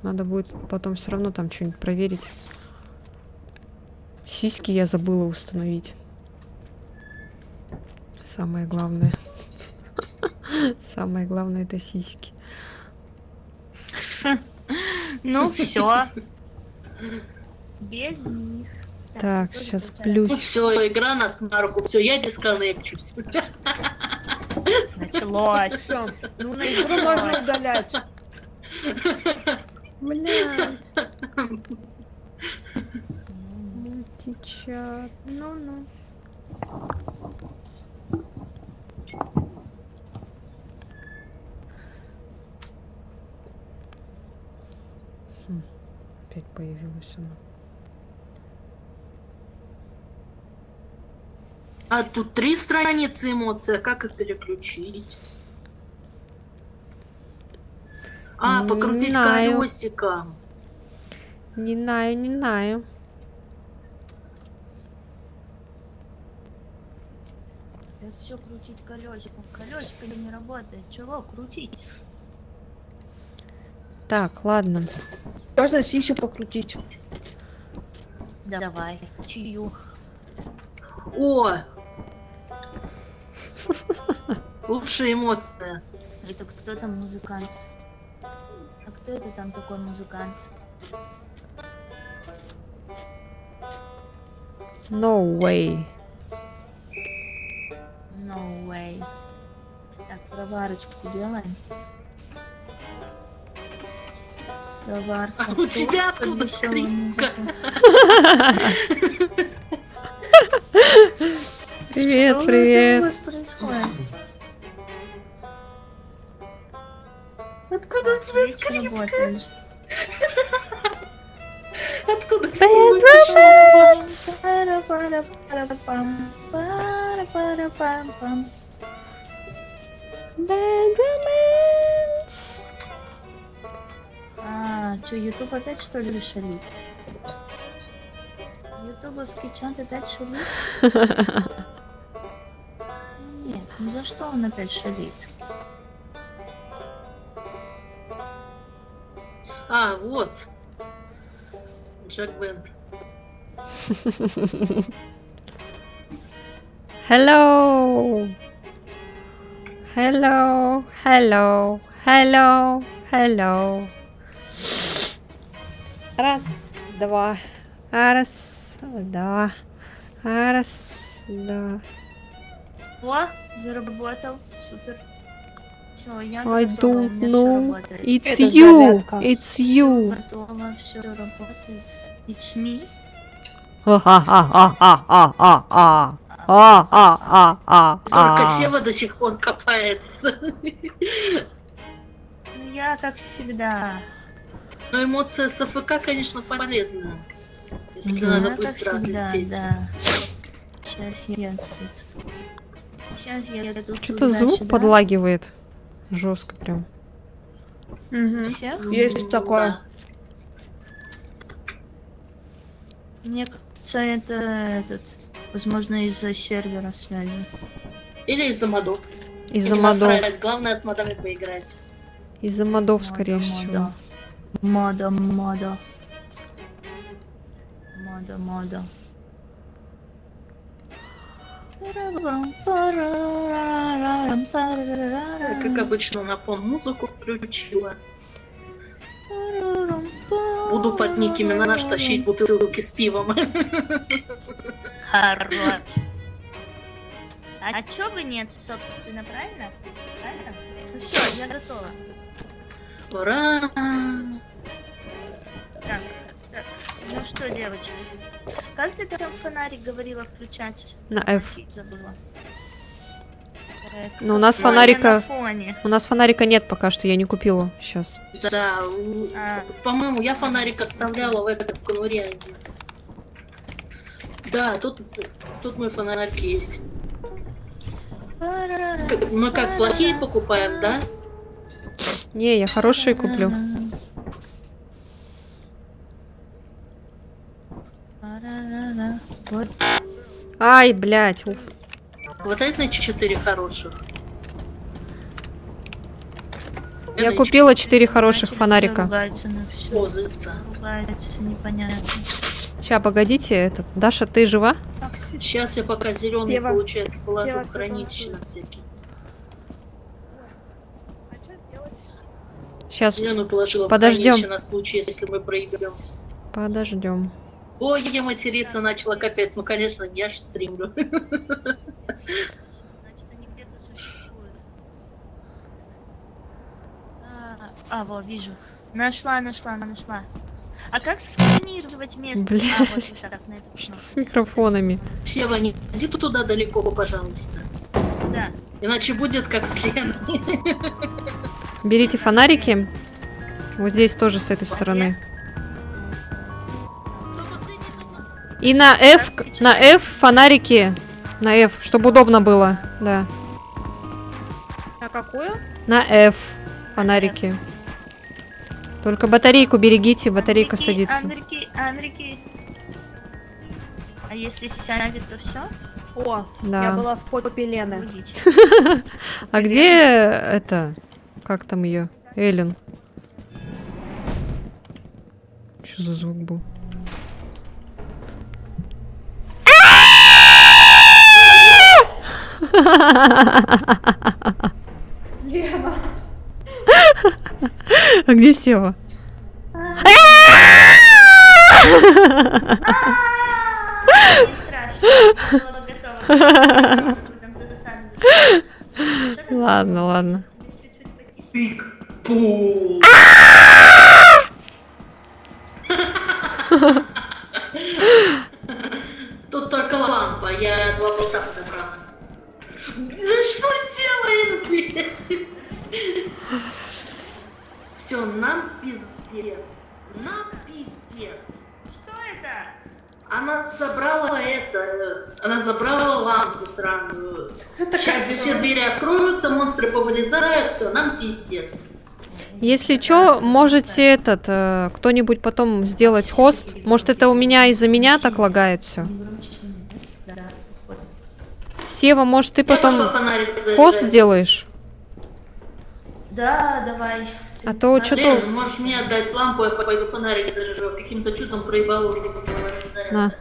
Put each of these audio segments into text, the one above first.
Надо будет потом все равно там что-нибудь проверить. Сиськи я забыла установить. Самое главное. Самое главное это сиськи. Ну все. Без них. Так, сейчас Ну плюс. все, игра на смарку. Все, я дисконнекчусь. Началось. Всё. Ну, на игру можно удалять. Бля. Мультичат. Ну-ну. Опять появилась она. А тут 3 страницы эмоций, а как их переключить? А, Не покрутить знаю. колесиком. Не знаю, не знаю. Это все крутить колесиком. Колесико не работает. Чего крутить? Так, ладно. Можно сисю покрутить. Давай. Чью? О! Лучшая эмоция. Это кто там музыкант? А кто это там такой музыкант? No way. No way. Так, проварочку делаем. Проварка. А у тебя откуда веселая скрипка? музыка. Привет, Что привет. у вас происходит? Откуда у тебя Вечер скрипка? работаешь. Откуда Bad romance. Пара-пара-пара-пам, пара-пара-пам-пам. Bad romance. А, чё, YouTube опять что ли шалит? Ютубовский чат опять шалит? Нет, ну за что он опять шалит? А, вот. Джек Бенд. Hello. Hello. Hello. Hello. Hello. Раз, два. Раз, два. Раз, два. О, заработал, супер. Все, я I готова, у don't меня всё know. работает. It's Это you. зарядка. It's you. Готово, все работает. It's me. Только Сева до сих пор копается. Ну я как всегда. Но эмоция с АФК, конечно, полезная. Если Мгм. надо Я как быстро всегда, отлететь. да. Сейчас я тут. Сейчас я тут. Что-то звук подлагивает. Жестко прям. Мгм. Всех? Есть такое. Мне кажется, это этот. Возможно, из-за сервера связи. Или из-за модов. Из-за Мне модов. насрать, главное с модами поиграть. Из-за модов, скорее всего. Мода. Мода. Я, как обычно, на фон музыку включила. Буду под Ники Минаж тащить бутылки с пивом. Хорош. А чё бы нет, собственно, правильно? Правильно? Ну все, я готова. Ура! Так. Ну что, девочки? Как ты там фонарик говорила включать? На F. Чуть забыла. Но у нас Ой, я фонарика... на фоне. У нас фонарика нет пока что, я не купила сейчас. Да, А. по-моему, я фонарик оставляла в этом конуре один. Да, тут мой фонарик есть. Мы как, плохие покупаем, да? Не, я хорошие куплю. Вот. Ай, блядь. Уф. Хватает на 4 хороших. Я купила 4 хороших Начали фонарика. ругаться на всё. Позыться. Ругается непонятно. Сейчас, погодите, этот. Даша, ты жива? Максим, Сейчас я пока зеленый, Ева. получается, положу Ева, в хранилище на всякий. а что делать? Сейчас, Зеленую положила Подождем. в хранилище на случай, если мы проебемся. подождем. Ой, я материться начала, капец. Ну, конечно, я ж стримлю. Значит, они где-то существуют. Во, вижу. Нашла. А как сканировать место? Бля. Вот так, на эту Что кнопку. с микрофонами? Сева, не иди туда далеко, пожалуйста. Да. Иначе будет как с Леной. Берите фонарики. Вот здесь тоже с этой стороны. И на F фонарики. На F, чтобы удобно было. Да. А какую? На F фонарики. Только батарейку берегите, батарейка садится. Андрики. А если сядет, то все? О, Да. я была в попе Лены. А где это? Как там ее? Эллен. Что за звук был? Лена. А где Сева? Не страшно. Я была готова. Чтобы там засасывали. Ладно. Чуть-чуть потише. Пик. Пу. Тут только лампа, я 2 болта подобрал. За что делаешь, блин? Все, нам пиздец. Нам пиздец. Что это? Она забрала лампу сраную. Сейчас здесь все двери откроются, монстры повылезают, все, нам пиздец. Если что, можете кто-нибудь потом сделать хост. Может, это у меня из-за меня так лагает все. Сева, может, ты Я пошла потом фонарик хост заряжать. сделаешь? Да, давай. А то Лен, что-то... можешь мне отдать лампу, я пойду фонарик заряжу. Каким-то чудом проебал уже заряд. На.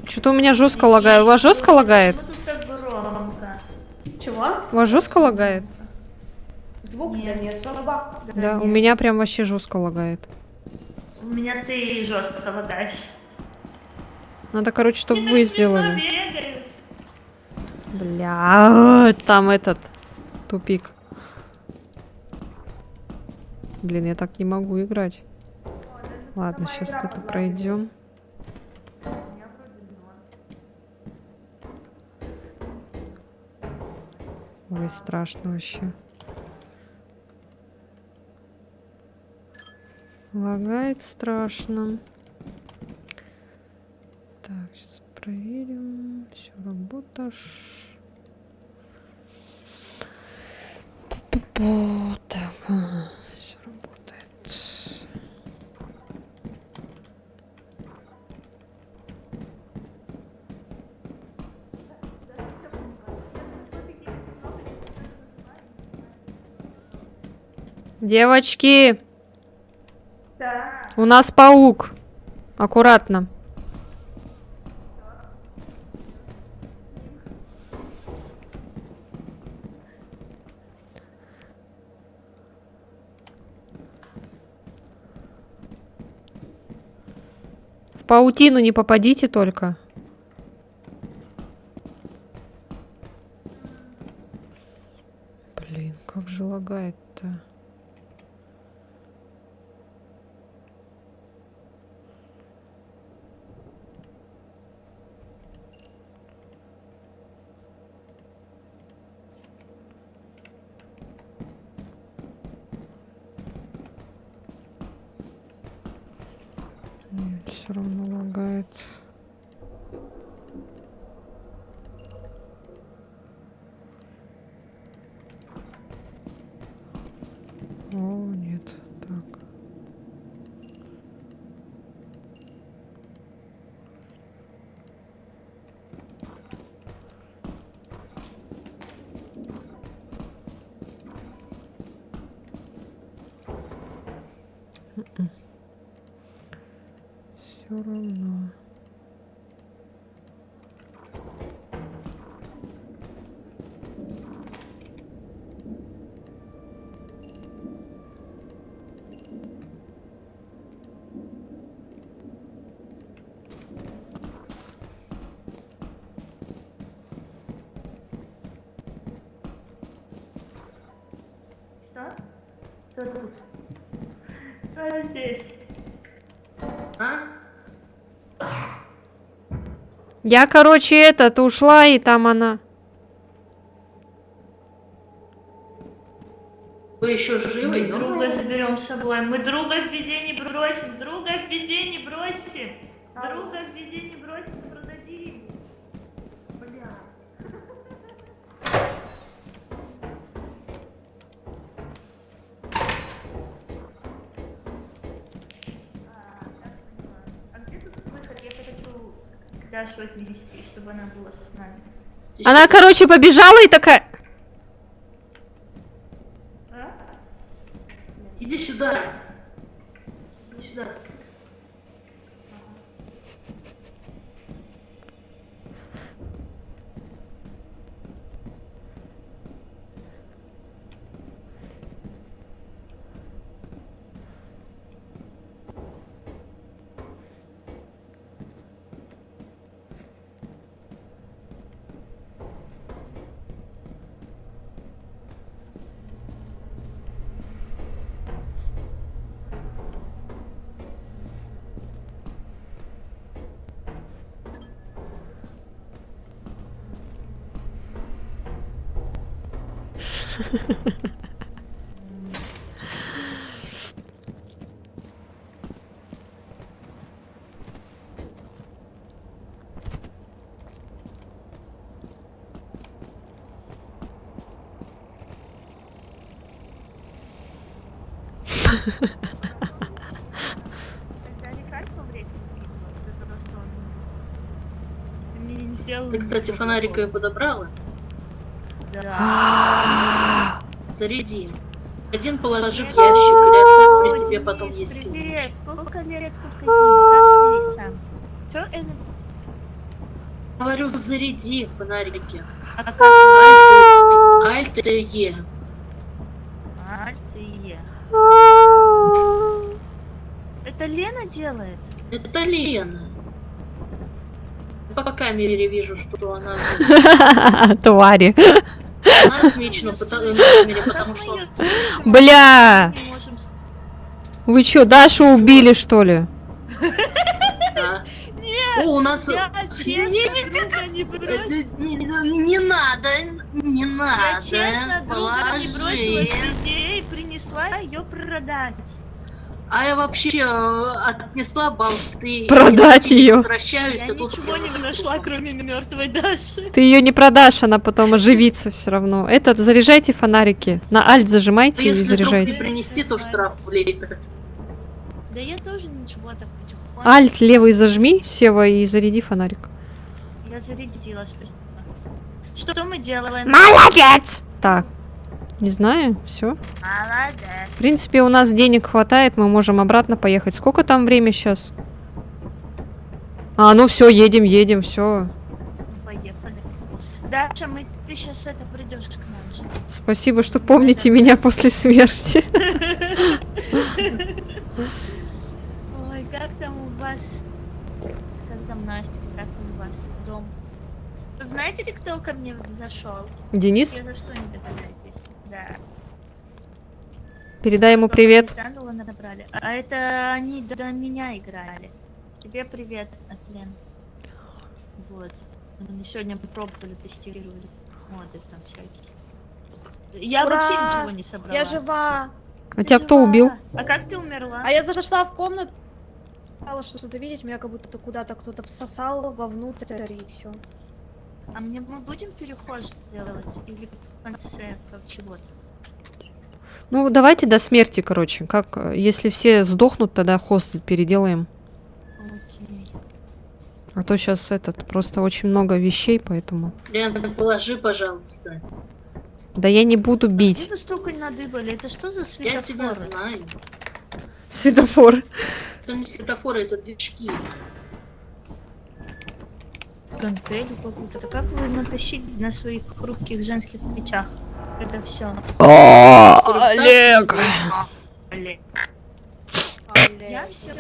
Что-то у меня жестко лагает. У вас жестко лагает? Почему тут так громко? Чего? У вас жестко лагает? Звук да Нет. не особо. Да, у меня прям вообще жестко лагает. У меня ты жестко лагаешь. Надо, короче, чтобы Ты вы так смешно сделали. бегаешь. Бля, там этот тупик. Блин, я так не могу играть. Ладно, сейчас это пройдем. Ой, страшно вообще. Лагает страшно. Так, сейчас проверим. Все работаешь. Так, все работает. Девочки, Да. у нас паук. Аккуратно. В паутину не попадите только. Блин, как же лагает-то. Нет, все равно лагает. О, нет, так. Все равно. Что? Кто тут? Кто здесь? А? Я, короче, ушла, и там она. Вы еще живы? Мы друга заберем с собой. Мы друга в беде не бросим. Друга в беде не бросим. Друга в беде не бросим, продадим. Бля. А где тут выход? Я хочу Дашу отнести, чтобы она была с нами. Она, короче, побежала и такая... А? Иди сюда. Иди сюда. Тогда не как умереть? За то, что он мне не сделал Ты, кстати, ничего фонарик ее плохого. подобрала? Да. Заряди. Один положи в ящик, или оставь при себе, потом Денис, есть. привет. Сколько лет, сколько зим? Как ты сам? Что это? Говорю, заряди фонарики. А как Альт и Е. Альт и Е. Это Лена делает? Это Лена. По камере вижу, что она Твари. отмечена на камере, потому что... Бля! Вы чё, Дашу убили, что ли? Да. О, у нас... Я честно друга не бросила. Не надо, не Я надо. честно друга не бросила Положи. в беде и принесла ее продать. А я вообще отнесла болты. Продать и её. Возвращаюсь, Я а тут ничего не всё нашла, трупом. кроме мертвой Даши. Ты ее не продашь, она потом оживится все равно. Заряжайте фонарики. На альт зажимайте Ну, и если труп не заряжайте. принести, то штраф влепят. Да я тоже ничего так потихоньку. Альт левый зажми, Сева, и заряди фонарик. Я зарядила, спасибо. Что мы делаем? Молодец! Так, не знаю, все. Молодец. В принципе, у нас денег хватает, мы можем обратно поехать. Сколько там время сейчас? А, ну все, едем, все. Поехали. Даша, ты сейчас придешь к нам же. Спасибо, что помните меня после смерти. Ой, как там у вас? Как там Настя? Как у вас дом? Знаете, кто ко мне зашел? Денис, Я за что не догадаетесь? Да. передай ему Только привет. Станова набрали. А это они до меня играли. Тебе привет от Лен. Вот. Мы сегодня пробовали, тестировали. Моды там всякие. Я Ура! вообще ничего не собрала. Я жива. А тебя кто убил? А как ты умерла? А я зашла в комнату, стала что-то видеть, меня как будто куда-то кто-то всосал вовнутрь и все. А мы будем переход делать или в конце как чего-то? Ну, давайте до смерти, короче. Как, если все сдохнут, тогда хост переделаем. Окей. А то сейчас просто очень много вещей, поэтому... Лена, положи, пожалуйста. Да я не буду Где бить. вы столько надыбали? Это что за Я тебя светофоры? знаю. Светофор. Это не светофоры, это движки. Гантель какую-то. Это как вы натащили на своих хрупких женских плечах? Это все. Олег! Олег. Я все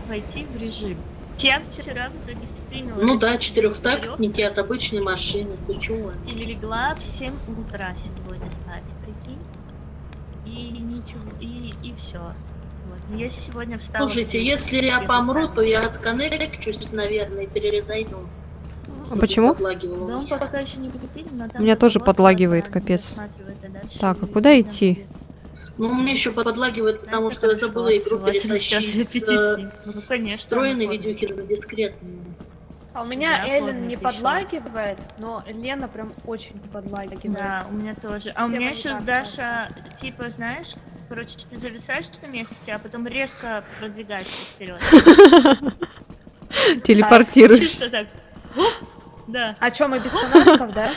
войти в режим. Я вчера в итоге стримила. Ну да, четырехтактники от обычной машины. Ты чего? И легла в 7 утра сегодня спать, прикинь. И ничего, и все. Вот. Но я сегодня встала. Слушайте, в 10, если я тебе помру, заставила то я сейчас. отконнекчусь, наверное, и перезайду. А почему? Подлагивало Да, он меня. пока еще не прикрепили, но там Меня тоже вот подлагивает, она капец. досматривает, а дальше Так, а и куда видно идти? будет. Ну, мне еще подлагивает, потому Это что я хорошо, забыла игру желательно сейчас перетащить аппетитный. Ну, конечно. встроенной он видюхи на дискретную. А у меня Себя Эллен помнит не ещё. подлагивает, но Лена прям очень подлагивает. Да, у меня тоже. А у Тема меня не еще так Даша, типа, знаешь, короче, ты зависаешь на месте, а потом резко продвигаешься вперед. Телепортируешься. Чисто так. Да. А чё, мы без фонариков, да?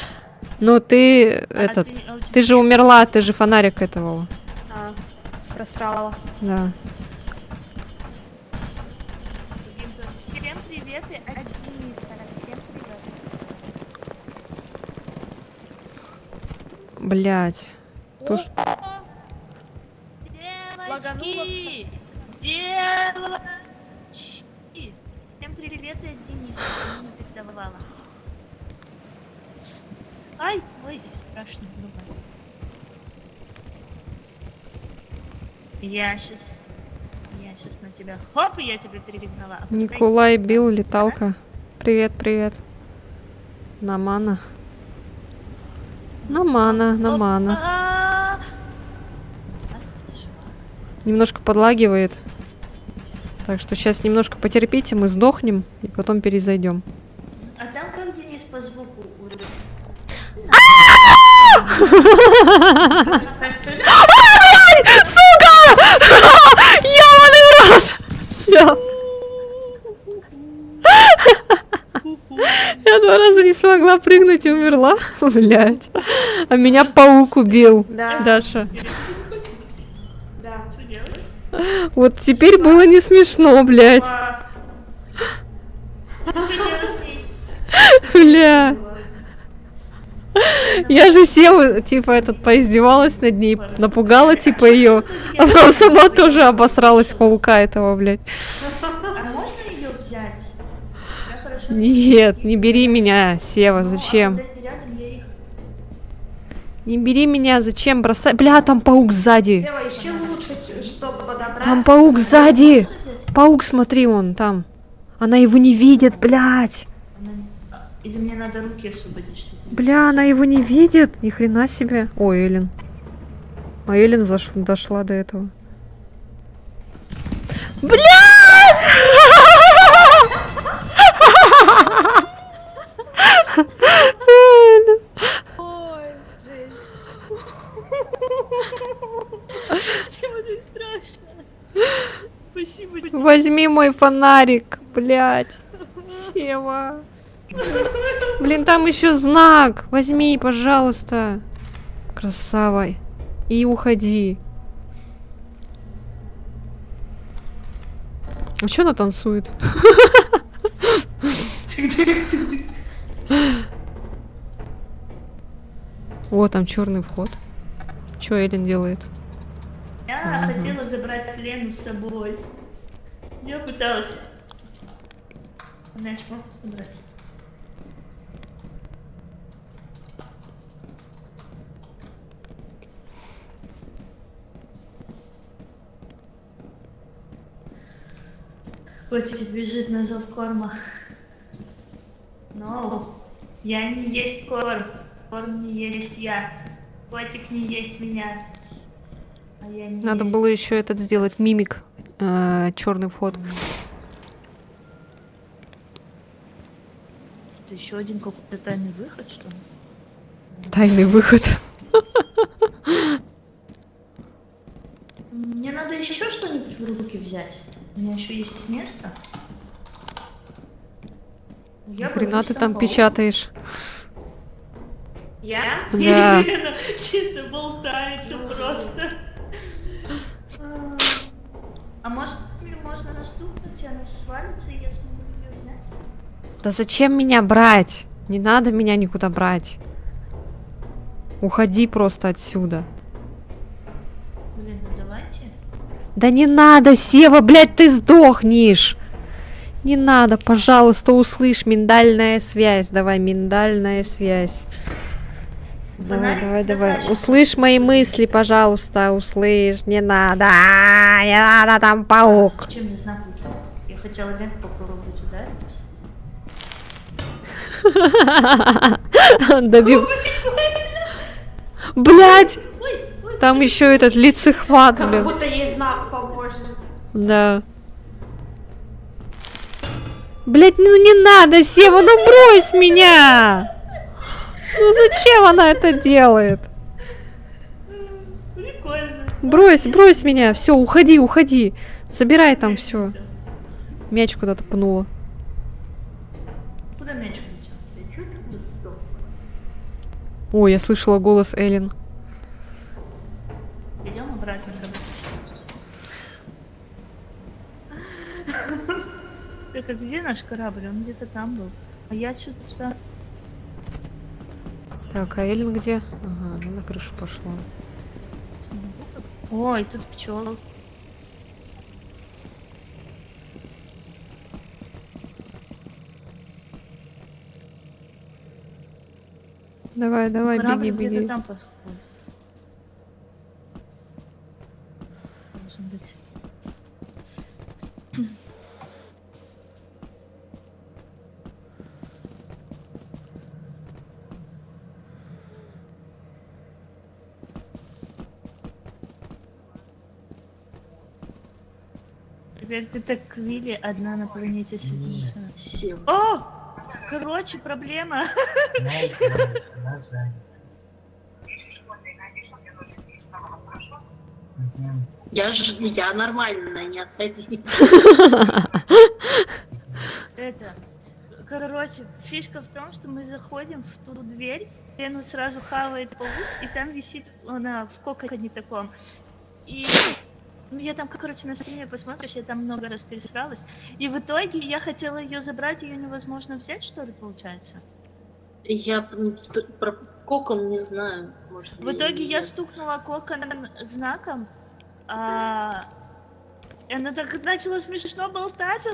Ну ты, А этот, ты- а у тебя ты же умерла, ты же фонарик этого. А, просрала. Да. другим тоже. Всем привет и администра. Всем привет. Блять. Туш... Девочки! Девочки! Всем привет и от Дениса. Я не передавала. Ай, ой, здесь страшно было. Я сейчас на тебя. Хоп, и я тебя перегнала. А Николай Билл, леталка. Привет, привет. Намана. Намана. Опа! А, слышала. Немножко подлагивает. Так что сейчас немножко потерпите, мы сдохнем и потом перезайдем. А там как Денис по звуку урыл? Сука! Ёбаный в рот! Всё. Я 2 раза не смогла прыгнуть и умерла. Блять. А меня паук убил. Да. Даша. Да. Что делать? Вот теперь было не смешно, блять. Что делать с ней? Бля. Я же села, типа, поиздевалась над ней, напугала, типа, ее. А потом сама тоже обосралась в паука этого, блядь. А можно ее взять? Я хорошо Нет, не бери меня, Сева, знаю. зачем? Ну, а вот рядом я их... Не бери меня, зачем бросать? Бля, там паук сзади. Сева, ищи лучше, чтобы подобрать. Там паук сзади. Можно взять? Паук, смотри, он там. Она его не видит, блядь. Или мне надо руки освободить, чтобы... Бля, она его не видит. Ни хрена себе. Ой, Эллен. А Эллен дошла до этого. Бля! Ой, жесть. Почему так страшно? Спасибо. Возьми мой фонарик, блядь. Сева. Блин, там еще знак. Возьми, пожалуйста. Красава. И уходи. А что она танцует? О, там черный вход. Что Эллен делает? Я хотела забрать Лену с собой. Я пыталась. Знаешь, мог убрать. Котик бежит на зов корма. Но я не есть корм. Корм не есть я. Котик не есть меня. А я не Надо есть. было еще этот сделать мимик. Черный вход. Это еще один какой-то тайный выход, что ли? Тайный выход. Мне надо еще что-нибудь в руки взять. У меня еще есть место. Я Хрена боюсь, ты там паук. печатаешь. Я? Да. Чисто болтается просто. А может, мне можно наступить, и она свалится, и я смогу ее взять? Да зачем меня брать? Не надо меня никуда брать. Уходи просто отсюда. Блин, ну давайте. Да не надо, Сева, блядь, ты сдохнешь. Не надо, пожалуйста, услышь, миндальная связь. Давай, миндальная связь. Давай, Фонарик давай, давай. закачивай. Услышь мои мысли, пожалуйста, услышь. Не надо, не надо, там паук. Зачем мне знак выкинул? Я хотела вверх попробовать ударить. Добил. Блять, Ой, ой, там еще этот лицехват, Как блин. будто ей знак поможет. Да. Блять, ну не надо, Сева, ну брось меня! Ну зачем она это делает? прикольно. Брось меня, все, уходи, уходи. Забирай там все. Мяч куда-то пнула. Куда мяч улетел? Я чуть не сдох. Ой, я слышала голос Эллен. Идем обратно работать. Так, а где наш корабль? Он где-то там был. А я что-то... Так, а Эллен где? Ага, она на крышу пошла. Ой, тут пчелы. Давай, давай, Корабль беги, где-то беги. там подходит. Должен быть. Теперь ты так Квилли одна на планете светится. Сел. О! Короче, проблема. Она занята. Мгм. Я нормально, не отходи. Это. Короче, фишка в том, что мы заходим в ту дверь, Лену сразу хавает паук, и там висит она в коконе таком. И ну, я там, короче, на стриме посмотришь, я там много раз пересралась. И в итоге я хотела ее забрать, ее невозможно взять, что ли, получается? Я про кокон не знаю. Может, В итоге я нет. стукнула коконом знаком, и она так начала смешно болтаться.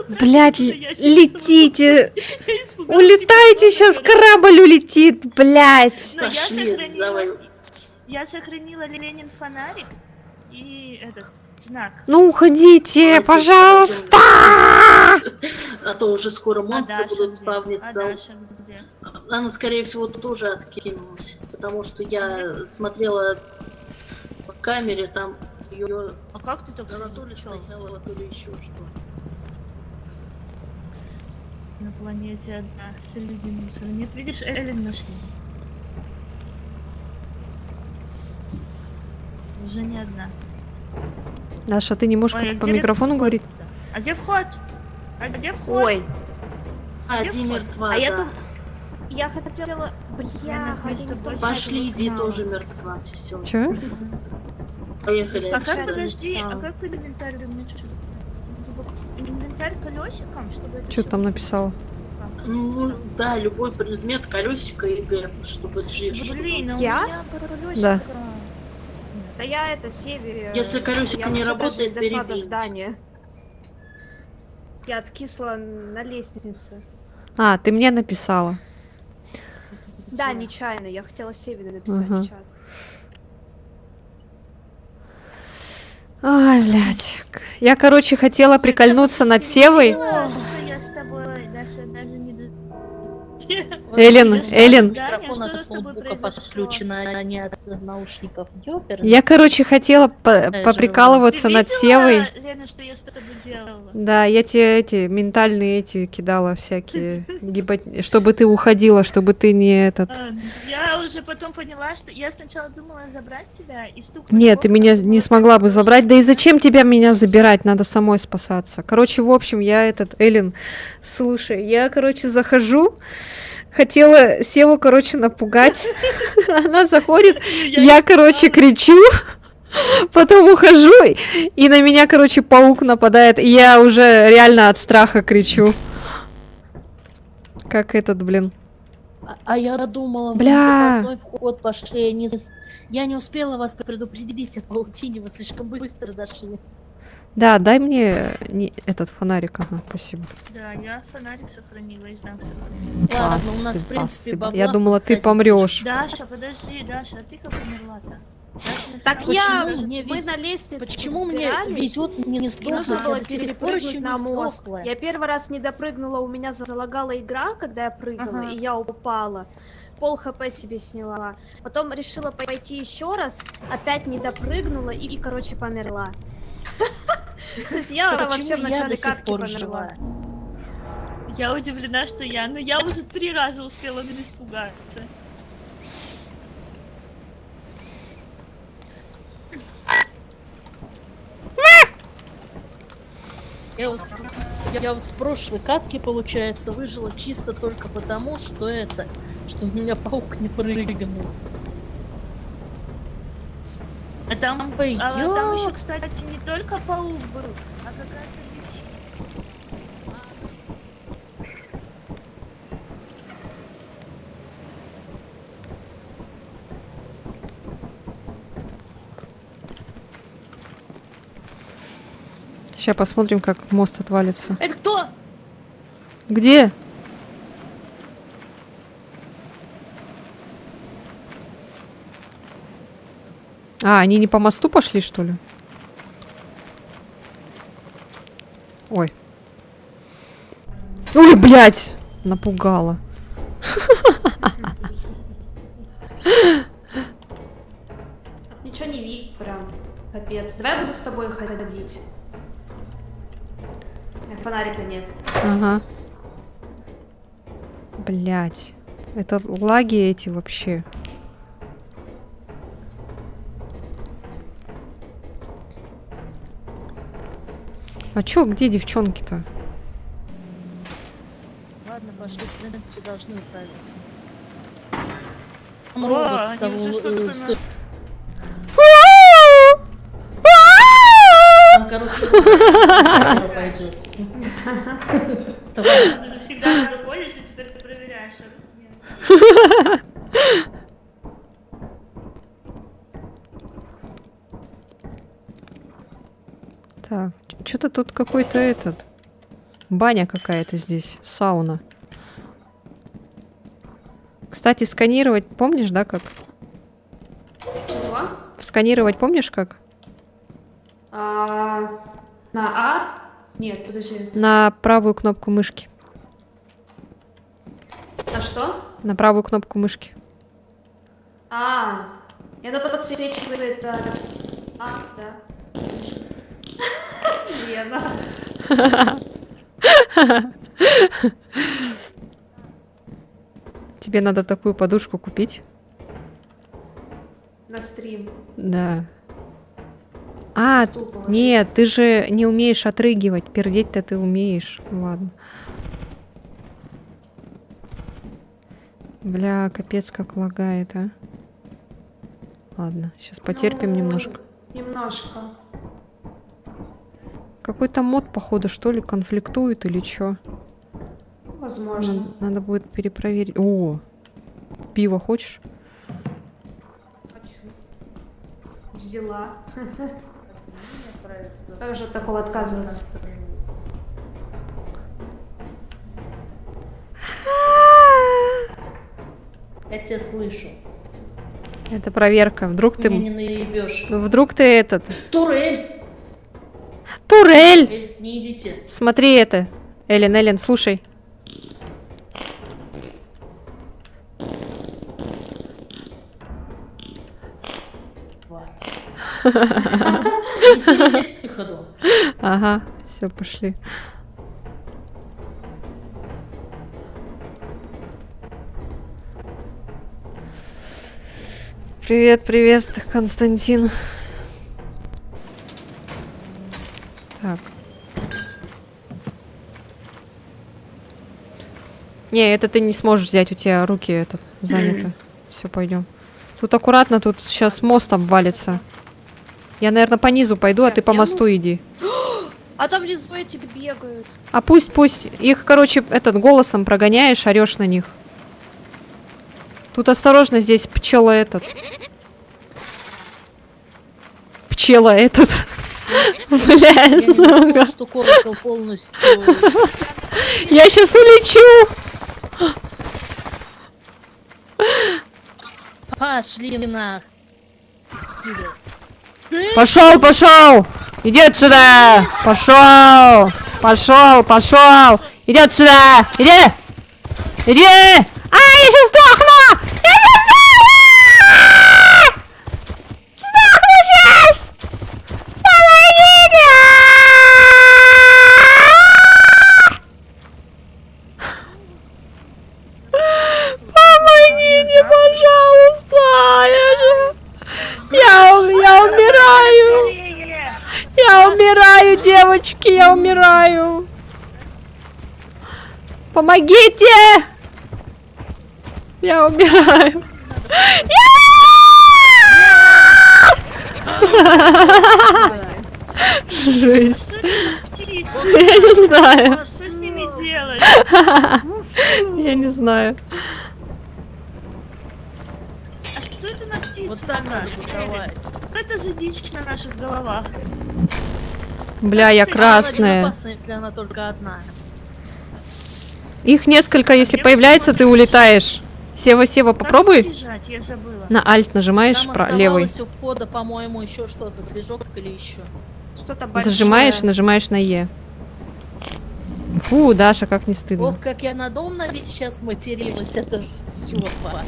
Блять, что я летите! Я испугалась, Улетайте, типа, сейчас кокона. корабль улетит, блять! Но Пошли, давай. я сохранила Ленин фонарик и этот знак. Ну уходите, Молодец, пожалуйста! А то уже скоро А монстры Даша будут где? спавниться. А Даша где? Она, скорее всего, тоже откинулась. Потому что я смотрела по камере, там ее А как ты так она то ли чё? стояла, то ли еще что. На планете одна среди мусора? Нет, видишь, Эллен нашли. Уже не одна. Даша, ты не можешь Ой, а по где микрофону вход-то? говорить? А где вход? А где вход? Ой, А, Где Ди вход? мертва, а я да. тут... Я хотела... Лена, Бля, вместо не в том Пошли, Пошли, чате Ди узнала. тоже мертва. Все. Чё? Поехали. А отсюда. как, подожди, а написала. как инвентарь уменьшить? Инвентарь колесиком, чтобы это Что всё там было? написала? Ну, да, любой предмет, колесико и Г, чтобы G. Блин, а у Я? меня колесико. Да. Да я это Севе... Если колесико я не вообще работает, даже не дошла до перебейте. здания. Я откисла на лестнице. А, ты мне написала. Да, нечаянно. Я хотела Севе написать Ага. в чат. Ай, блядь. Я, короче, хотела прикольнуться над Севой. Что я с тобой, Даша, даже не... Эллен, Эллен. Микрофон Что от с тобой ноутбука произошло? подключен, а не от наушников. Ёперный. Я, короче, хотела Живая. поприкалываться Ты над видела, Севой. Лена, что я с тобой делала? Да, я тебе эти ментальные эти кидала всякие, чтобы ты уходила, чтобы ты не этот... Я уже потом поняла, что я сначала думала забрать тебя и стукнуть. Нет, ты в меня окна, не вот смогла так бы вот. забрать. Да и зачем тебя меня забирать? Надо самой спасаться. Короче, в общем, я этот, Эллен, слушай, я, короче, захожу, хотела Севу, короче, напугать. Она заходит, я, короче, кричу. Потом ухожу, и на меня, короче, паук нападает, и я уже реально от страха кричу. Как этот, блин. А я думала, вы Бля. в запасной вход пошли. Я не успела вас предупредить о паутине, вы слишком быстро зашли. Да, дай мне этот фонарик, ага, спасибо. Да, я фонарик сохранила и знак сохранила. Ладно, у нас, в принципе, Спасибо. бабла. Я думала, ты садимся. помрешь. Даша, подожди, Даша, а ты как умерла-то? Даша, Так Почему я, мне мы вез- на лестнице Почему мне взбирались, везет не и сдохнуть, нужно было я до сих пор еще перепрыгнуть не на мост. сдохла. Я первый раз не допрыгнула, у меня залагала игра, когда я прыгала, Ага. и я упала. Пол хп себе сняла. Потом решила пойти еще раз, опять не допрыгнула и короче, померла. То есть я вообще Почему в я начале до сих катки пор померла. жива? я удивлена, что но я уже 3 раза успела испугаться. Я вот в прошлой катке, получается, выжила чисто только потому, что что у меня паук не прыгнул. А там Ой, еще, ёп. кстати, не только паук был, а какая-то личина. Сейчас посмотрим, как мост отвалится. Это кто? Где? А, они не по мосту пошли, что ли? Ой. Ой, блядь! Напугала. Ничего не видно прям. Капец. Давай я буду с тобой ходить. Фонарика нет. Ага. Блядь. Это лаги эти вообще. А чё, где девчонки-то? Ладно, пошли, в принципе, должны управиться. Там О, робот с они того, уже что-то там сто- Там, короче, робот скоро пойдет. Ты всегда выходишь, и теперь ты проверяешь. а нет. Так, что-то тут какой-то этот... Баня какая-то здесь, сауна. Кстати, сканировать помнишь, да, как? Чего? Сканировать помнишь, как? На А? Нет, подожди. На правую кнопку мышки. На что? На правую кнопку мышки. А, и она подсвечивает, да. А, да. Лена. Тебе надо такую подушку купить. На стрим. Да. А, Стул положи. нет, ты же не умеешь отрыгивать. Пердеть-то ты умеешь. Ну ладно. Бля, капец, как лагает, а. Ладно, сейчас потерпим Ну, немножко. Немножко. Какой-то мод, походу, что ли, конфликтует или чё? Возможно. Надо будет перепроверить. О, пиво хочешь? Хочу. Взяла. Как же от такого отказываться? Я тебя слышу. Это проверка. Вдруг Ты ты... меня не наебешь. Вдруг ты этот... Турель! Турель! Эль, не идите. Смотри это. Эллен, слушай. Несите к выходу. Ага, все, пошли. Привет, привет, Константин. Так. Не, это ты не сможешь взять, у тебя руки это заняты. Все, пойдем. Тут аккуратно, тут сейчас мост обвалится. Я, наверное, по низу пойду, а ты по мосту иди. А там внизу эти бегают. А пусть. Их, короче, голосом прогоняешь, орешь на них. Тут осторожно, здесь пчела этот. Пчела этот. Бля, Я не думала, сука. что колокол полностью... Я сейчас улечу. Пошли на... Сюда. Пошел! Иди отсюда! Пошел! Иди отсюда! Иди! А, я сейчас сдохну! Сдохну сейчас! Помогите! Помогите, пожалуйста! Я умираю! Я умираю, девочки, я умираю! Помогите! Я умираю! Жесть. Что это за птицы? Я не знаю. А что с ними делать? Я не знаю. А что это на птиц? Вот так надо атаковать. Что это за дичь на наших головах? Бля, я Она красная. безопасна, если она только одна. Их несколько, если появляется, ты улетаешь. Сева, Как попробуй. бежать? Я забыла. На альт нажимаешь Там левый. оставалось у входа, по-моему, еще что-то, движок или еще. Что-то большое. Зажимаешь, нажимаешь на Е. Фу, Даша, как не стыдно. Ох, как я надомно ведь сейчас материлась, это ж сёрпа.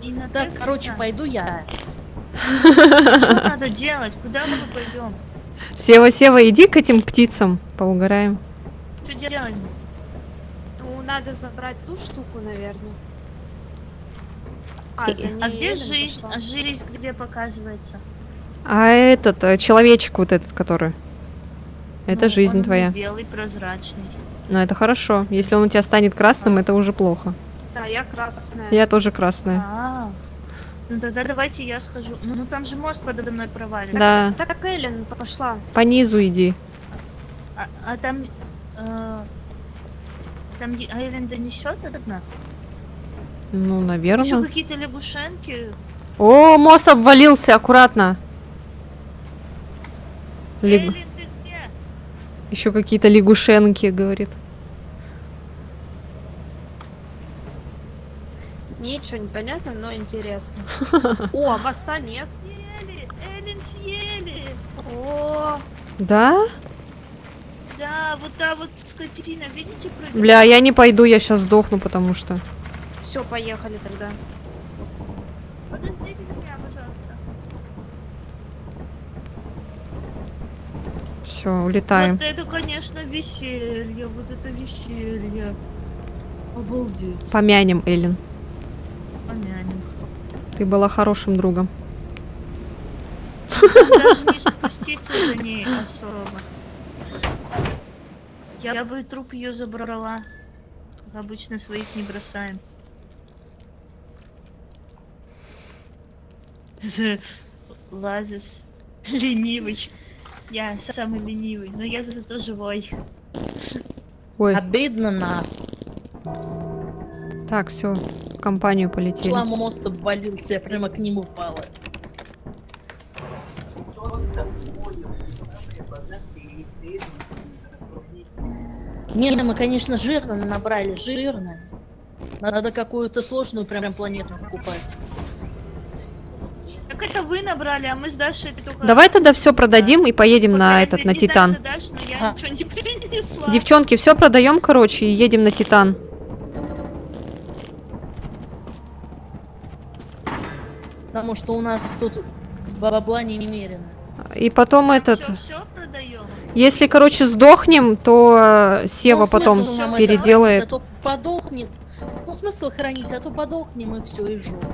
И на Так, тех короче, да. пойду я. Что надо делать? Куда мы пойдем? Сева, иди к этим птицам, поугараем. Что делать? Ну, надо забрать ту штуку, наверное. И- За ней А где Эллен жизнь? пошла. А жизнь где показывается? А этот, человечек вот этот, который. Это Ну, жизнь он твоя. белый, прозрачный. Но это хорошо. Если он у тебя станет красным, это уже плохо. Да, я красная. Я тоже красная. А, ну тогда давайте я схожу. Ну там же мост подо мной провалится. Да, Так Эллен пошла. по низу иди. А там... Там Айленда несет одна? Ну, Еще наверное. какие-то лягушенки. О, мост обвалился, аккуратно. Эйлин, ты где? Еще какие-то лягушенки, говорит. Ничего не понятно, но интересно. О, моста нет. Съели! Эйлин съели! О, Да? Да, вот та вот скотина, видите, прыгает? Бля, я не пойду, я сейчас сдохну, потому что... все, поехали тогда. Подождите меня, пожалуйста. Все, улетаем. Вот это, конечно, веселье, вот это веселье. Обалдеть. Помянем, Эллен. Помянем. Ты была хорошим другом. Даже не спуститься за ней особо. Я бы труп ее забрала. Обычно своих не бросаем. Лазис. Ленивый. Я самый ленивый, но я зато живой. Ой, Обидно на. так, все, в компанию полетели. Шла мост обвалился, я прямо к нему упала. Не, мы, конечно, жирно набрали, жирно. Надо какую-то сложную прям планету покупать. Так это вы набрали, а мы с Дашей только... Давай тогда все продадим и поедем Вот на я этот, не на знаю Титан. за Дашу, но я А. ничего не принесла. Девчонки, все продаем, короче, и едем на Титан. Потому что у нас тут бабла немерено. И потом этот, Все продаем. если, короче, сдохнем, то Сева Ну, потом смысл нам это переделает. хранить, а то подохнет. Ну, смысл хранить, а то подохнем и все, и жопа.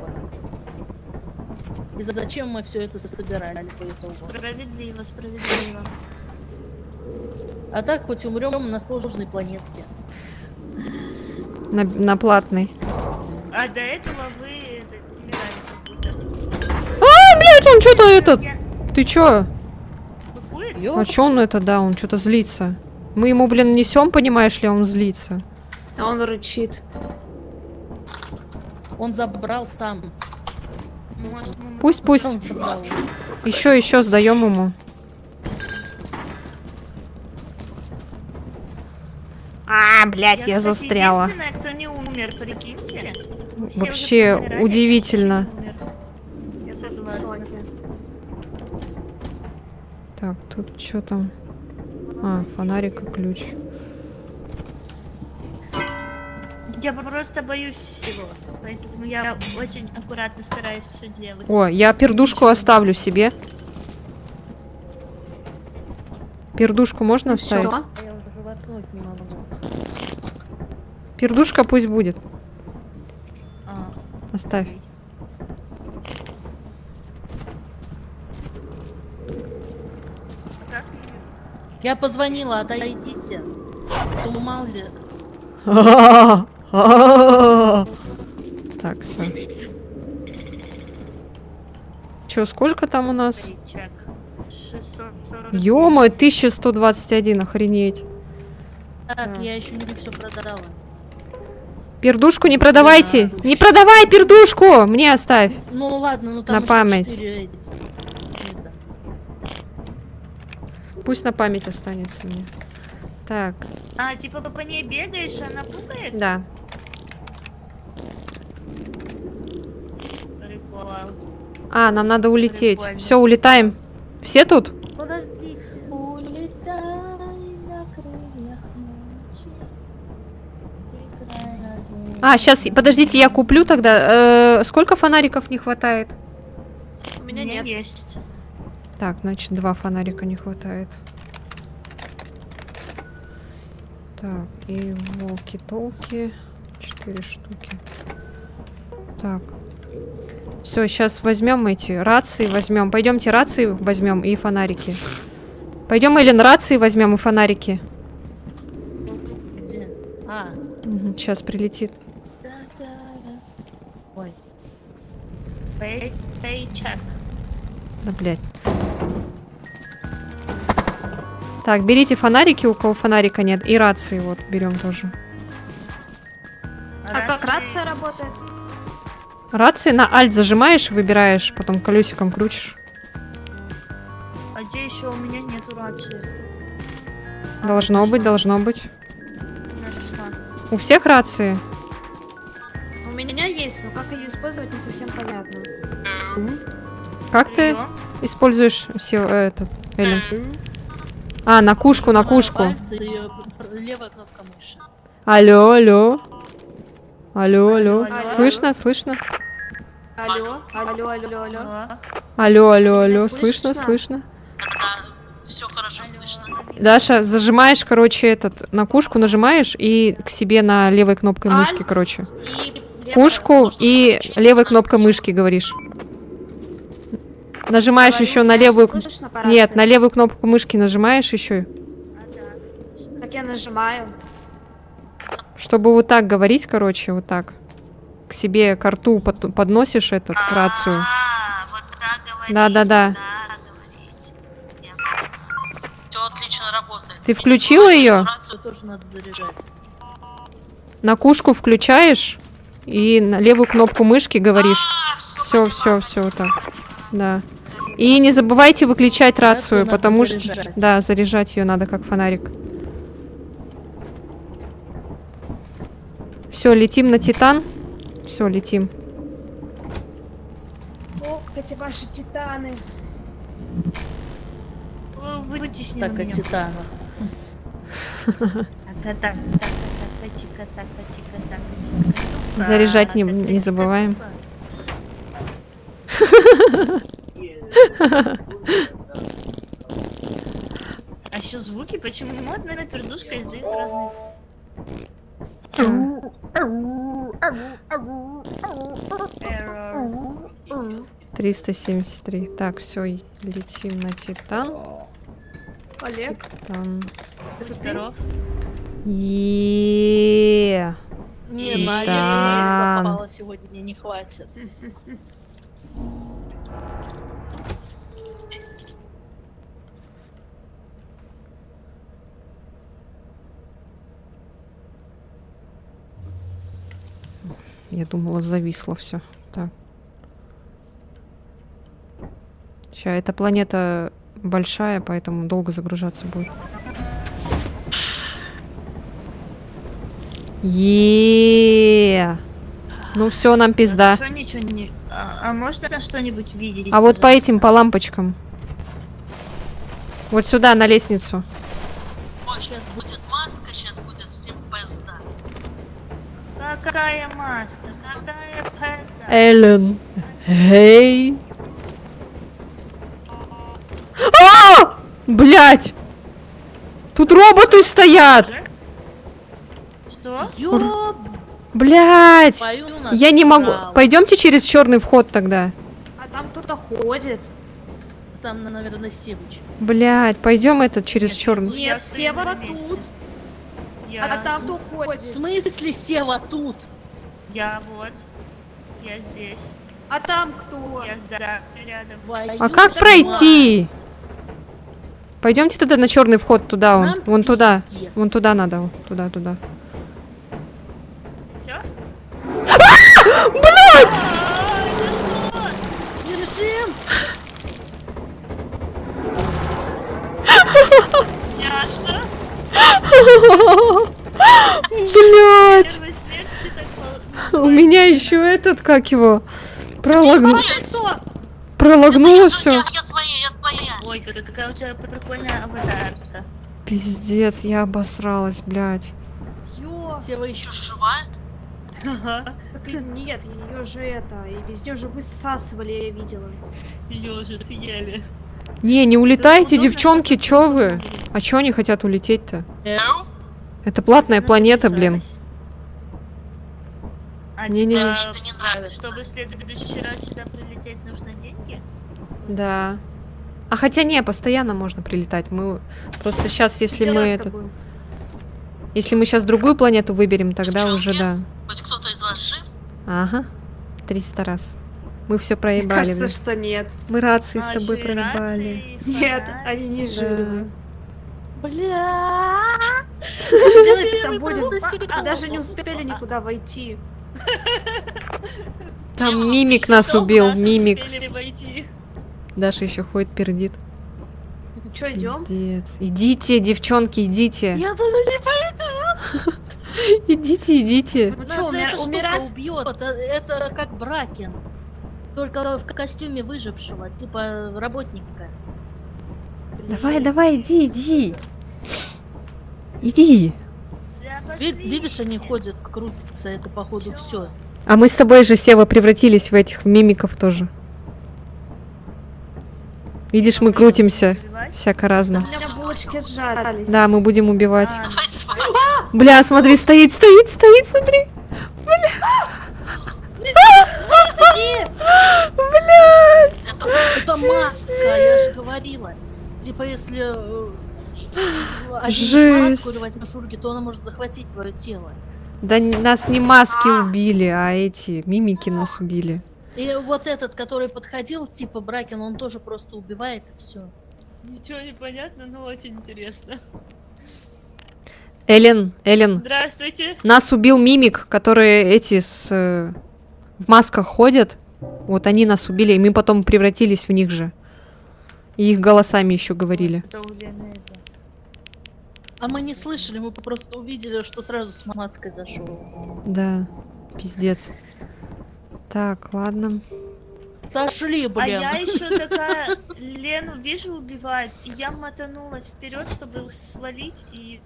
И зачем мы все это собирали по итогу? Справедливо, справедливо. А так хоть умрем на сложной планетке. На платный. А до этого вы он что-то этот? Ты чё? Быкует? Ё, А чё он это, да, он что-то злится. Мы ему, блин, несем, понимаешь ли, он злится. А он рычит. он забрал сам. Может, мы- Пусть. Он забрал. Еще сдаем ему. А, блядь, я кстати, застряла. единственная, кто не умер, прикиньте. Все Вообще уже помирали, удивительно. а я вообще не умер. Я согласна. Так, тут что там? А, фонарик и ключ. Я просто боюсь всего. Поэтому я очень аккуратно стараюсь все делать. О, я пердушку оставлю себе. Пердушку можно оставить? Всё. Я уже воткнуть не могу. Пердушка пусть будет. А, Оставь. как? Я позвонила, отойдите. То мало ли. Так, все. Чё, сколько там у нас? Чек. 640. Ё-моё, 1121, охренеть. Так, Так. я еще не все продала. Пердушку не продавайте! Да, Не продавай пердушку! Мне оставь. Ну ладно, ну там На уже память. 4 эти. Да. Пусть на память останется мне. Так, А, типа по ней бегаешь, она пукает? да. Прикол. А, нам надо улететь. Прикольно. Все, улетаем. Все тут? Подожди. Улетай на крыльях ночи. Играй на дне. А, сейчас, подождите, я куплю тогда. Сколько фонариков не хватает? У меня нет. Есть. Так, значит, 2 фонарика не хватает. Так, и волки-толки. 4 штуки. Так. Все, сейчас возьмем эти рации, возьмем. Пойдемте рации возьмем и фонарики. Пойдем, Эллен, рации возьмем и фонарики. Где? А, Сейчас прилетит. ой. Пейчек. Да, блядь. Так, берите фонарики, у кого фонарика нет, и рации вот берем тоже. А как рация работает? Рации на альт зажимаешь, выбираешь, потом колесиком крутишь. А где еще у меня нету рации? Должно быть, должно быть. Нашла. У всех рации? У меня есть, но как ее использовать, не совсем понятно. Как ты Алло? используешь все этот, Эллен? А, на кушку, на кушку. Пальцы и левая кнопка мыши. Алло, алло. Алло, алло. Алло. Слышно, слышно? Алло, алло, алло, алло. Алло, алло, алло. Меня Слышно, слышно? Да, слышно? все хорошо слышно. Даша, зажимаешь, короче, этот, на кушку нажимаешь и к себе на левой кнопкой мышки, Альт короче. И левая. Кушку и левой кнопкой мышки говоришь. Нажимаешь Говорю, еще на меня левую... слышно по Нет, рации? на левую кнопку мышки нажимаешь еще. Так я нажимаю. Чтобы вот так говорить, короче, вот так. К себе, к рту подносишь этот, рацию. Вот так говорить. Да-да-да. Все отлично работает. Ты включила ее? Рацию тоже надо заряжать. На кушку включаешь и на левую кнопку мышки говоришь. Все, все, все, вот так. Да. И не забывайте выключать рацию, надо потому что... заряжать. Да, заряжать ее надо как фонарик. Все, летим на Титан. Все, летим. О, эти ваши титаны. Вытесни Так, а меня. титана. Так, тика. Заряжать не забываем. А еще звуки, почему модная пердушка издает разные... 373. Так, все, летим на Титан. Олег, Там. Здоров. Е. Не, на Титан. запала сегодня мне не хватит. Я думала, зависло все. Так. Сейчас, эта планета большая, поэтому долго загружаться будет. Ну все, нам пизда. Что ничего не... А можно что-нибудь видеть? А вот по пожалуйста? этим, по лампочкам. Вот сюда, на лестницу. О, сейчас будет маска, сейчас будет всем пизда. Какая маска? Какая пизда? Эллен. Эй. А! Блять! Тут роботы стоят! Что? Ёб, Блять! твою нас Я не могу. срал. Пойдемте через черный вход тогда. А там кто-то ходит. Там, наверное, Севыч. Блять, пойдем этот через черный. Я Нет, Сева на месте. тут. Я... А там кто В ходит? смысле Сева тут? Я вот. Я здесь. А там кто? Я рядом. А как пройти? Пойдемте тогда на черный вход туда, Нам вон туда. пиздец. Вон туда надо, вон туда, туда. Все? Держим! Я что? Блять! Первой смерти так У меня еще этот, как его, пролагнуло все. Я своя. Ой, какая у тебя прикольная аватарка. Пиздец, я обосралась, блядь. Ё, Сева еще жива? Ага. нет, ее же это, и везде же высасывали, я видела. Ее уже съели. Не улетайте, удобно, девчонки, что чё вы? будет. А чё они хотят улететь-то? Это платная Она планета, блин. записалась. А Не-не-не. типа, Мне это не нравится. чтобы в следующий раз сюда прилететь, нужно деньги? Да. А хотя не, постоянно можно прилетать. Мы просто сейчас, если мы Делать-то этот, будем. если мы сейчас другую планету выберем, тогда Девчонки? уже да. Хоть кто-то из вас жив? Ага. 300 раз. Мы все Мне проебали. кажется, блин. что нет. Мы рации с А, тобой ещё и проебали. рации, Нет, фонарь. они не Да. живы. Бля. Что делать там будем? просто А даже не успели никуда войти. Там мимик нас Чтоб убил, наши мимик. успели войти. Даша еще ходит, пердит. Ну что, идем? Пиздец. Идите, девчонки, идите. Я туда не пойду. Идите. Ну Нас что, же эта штука умирать? убьет. Это как Бракен. Только в костюме выжившего, типа работника. Давай, иди. Иди. Да, пошли. Видишь, они ходят, крутятся, это походу все. А мы с тобой же, Сева, превратились в этих мимиков тоже. Видишь, мы крутимся. Убивать? Всяко У разно. меня булочки сжались. Да, мы будем убивать. А, Бля, смотри, стоит, смотри. Это маска, я же говорила. Типа, если оденешь Жесть. маску или возьмешь руки, то она может захватить твое тело. Да нас не маски убили, а эти мимики нас убили. И вот этот, который подходил, типа Бракен, он тоже просто убивает и все. Ничего не понятно, но очень интересно. Эллен, Здравствуйте. нас убил мимик, которые эти в масках ходят. Вот они нас убили, и мы потом превратились в них же. И их голосами еще говорили. Это у Лены это. А мы не слышали, мы просто увидели, что сразу с маской зашел. Да, пиздец. Так, ладно. Сошли, А блин. я еще такая Лену вижу убивает, и я мотанулась вперед, чтобы свалить и.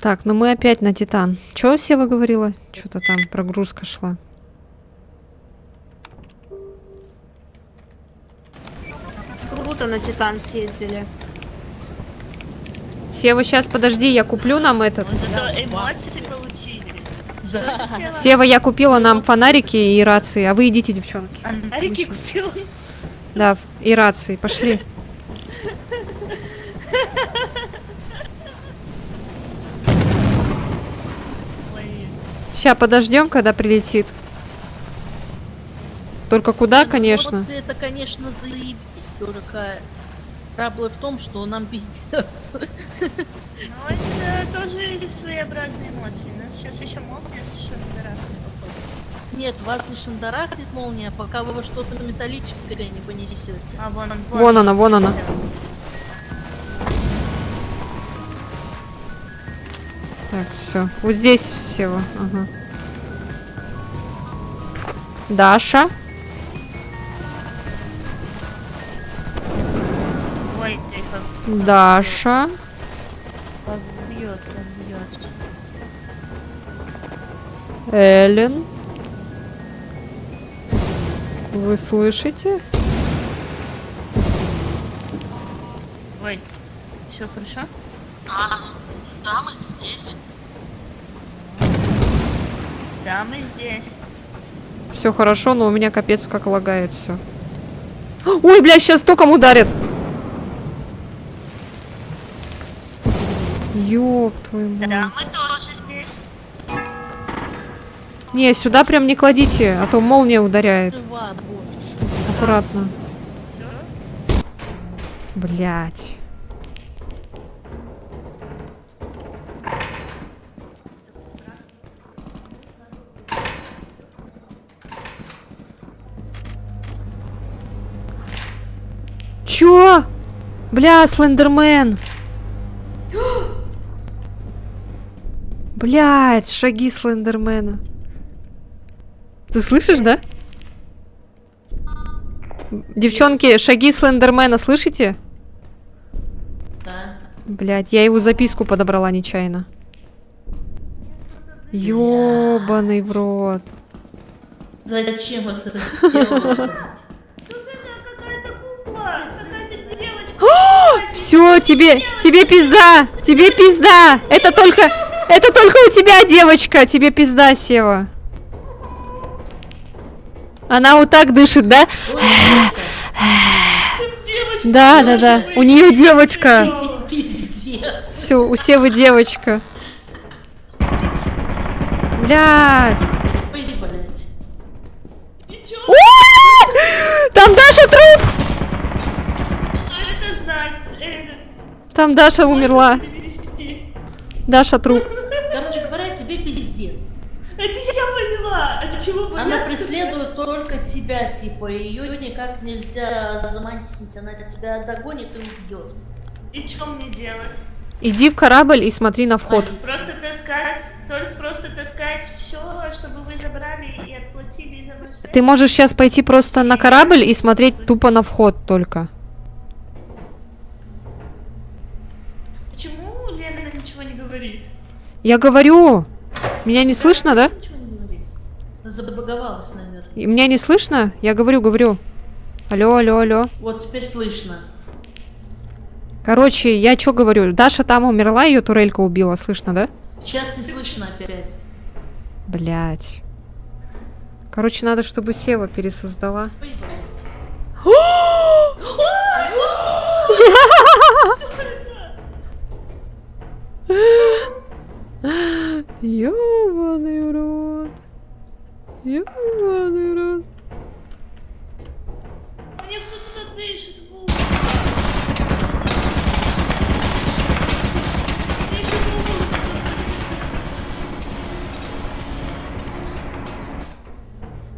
Так, ну мы опять на Титан. Чё Сева говорила? Что-то там прогрузка шла. Круто на Титан съездили. Сева, сейчас подожди, я куплю нам этот. Мы зато эмоции получили. Да. Что же Сева? Сева, я купила нам фонарики и рации, а вы идите, девчонки. Фонарики купил. Да, и рации, пошли. Ой, Сейчас подождем, когда прилетит. Ну, Только куда, конечно. Эмоции, это, конечно, заебись, только... Сева, ты там? Ой, ой, ой. Сева, ты там? Траблы в том, что нам пиздец. Ну, это тоже своеобразные эмоции. Нас сейчас еще молния совершенно дарахнет, походу. Нет, вас не шандарахнет молния, пока вы во что-то металлическое не понесете. А вон он, Вон она, вон она. Так, все. Вот здесь Сева. Ага. Даша. Ой, как Даша. бьет, как бьет. Эллен. Вы слышите? Ой, все хорошо? Да, мы здесь. Да, мы здесь. Все хорошо, но у меня капец как лагает все. Ой, бля, сейчас током ударит. Ёб твою мать. Да, мы тоже здесь. Не, сюда прям не кладите, а то молния ударяет. Жива больше. Аккуратно. Все? Блять. Чё? Бля, Слендермен. Блять, шаги Слендермена. Ты слышишь, да? Девчонки, шаги Слендермена, слышите? Да. Блять, я его записку подобрала нечаянно. Ёбаный в рот. Зачем это сделала? Какая-то кукла, какая-то девочка. Все, тебе пизда, тебе пизда. Это только у тебя, девочка, тебе пизда, Сева. Она вот так дышит, да? Да. У нее девочка. Пиздец. Все, у Севы девочка. Блядь. Ой, блядь. Там Даша труп! Что это знать? Там Даша умерла. Перевести. Даша труп. Короче говоря, тебе пиздец. Это я поняла. А чего Она бояться? преследует только тебя, типа, ее никак нельзя замантить, она тебя догонит и убьет. И что мне делать? Иди в корабль и смотри на вход. Просто таскать, только просто таскать все, чтобы вы забрали и отплатили за ваш Ты можешь сейчас пойти просто на корабль и смотреть тупо на вход только. Почему Лена ничего не говорит? Я говорю. Меня не слышно, да? Ничего не говорит. Забаговалась, наверное. И меня не слышно? Я говорю. Алло. Вот теперь слышно. Короче, я что говорю? Даша там умерла, ее турелька убила, слышно, да? Сейчас не слышно опять. Блять. Короче, надо, чтобы Сева пересоздала. Ой, блядь. Ёбаный в рот. Ёбаный в рот. Мне кто-то дышит в ухо. Дышит в ухо.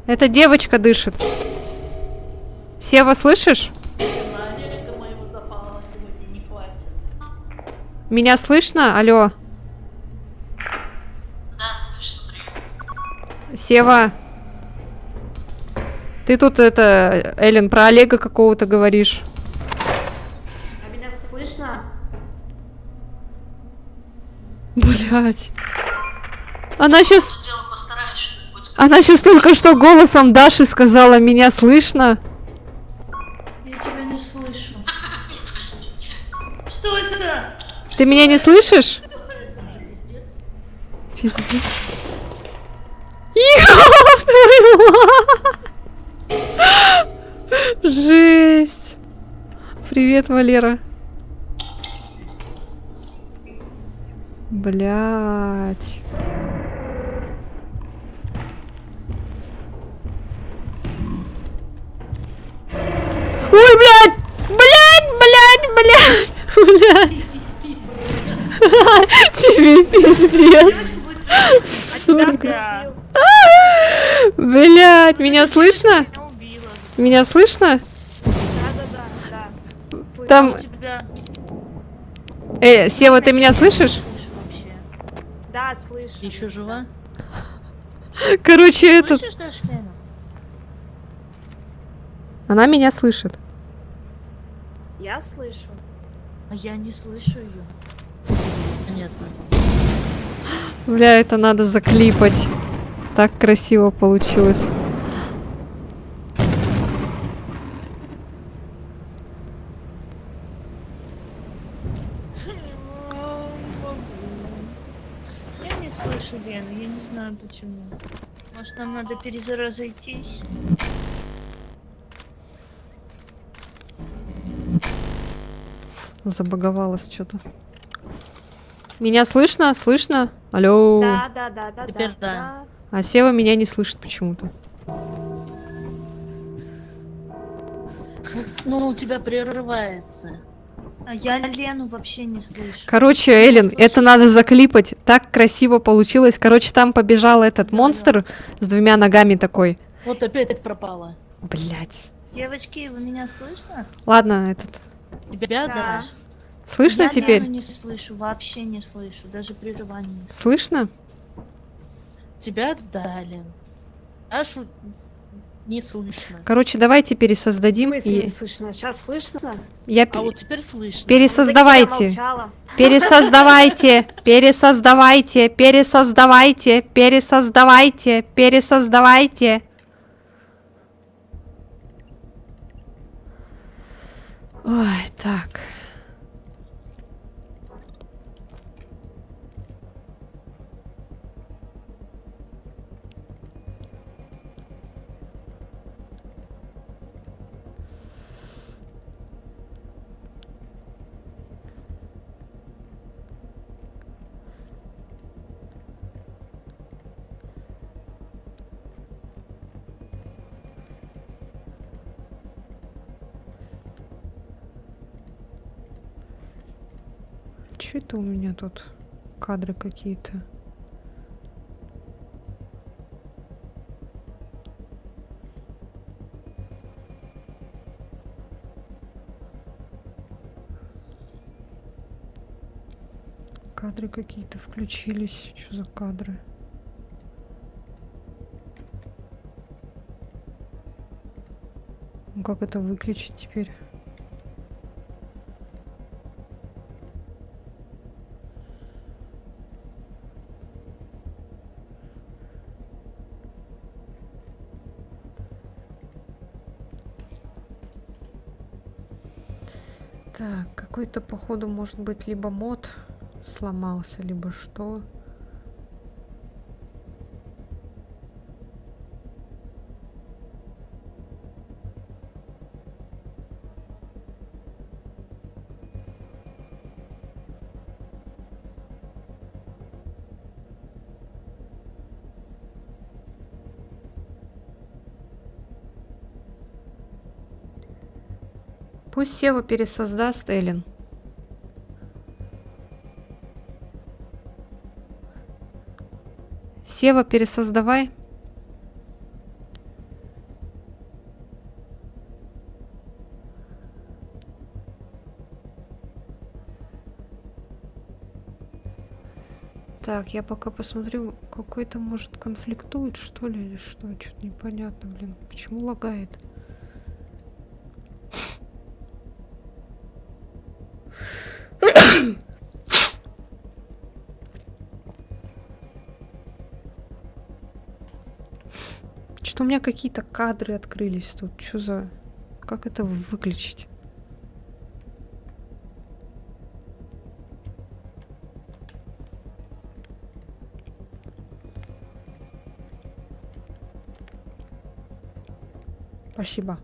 Эта девочка дышит. Сева, слышишь? Валерика моего запала сегодня не хватит. Меня слышно? Алло. Да, слышно. Сева. Ты тут Эллен, про Олега какого-то говоришь. А меня слышно? Блять. Она сейчас... Дело постараюсь что-нибудь. Она сейчас только что голосом Даши сказала, меня слышно? Я тебя не слышу. Что это? Ты меня не слышишь? Пиздец. Ёб твою мать! Жесть. Привет, Валера. Блять. Ой, блядь! Блядь! Ой, пиздец. Девочка будет Сука. Да. Блядь, меня слышно? Меня убила. Меня слышно? Да. Фу, Там- У тебя... Сева, ты меня слышишь? Слышу вообще. Да, слышу. Ты еще жива? Короче, этот... Слышишь, да, Шлена? Она меня слышит. Я слышу. А я не слышу ее. Понятно. Бля, это надо заклипать. Так красиво получилось. Я не слышу Лену, я не знаю почему. Может, нам надо перезаразойтись? Забаговалось что-то. Меня слышно? Слышно? Алло. Да. Теперь да. А Сева меня не слышит почему-то. Ну, у тебя прерывается. А я Лену вообще не слышу. Короче, Эллен, слышу. это надо заклипать. Так красиво получилось. Короче, там побежал этот монстр с двумя ногами такой. Вот опять пропала. Блять. Девочки, вы меня слышно? Ладно, этот. Тебя, Да. да? Слышно я теперь? Лену не слышу, вообще не слышу, даже прерывания не слышу. Слышно? Тебя, да, Лен. Ашу не слышно. Короче, давайте В пересоздадим. смысле И не слышно? Сейчас слышно? я А вот теперь слышно. пересоздавайте. Так я молчала. Пересоздавайте. Пересоздавайте. Пересоздавайте. Пересоздавайте. Пересоздавайте. Ой, так. Что это у меня тут? Кадры какие-то. Кадры какие-то включились. Что за кадры? Ну как это выключить теперь? Так, какой-то, походу, может быть, либо мод сломался, либо что. Пусть Сева пересоздаст Эллен. Сева, пересоздавай. Так, я пока посмотрю, какой-то, может, конфликтует, что ли, или что? Что-то непонятно, блин. Почему лагает? Что у меня какие-то кадры открылись тут? Что за... Как это выключить? Спасибо.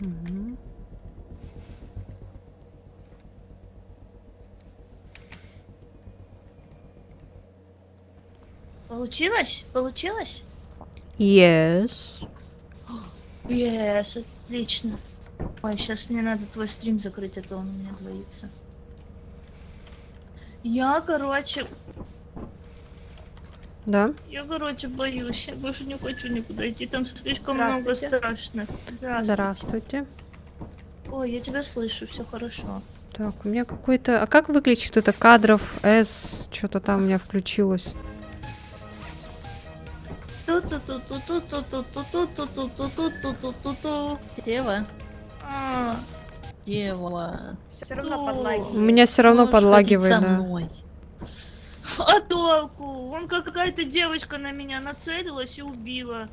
Мгм. Получилось? Получилось? Yes. Yes, отлично. Ой, сейчас мне надо твой стрим закрыть, а то он у меня двоится. Я, короче, Да? боюсь. Я больше не хочу никуда идти. Там слишком много Здравствуйте. страшных. Здравствуйте. Здравствуйте. Ой, я тебя слышу, все хорошо. Так, у меня какой-то... А как выключить это кадров S? Что-то там у меня включилось. Ту-ту-ту-ту-ту-ту-ту-ту-ту-ту-ту-ту-ту-ту-ту-ту. Дева, А, дева. Все равно У подлагивает. меня все равно Можешь ходить подлагивает, со да. мной. а толку? Вон какая-то девочка на меня нацелилась и убила.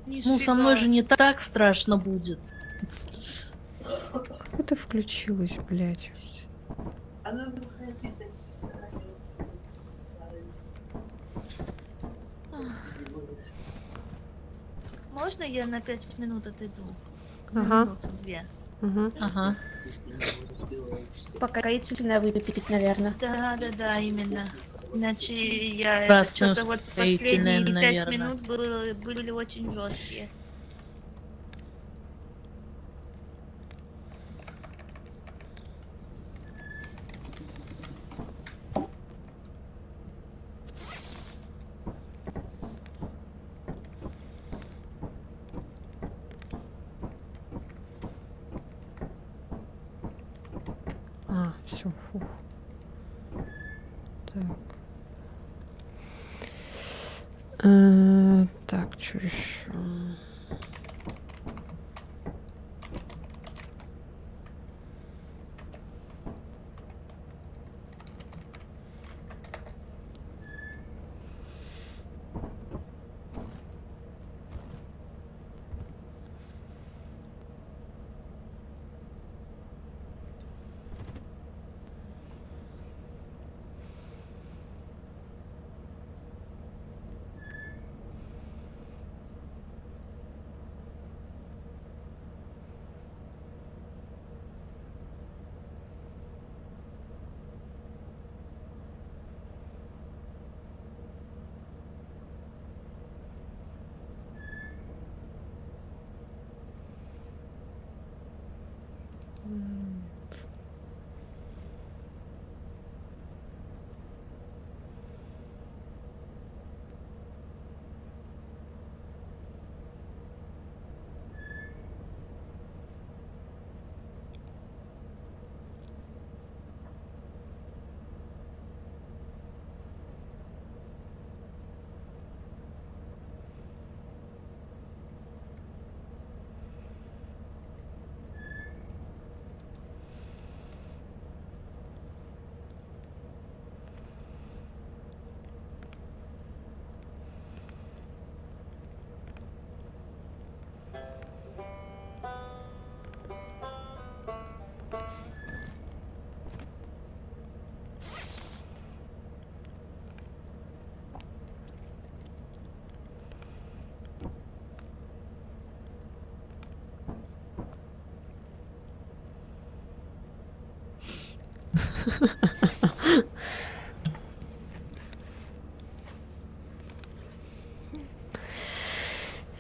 Ну, со мной же не так страшно будет. Как это включилось, блядь? Можно я на 5 минут отойду? Ага. На минуту, 2. Угу. Ага. Успокоительное выпить, наверное. Да, именно. Иначе я Красное что-то вот успокоительное, последние 5 наверное. минут были очень жесткие. А, все, фух. Так. Так, что еще?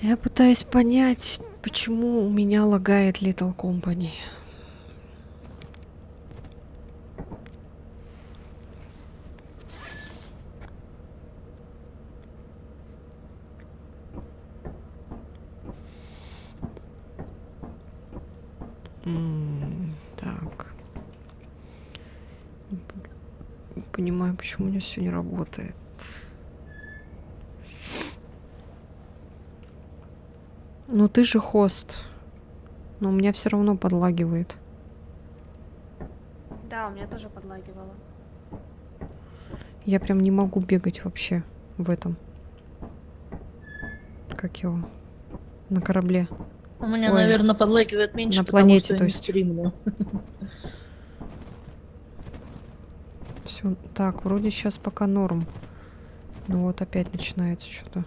Я пытаюсь понять, почему у меня лагает Little Company. Так. Не понимаю, почему у меня все не работает. Ну ты же хост. Но у меня все равно подлагивает. Да, у меня тоже подлагивало. Я прям не могу бегать вообще в этом. Как его? На корабле. У меня, Ой. наверное, подлагивает меньше, На потому планете, что я то не есть. стримлю. Все, так, вроде сейчас пока норм. Ну вот опять начинается что-то.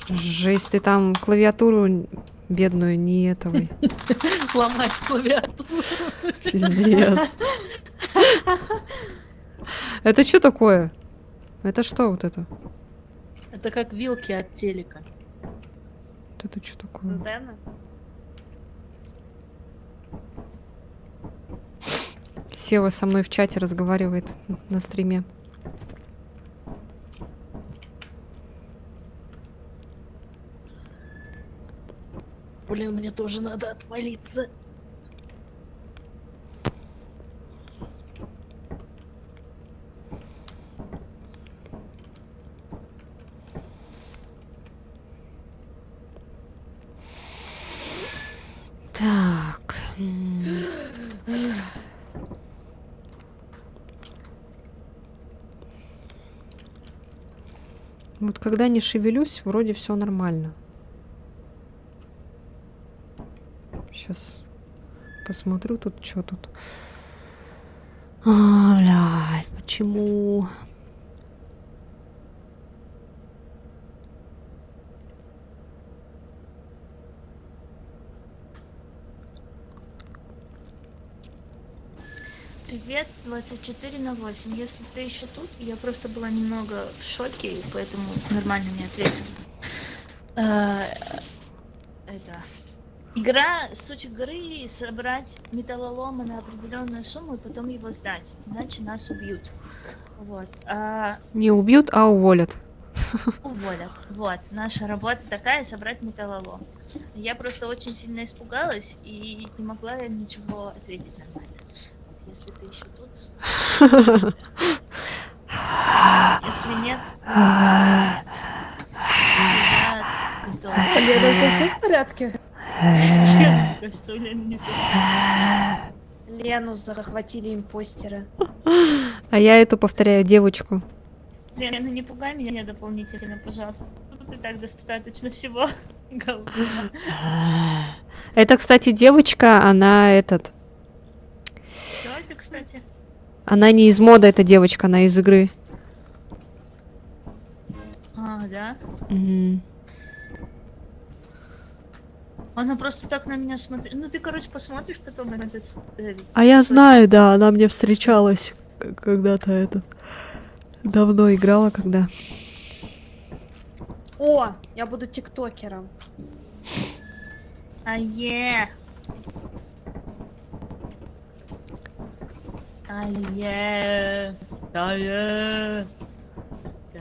Жесть, ты там клавиатуру бедную не этого. Ломать клавиатуру. Пиздец. Это что такое? Это что вот это? Это как вилки от телека. Вот это что такое? Дэна? Сева со мной в чате разговаривает на стриме. Блин, мне тоже надо отвалиться. Так. Вот когда не шевелюсь, вроде все нормально. Сейчас посмотрю тут, что тут. А, блядь, почему? Привет, 24/8. Если ты еще тут, я просто была немного в шоке, и поэтому нормально не ответила. Это... Игра, суть игры — собрать металлолома на определенную сумму и потом его сдать, иначе нас убьют. Вот. Не убьют, а уволят. Уволят. Вот. Наша работа такая — собрать металлолом. Я просто очень сильно испугалась и не могла ничего ответить нормально. Если ты еще тут. Если нет, значит нет. Я готова. Лена, у тебя все в порядке? Что, Лена, не всё. Лену захватили импостеры. А я эту повторяю девочку. Лена, не пугай меня дополнительно, пожалуйста. Тут и так достаточно всего. Говна. Это, кстати, девочка, она этот. Кто это, кстати? Она не из мода, эта девочка, она из игры. А, да? Мгм. Она просто так на меня смотрит. Ну ты, короче, посмотришь потом на этот... А я знаю, да, она мне встречалась когда-то этот. Давно играла, когда. О, я буду тиктокером. Ае! Ае! Ае!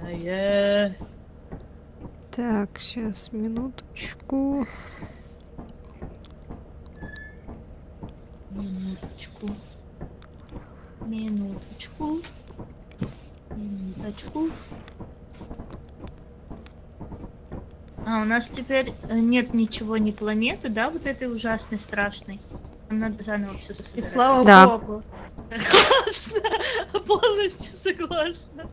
Ае! Так, сейчас, минуточку. Минуточку. Минуточку. Минуточку. А, у нас теперь нет ничего, ни планеты, да, вот этой ужасной, страшной. Нам надо заново все И собирать. слава Да. богу. Согласна, полностью согласна.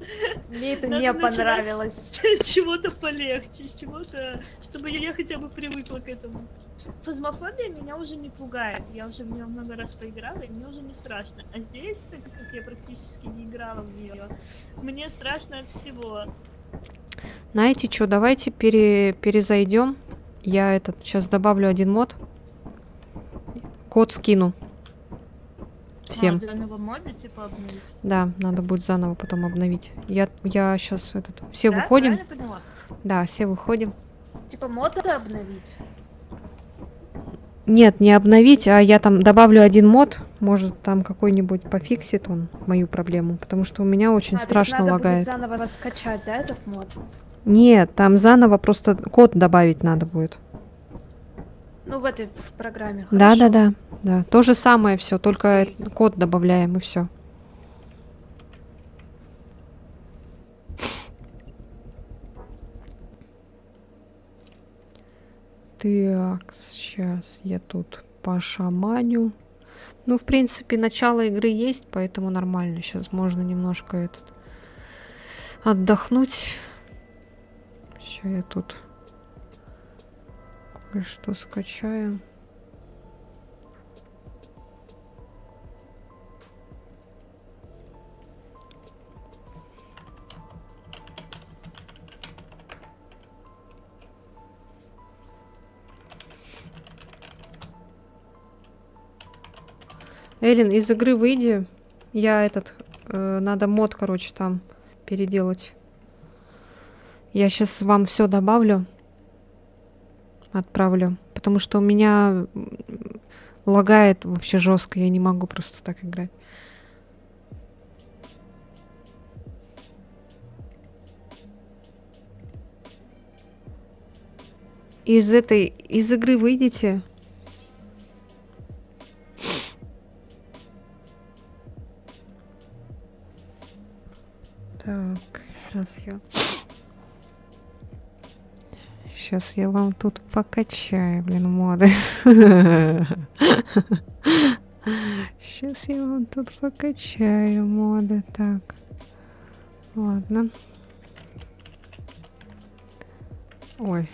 Мне это Надо не начинать понравилось. с чего-то полегче, с чего-то, чтобы я хотя бы привыкла к этому. Фазмофобия меня уже не пугает, я уже в нее много раз поиграла, и мне уже не страшно. А здесь, так как я практически не играла в нее, мне страшно от всего. Знаете что, давайте перезайдем. Я этот сейчас добавлю один мод. Код скину. Всем. А, заново моды, типа, обновить. Да, надо будет заново потом обновить. Я сейчас этот. Все Да? выходим. Правильно поняла? Да, все выходим. Типа моды обновить? Нет, не обновить, а я там добавлю один мод. Может, там какой-нибудь пофиксит он мою проблему. Потому что у меня очень А, то есть страшно надо лагает. будет заново скачать, да, этот мод? Нет, там заново просто код добавить надо будет. Ну, в этой в программе. Да, Хорошо. да. То же самое все, только код добавляем и все. Так, сейчас я тут пошаманю. Ну, в принципе, начало игры есть, поэтому нормально. Сейчас можно немножко этот отдохнуть. Сейчас я тут кое-что скачаю. Эллен, из игры выйди. Я надо мод, короче, там переделать. Я сейчас вам все добавлю. Отправлю. Потому что у меня лагает вообще жестко. Я не могу просто так играть. Из игры выйдите. Так, сейчас я вам тут покачаю, блин, моды. Сейчас я вам тут покачаю моды. Так, ладно. Ой.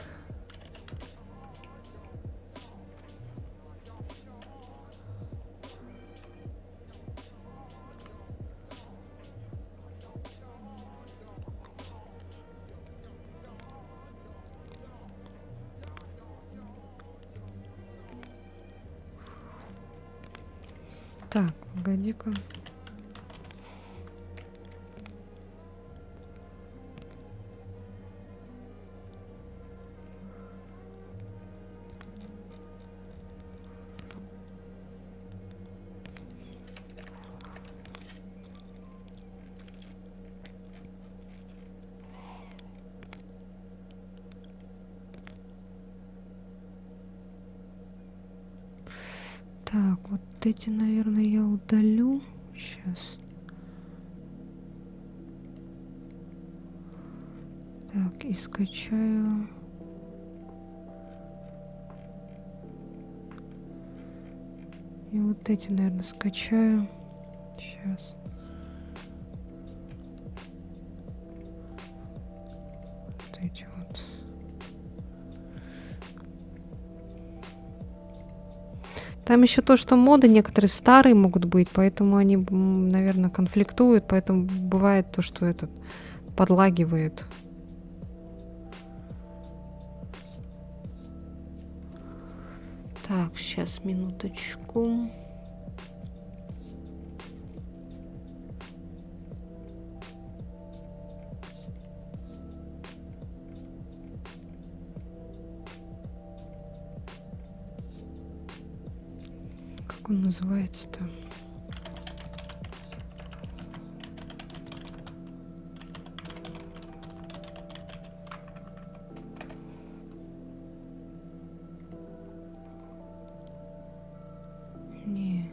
Так, погоди-ка. Так, вот эти, наверное, я удалю. Сейчас. Так, и скачаю. И вот эти, наверное, скачаю. Сейчас. Вот эти вот. Там еще то, что моды некоторые старые могут быть, поэтому они, наверное, конфликтуют, поэтому бывает то, что этот подлагивает. Так, сейчас, минуточку. Как он называется-то? Не.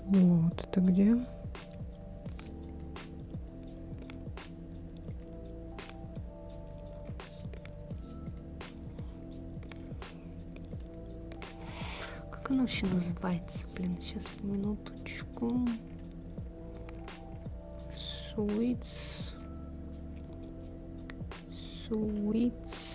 Вот, это где? Как оно вообще называется? Блин, сейчас минуточку. Sweets. Sweets.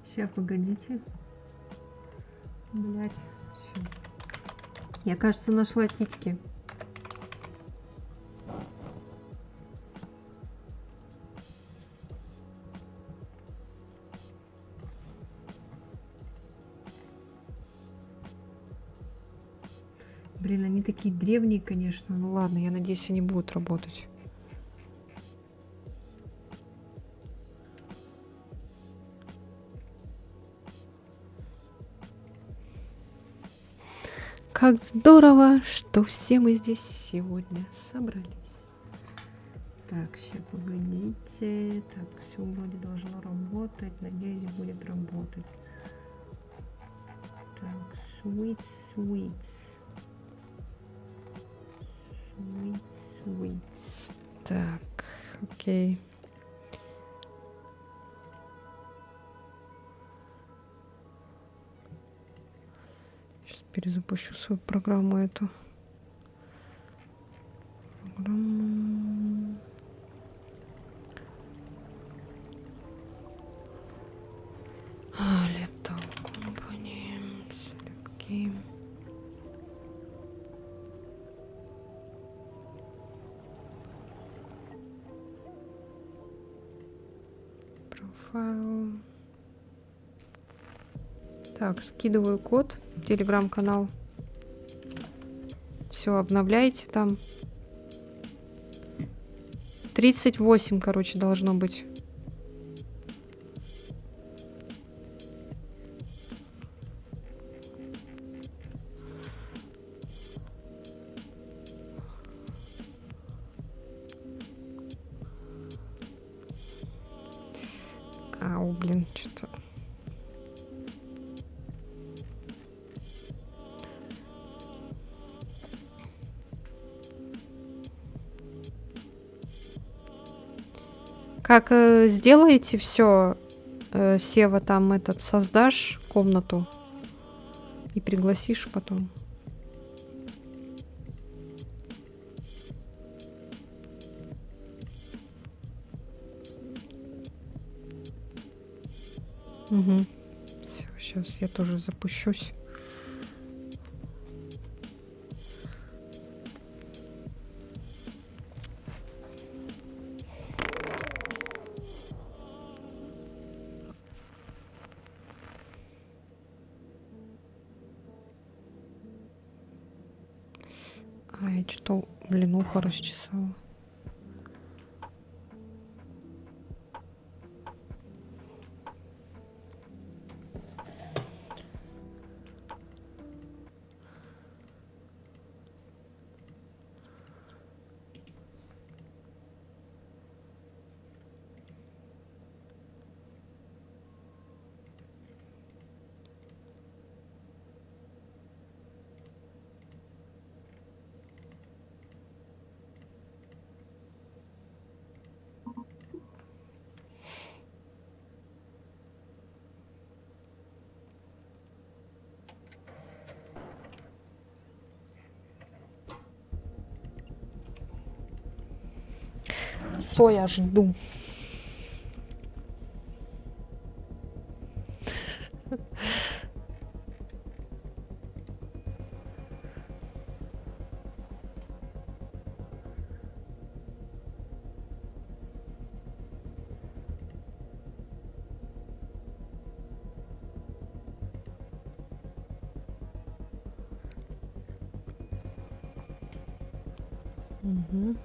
Сейчас, погодите. Блять. Я, кажется, нашла титьки. Блин, они такие древние, конечно. Ну ладно, я надеюсь, они будут работать. Как здорово, что все мы здесь сегодня собрались. Так, сейчас погодите. Так, все вроде должно работать. Надеюсь, будет работать. Так, sweets. Так, окей. Сейчас перезапущу свою программу эту. Программа. Little Company. Select game. Профайл. Так, скидываю код в телеграм-канал. Все, обновляйте там. 38, короче, должно быть. Ау, блин, что-то... Как сделаете все, Сева, там этот создашь комнату и пригласишь потом. Угу. Сейчас я тоже запущусь. А, я что, блин, ухо расчесала. Соя жду. Угу.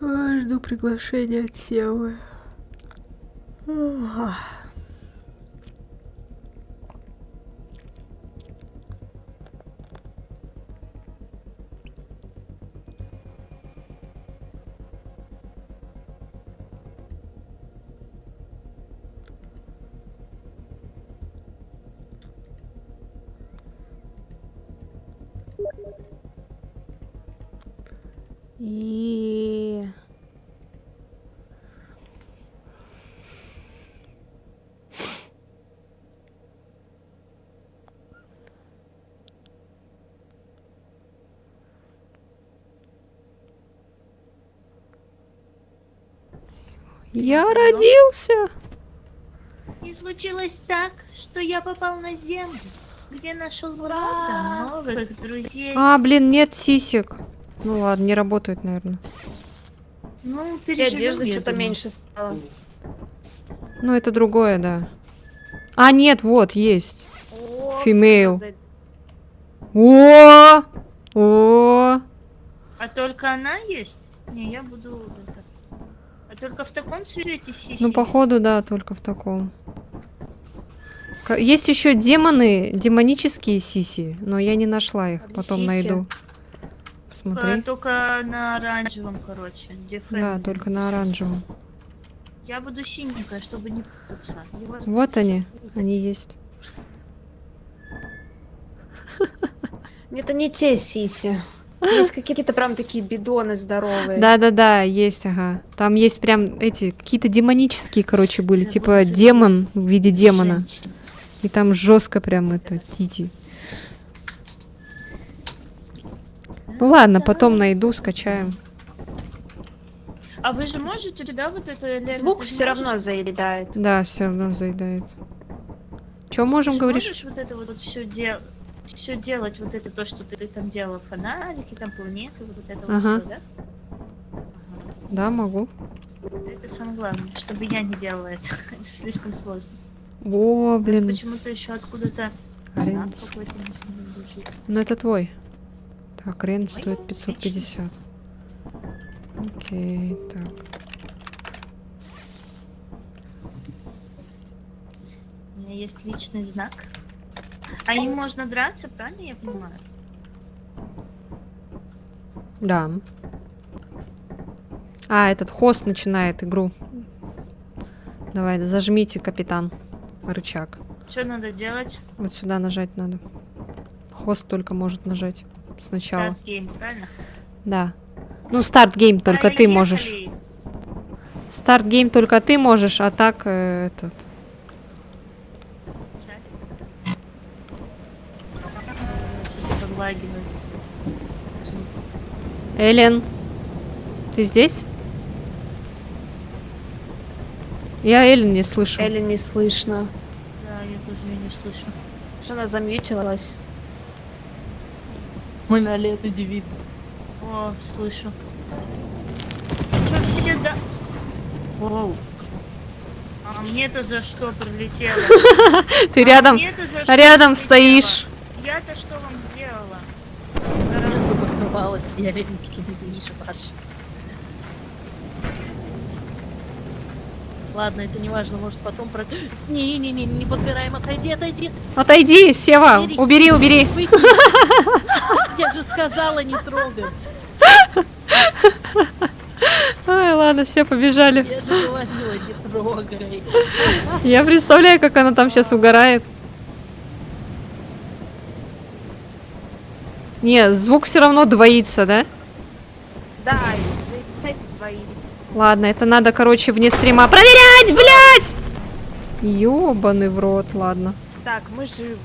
Жду приглашения от Севы. И я родился. И случилось так, что я попал на Землю, где нашел много новых друзей. А, блин, нет сисек. Ну ладно, не работает, наверное. Ну, И переживем, одежды я что-то думаю. меньше стало. Ну, это другое, да. А, нет, вот, есть. О, Female. надо- О! О! А только она есть? Не, я буду... это. А только в таком цвете сиси Ну, есть? походу, да, только в таком. Есть еще демоны, демонические сиси, но я не нашла их. Потом Сиси? найду. Посмотри. Только на оранжевом, короче. Где Да, Фэмили. только на оранжевом. Я буду синенькая, чтобы не путаться. И вас Вот тут они. всё будет. Они есть. Это не те сиси. Есть какие-то прям такие бидоны здоровые. Да-да-да, есть, ага. Там есть прям эти, какие-то демонические, короче, были. Забыла Типа за демон в виде демона. Женщин. И там жестко прям это, тити. Ну ладно, потом найду, скачаем. А вы же можете, да, вот это... Лена, Звук ты же все равно можешь- заедает. Да, все равно заедает. Че ты можем, же говоришь? можешь вот это вот все делать, вот это то, что ты там делала, фонарики, там планеты, вот это вот Ага. все, да? Да, могу. Это самое главное, чтобы я не делала это. Это слишком сложно. О, У нас блин. почему-то еще откуда-то знак Ренц. какой-то на земле лежит. Ну это твой. Так, рент Ой, стоит 550. Окей, так. У меня есть личный знак. А им можно драться, правильно я понимаю? Да. А, этот хост начинает игру. Давай, зажмите, капитан. Рычаг. Что надо делать? Вот сюда нажать надо. Хост только может нажать сначала. Start game, правильно? Да. Ну, старт гейм только ты можешь. Поехали! Старт гейм только ты можешь, а так этот. Чай. Что-то подлагивает. Элен, ты здесь? Я Элен не слышу. Или не слышно. Да, я тоже ее не слышу. Что она замьютилась? Мы на Лены не видно. О, слышу. Что все да... Воу. А мне-то за что прилетело? Ты рядом, Мне-то за что рядом прилетело? стоишь. Я-то что вам сделала? Я забаговалась, я Ленки не вижу ваши. Ладно, это не важно, может потом про... Не-не-не, не подбираем, отойди, отойди. Отойди, Сева, убери, убери. Выйди. Я же сказала не трогать. Ай, ладно, все, побежали. Я же говорила, не трогай. Я представляю, как она там сейчас угорает. Не, звук все равно двоится, да? Да, заедает двоится. Ладно, это надо, короче, вне стрима проверять, блядь! Ёбаный в рот, ладно. Так, мы же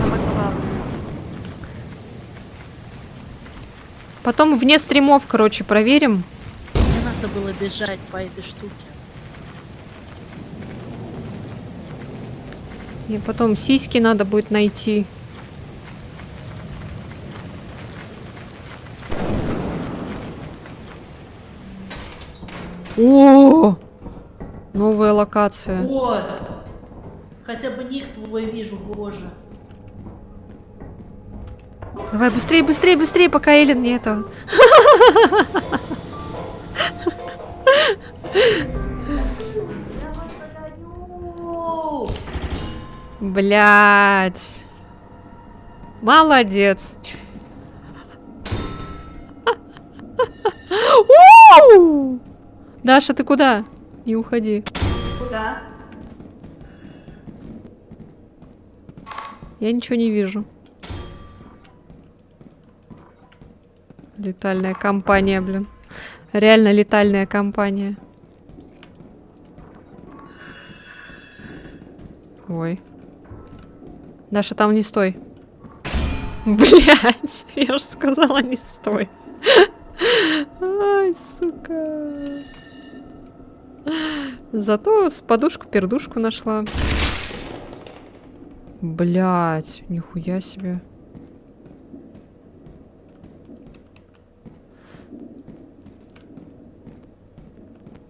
самое главное. Потом вне стримов, короче, проверим. Не надо было бежать по этой штуке. И потом сиськи надо будет найти. О, новая локация. Вот. Хотя бы ник твой вижу, боже. Давай быстрее, быстрее, быстрее, пока Эллен не это. Блять. Молодец. У! Даша, ты куда? Не уходи. Куда? Я ничего не вижу. Летальная компания, блин. Реально летальная компания. Ой. Даша, там не стой. Блять, я же сказала, не стой. Ай, сука. Зато с подушку-пердушку нашла. Блять, нихуя себе.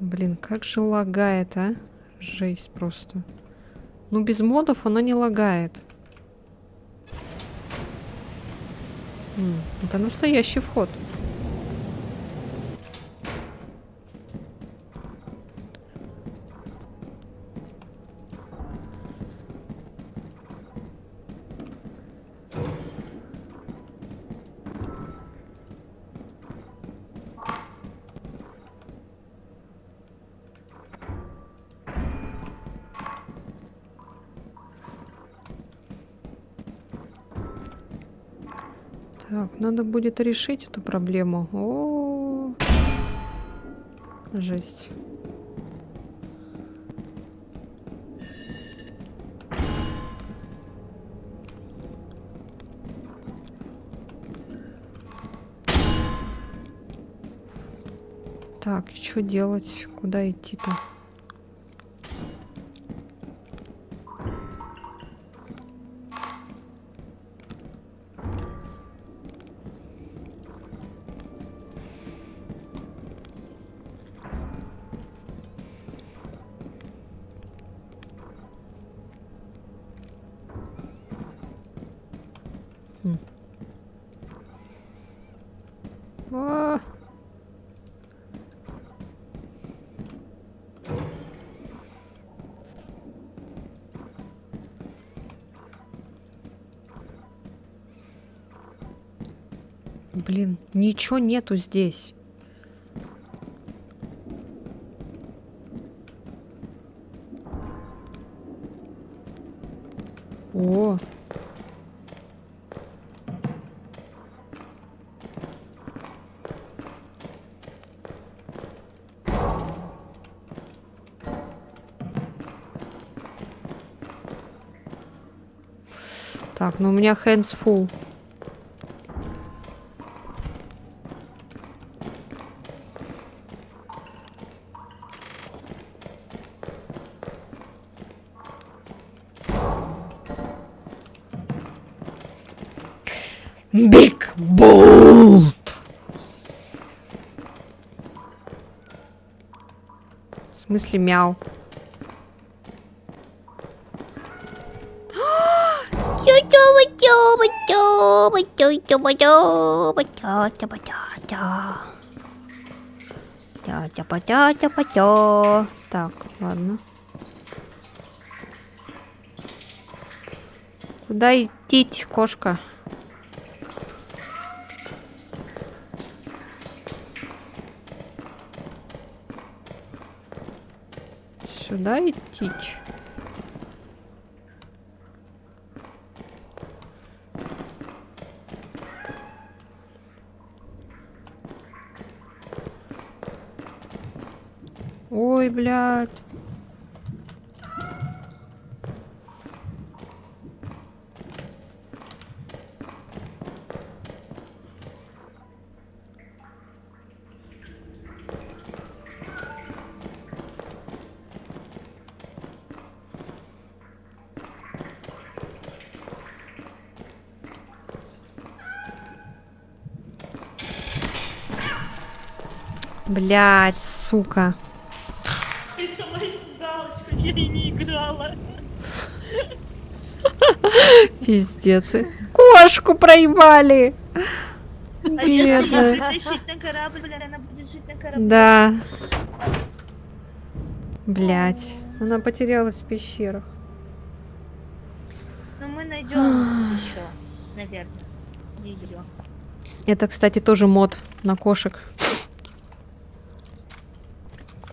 Блин, как же лагает, а? Жесть просто. Ну, без модов оно не лагает. Это настоящий вход. Так, надо будет решить эту проблему. О, жесть. Так, что делать? Куда идти-то? А. Блин, ничего нету здесь. О. Так, ну у меня hands full. Big Bolt! В смысле мяу? Так, ладно. Куда идти, кошка? Сюда идти? Ой, блядь. Блядь, сука. Я сама испугалась, хоть я и не играла. Пиздец. Кошку проебали. А если ее Бедная. притащить на корабль, она будет жить на корабле? Да. Блять. Она потерялась в пещерах. Ну мы найдем еще, наверное, ее. Это, кстати, тоже мод на кошек.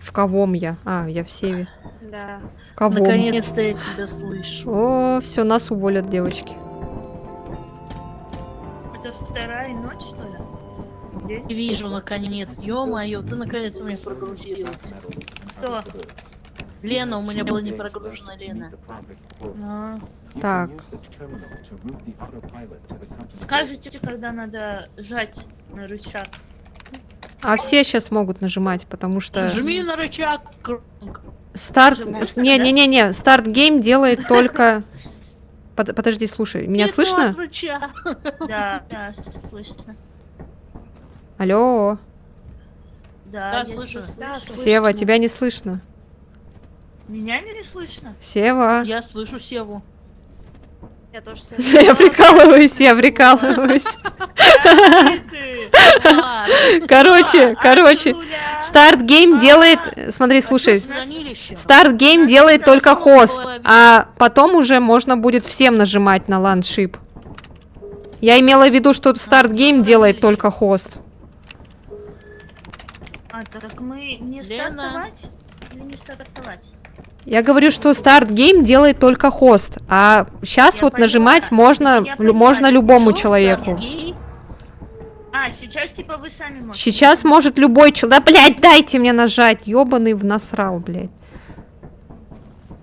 В кого я? А, я в Севе. Да. В кого? Наконец-то я тебя слышу. О, все, нас уволят, девочки. Это вторая ночь, что ли? День? Вижу, наконец. Ё-моё, ты наконец у меня прогрузилась. Кто? Лена, у меня была не прогружена Лена. А, Так, скажите, когда надо жать на рычаг. а все сейчас могут нажимать, потому что Жми на рычаг. старт... Уже можно, да? Не-не-не, старт гейм делает только... Подожди, слушай, меня Не слышно? тот рычаг. Да, да, слышно. Алло, Да, Да, я слышу. тебя Да, слышу. слышу. Сева, тебя не слышно. Меня не слышно? Сева. Я слышу Севу. Я тоже Я прикалываюсь, я прикалываюсь. Ты! Короче, Юля! старт гейм делает... Смотри, слушай, старт гейм делает только хост, а потом уже можно будет всем нажимать на ландшип. Я имела в виду, что старт гейм делает только хост. А, так мы не Лена. стартовать? Или не стартовать? Я говорю, что старт гейм делает только хост, а сейчас Я вот поняла. нажимать можно, Я поняла. можно любому Что человеку. А, сейчас типа вы сами можете. Сейчас может любой человек... Да, блядь, дайте мне нажать, ёбаный в насрал, блядь.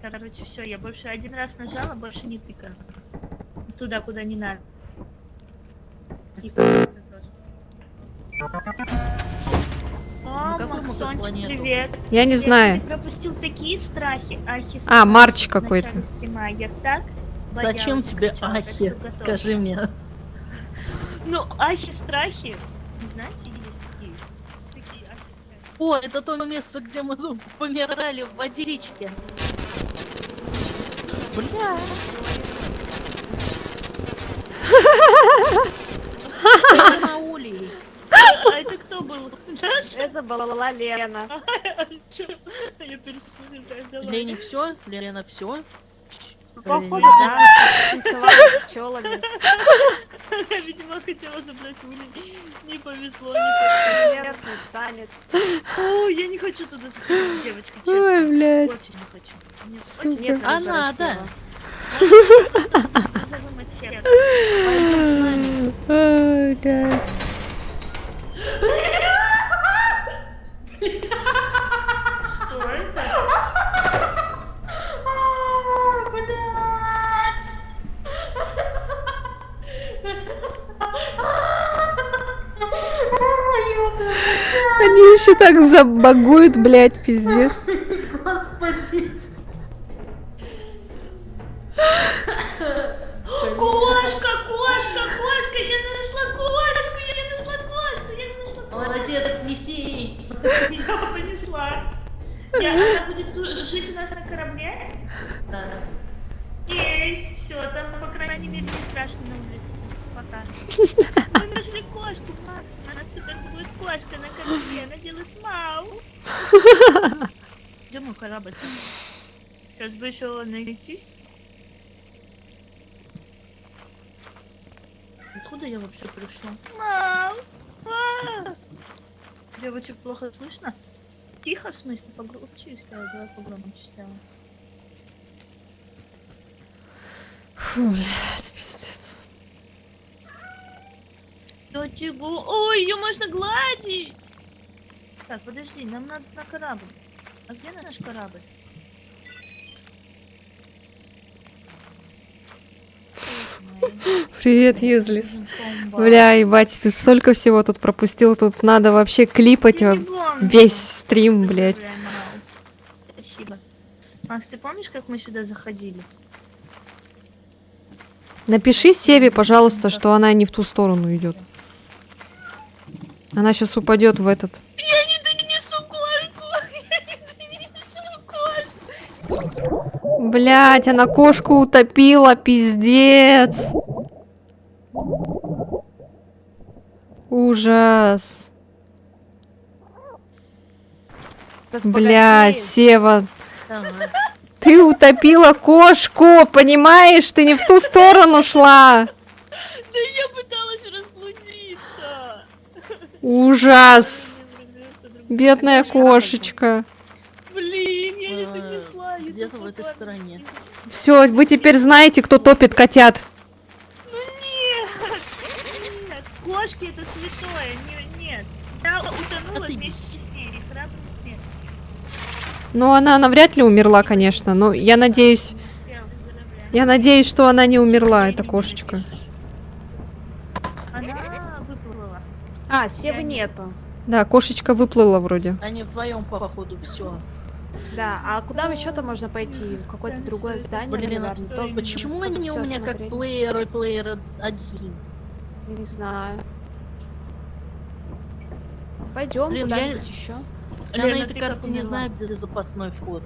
Короче, все, я больше один раз нажала, больше не тыкаю. Туда, куда не надо. И это тоже. О, какой мы Максончик, планету? привет. Я не Привет, знаю. Ты пропустил такие страхи, ахи. А, Марч в какой-то. начале стрима. Я так Зачем боялась тебе сначала, так ахи? что готовься. Скажи мне. Ну, ахи-страхи, не знаете, есть такие ахи-страхи. О, это то место, где мы помирали в водичке. Бля. Это Маулей. А это кто был? Даша? Это была Лена. Я пересмотрела, да ладно. Лене все? Лена все? Походу, да. Танцевала с пчелами. Я, видимо, хотела забрать Ули. Не повезло, не Смертный танец. повезло. О, я не хочу туда заходить, девочка, Ой, честно. блядь. Очень не хочу. Мне Сука. очень Нет, А уже надо. рассела. назовем отсек. Пойдем с нами. Ой, блядь. Что это? Они еще так забагуют, блядь, пиздец. Кошка, кошка, кошка, я нашла кошку, я нашла кошку, я нашла кошку. Молодец, неси. Я понесла. Она будет жить у нас на корабле? Да. Ей, все, там, по крайней мере, не страшно на улице. Пока. Мы нашли кошку, Макс. У нас теперь будет кошка на корабле. Она делает мау. Где мой корабль? Сейчас бы еще найтись. Откуда я вообще пришла? Мау! А! Девочек плохо слышно? Тихо, в смысле? Погромче сделай, давай погромче сделаем. Фу, блядь, пиздец. Дочегу, ой, ее можно гладить! Так, подожди, нам надо на корабль. А где наш корабль? Привет, Юзлис. Бля, ебать, ты столько всего тут пропустил. Тут надо вообще клипать весь стрим, блядь. Спасибо. Макс, ты помнишь, как мы сюда заходили? Напиши Севе, пожалуйста, что она не в ту сторону идет. Она сейчас упадет в этот. Я не донесу кошку! Я не донесу кошку! Блять, она кошку утопила, пиздец. ужас. Разбогатеет. Бля, Сева, Давай. ты утопила кошку, понимаешь? Ты не в ту сторону шла. Да я пыталась разблудиться. Ужас. Бедная кошечка. Блин, я не донесла. я Где-то тут в этой попала. стороне. Все, вы теперь знаете, кто топит котят. Нет, кошки это святое. Нет. Я утонула Отъебись. вместе с ней. Храбрый смерть. Ну, она навряд ли умерла, конечно, но я надеюсь, Не успела, поздравляю. я надеюсь, что она не умерла, Ты эта мне кошечка. напишешь. Она выплыла. А, Севы Я не- нету. Да, кошечка выплыла вроде. Они вдвоем, походу, все. Да, а куда еще-то можно пойти? В какое-то другое здание, Блин, а наверное. что почему чтобы они у всё меня как смотреть. плеер один? Не знаю. Пойдем Блин, куда-нибудь еще. Я Лена, на этой ты карте как не умерла? знаю, где запасной вход.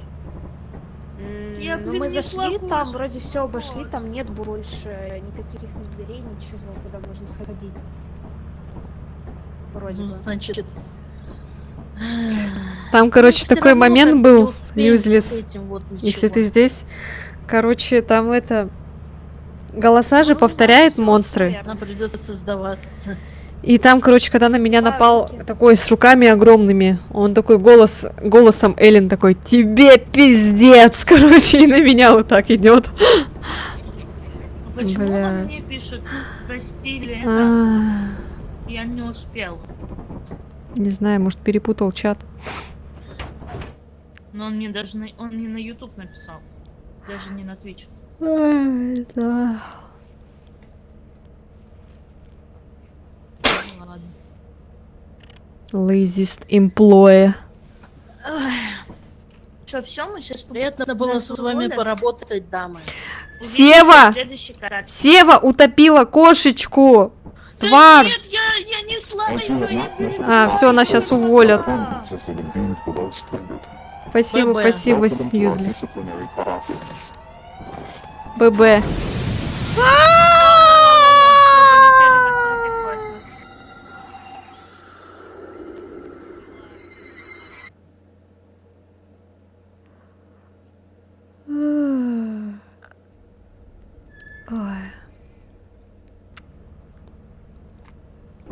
Я, Ну, блин, мы несла зашли, там кошку. вроде все обошли, там нет больше никаких ни дверей, ничего, куда можно сходить. Вроде Ну, бы. значит... Там, короче, всё такой равно момент как был, не успеем с Юзлис, этим вот если ничего. ты здесь. Короче, там это... Голоса же Ну, повторяют всё, монстры. наверное. Нам придется сдаваться. И там, короче, когда на меня напал Бабники. такой с руками огромными, он такой голосом Эллен такой: тебе пиздец, короче, и на меня вот так идет. А почему Бля. он мне пишет, прости, Лена, А, я не успел. Не знаю, может, перепутал чат. Но он мне даже он мне на YouTube написал. Даже не на Twitch. Ай, да. Ну, ладно. Laziest employee. Что, все, мы сейчас Приятно было с вами поработать, дамы. Сева! Следующий карат. Сева утопила кошечку! Тварь! Нет, я несла ее. А, все, она сейчас уволят. Спасибо, ББ. спасибо, Юзлис. ББ. Все, полетели в открытый космос.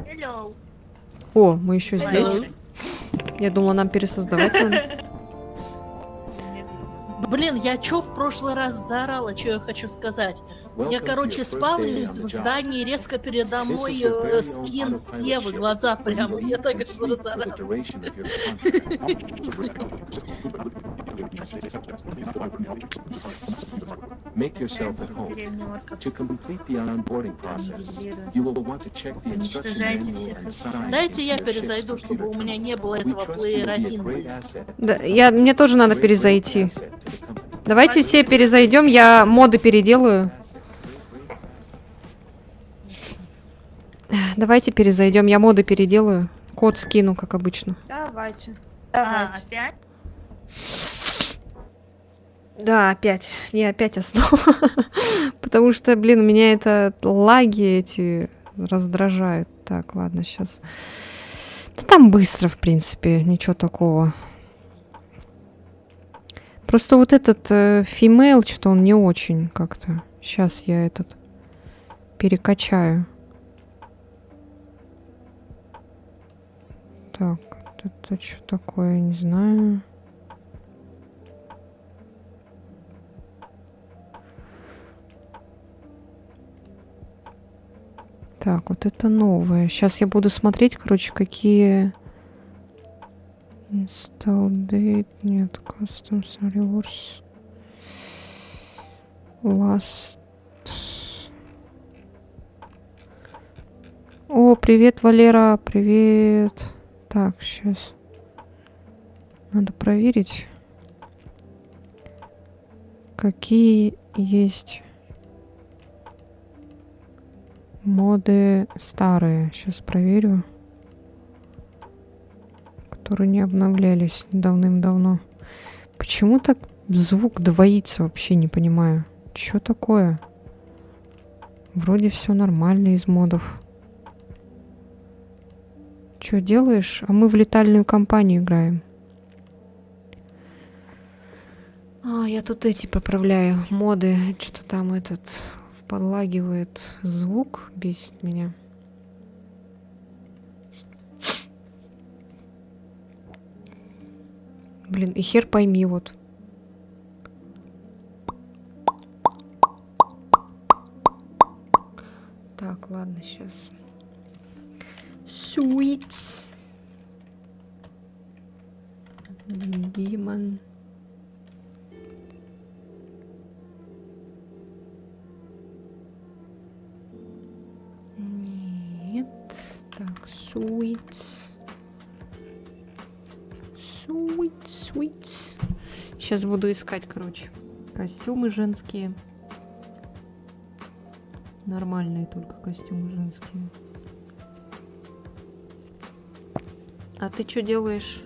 Hello. О, мы еще здесь. Hello. Я думала, нам пересоздавать надо. Блин, я чё в прошлый раз заорала, что я хочу сказать? Я, короче, спавнюсь в здании, резко передо мной скин Севы, глаза прям, я так и разорала. Make yourself at home. Деревня орков. To complete the onboarding process, you will want to check the instruction Уничтожайте manual всех and остальных. sign Дайте я into your перезайду, ship's чтобы у computer меня не было terminal. We этого trust you плеера will be a 1. great asset. Да, мне тоже надо Great перезайти. asset to the company. Давайте все перезайдем, я моды переделаю. Давайте перезайдем, я моды переделаю. Код скину, как обычно. Давайте. А, опять? Да, опять. Не опять, а снова. Потому что, блин, меня это лаги эти раздражают. Так, ладно, сейчас. Да там быстро, в принципе, ничего такого. Просто вот этот female, что он не очень как-то. Сейчас я этот перекачаю. Так, это что такое, не знаю. Так, вот это новое. Сейчас я буду смотреть, короче, какие... Install date, нет, customs reverse. Last. О, привет, Валера, привет. Так, сейчас. Надо проверить, какие есть моды старые. Сейчас проверю. Которые не обновлялись давным-давно. Почему так звук двоится, вообще не понимаю. Чё такое? Вроде все нормально из модов. Что делаешь? А мы в летальную компанию играем. Я тут эти поправляю моды. Что-то там этот подлагивает звук, бесит меня. Блин, и хер пойми вот. Так, ладно, сейчас. Sweet. Demon. Нет. Так, sweet. Sweet. Сейчас буду искать, короче, костюмы женские. Нормальные только костюмы женские. А ты что делаешь?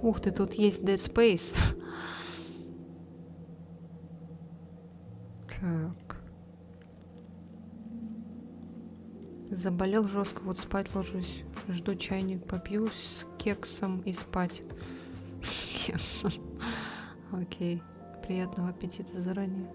Ух ты, тут есть Dead Space. Так. Заболел жестко, вот спать ложусь. Жду чайник, попью с кексом и спать. С кексом. Окей. Приятного аппетита заранее.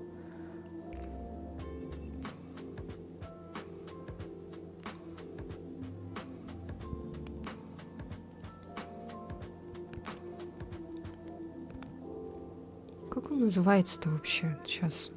Как он называется-то вообще? Сейчас.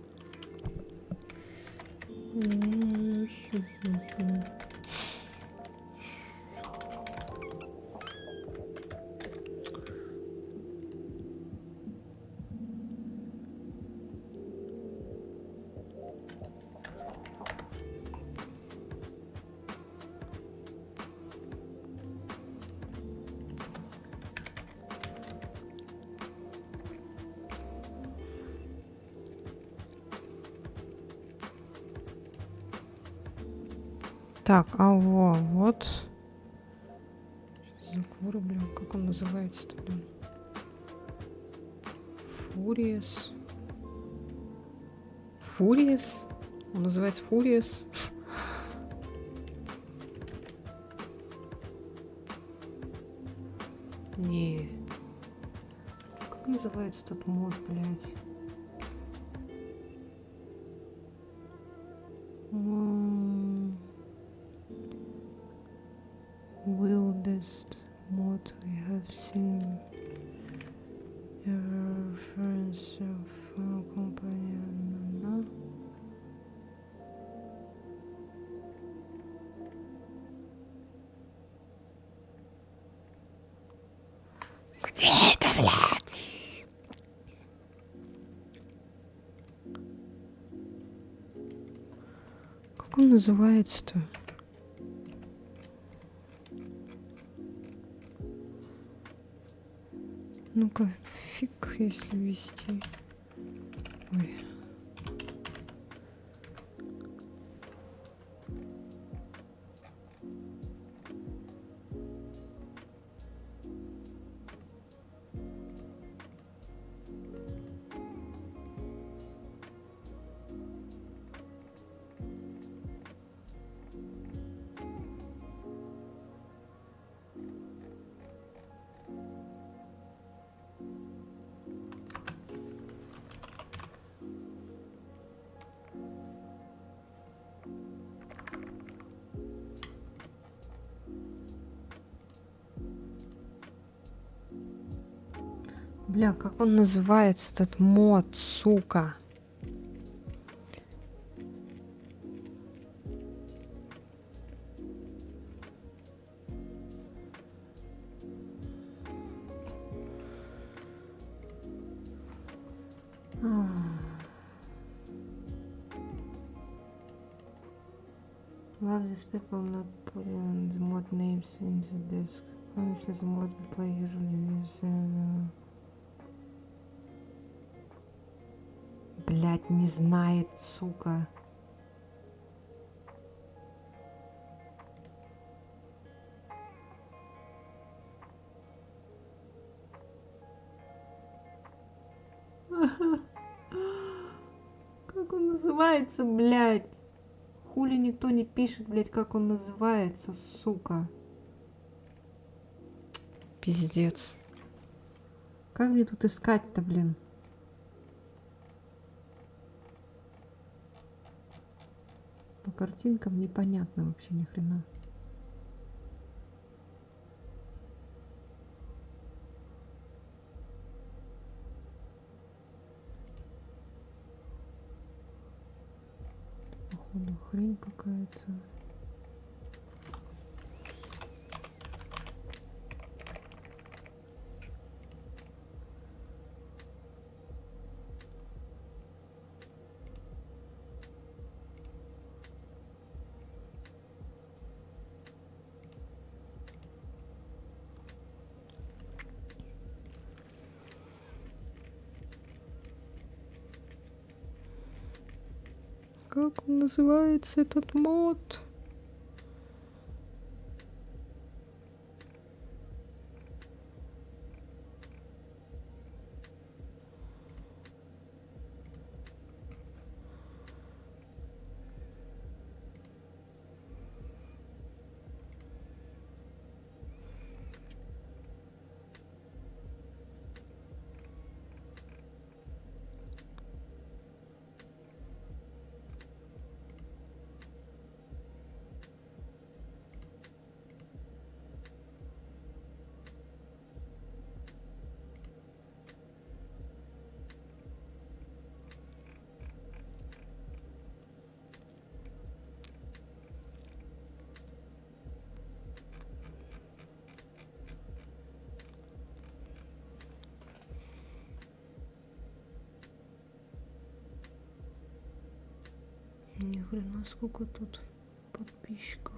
Так, вот. Закуру, блин, как он называется-то, блин? Фуриес. Фуриес? Он называется Фуриес? Не. Как называется тот мод, блядь? Wildest mod we have seen. A reference of company. Где это, блядь? Как он называется-то? Ну-ка, фиг, если ввести. Ой. Бля, как он называется, этот мод, сука? Love these people not putting the mod names in the desk. Honestly, the mod we play usually use. Блять, не знает, сука. Как он называется, блядь? Хули никто не пишет, блядь, как он называется, сука. Пиздец. Как мне тут искать-то, блин? По картинкам непонятно вообще ни хрена. Походу хрень какая-то. Как он называется, этот мод? Ни хрена, сколько тут подписчиков.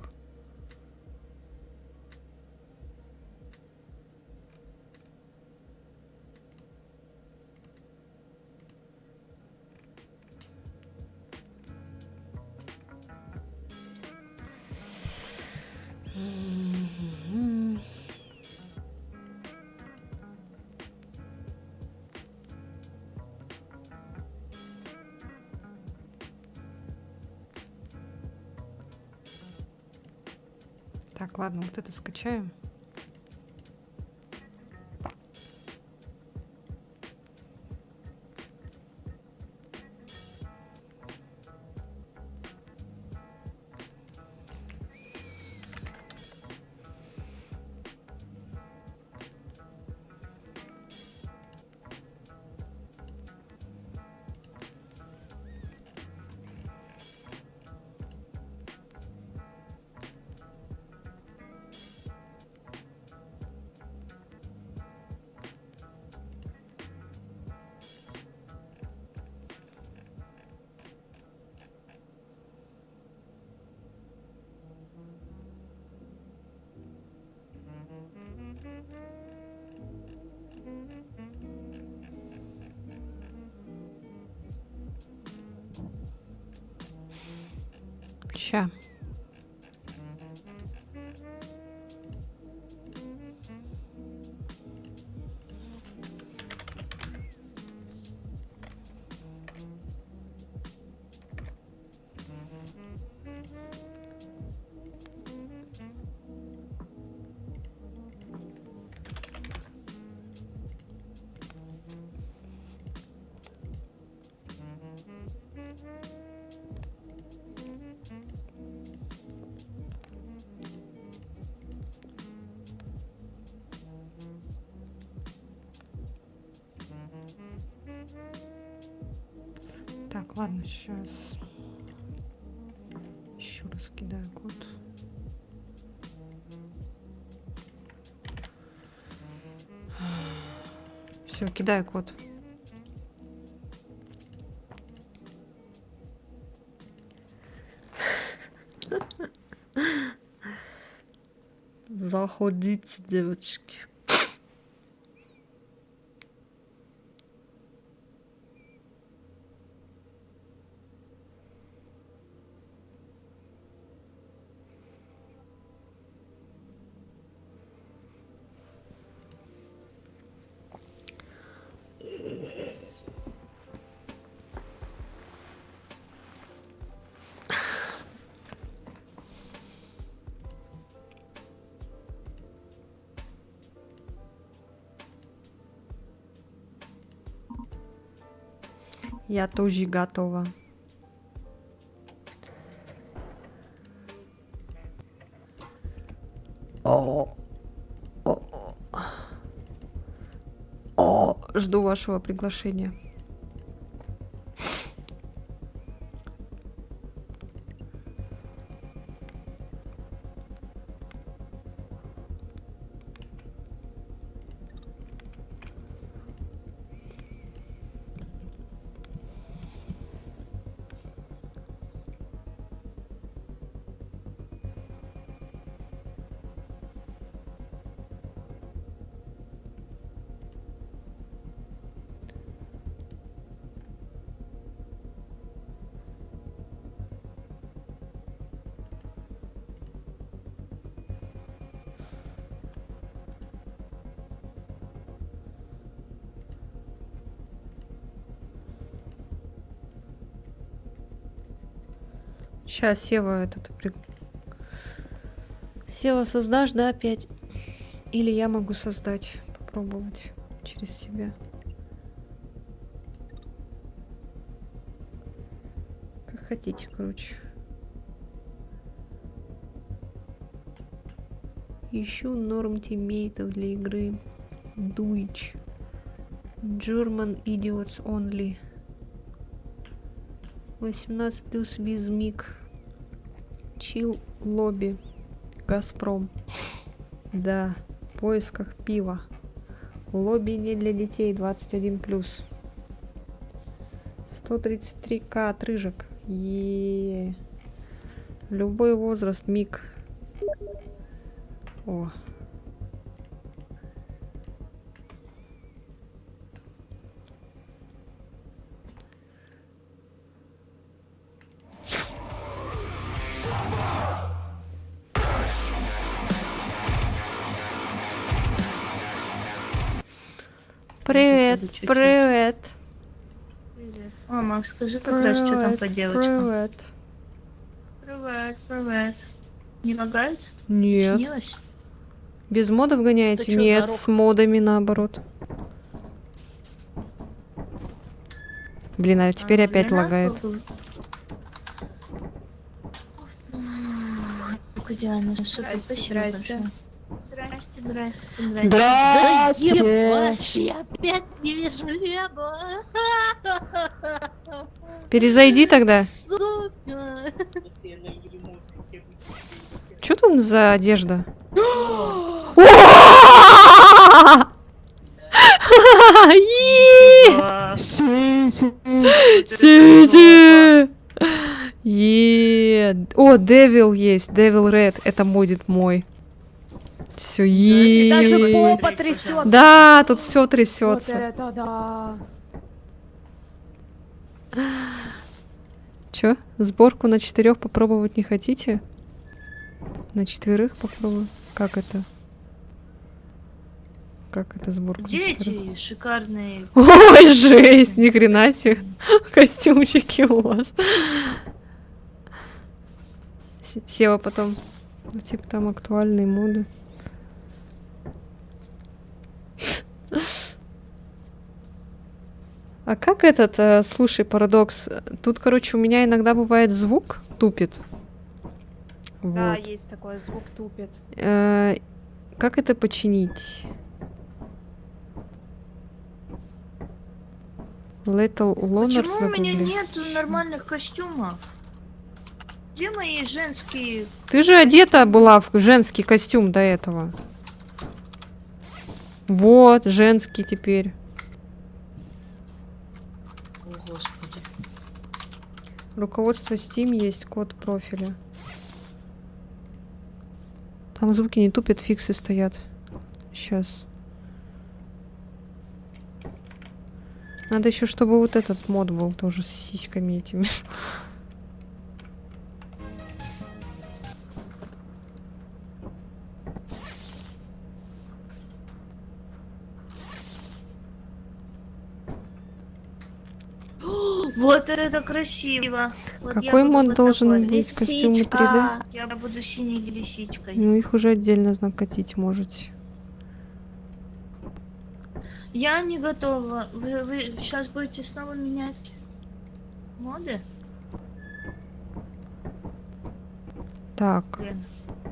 Так, ладно, вот это скачаем. Ща. Так, ладно, сейчас еще раз кидаю код. Все, кидаю код. Заходите, девочки. Я тоже готова. Жду вашего приглашения. Сейчас Сева Сева, создашь, да, опять? Или я могу создать, попробовать через себя. Как хотите, короче. Ищу норм тиммейтов для игры. Deutsch. German idiots only. 18 плюс with mic. Chill лобби. Газпром. Да, в поисках пива. Лобби не для детей, 21 плюс. 133к отрыжек. Любой возраст, миг. О. Привет, Чуть-чуть. привет. Привет. О, Макс, скажи как раз, что там по девочкам. Привет. Привет, привет. Не лагает? Нет. Снилось? Без модов гоняете? Это чё за Нет, рок? с модами наоборот. Блин, а теперь А, опять Лена? лагает. Ну-ка, Диана, супер, Здрасте, спасибо здрасте. большое. Здрасте, здрасте, здрасте. Да ебать, я опять не вижу Лену. Перезайди тогда. Сука. Что там за одежда? Да. Сиси! О, Devil есть, Devil Red, это будет мой. Все, Даже Е-е-е. попа трясёт. Да, тут все Вот трясется. это да. Чё? Сборку на 4 попробовать не хотите? На 4 попробую. Как это? Как это сборка? Где на 4? эти шикарные... Ой, жесть, ни хрена себе. Костюмчики у вас. Сева потом. Ну, типа там актуальные моды. А как этот, слушай, парадокс. Тут, короче, у меня иногда бывает звук тупит. Да, Вот. есть такой звук тупит. Как это починить? Little Loner Почему у меня загугли. нету нормальных костюмов? Где мои женские... Ты же одета была в женский костюм до этого. Вот, женский теперь. О, господи. Руководство Steam есть, код профиля. Там звуки не тупят, фиксы стоят. Сейчас. Надо еще, чтобы вот этот мод был тоже с сиськами этими. Вот это красиво. Вот я Какой буду мод вот должен такой. быть? Костюмы 3D? Я буду синей лисичкой. Ну, их уже отдельно накатить можете. Я не готова. Вы сейчас будете снова менять? моды? Так, Блин.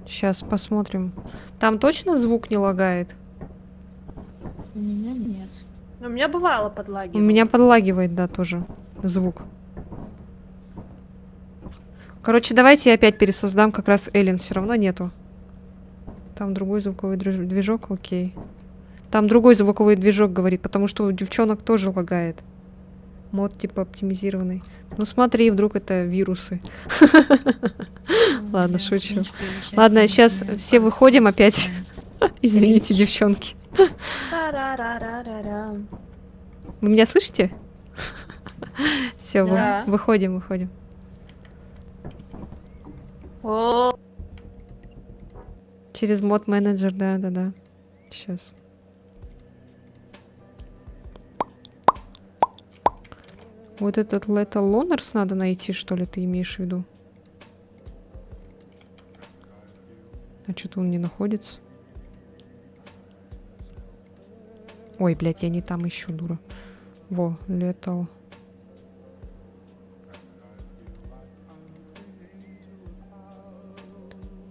сейчас посмотрим. Там точно звук не лагает? У меня нет. У меня бывало У подлагивало. меня подлагивает, да, тоже звук. Короче, давайте я опять пересоздам, как раз Эллен все равно нету. Там другой звуковой движок, окей. Там другой звуковой движок говорит, потому что у девчонок тоже лагает. Мод типа оптимизированный. Ну смотри, вдруг это вирусы. Ладно, шучу. Ладно, сейчас все выходим опять. Извините, девчонки. Та-ра-ра-ра-ра-ра. Вы меня слышите? Все, Да. выходим. О, Через мод менеджер, да. Сейчас. Вот этот Lethal Loners надо найти, что ли, ты имеешь в виду? А что-то он не находится. Ой, блядь, я не там ищу, дура. Во, Lethal.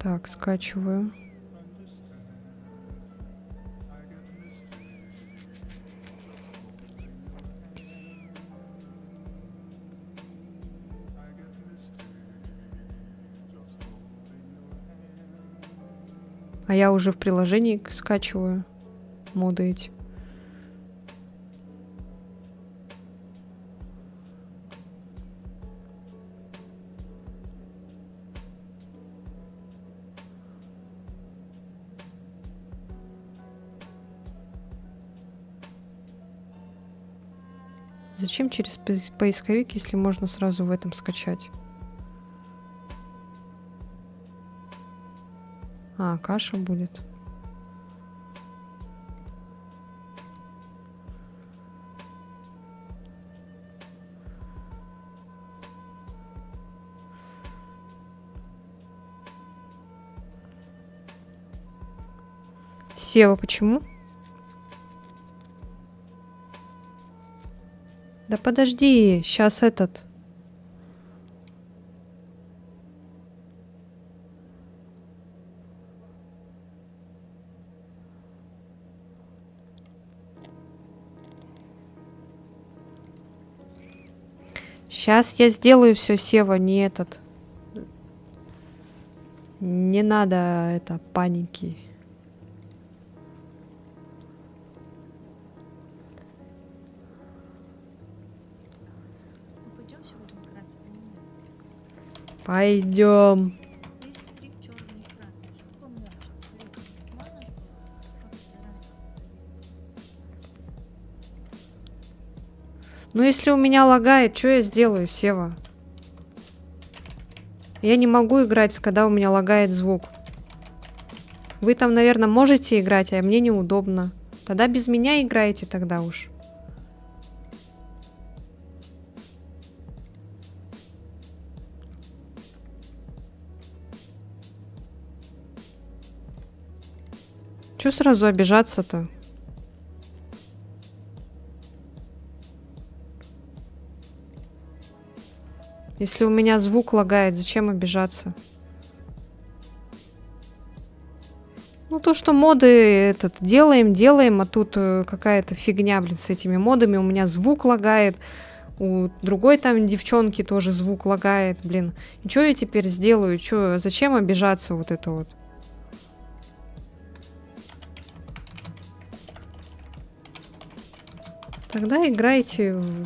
Так, скачиваю. А я уже в приложении скачиваю моды эти. Зачем через поисковик, если можно сразу в этом скачать? А, каша будет. Сева, почему? Да подожди, сейчас этот. Сейчас я сделаю все, Сева, не этот. Не надо это паники. Пойдем сегодня играть? Пойдем. Есть 3 черных экрана. Что поможет? Можно же Ну, если у меня лагает, что я сделаю, Сева? Я не могу играть, когда у меня лагает звук. Вы там, наверное, можете играть, а мне неудобно. Тогда без меня играете тогда уж. Чё сразу обижаться-то? Если у меня звук лагает, зачем обижаться? Ну, то, что моды этот делаем, а тут какая-то фигня, блин, с этими модами. У меня звук лагает, у другой там девчонки тоже звук лагает, блин. И что я теперь сделаю? Чё, зачем обижаться вот это вот? Тогда играйте в...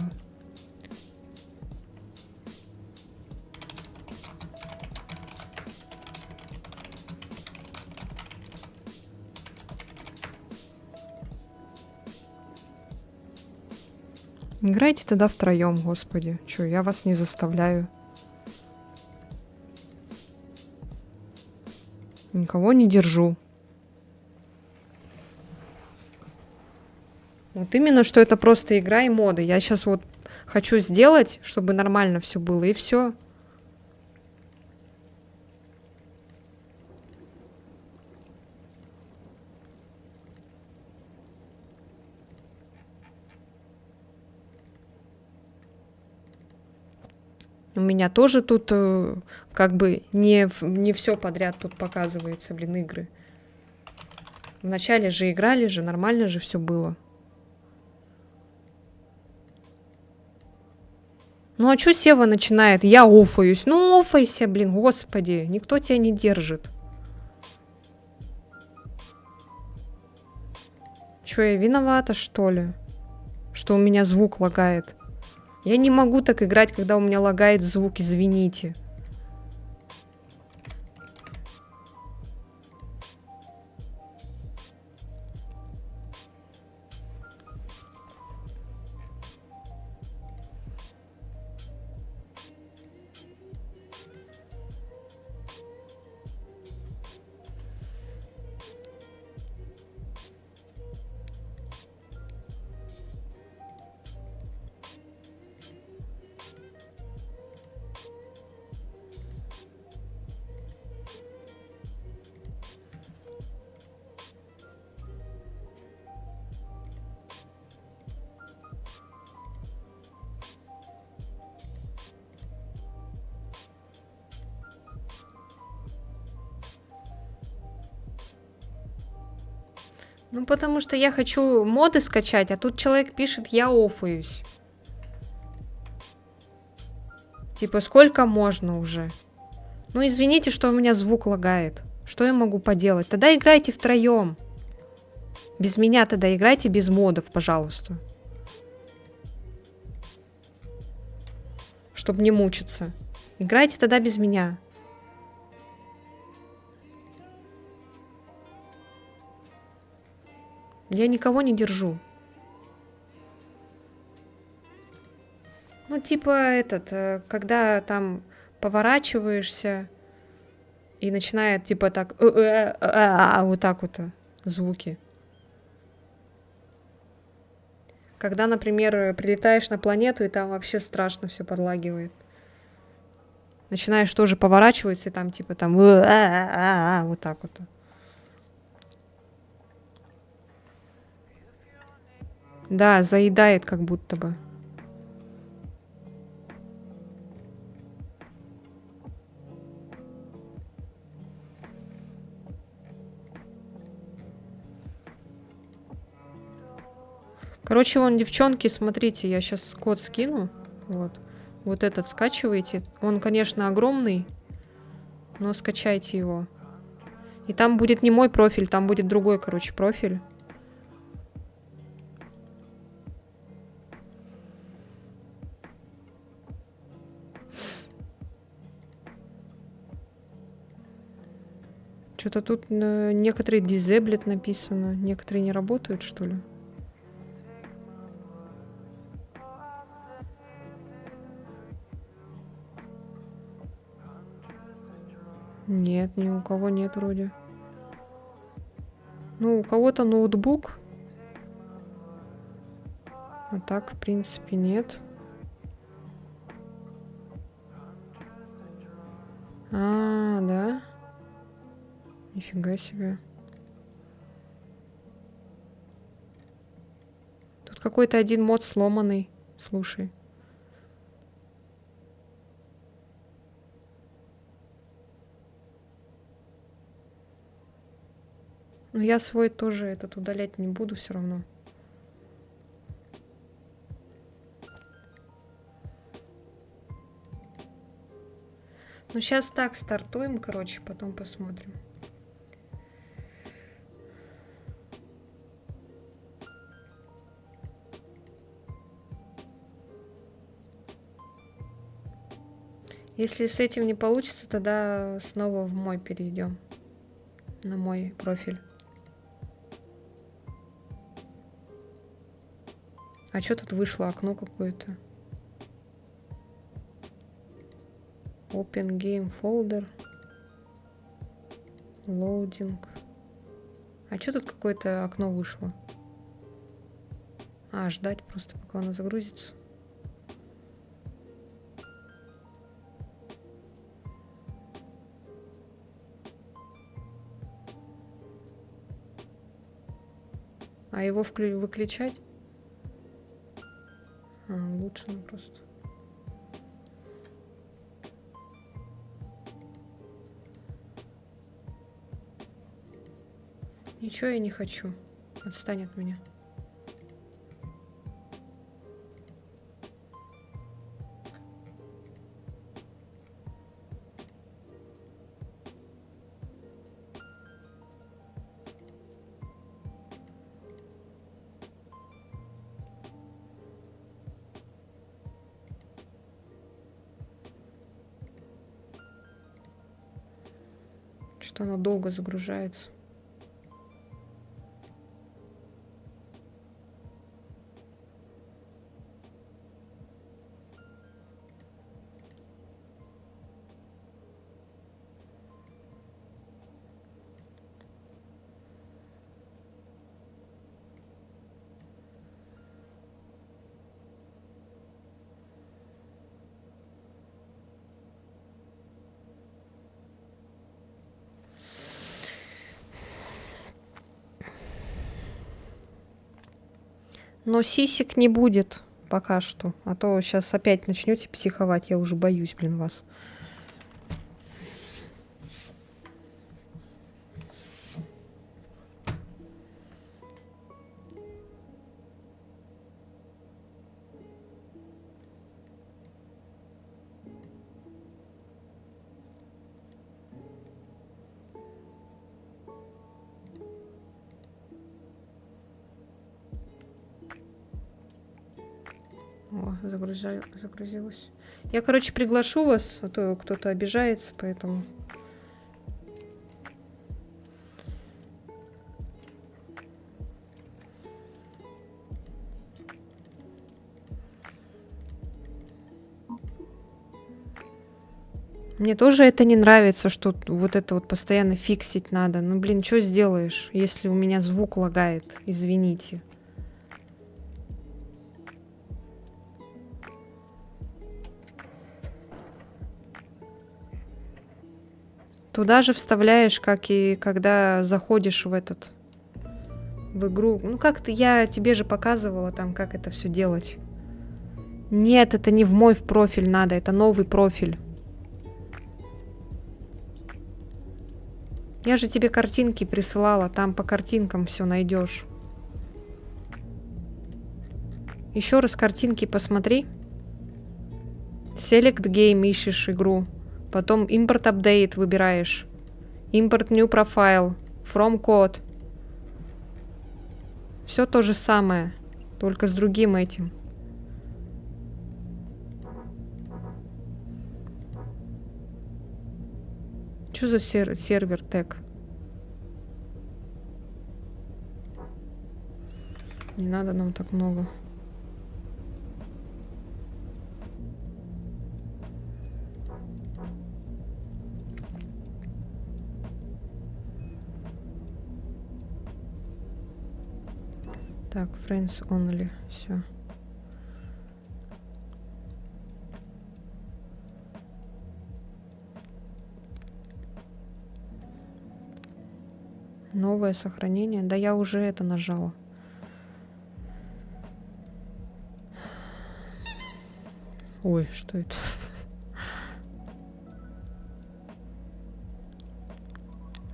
Играйте тогда втроем, господи. Чё, я вас не заставляю. Никого не держу. Вот именно, что это просто игра и моды. Я сейчас вот хочу сделать, чтобы нормально все было, и все. У меня тоже тут как бы не все подряд тут показывается, блин, игры. Вначале же играли же, нормально же все было. Ну а чё Сева начинает? Я офаюсь. Ну офайся, блин, господи. Никто тебя не держит. Чё, я виновата, что ли? Что у меня звук лагает? Я не могу так играть, когда у меня лагает звук, извините. Ну, потому что я хочу моды скачать, а тут человек пишет, я офаюсь. Типа, сколько можно уже? Ну, извините, что у меня звук лагает. Что я могу поделать? Тогда играйте втроем. Без меня тогда играйте без модов, пожалуйста. Чтобы не мучиться. Играйте тогда без меня. Я никого не держу. Ну, типа когда там поворачиваешься и начинает типа так вот так вот звуки. Когда, например, прилетаешь на планету, и там вообще страшно все подлагивает. Начинаешь тоже поворачиваться, и там типа там вот так вот. Да, заедает как будто бы. Короче, вон, девчонки, смотрите, я сейчас код скину. Вот этот скачивайте. Он, конечно, огромный, но скачайте его. И там будет не мой профиль, там будет другой, короче, профиль. Что-то тут некоторые disabled написано. Некоторые не работают, что ли? Нет, ни у кого нет вроде. Ну, у кого-то ноутбук. А так, в принципе, нет. А, да? Нифига себе. Тут какой-то один мод сломанный. Слушай. Но я свой тоже этот удалять не буду все равно. Ну, сейчас так стартуем, короче, потом посмотрим. Если с этим не получится, тогда снова в мой перейдем. На мой профиль. А что тут вышло? Окно какое-то. Open Game Folder. Loading. А что тут какое-то окно вышло? А, ждать просто, пока оно загрузится. А его выключать? А, лучше просто. Ничего я не хочу. Отстань от меня. Что она долго загружается. Но сисек не будет пока что. А то сейчас опять начнете психовать. Я уже боюсь, блин, вас. О, загрузилась. Я, короче, приглашу вас, а то кто-то обижается, поэтому... Мне тоже это не нравится, что вот это вот постоянно фиксить надо. Ну, блин, что сделаешь, если у меня звук лагает? Извините. Туда же вставляешь, как и когда заходишь в игру. Ну, как-то я тебе же показывала там, как это все делать. Нет, это не в мой профиль надо, это новый профиль. Я же тебе картинки присылала, там по картинкам все найдешь. Еще раз картинки посмотри. Select Game ищешь игру. Потом Import Update выбираешь. Import New Profile. From Code. Все то же самое. Только с другим этим. Что за сервер тег? Не надо нам так много. Так, friends only, все. Новое сохранение. Да я уже это нажала. Ой, что это?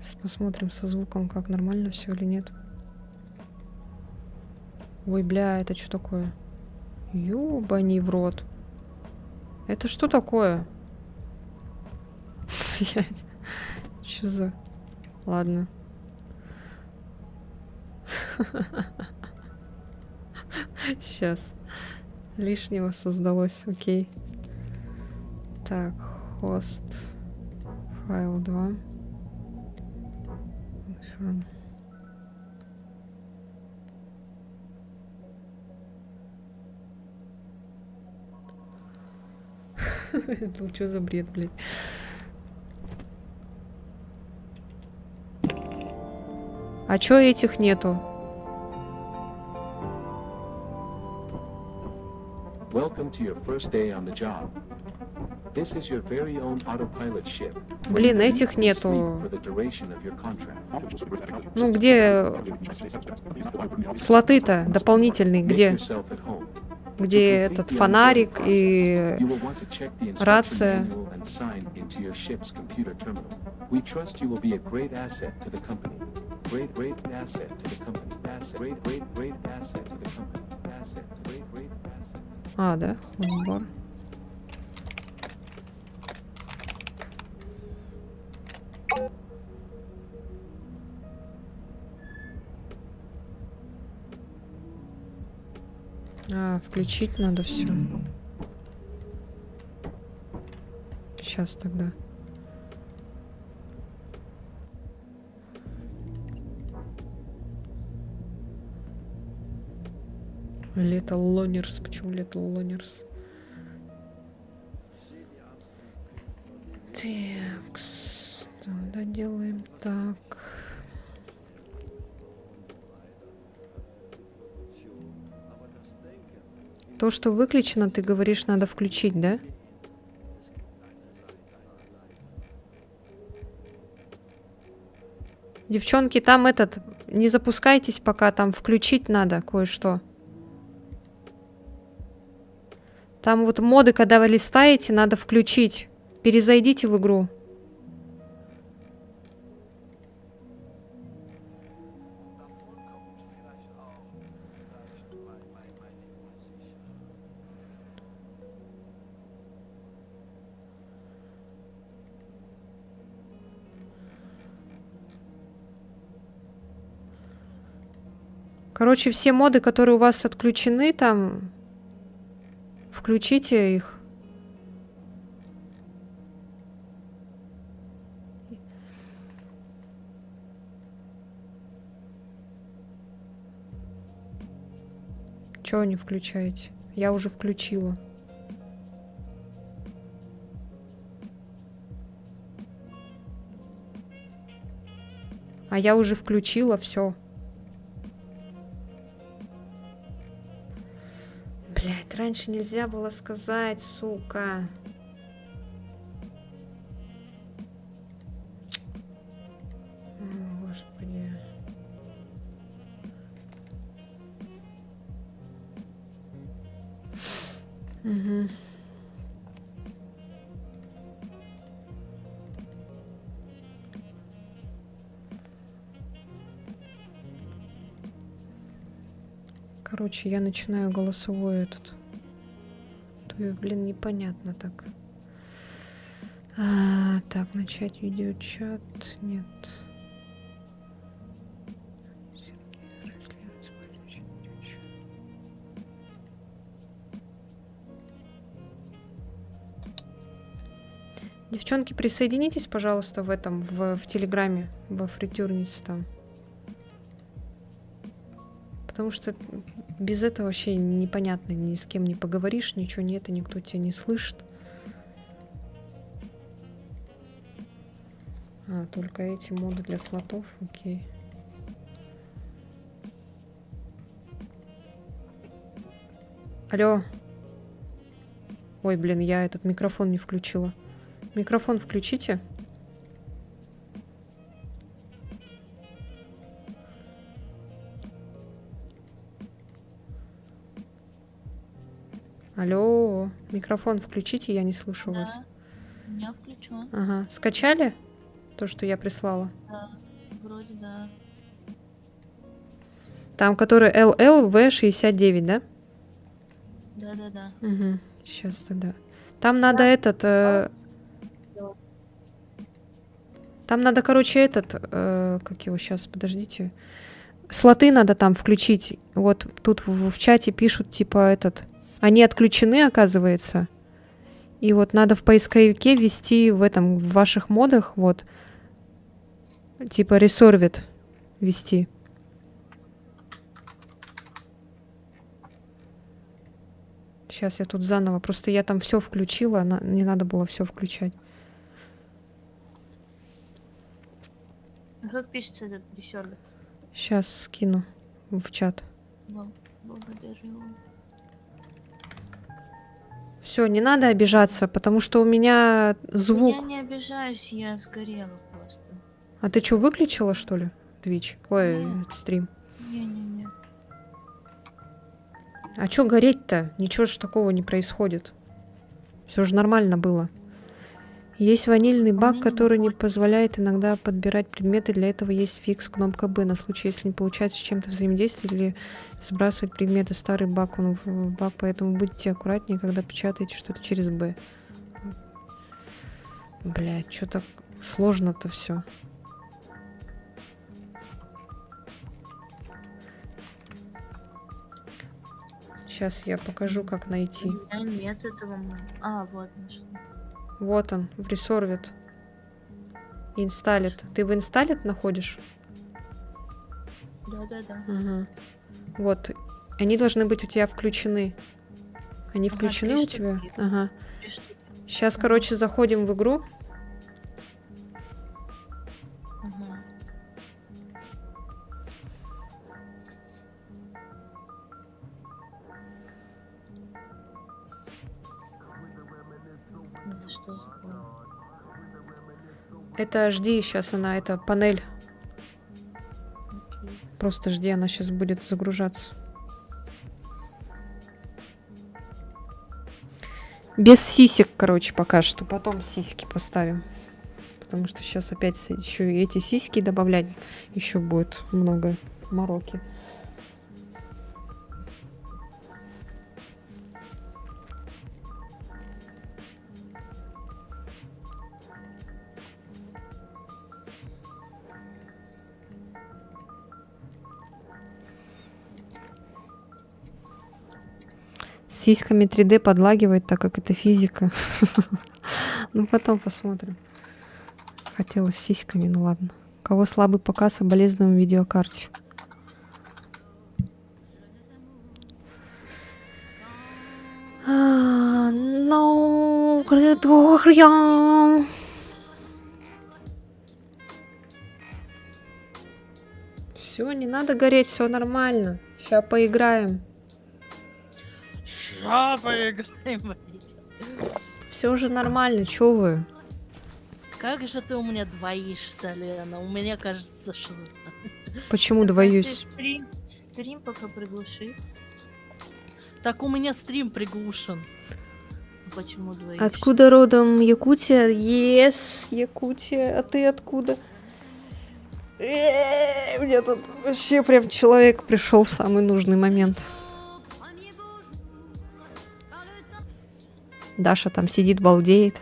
Сейчас посмотрим со звуком, как нормально все или нет. Ой, бля, это что такое? Ёбаный в рот. Это что такое? Блядь. Что за... Ладно. Сейчас. Лишнего создалось, окей. Так, хост. Файл 2. Это что за бред, блядь? А чё этих нету? Welcome to your first day on the job. This is your very own autopilot ship. Блин, этих нету. For the duration of your contract. Ну где слоты-то дополнительные? Где? Make yourself at home. Где этот фонарик и You will want to check the instruction рация? manual and sign into your ship's computer terminal. We trust you will be a great asset to the company. great asset to the company. Asset, great asset to the company. Asset, great asset. А, да? Бар. А, включить надо все. Сейчас тогда. Little Loners. Почему Little Loners? Так, тогда делаем так. То, что выключено, ты говоришь, надо включить, да? Девчонки, там не запускайтесь пока, там включить надо кое-что. Там вот моды, когда вы листаете, надо включить. Перезайдите в игру. Короче, все моды, которые у вас отключены, там, включите их. Чего не включаете? Я уже включила. А я уже включила все. Блять, раньше нельзя было сказать, сука. О, Господи. Угу. Короче, я начинаю голосовой этот. То, блин, непонятно так. Так, начать видеочат. Нет. Девчонки, присоединитесь, пожалуйста, в Телеграме, во фритюрнице там. Потому что без этого вообще непонятно, ни с кем не поговоришь, ничего нет, и никто тебя не слышит. Только эти моды для слотов, окей. Алло. Ой, блин, я этот микрофон не включила. Микрофон включите. Алло, микрофон включите, я не слышу вас. У меня включен. Ага, скачали то, что я прислала? Да, вроде да. Там, который LLV69, да? Да. Угу, сейчас тогда. Там надо Там надо, короче, как его сейчас, подождите. Слоты надо там включить. Вот тут в чате пишут, типа, они отключены, оказывается. И вот надо в поисковике ввести в ваших модах, вот, типа, resolved ввести. Сейчас я тут заново. Просто я там все включила, не надо было все включать. А как пишется этот ресервит? Сейчас скину в чат. Благодарю. Все, не надо обижаться, потому что у меня звук. Я не обижаюсь, я сгорела просто. А ты что, выключила, что ли, Twitch? Ой, стрим. Не. А чё гореть-то? Ничего ж такого не происходит. Все же нормально было. Есть ванильный баг, меня который не находит. позволяет иногда подбирать предметы. Для этого есть фикс кнопка Б. На случай, если не получается с чем-то взаимодействовать или сбрасывать предметы. Старый баг, он в баг, поэтому будьте аккуратнее, когда печатаете что-то через Б. Блять, что так сложно-то все. Сейчас я покажу, как найти. У меня нет этого. Вот нашла. Вот он, в ресорвит. Инсталлит. Ты в инсталлит находишь? Да. Ага. Вот. Они должны быть у тебя включены. Они Ага, включены 3 у тебя? штуки. Ага. 3 штуки. Сейчас, Ага. короче, заходим в игру. Ага. Это что такое? Это жди, сейчас она, это панель. Окей. Просто жди, она сейчас будет загружаться. Без сисек, короче, пока что. Потом сиськи поставим. Потому что сейчас опять еще и эти сиськи добавлять. Еще будет много мороки. С сиськами 3D подлагивает, так как это физика. Ну, потом посмотрим. Хотела с сиськами, ну ладно. У кого слабый показ, соболезнуем видеокарте. Ну, все, не надо гореть, все нормально. Сейчас поиграем. Ща поиграем, блядь. Все уже нормально, чё вы? Как же ты у меня двоишься, Лена? У меня, кажется, шиза. Почему Ты двоюсь? стрим пока приглуши. Так у меня стрим приглушен. Почему двоишь? Откуда родом Якутия? Yes, Якутия. А ты откуда? У меня тут вообще прям человек пришел в самый нужный момент. Даша там сидит, балдеет.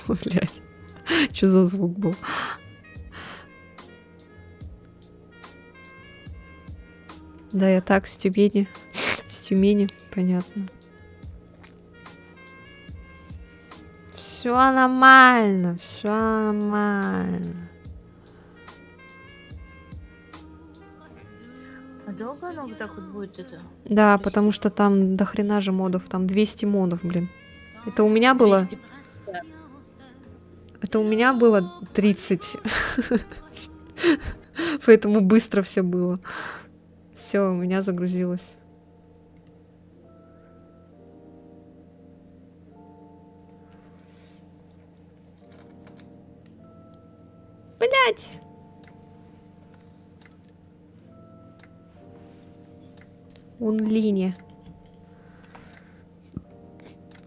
Блять, что за звук был? Да, я так, с Тюмени. С Тюмени, понятно. Все нормально, все нормально. А долго оно вот так вот будет это? Да, потому что там до хрена же модов, там 200 модов, блин. Это у меня было... 200. Это у меня было 30. Поэтому быстро все было. Все, у меня загрузилось. Блять! Онлине.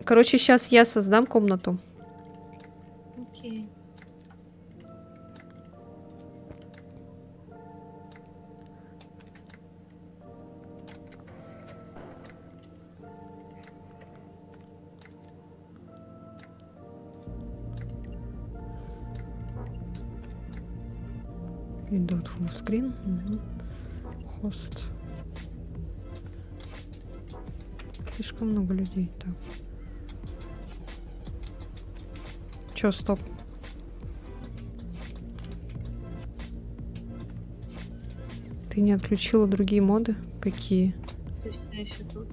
Короче, сейчас я создам комнату. Окей. Идут фуллскрин. Хост. Слишком много людей. Так. Чё, стоп? Ты не отключила другие моды? Какие? Ты все еще тут.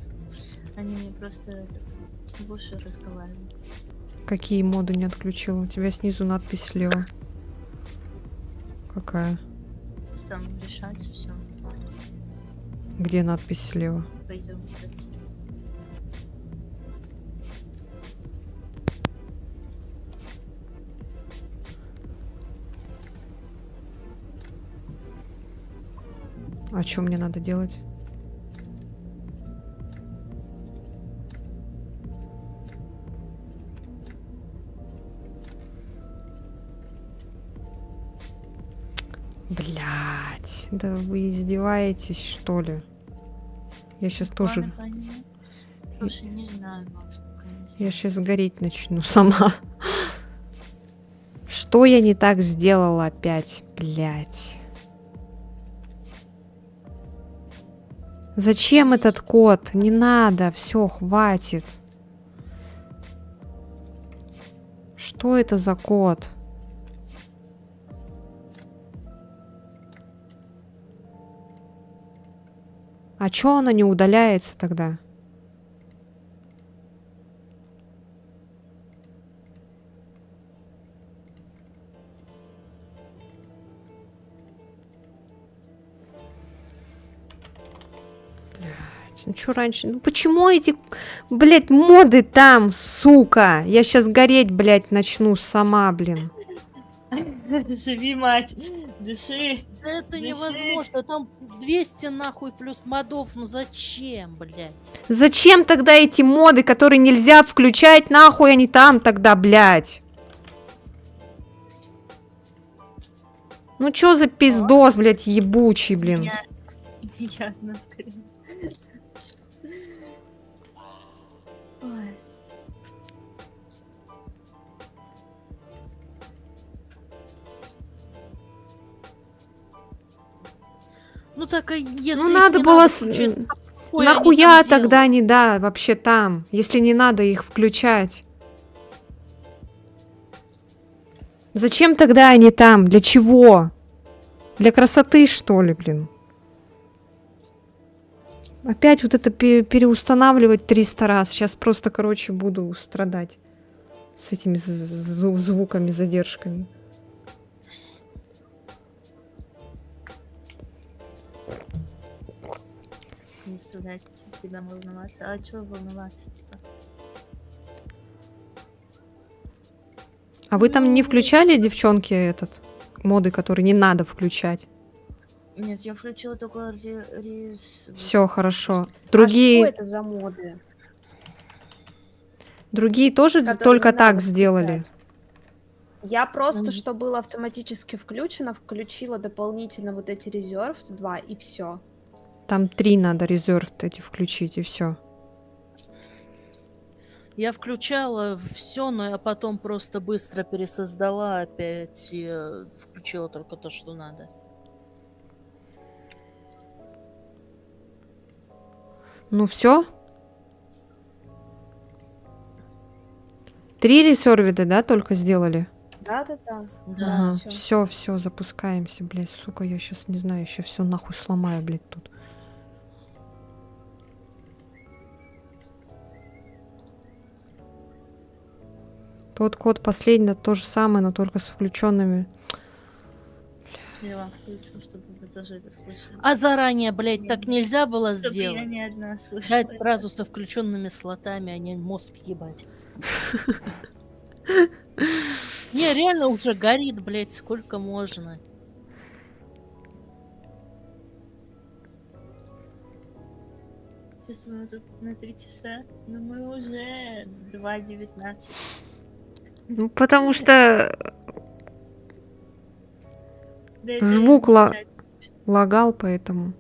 Они мне просто в уши разговаривают. Какие моды не отключила? У тебя снизу надпись слева. Какая? Там решать все. Где надпись слева? Пойдем кстати. А что мне надо делать? блядь, да вы издеваетесь, что ли? Я сейчас тоже... Ладно, понятно. Слушай, не знаю, Макс, пока не знаю. Я сейчас гореть начну сама. Что я не так сделала опять, блядь? Зачем этот код? Не надо, все, хватит. Что это за код? А чё оно не удаляется тогда? Ну чё раньше? Ну почему эти, блядь, моды там, сука? Я сейчас гореть, блядь, начну сама, блин. Живи, мать, дыши. Это Дыши. невозможно, там 200 нахуй плюс модов, ну зачем, блядь? Зачем тогда эти моды, которые нельзя включать, нахуй они там тогда, блядь? Ну чё за пиздос, блядь, ебучий, блин. Я на скрин. Ой. Ну так, а если Ну их надо не было... включать, какой они Нахуя там тогда они, да, вообще там, если не надо их включать? Зачем тогда они там? Для чего? Для красоты, что ли, блин? Опять вот это переустанавливать 300 раз. Сейчас просто, короче, буду страдать с этими звуками, задержками. Не страдать, всегда волноваться. А чё волноваться, типа? А вы там не включали, девчонки, этот моды, которые не надо включать? Нет, я включила только Все хорошо. А что Другие, это за моды? другие тоже которые только не так надо сделали. включать? Я просто, Мгм. что было автоматически включено, включила дополнительно вот эти Reserved 2 и все. Там 3 надо резерв эти включить, и все. Я включала все, но я потом просто быстро пересоздала опять и включила только то, что надо. Ну все. 3 ресервида, да, только сделали? Да-да-да. Да. Да, всё. Все, запускаемся, блядь, сука, я сейчас не знаю, еще все нахуй сломаю, блядь, тут. Тот код последний, то же самое, но только с включенными. Я вам включу, чтобы вы тоже это слышали. А заранее, блядь, так нельзя было Чтобы я сделать? не одна слышала. Дать сразу со включенными слотами, а не мозг ебать. Не, реально уже горит, блядь, сколько можно. Чувствую, мы тут на 3 часа, но мы уже 2:19. Ну, потому что Да это Звук я ла- включать. лагал, поэтому.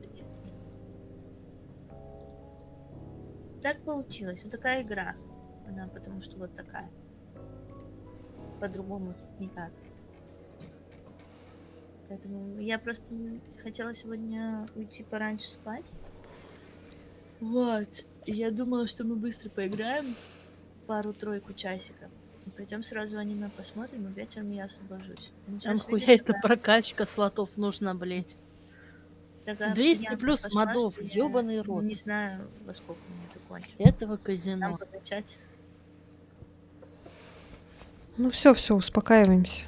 Так получилось. Вот такая игра. Она потому что вот такая. По-другому никак. Поэтому я просто хотела сегодня уйти пораньше спать. Вот. И я думала, что мы быстро поиграем. Пару-тройку часиков. И пойдем сразу аниме посмотрим, и вечером я освобожусь. Ну, Там щас, хуя видишь, эта такая- прокачка слотов нужна, блядь. такая 200 пьянка плюс пошла, модов, что я ёбаный рот. Не знаю, во сколько мы закончим. Этого Там казино. покачать. Ну все, успокаиваемся.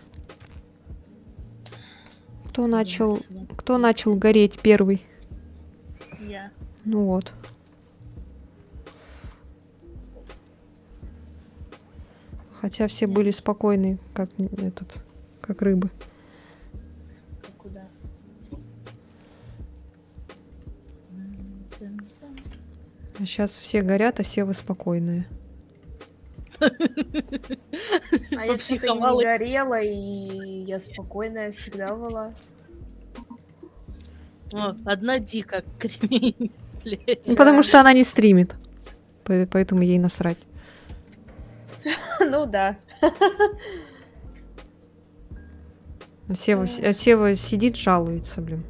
Кто начал гореть первый? Я. Ну вот. Хотя все были спокойны, как как рыбы. Куда? А сейчас все горят, а все вы спокойные. А я что-то Попсиховала. не горела, и я спокойная всегда была. О, одна дика кремень, блядь. Ну, потому что она не стримит. Поэтому ей насрать. Ну да. Сева сидит, жалуется, блин.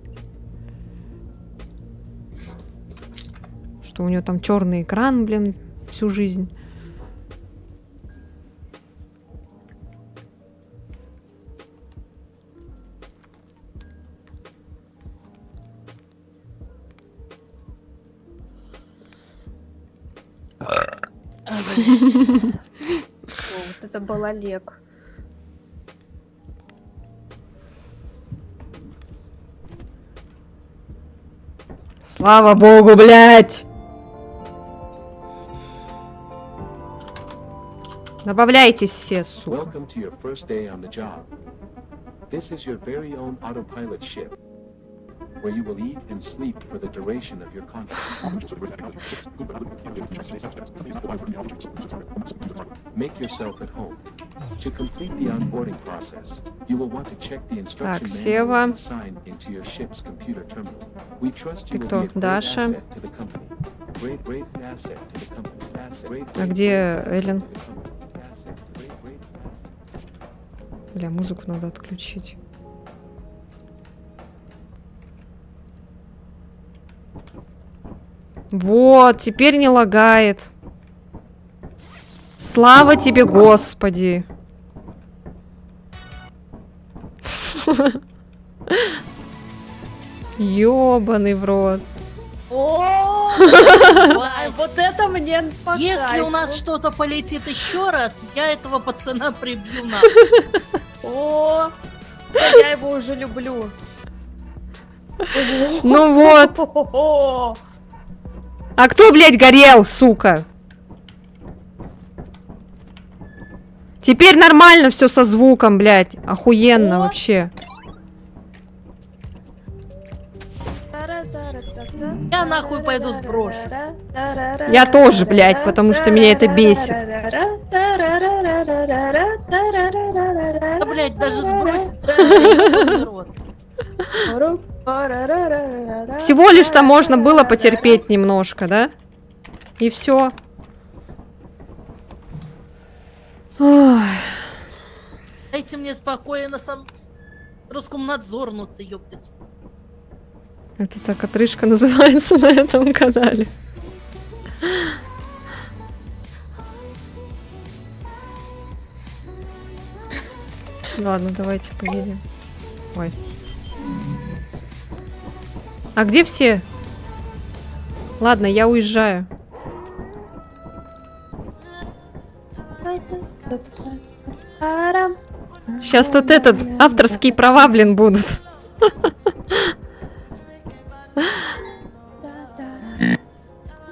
Что у нее там черный экран, блин, всю жизнь. Вот это был Олег. Слава богу, блядь! Добавляйтесь все, сука. Welcome to your first day on the job. This is your very own autopilot ship, where you will eat and sleep for the duration of your contract. Make yourself at home. To complete the onboarding process, you will want to check the instruction Сева. manual and sign into your ship's computer terminal. We trust you Ты will кто? be a great Даша? asset to the company. Great asset to the company. А где Эллен? Бля, музыку надо отключить. Вот, теперь не лагает. Слава тебе, Господи. Ёбаный в рот. О, Хватит. вот это мне по Если у нас кайфу. что-то полетит еще раз, я этого пацана прибью на. О, я его уже люблю. Ну вот. О, А кто, блядь, горел, сука? Теперь нормально все со звуком, блядь. Охуенно О! вообще. Я нахуй пойду сброшу. Я тоже, блядь, потому что меня это бесит. Да, блядь, даже сброситься. ёбаный рот. Всего лишь-то можно было потерпеть немножко, да? И все. Дайте мне спокойно сам Роскомнадзорнуться, ёптать. Это так отрыжка называется на этом канале. Ладно, давайте поедем. Ой. А где все? Ладно, я уезжаю. Сейчас тут этот авторские права, блин, будут.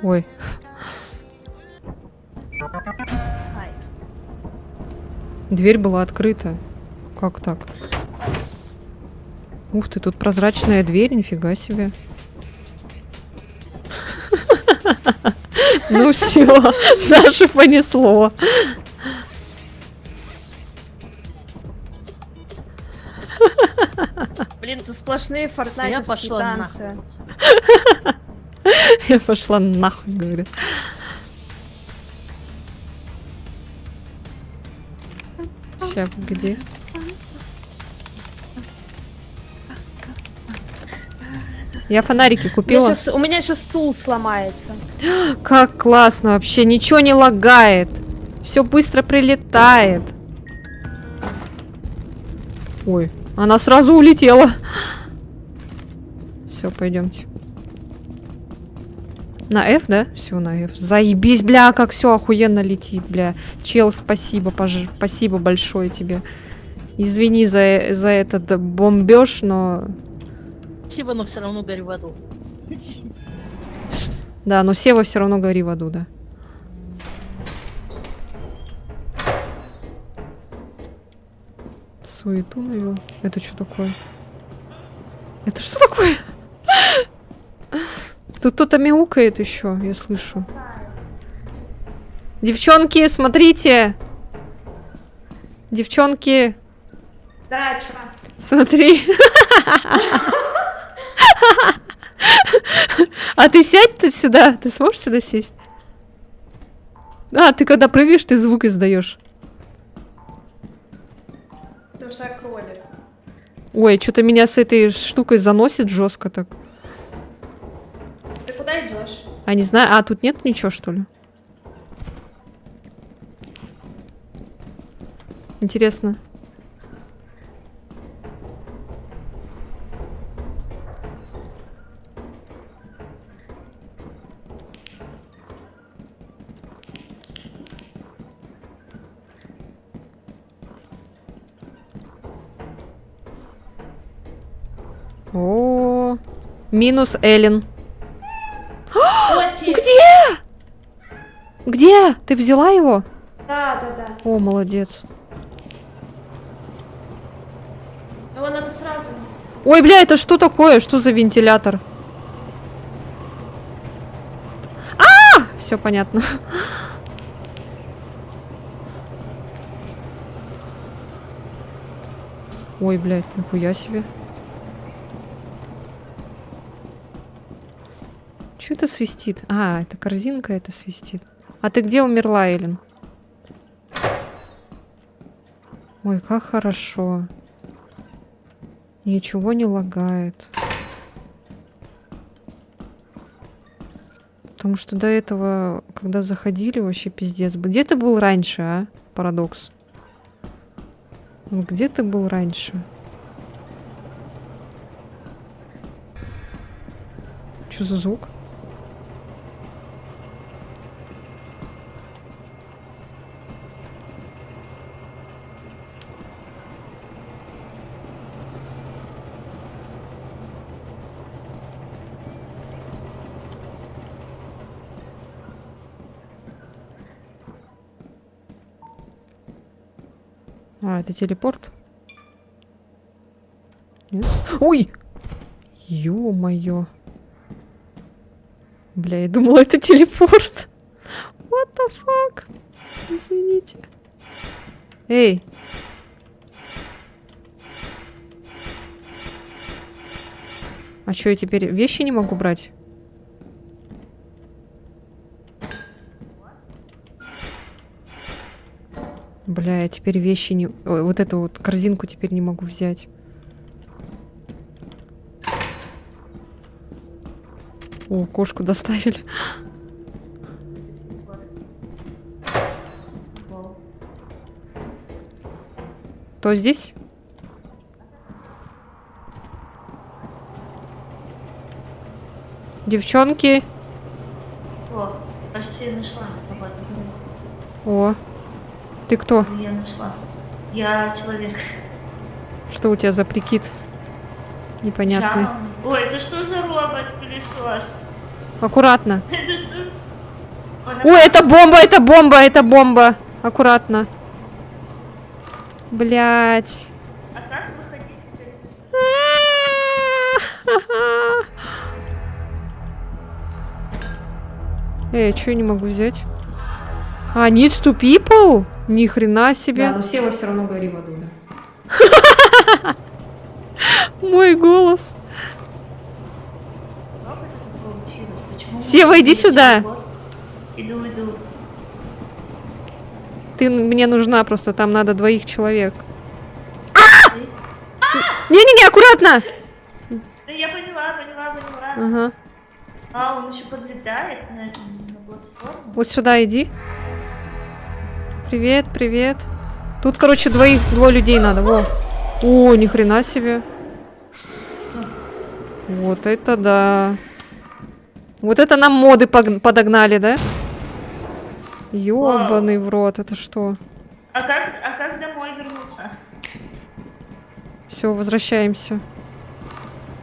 Ой. Дверь была открыта. Как так? Ух ты, тут прозрачная дверь, нифига себе. Ну все, Дашу понесло. Блин, это сплошные Я фортнайтовские пошла танцы. Я пошла нахуй, говорит. Сейчас, где? Я фонарики купила. У меня сейчас стул сломается. Как классно вообще, ничего не лагает. Все быстро прилетает. Ой, она сразу улетела. Все, пойдемте. На F, да? Все, на F. Заебись, бля, как все охуенно летит, бля. Чел, спасибо, спасибо большое тебе. Извини за этот бомбеж, но... Спасибо, но все равно горю в аду. Да, но Сева все равно гори в аду, да. Суету навел. Это что такое? Это что такое? Тут кто-то мяукает еще, я слышу. Девчонки, смотрите! Девчонки, Да, чё? смотри. А ты сядь тут сюда. Ты сможешь сюда сесть? А, ты когда прыгаешь, ты звук издаешь. Потому что я кролик. Ой, что-то меня с этой штукой заносит жестко так. Ты куда идешь? А не знаю, а тут нет ничего, что ли? Интересно. О, минус Эллен. Котик! Где? Где? Ты взяла его? Да. О, молодец. Его надо сразу нести. Ой, бля, это что такое? Что за вентилятор? А! Все понятно. Ой, блядь, нихуя себе. Что это свистит? А, это корзинка это свистит. А ты где умерла, Эллен? Ой, как хорошо. Ничего не лагает. Потому что до этого, когда заходили, вообще пиздец. Где ты был раньше, а? Парадокс. Ну, где ты был раньше? Что за звук? А, это телепорт? Нет? Ой! Ё-моё. Бля, я думала, это телепорт. What the fuck? Извините. Эй! А чё, я теперь вещи не могу брать? Бля, я теперь вещи не... Ой, вот эту вот корзинку теперь не могу взять. О, кошку доставили. Кто здесь? Девчонки. О, почти нашла. Вот, О. Ты кто? я нашла. Я человек. Что у тебя за прикид? Непонятный. Жан. Ой, это что за робот-пылесос? Аккуратно. Это что? Он Ой, это бомба, это бомба, это бомба. Аккуратно. Блять. А как выходить теперь? Эй, что я не могу взять? А, needs to people? Ни хрена себе. Да, но Сева все равно гори в аду, да. Мой голос. Как это получилось? Почему Сева, иди сюда. Иду. Ты мне нужна просто, там надо 2 человек. Не-не-не, аккуратно! Да я поняла. Ага. А, он еще подлетает на платформу. Вот сюда иди. Привет, привет. Тут, короче, 2 людей надо. Во. О, ни хрена себе. Вот это да. Вот это нам моды подогнали, да? Ёбаный в рот, это что? А как домой вернуться? Все, возвращаемся.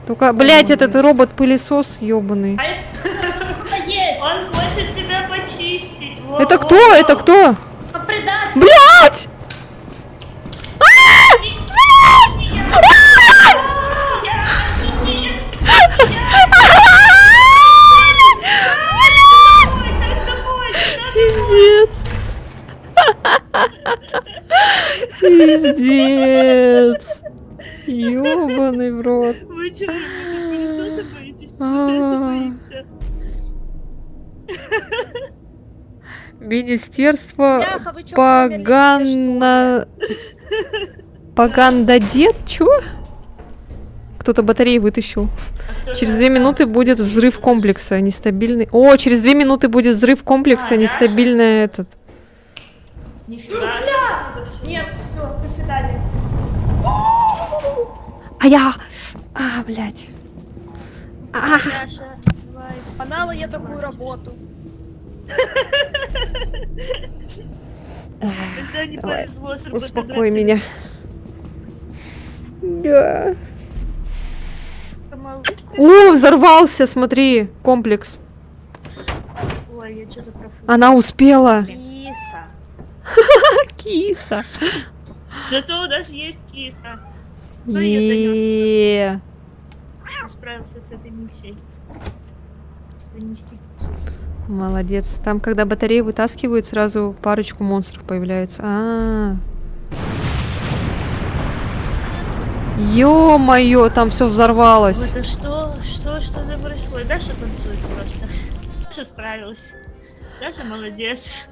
Только, блядь, этот робот-пылесос ёбаный. А это есть! Он хочет тебя почистить. Во, Это во, кто? во. Это кто? Предатель! Блядь! Пиздец. Пиздец. Ёбаный в рот. Вы что, пылесоса боитесь? А. Получается, боимся. Министерство Бляха, вы чё, померли все, что ли? Пагандадет? Чё? Кто-то батареи вытащил. А кто Через же 2 минуты остался? будет взрыв комплекса, нестабильный. О, через 2 минуты будет взрыв комплекса, А, нестабильный этот. Нифига. Нет, все, до свидания. А я... А, блядь. А, Даша, давай. Панала я такую работу. Когда не Давай, повезло с успокой меня. Да. О, взорвался, смотри, комплекс. Ой, я что-то профукала. Она успела. Киса. Киса. Зато у нас есть киса. Ну, её донёс. Е. Я справился с этой миссией. Донести кису. Молодец. Там, когда батареи вытаскивают, сразу парочку монстров появляется. Ё-моё, там все взорвалось. Это что это происходит? Даша танцует просто. Даша справилась. Даша молодец.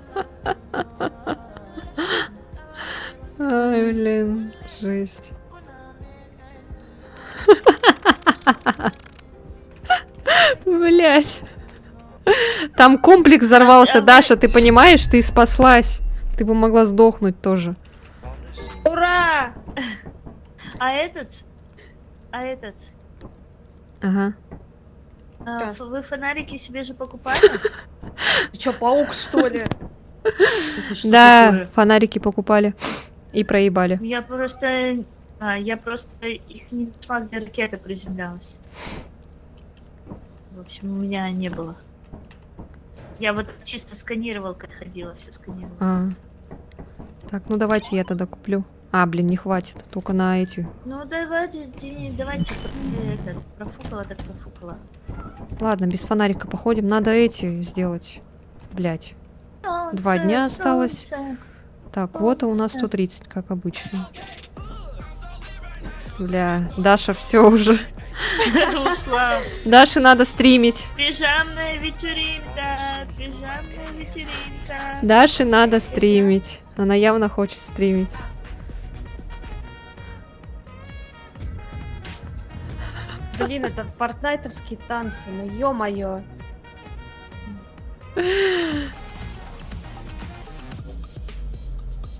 Ай, блин, жесть. Блять. Там комплекс взорвался, Даша, ты понимаешь? Ты спаслась. Ты бы могла сдохнуть тоже. Ура! А этот? Ага. Вы фонарики себе же покупали? Ты чё, паук, что ли? Это что Да, такое? фонарики покупали. И проебали. Я просто их не нашла, где ракета приземлялась. В общем, у меня не было. Я вот чисто сканировал, как ходила, все сканировала. А. Так, ну давайте я тогда куплю. А, блин, не хватит. Только на эти. Ну давайте, это, профукала, так профукала. Ладно, без фонарика походим. Надо эти сделать. Блять. 2 дня осталось. Так, вот у нас 130, как обычно. Бля, Даша все уже. Ушла. Даше надо стримить. Пижамная вечеринка, пижамная вечеринка. Даше надо стримить. Она явно хочет стримить. Блин, это фортнайтовские танцы, ну ё-моё.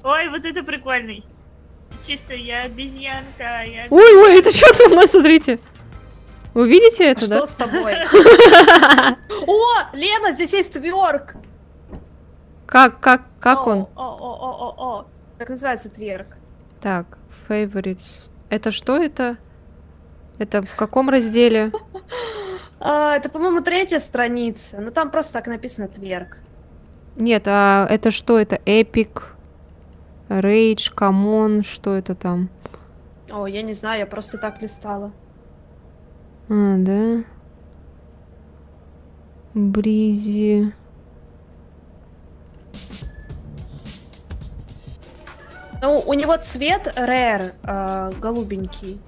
Ой, вот это прикольный. Чисто я обезьянка, я... Ой, это что со мной, смотрите. Вы видите это, Что да? с тобой? О, Лена, здесь есть тверк. Как он? О. Как называется тверк? Так, favorites. Это что это? Это в каком разделе? Это, по-моему, 3-я страница. Но там просто так написано тверк. Нет, а это что? Это Epic, Rage, Common, что это там? О, я не знаю, я просто так листала. А, да. Бризи. Ну, у него цвет rare, голубенький.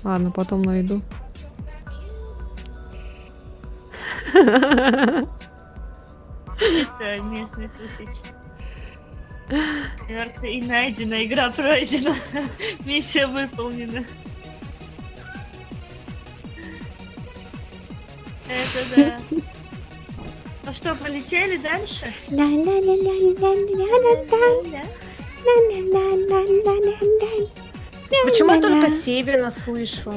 Ладно, потом найду. Это местный тусич. Карта и найдена, игра пройдена. Миссия выполнена. Это да. Ну что, полетели дальше? Почему я только Севина слышу?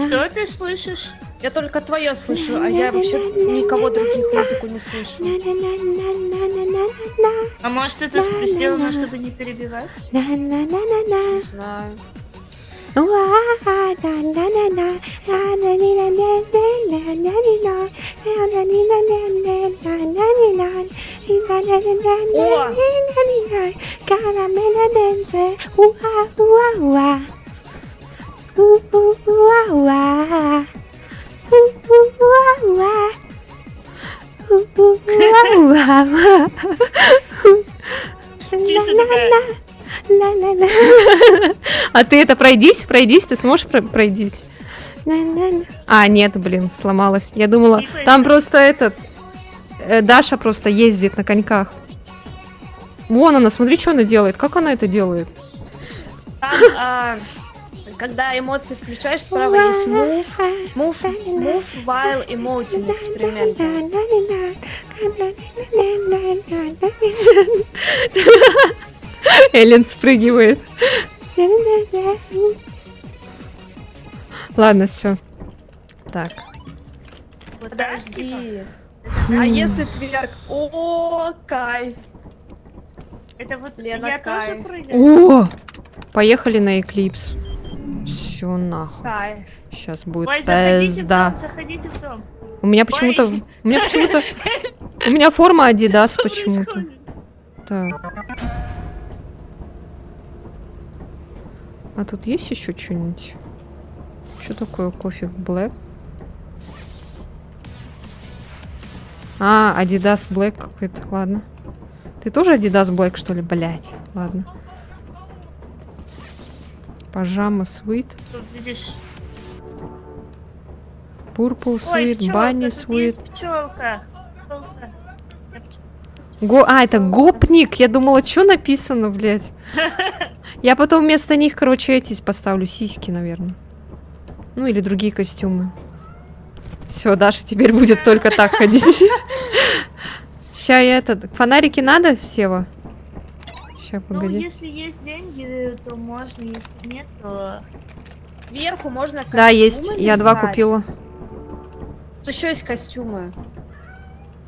Что ты слышишь? Я только твое слышу, а я вообще никого других музыку не слышу. А может это сделано, чтобы не перебивать? Не знаю. Чисто такая. А ты это пройдись, ты сможешь пройдись? А, нет, блин, сломалась. Я думала, Типа там это- просто этот... Даша просто ездит на коньках. Вон она, смотри, что она делает. Как она это делает? Там, когда эмоции включаешь, справа есть move while emoting experimental. Эллен спрыгивает. Ладно, все. Так. Вот так, типа? Подожди. А если тверк? О, кайф. Это вот Лена, я тоже кайф. прыгаю. О! Поехали на Эклипс. Все нахуй. Кайф. Сейчас будет Ой, заходите в пизда. дом, заходите в дом. У меня почему-то... Ой. У меня почему-то... У меня форма Adidas Что почему-то. происходит? Так. А тут есть еще что-нибудь? Что такое кофе Black? А, Adidas Black какой-то. Ладно. Ты тоже Adidas Black, что ли? Блять. Ладно. Пажама Sweet. Тут, видишь... Purple Ой, Sweet. пчелка, Bunny тут Sweet. есть пчелка. Пчелка. А, это гопник. Я думала, что написано, блядь. Я потом вместо них, короче, эти поставлю. Сиськи, наверное. Ну, или другие костюмы. Все, Даша теперь будет только так ходить. Ща я этот... Фонарики надо, Сева? Ща, Ну, погоди. если есть деньги, то можно, если нет, то... Вверху можно костюмы Да, есть. Я 2 листать. купила. Тут еще есть костюмы.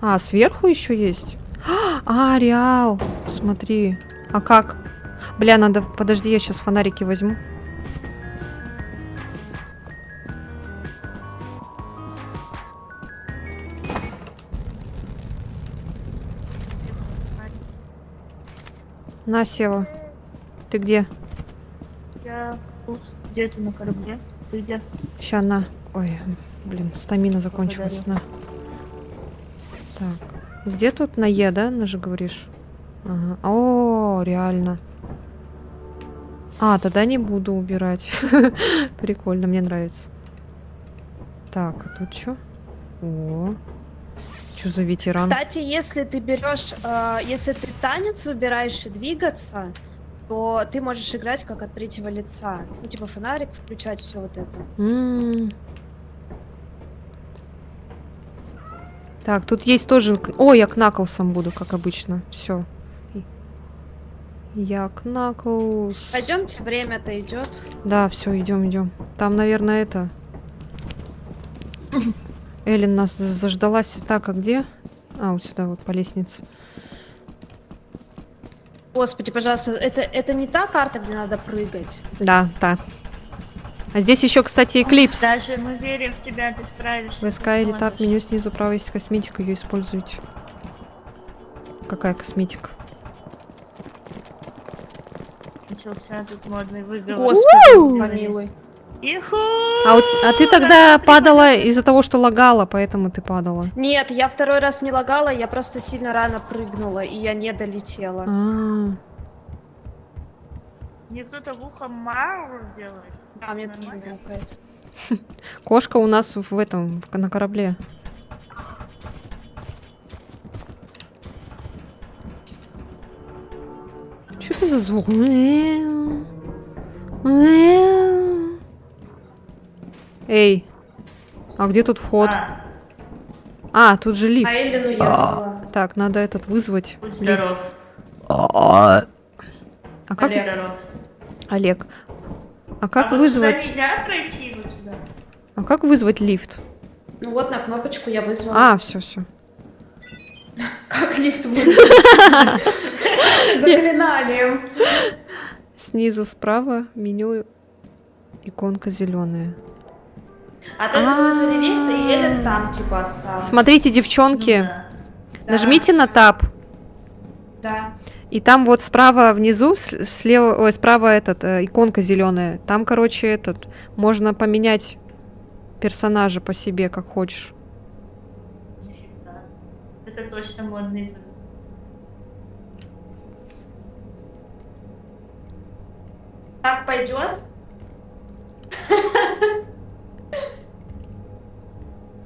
А, сверху еще есть? А, Реал. Смотри. А как? Бля, надо... Подожди, я сейчас фонарики возьму. На, Сева. Ты где? Я тут где-то на корабле. Ты где? Ща, на. Ой, блин, стамина закончилась. На. Так. Где тут на Е, да, на же говоришь? Ага. О, реально. А, тогда не буду убирать. Прикольно, мне нравится. Так, а тут что? О. Что за ветеран? Кстати, если ты берешь, если ты танец выбираешь и двигаться, то ты можешь играть как от третьего лица. Ну, типа фонарик включать, все вот это. Так, тут есть тоже... О, я Кнаклсом буду, как обычно. Все. Я Кнаклс. Пойдемте, время-то идет. Да, все, идем, идем. Там, наверное, это... Эллен нас заждалась. Так, а где? А, вот сюда, вот по лестнице. Господи, пожалуйста, это не та карта, где надо прыгать. Да, да. А здесь еще, кстати, Эклипс. Даже мы верим в тебя, ты справишься. ВСК ты или тап, сможешь. меню снизу право есть косметика, ее используйте. Какая косметика? Начался тут модный выговор. Господи, помилуй. Иху! А ты тогда падала из-за того, что лагала, поэтому ты падала. Нет, я второй раз не лагала, я просто сильно рано прыгнула, и я не долетела. А, Мне кто-то в ухо Мару делает. Да, мне тоже Нормально? мяукает. кошка у нас в этом, на корабле. Что это за звук? Эй, а где тут вход? А, тут же лифт. А Эллен уехала. Так, надо этот вызвать. Будь лифт. здоров. А как... Здоров. Олег. А как А вот вызвать... сюда нельзя пройти вот сюда? А как вызвать лифт? Ну вот на кнопочку я вызвала. А, все. Как лифт вызвать? Заклинанием. Снизу справа меню, иконка зеленая. А то есть мы вызвали лифт, и Эллен там типа осталась. Смотрите, девчонки, Ну да. Да. нажмите на таб, Да. и там вот справа внизу, слева, ой, справа иконка зеленая. Там, короче, можно поменять персонажа по себе, как хочешь. Нифига. Это точно модный выговор. Так пойдет?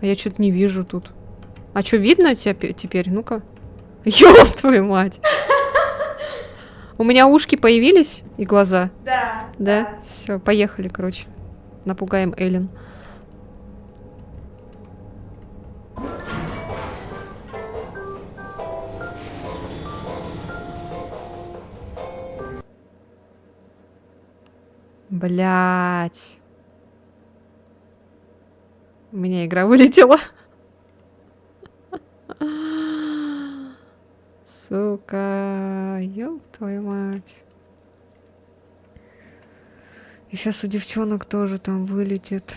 А я что-то не вижу тут. А что, видно тебя теперь? Ну-ка. Ёб твою мать. У меня ушки появились и глаза. Да. Да? Все, поехали, короче. Напугаем Эллен. Блять. У меня игра вылетела. Сука, ёб твою мать. И сейчас у девчонок тоже там вылетит.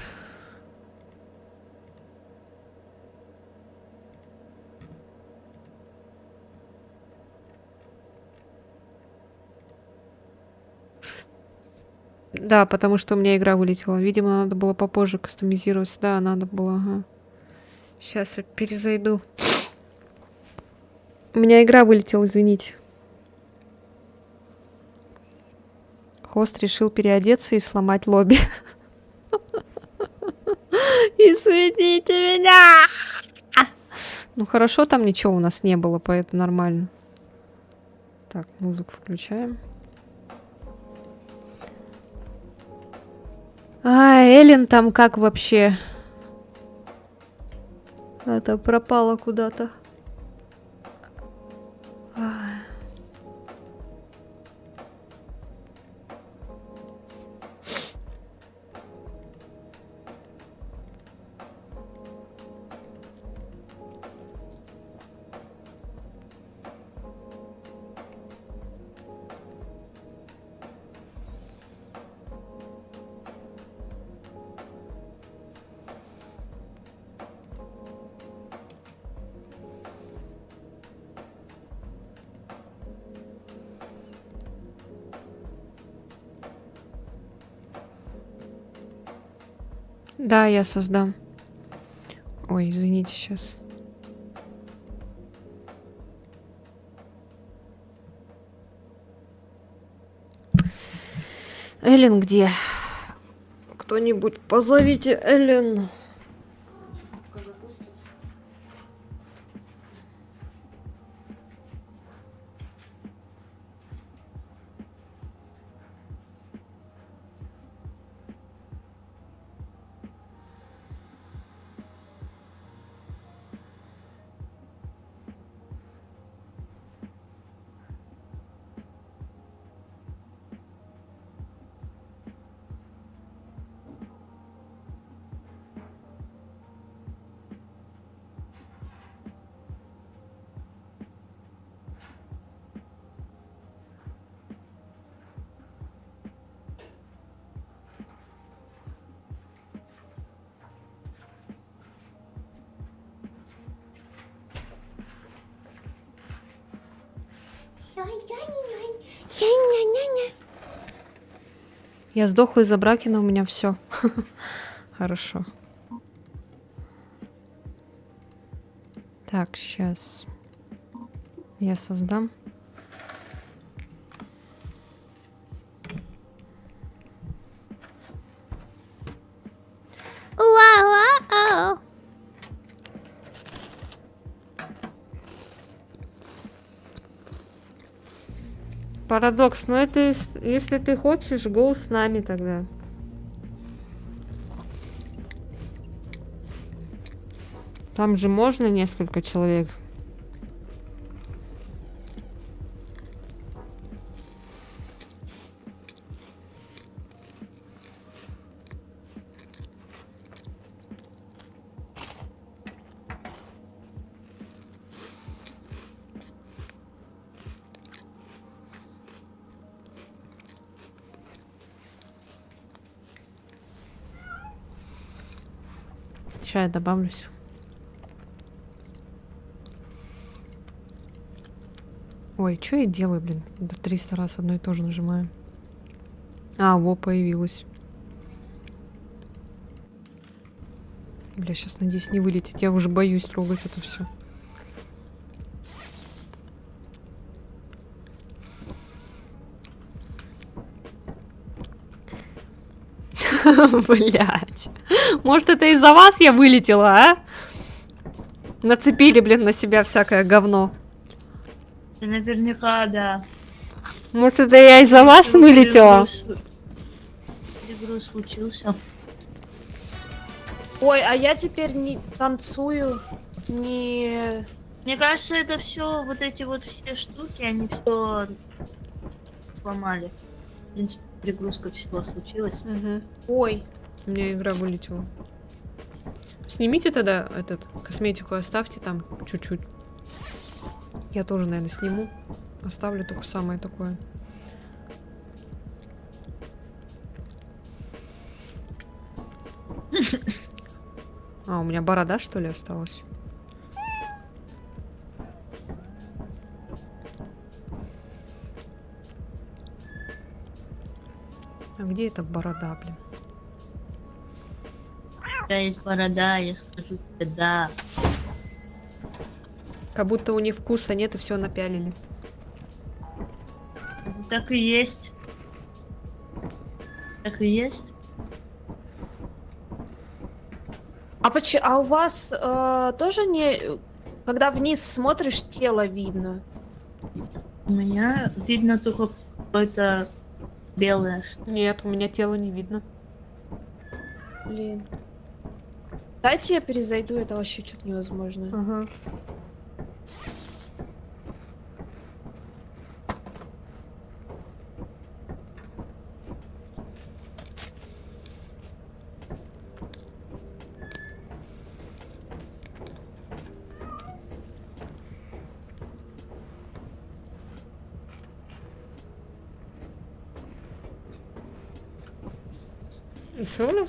Да, потому что у меня игра вылетела. Видимо, надо было попозже кастомизировать. Да, надо было, ага. Сейчас я перезайду. У меня игра вылетела, извините. Хост решил переодеться и сломать лобби. Извините меня! Ну хорошо, там ничего у нас не было, поэтому нормально. Так, музыку включаем. А, Эллен там как вообще? Это пропала куда-то. Да, я создам. Ой, извините, сейчас. Эллен где? Кто-нибудь позовите Эллен. Я сдохла из-за Бракена, у меня все. Хорошо. Так, сейчас. Я создам. Парадокс, но это если ты хочешь, go с нами тогда. Там же можно несколько человек. Сейчас я добавлюсь. Ой, что я делаю, блин? До 300 раз одно и то же нажимаю. А, во, появилось. Бля, сейчас, надеюсь, не вылетит. Я уже боюсь трогать это все. Блять. Может, это из-за вас я вылетела, а? Нацепили, блин, на себя всякое говно. Ты наверняка, да. Может, это я из-за вас вылетела? Перегруз случился. Ой, а я теперь не танцую, не... Мне кажется, это все, вот эти вот все штуки, они все сломали. В принципе, перегрузка всего случилась. Угу. Ой, У меня игра вылетела. Снимите тогда этот косметику, оставьте там чуть-чуть. Я тоже, наверное, сниму. Оставлю только самое такое. А, у меня борода, что ли, осталась? А где эта борода, блин? У тебя есть борода, я скажу тебе да. Как будто у них вкуса нет и все напялили. Это так и есть. Так и есть. а у вас тоже не... Когда вниз смотришь, тело видно? У меня видно только какое-то белое что. Нет, у меня тело не видно. Блин. Дайте я перезайду, это вообще что-то невозможно. Ага. Еще раз?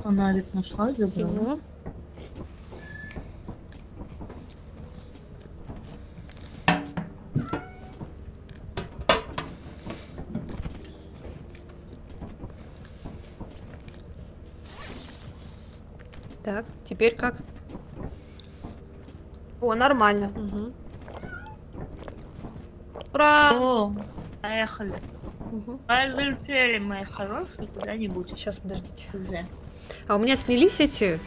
Фонарик нашла, забрала. Ага. Так, теперь как? О, нормально. Угу. Ура! О, поехали. Угу. Полетели, мои хорошие, куда-нибудь Сейчас, подождите. уже. А у меня снялись эти...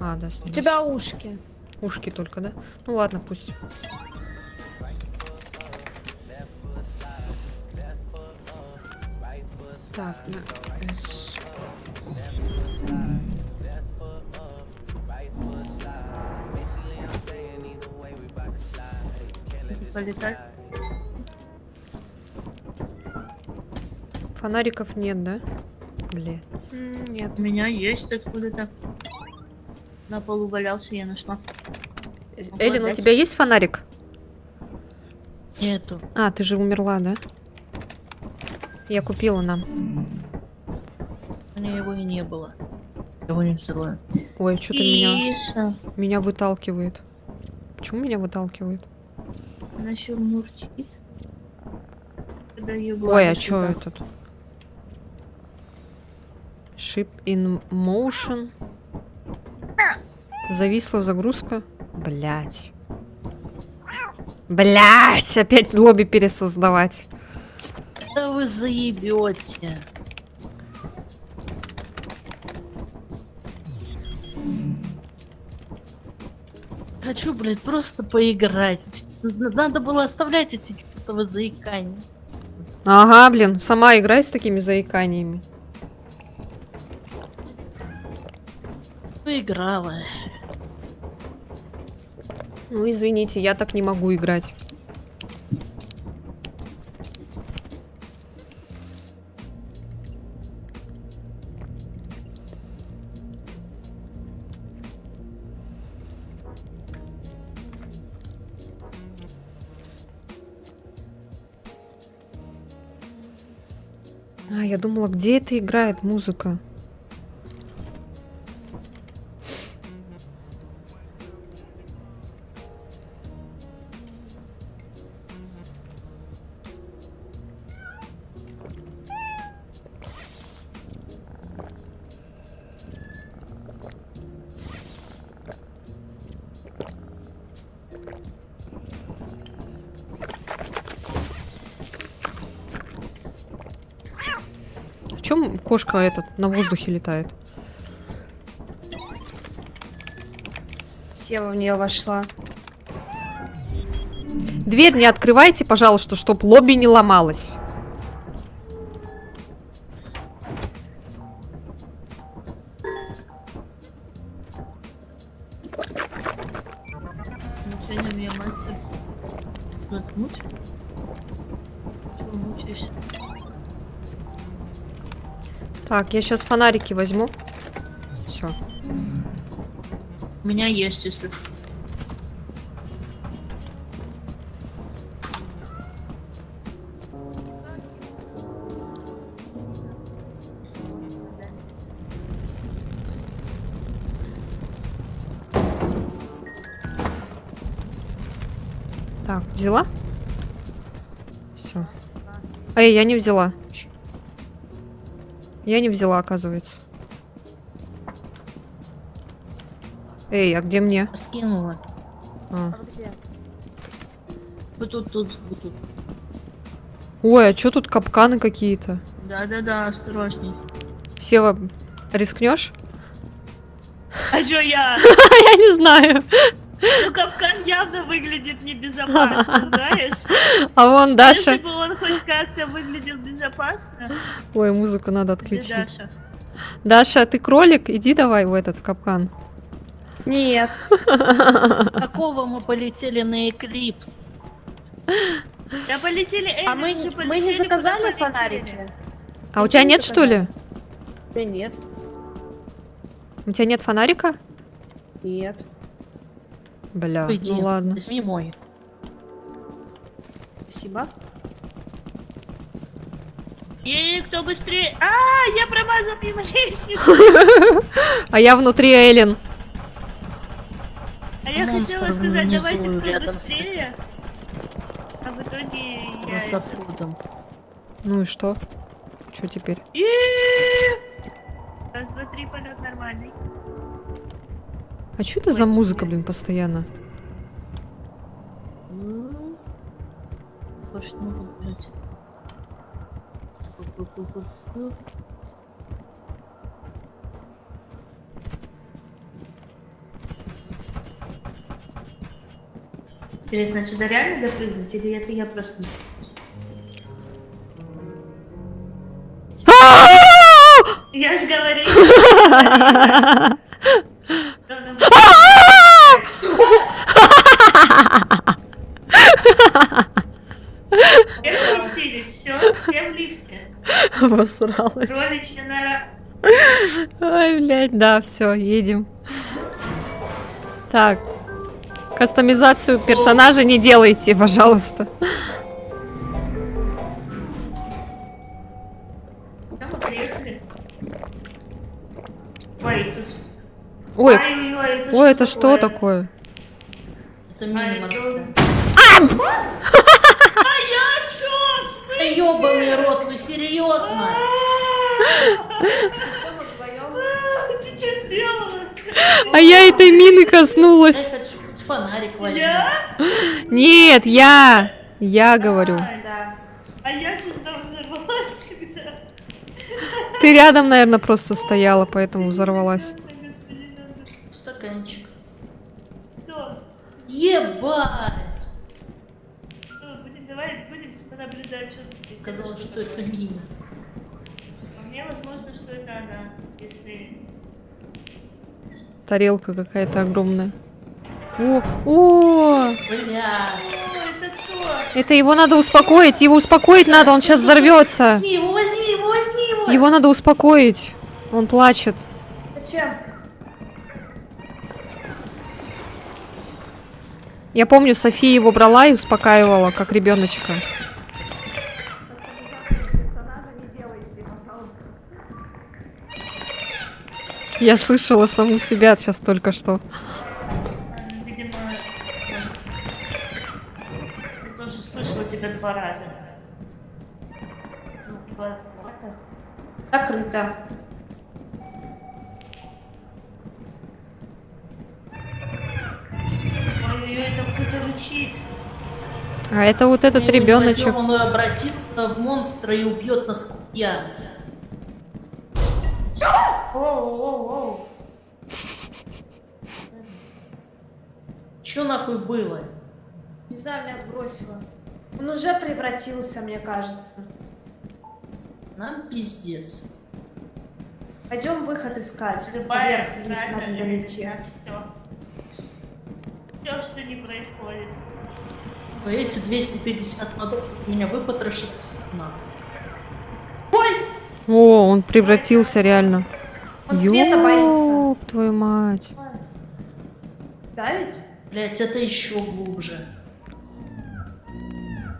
А, да, У снялись. тебя ушки. Ушки только, да? Ну ладно, пусть. Так, на S. Полетать. Фонариков нет, да? Блин. Нет. У меня есть откуда-то. На полу валялся, я нашла. Эллен, у дать? тебя есть фонарик? Нету. А, ты же умерла, да? Я купила нам. У меня его и не было. Я его не взяла. Ой, что-то меня Тише. выталкивает. Почему меня выталкивает? Она еще мурчит. Когда её Ой, а гладят чё вот так. этот? Ship in motion. Зависла загрузка. Блять. Блять! Опять лобби пересоздавать. Да вы заебете. Хочу, блядь, просто поиграть. Надо было оставлять эти чертовы заикания. Ага, блин, сама играй с такими заиканиями. Поиграла. Ну, извините, я так не могу играть. А, я думала, где это играет музыка? чем кошка этот на воздухе летает? Сева в нее вошла. Дверь не открывайте, пожалуйста, чтоб лобби не ломалось. Сегодня меня мастер. Ну, ты мучишь? Чего мучаешься? Так, я сейчас фонарики возьму. Все. У меня есть, если... Так, взяла? Все. Эй, я не взяла. Я не взяла, оказывается. Эй, а где мне? Скинула. А. Вот тут, вот тут. Ой, а что тут капканы какие-то? Да-да-да, осторожней. Сева, рискнешь? А чё я? Я не знаю. Ну, капкан явно выглядит небезопасно, знаешь? А вон Если Даша. бы он хоть как-то выглядел безопасно. Ой, музыку надо Где отключить. Даша? Даша, ты кролик? Иди давай в этот в капкан. Нет. Какого мы полетели на Эклипс? Да полетели, эй, А мы не заказали фонарики? А у тебя нет, что ли? Да нет. У тебя нет фонарика? Нет. Бля, Иди, ну ладно. возьми мой. Спасибо. Ей, кто быстрее? А, я промазал мимо лестницы. А я внутри Эллен. А я Монстр хотела сказать, внизу, давайте кто рядом с быстрее. А в итоге я... С офрудом. Ну и что? Что теперь? Раз, два, три, полет нормальный. А что это за музыка, блин, постоянно? Больше не могу бежать. Интересно, сюда реально допрыгнуть, или это я просто... Я же говорила. Все спустились, все в лифте. Обосралась. Кроличья нора. Ой, блядь, да, все, едем. Так. Кастомизацию персонажа не делайте, пожалуйста. Там мы приехали. Ой, тут... Ой, Ой, ой, это что такое? Это мини-морская. А я чё? В смысле? Ёбаный рот, вы серьезно? Ты что сделала? А я этой мины коснулась. Я хочу хоть фонарик возьму. Я? Нет, я говорю. А я что там взорвалась тогда? Ты рядом, наверное, просто стояла, поэтому взорвалась. Господи, надо. Стаканчик. Что? Ебать! Ну, давай будем понаблюдать, что тут есть. Сказала, что это мина. Мне возможно, что это она, если... Тарелка какая-то огромная. О! Бля. О, это кто? Это его надо успокоить, его успокоить надо, он сейчас взорвется. Возьми его, возьми его, возьми его! Его надо успокоить, он плачет. Зачем? Я помню, София его брала и успокаивала, как ребеночка. Я слышала саму себя сейчас только что. Видимо, может... Я тоже слышала тебя 2 раза. Закрыто. Ой-ой-ой, там кто-то рычит. А это вот этот Мы его не ребеночек. возьмем, он обратится в монстра и убьет нас купьями. Оу. Чё нахуй было? Не знаю, меня бросило. Он уже превратился, мне кажется. Нам пиздец. Пойдем выход искать. Любая Вверх, вниз надо долететь. все. Все, что не происходит. Эти 250 модов от меня выпотрошат всю нахуй. О, он превратился реально. Он света боится. Ёб твою мать. Да ведь? Блять, это еще глубже.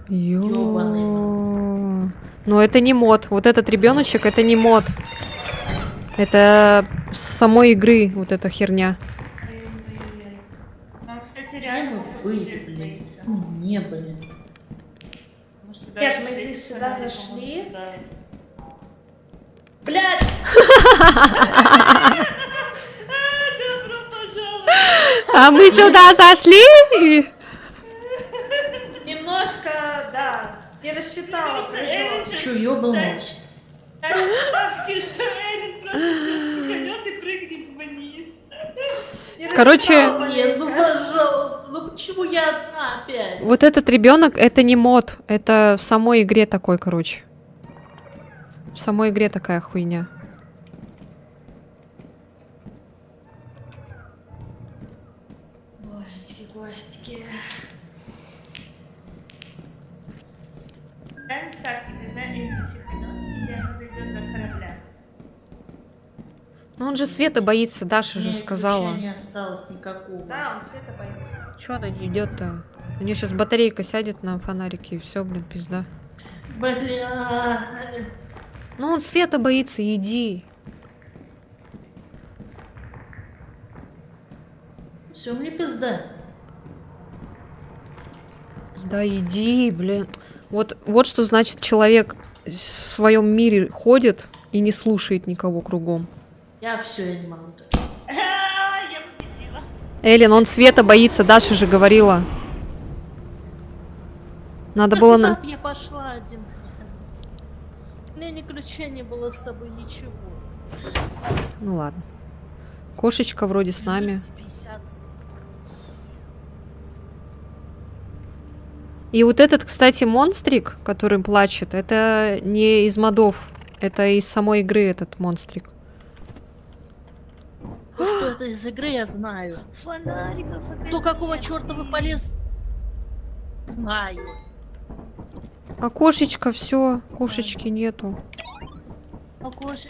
Ё. Но это не мод. Вот этот ребеночек, это не мод. Это с самой игры вот эта херня. Ну, кстати, Где реально мы были, блядь? Не были. Нет, мы здесь сюда зашли. Блядь! Добро пожаловать! А мы сюда зашли? Немножко, да. Не рассчитала. прыжок. Чё, ёбанулась? Ставки, что Эллен просто сейчас психанет и прыгнет вниз. Не Короче, рассчитала, Нет, ну маленькая. пожалуйста, ну почему я одна опять? вот этот ребенок, это не мод. Это в самой игре такой, короче. В самой игре такая хуйня. Божечки. Ставим ставки, когда Эллен психанет, или она дойдет до корабля. Ну он же света боится, Даша же Мне сказала. ключа не осталось никакого. Да, он света боится. Чё она не идет-то? У нее сейчас батарейка сядет на фонарике и все, блин, пизда. Бля. Ну он света боится, иди. Все, мне пизда. Да иди, блин. Вот что значит человек в своем мире ходит и не слушает никого кругом. Я все, я не могу. Я победила. Эллен, он света боится, Даша же говорила. Надо Да было куда на... б я пошла один? У меня ни ключа не было с собой, ничего. Ну ладно. Кошечка вроде с нами. 250. И вот этот, кстати, монстрик, который плачет, это не из модов. Это из самой игры этот монстрик. То, что это из игры, я знаю. Фонариков опять То, какого нет. черта вы полез... Знаю. А кошечка, все, кошечки нету.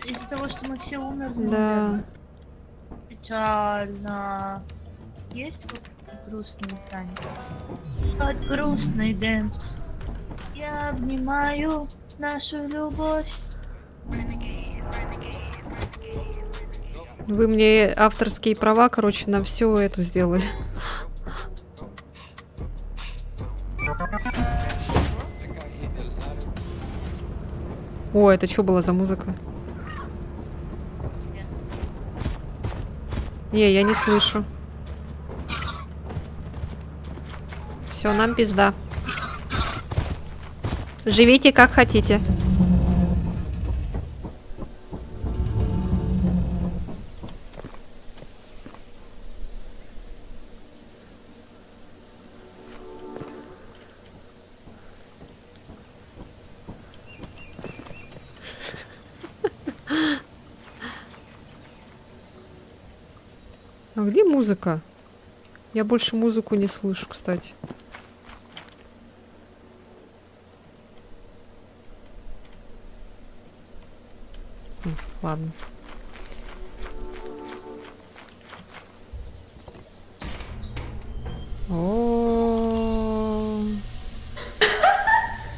Из-за того, что мы все умерли. Да. наверное. Печально. Есть какой-то грустный танец? Под грустный дэнс. Я обнимаю нашу любовь. Вы мне авторские права, короче, на всю эту сделали. О, это что была за музыка? Не, я не слышу. Все, нам пизда. Живите как хотите. А где музыка? Я больше музыку не слышу, кстати. Ладно.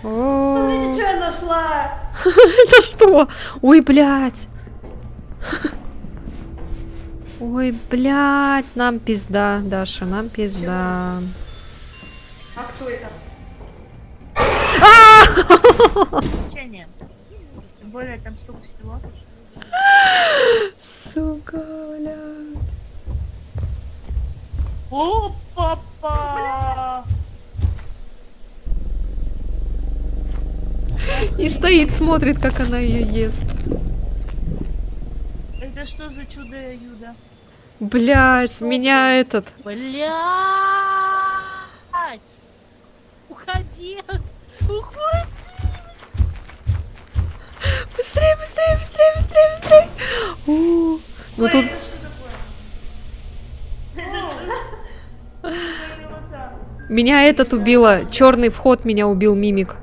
Смотрите, что я нашла! Это что? Ой, блядь. Ой, блядь, нам пизда, Даша, нам пизда. А кто это? Тем более там столько всего. Сука, блядь. О, папа! И стоит, смотрит, как она ее ест. Это что за чудо-юдо? Блять, меня этот... Блять! Уходи! Уходи! Быстрее, быстрее, быстрее, быстрее, быстрее! Ну Ой, тут... это что такое? Милота. Меня этот убило. Черный вход меня убил мимик.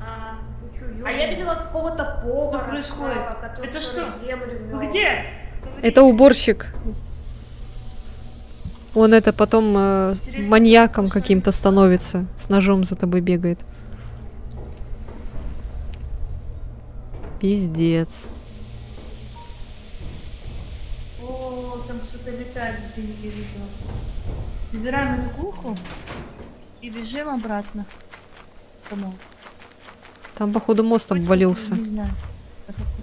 А я видела какого-то повара, Что происходит? который Это что? землю Вы мёл. где? Это уборщик. Он это потом Интересно, маньяком что каким-то становится. С ножом за тобой бегает. Пиздец. О, там что-то летает, где не видел. Забираем эту кухню и бежим обратно. Домой. Там, походу, мост обвалился. Не знаю.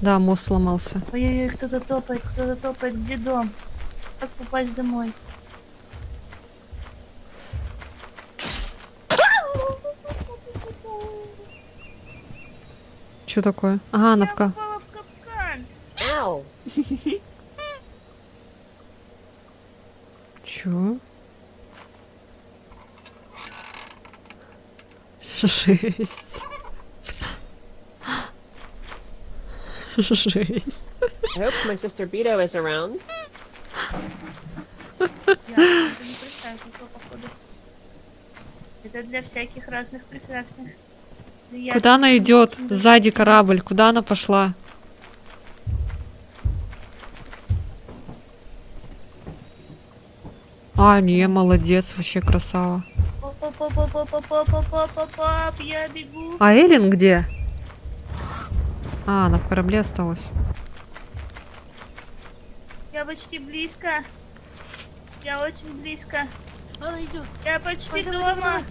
Да, мост сломался. Ой-ой-ой, кто-то топает, где дом? Как попасть домой? Что такое? Ага, Я навка. попала в капкан. Чё? Жесть. Жесть. I hope my sister Beto is around. Я не представляю, какого походу. Это для всяких разных прекрасных. приятных Куда она и идет? очень Сзади даже корабль. Куда она пошла? А, не, молодец, вообще красава. Пап, я бегу. А Эллен где? А, она в корабле осталась. Я почти близко. Я очень близко. Она идет. Я почти дома.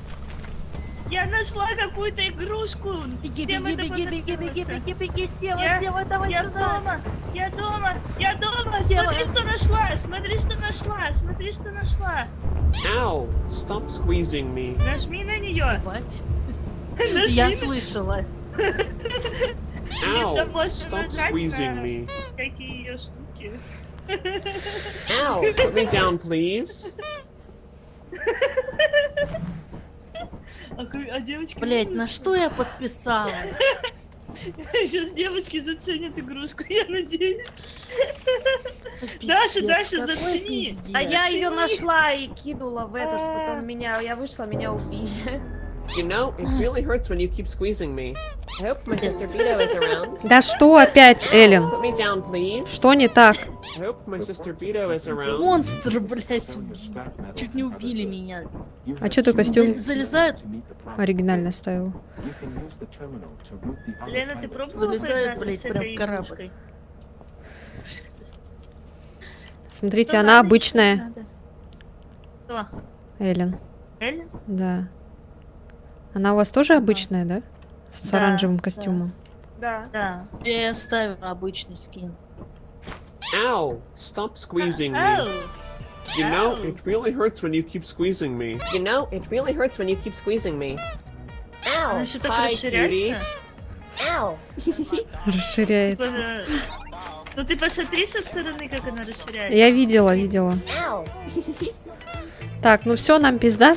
Я нашла какую-то игрушку. Беги, С кем беги, это беги, беги, беги, понадобится? беги, беги, Сева, Я- Сева, давай Я сюда. дома. Я дома. Я дома. Сева. Смотри, что нашла. Смотри, что нашла. Смотри, что нашла. Ow! Stop squeezing me. Нажми на нее. Хватит. Нажми Я на- слышала. Там Ow! можно Stop нажать squeezing на me. всякие ее штуки. Ow! Put me down, please. А девочки... Блять, на что я подписалась? Сейчас девочки заценят игрушку, я надеюсь. Пиздец, Даша, какой зацени. пиздец. А я ее Оцени. нашла и кинула в этот, потом я вышла, меня убили. You know, it really hurts when you keep squeezing me. I hope my sister Beto is around. Да что опять, Эллен? Put me down, please. Что не так? I hope my sister Beto is around. Монстр, блять, чуть не убили меня. А чё ты костюм Залезают, оригинально ставил? Лена, ты пробовала Залезают, поиграться блядь, с прям этой в корабль. игрушкой? Смотрите, Ну она ладно, обычная, что надо. Кто? Эллен. Эллен? Да. Она у вас тоже обычная, да? С Да, оранжевым да. костюмом. Да. Да. я оставила обычный скин. Ow! Stop squeezing me. Ау! You know, Ow. it really hurts when you keep squeezing me. You know, it really hurts when you keep squeezing me. Она Ow! еще так Hi, расширяется. cutie. Ow! Расширяется. Типа, ну ты посмотри со стороны, как она расширяется. Я видела, видела. Ow! Так, ну все, нам пизда.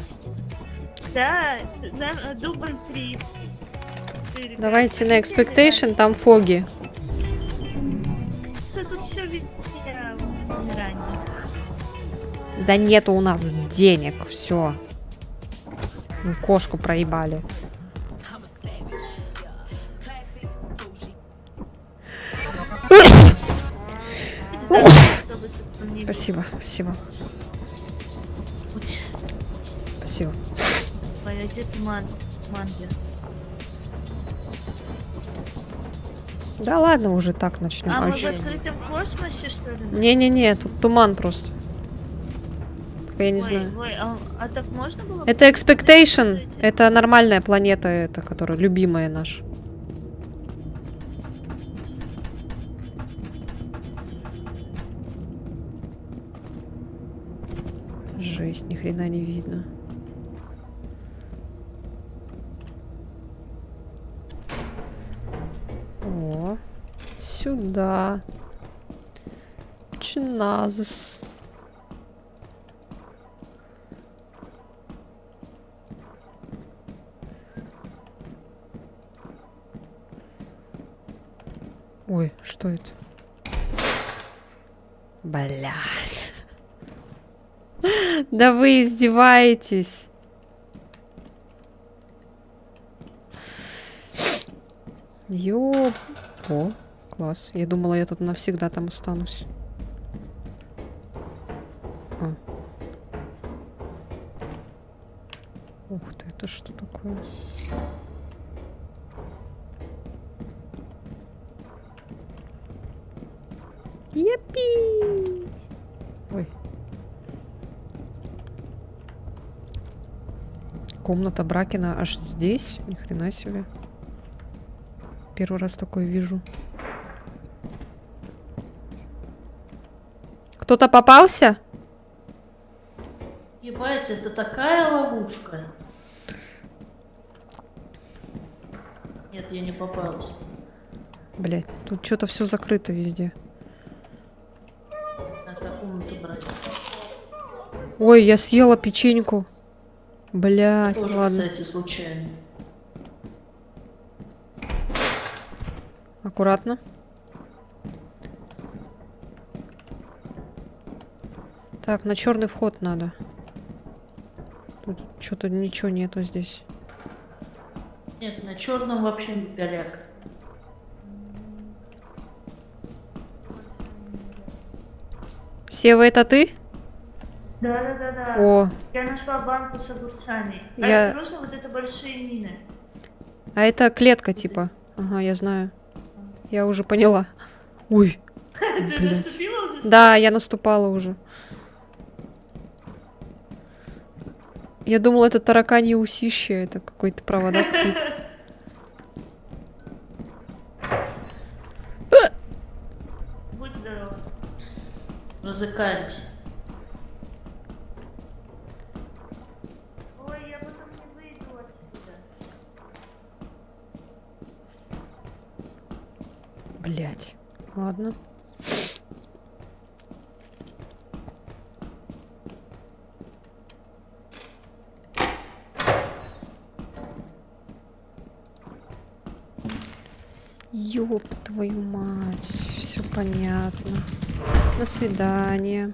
Да, дубль 3. Давайте на Expectation, там фоги. Тут все видно. Да нету у нас денег, все. Мы кошку проебали. Спасибо, спасибо, Будь. спасибо. Ой, а где туман? Манги. Да ладно, уже так начнем. А мы в вообще открытом космосе, что ли? Не-не-не, тут туман просто. Только я не Ой, знаю. ой, а так можно было? Это Expectation. Это нормальная планета, это, которая любимая наша. Жесть, ни хрена не видно. О, сюда. Чиназис. Ой, что это? Блядь. Да вы издеваетесь. Ёп. О, класс. Я думала, я тут навсегда там останусь. А. Ух ты, это что такое? Япи! Ой. Комната Бракена аж здесь? Ни хрена себе. Первый раз такое вижу. Кто-то попался? Ебать, это такая ловушка. Нет, я не попалась. Блять, тут что-то все закрыто везде. Надо комнату брать. Ой, я съела печеньку. Блять, Тоже, ладно. кстати, случайно. Аккуратно. Так, на черный вход надо. Тут что-то ничего нету здесь. Нет, на черном вообще не голяк. Сева, это ты? Да. О, Я нашла банку с огурцами. Я- Осторожно, вот это большие мины. а это клетка типа. Ага, я знаю. Я уже поняла. Ой. Ты Блядь. наступила уже? Да, я наступала уже. Я думала, это тараканье усище, это какой-то провода какие-то. Будь здоров. Разыкались. Ой, я потом не выйду отсюда. Блять. Ладно. Ёб твою мать. Все понятно. До свидания.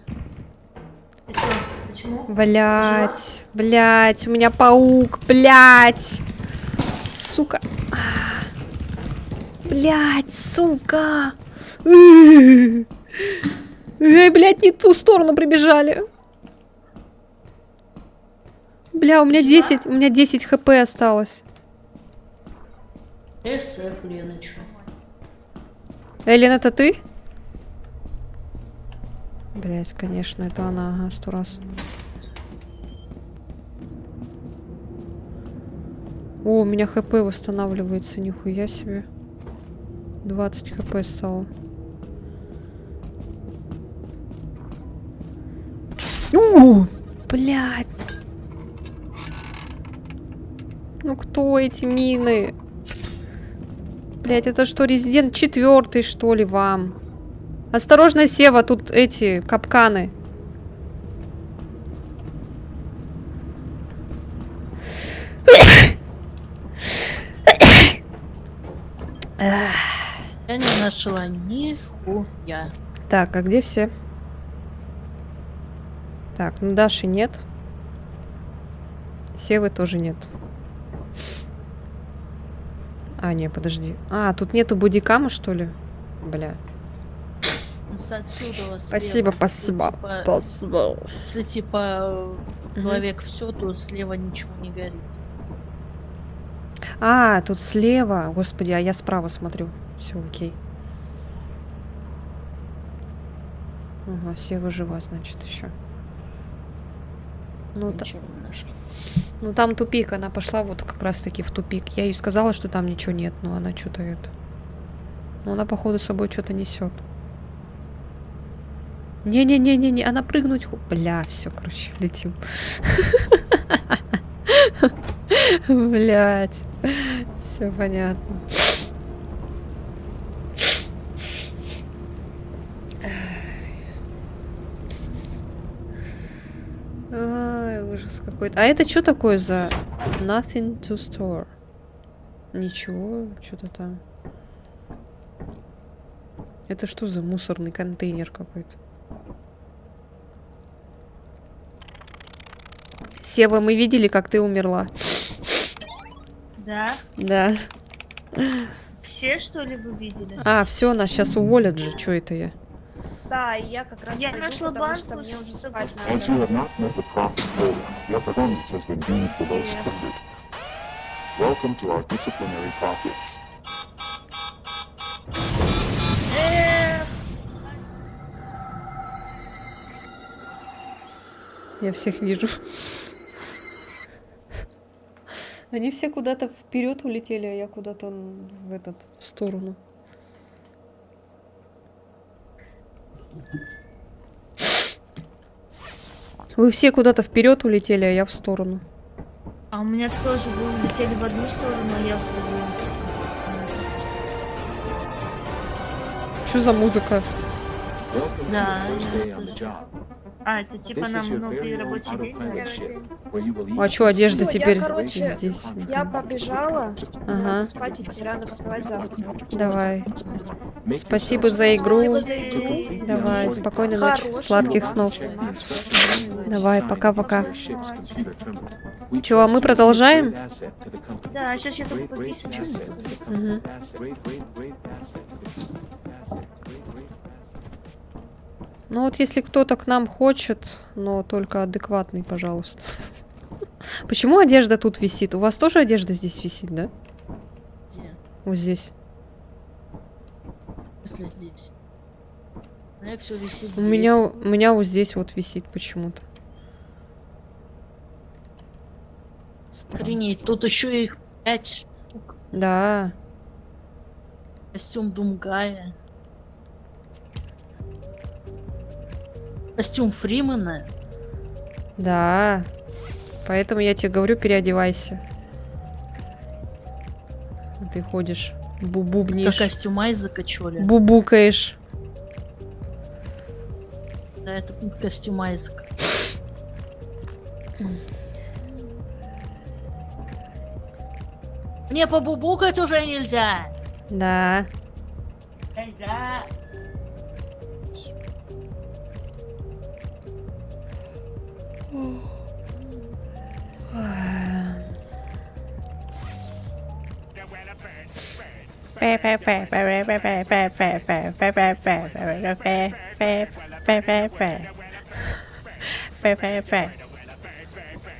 Ты что? Почему? Блять. Блять. У меня паук. Блять. Сука. Блять, сука. Эй, блять, не ту сторону прибежали. Бля, у меня 10 хп осталось. СФ, Леночка. Эллен, это ты? Блять, конечно, это она, ага, 100 раз. О, у меня хп восстанавливается, нихуя себе. 20 хп стало. Блядь. Ну кто эти мины? Блядь, это что, Резидент 4, что ли, вам? Осторожно, Сева, тут эти капканы. Я не нашла нихуя. Так, а где все? Так, ну Даши нет. Севы тоже нет. А, не, подожди. А, тут нету бодикама, что ли? Бля. Отсюда Спасибо, спасибо. Спасибо. Если типа человек все, то слева ничего не горит. А, тут слева. Господи, а я справа смотрю. Все, окей. Ага, Сева жива, значит, еще. Ну, Ничего не нашла. ну там тупик, она пошла вот как раз таки в тупик. Я ей сказала, что там ничего нет, но она что-то это... Ну она походу с собой что-то несет. Не-не-не-не-не, она прыгнуть... Бля, все, короче, летим. Блять. Все понятно. Ай, ужас какой-то. А это что такое за nothing to store? Ничего, что-то там. Это что за мусорный контейнер какой-то? Сева, мы видели, как ты умерла. Да? Да. Все, что ли, вы видели? А, все, нас сейчас уволят же. Что это я? Да, и я как раз Я пойду, нашла потому что банку мне уже с спать Since надо. you have not met the profit quota, your performance has been deemed below standard. Welcome to our disciplinary process. Я всех вижу. Они все куда-то вперед улетели, а я куда-то в сторону. Вы все куда-то вперед улетели, а я в сторону. А у меня тоже, вы улетели в одну сторону, а я в другую. Что за музыка? Welcome Да, to your first day это on the же. job. А, это типа This is нам your новый very own рабочий день? autopilot ship, where you will eat А чё, and одежда sleep Всё, теперь я, короче, здесь? Я побежала. Ага. Надо спать идти, рано вставать завтра. Давай. Make Спасибо yourself за игру. Спасибо за To игру. complete the Давай, onboarding спокойной process, ночи, сладких вам снов. check the instructions Давай, signed пока-пока. into your ship's computer terminal. We Чё, а trust мы you to be a продолжаем? great asset to the company. Да, сейчас я Great, только great пописать. asset to the Мгм. company. Asset, great, great, great asset to the company. Asset, great, great asset. Ну вот если кто-то к нам хочет, но только адекватный, пожалуйста. Почему одежда тут висит? У вас тоже одежда здесь висит, да? Где? Вот здесь. Если здесь. У меня все висит У здесь. меня вот здесь вот висит почему-то. Охренеть, тут еще их 5 штук. Да. Костюм Думгая. Костюм Фримена. Да. Поэтому я тебе говорю, переодевайся. А ты ходишь, Это бубнишь, костюм Айзека, чё ли? бубукаешь. Да, это костюм Айзека. Мне побубукать уже нельзя. Да.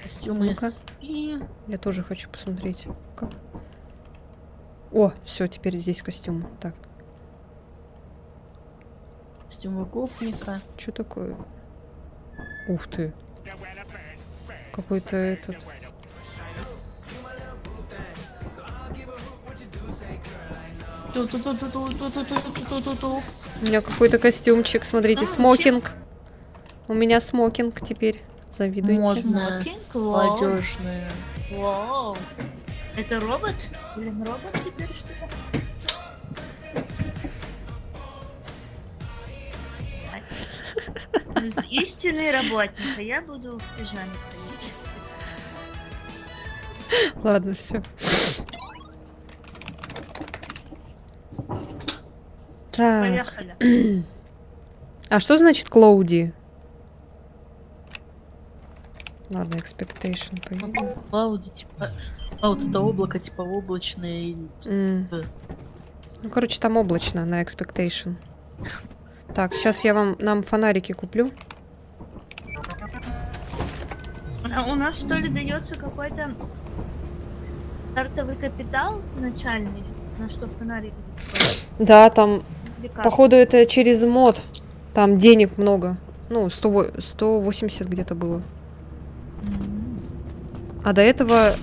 Костюм Ну-ка. SP. Я тоже хочу посмотреть. Как? О, все, теперь здесь костюм. Так, Костюм гопника. что такое? Ух ты. Какой-то этот. Ту-ту-ту-ту-ту-ту-ту-ту-ту-ту-ту. У меня какой-то костюмчик. Смотрите, смокинг. У меня смокинг теперь. Завидуйте. Можно. Смокинг? Вау. Молодежная. Вау. Это робот? Блин, робот теперь что-то? Истинный работник, а я буду в пижаме ходить. Ладно, все. Так. Поехали. А что значит Клоуди? Ладно, expectation. поедем. Клауди, типа... Клауд это облако, типа облачное. И... М. Ну, короче, там облачно на expectation. Так, сейчас я нам фонарики куплю. А у нас что ли дается какой-то стартовый капитал начальный? На что фонарик? Да, там, Или как? походу, это через мод. Там денег много. Ну, 180 где-то было. А до этого...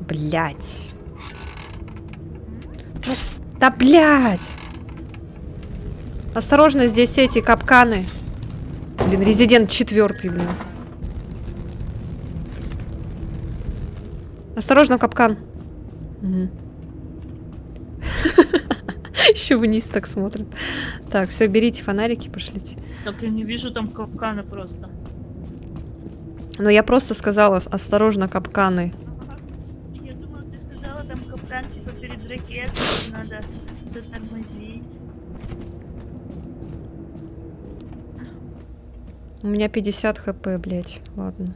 Блять. Ну, да блять! Осторожно, здесь эти капканы. Блин, Резидент 4, блин. Осторожно, капкан. Еще вниз так смотрит. Так, все, берите фонарики, пошлите. Так я не вижу там капкана просто. Но я просто сказала, осторожно, капканы. Я думала, ты сказала, там капкан типа перед ракетой, надо затормозить. У меня 50 хп, блять. Ладно.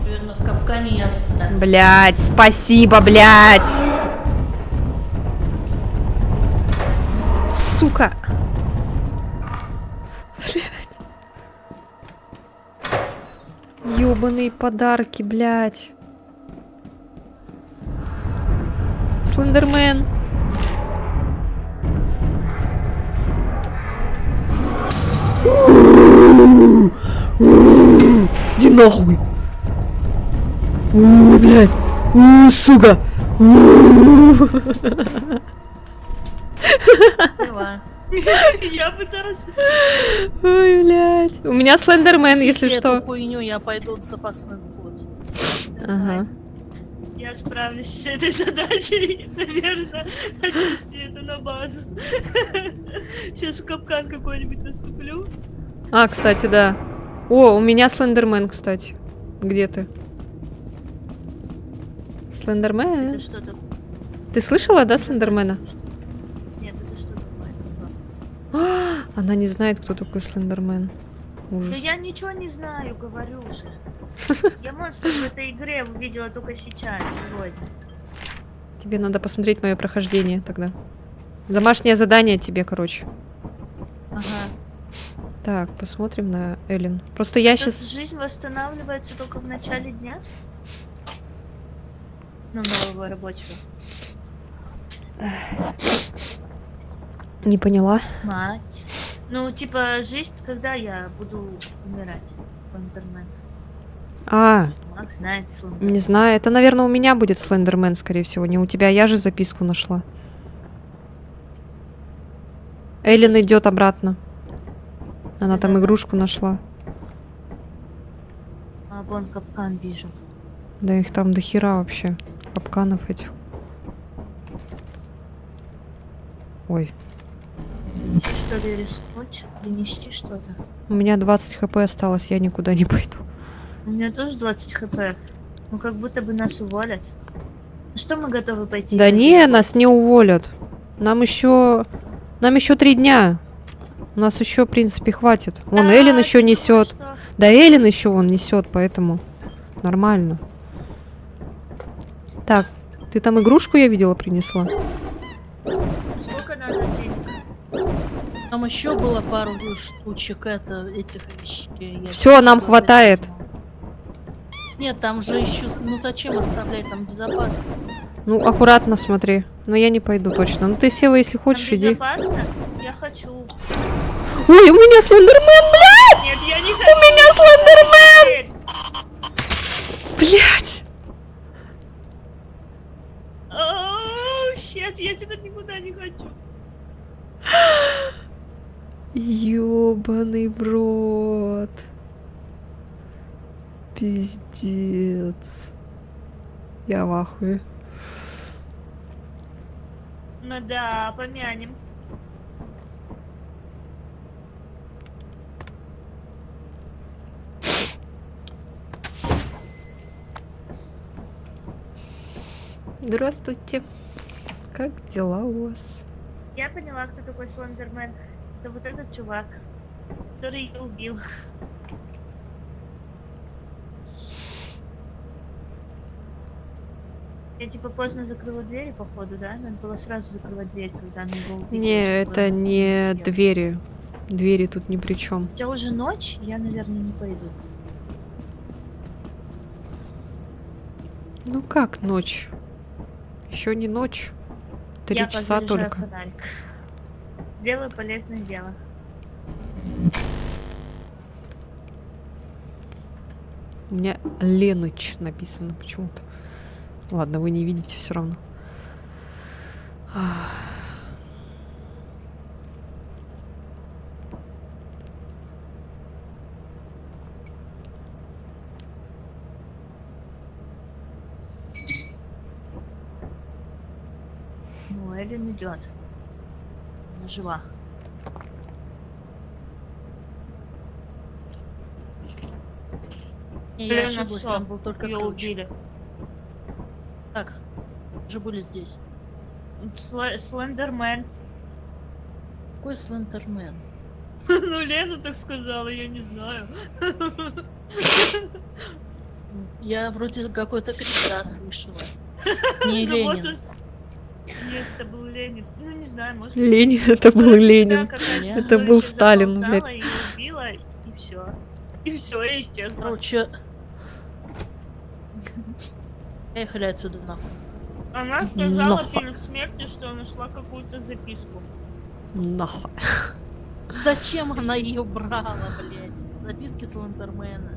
Наверное, в капкане я оставлю. Блять, спасибо, блять! Сука! Блять. Ёбаные подарки, блять. Слендермен. Иди нахуй! Блядь! Сука! Поняла. Я пыталась. Ой, блядь. У меня слендермен, если Несите что. эту хуйню, я пойду в запасной вход. Ага. Я справлюсь с этой задачей, наверное, отнести это на базу. Сейчас в капкан какой-нибудь наступлю. А, кстати, да. О, у меня слендермен, кстати. Где ты? Слендермен. Это что такое? Ты слышала, да, слендермена? Нет, это что такое? Она не знает, кто такой слендермен. Да Ужас. я ничего не знаю, говорю же. Я монстр в этой игре увидела только сейчас, сегодня. Тебе надо посмотреть мое прохождение тогда. Домашнее задание тебе, короче. Ага. Так, посмотрим на Эллен. Просто я Сейчас сейчас... жизнь восстанавливается только в начале дня? Ну, нового рабочего. Не поняла. Мать. Ну, типа, жизнь, когда я буду умирать по интернету. А, Макс знает слово. не знаю. Это, наверное, у меня будет слендермен, скорее всего. Не у тебя. Я же записку нашла. Эллен идет обратно. Она там игрушку нашла. А, вон капкан вижу. Да их там до хера вообще. Капканов этих. Ой. Идти, что ли, рискнуть? Принести что-то? У меня 20 хп осталось, я никуда не пойду. У меня тоже 20 хп. Ну, как будто бы нас уволят. Ну, что мы готовы пойти? Да за не, делом? нас не уволят. Нам еще 3 дня. У нас еще, в принципе, хватит. Вон Да, Эллен еще ты думаешь, несет. что- Да Эллен еще он несет, поэтому нормально. Так, ты там игрушку, я видела, принесла. Сколько надо денег? Там еще было пару штучек этих вещей. Я Все, нам только хватает. возьму. Нет, там же еще... Ну зачем оставлять? Там безопасно. Ну, аккуратно смотри. Но я не пойду точно. Ну ты, Сева, если Там хочешь, иди. безопасно? Я хочу. Ой, у меня слендермен, блядь! Нет, я не хочу. У меня слендермен! Блядь! Оу, щет, я теперь никуда не хочу. Ёбаный в рот. Пиздец. Я в ахуе. Ну да, помянем. Здравствуйте. Как дела у вас? Я поняла, кто такой Слендермен. Это вот этот чувак, который ее убил. Я типа поздно закрыла двери, походу, да? Надо было сразу закрывать дверь, когда она его увидела. Не, чтобы это он не съел. двери. Двери тут ни при чем. Хотя уже ночь, я, наверное, не пойду. Ну как ночь? Еще не ночь. 3 Я часа позаряжаю только. фонарик. Сделаю полезное дело. У меня Леныч написано почему-то. Ладно, вы не видите все равно. Ну, Эллен идет. Она жива. Не, Блин, я ну ошиблась, всё, там был только Ее ключ. убили. Так, уже были здесь. Слендермен. Какой Слендермен? Ну, Лена так сказала, я не знаю. Я вроде какой-то крик, да, слышала. Не Ну вот Ленин. Нет, это был Ленин. Ну, не знаю, может... Ленин, это был Тебя Ленин. какая-то Это был чудовище Сталин, заползала, блядь. её убила, и все. И все, и исчезла. Короче... Поехали отсюда нахуй. Она сказала Нахуй. перед смертью, что нашла какую-то записку. Нахуй. Зачем она ее брала, блядь? Записки Слендермена.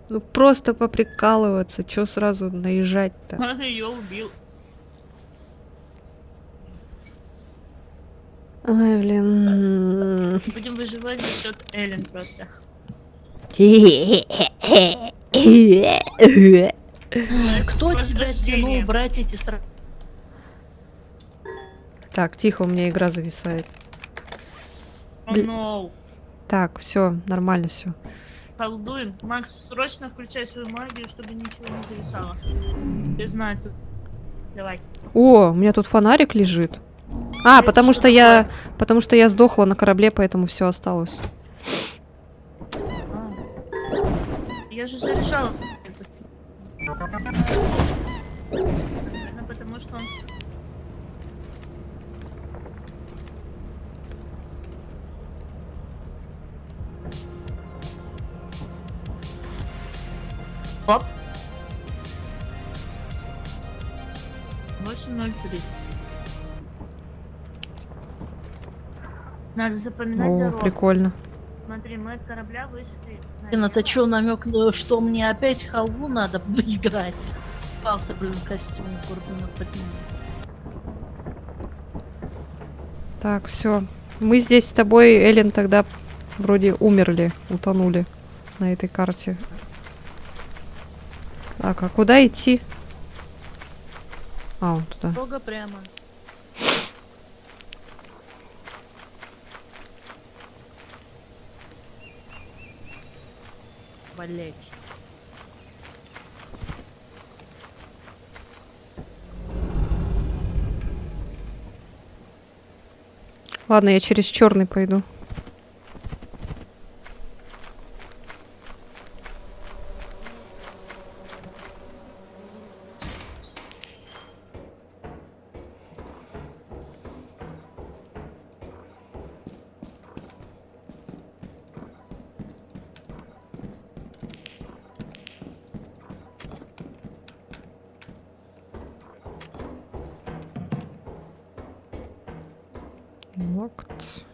Ну просто поприкалываться, чё сразу наезжать-то? Он ее убил. Ой, блин. Будем выживать за счет Эллен просто. Кто С тебя возрождением. тянул брать эти Так, тихо, у меня игра зависает. О, Блин. no. Так, все, нормально все. Колдуем. Макс, срочно включай свою магию, чтобы ничего не зависало. Я знаю, тут... Давай. О, у меня тут фонарик лежит. А, Это потому что что я сдохла на корабле, поэтому все осталось. А. Я же заряжала. Наверное, потому что он... Оп. 8:03. Надо запоминать О, дорогу. прикольно. Смотри, мы от корабля вышли. Блин, это чё, намек, что мне опять халву надо играть? Пался, блин, костюм Гордона подниму. Так, все. Мы здесь с тобой, Эллен, тогда вроде умерли, утонули на этой карте. Так, а куда идти? А, вон туда. Дорога прямо. Блять. Ладно, я через черный пойду. Locked.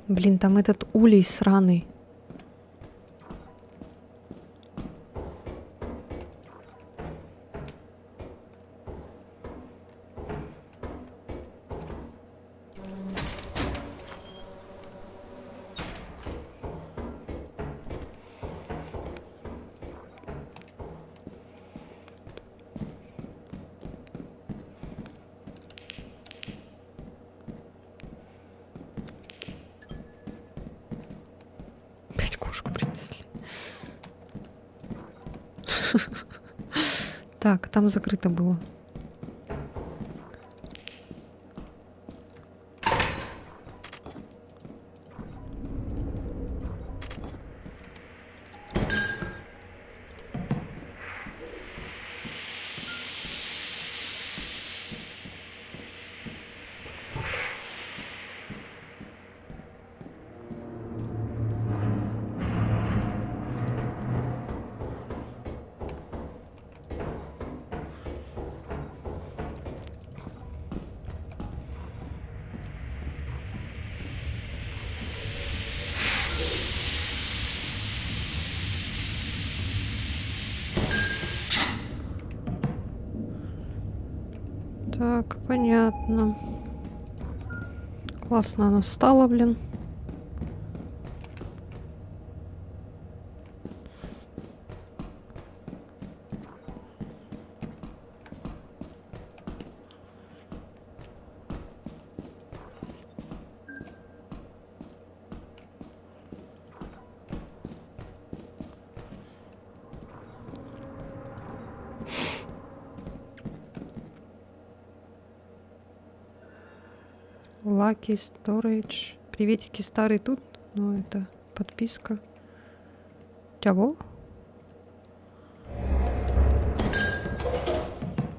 Блин, там этот улей сраный. Опять кошку принесли. Так, там закрыто было. Так, понятно. Классно она встала, блин. Lucky Storage. Приветики, старый тут. Ну, это подписка. Чего?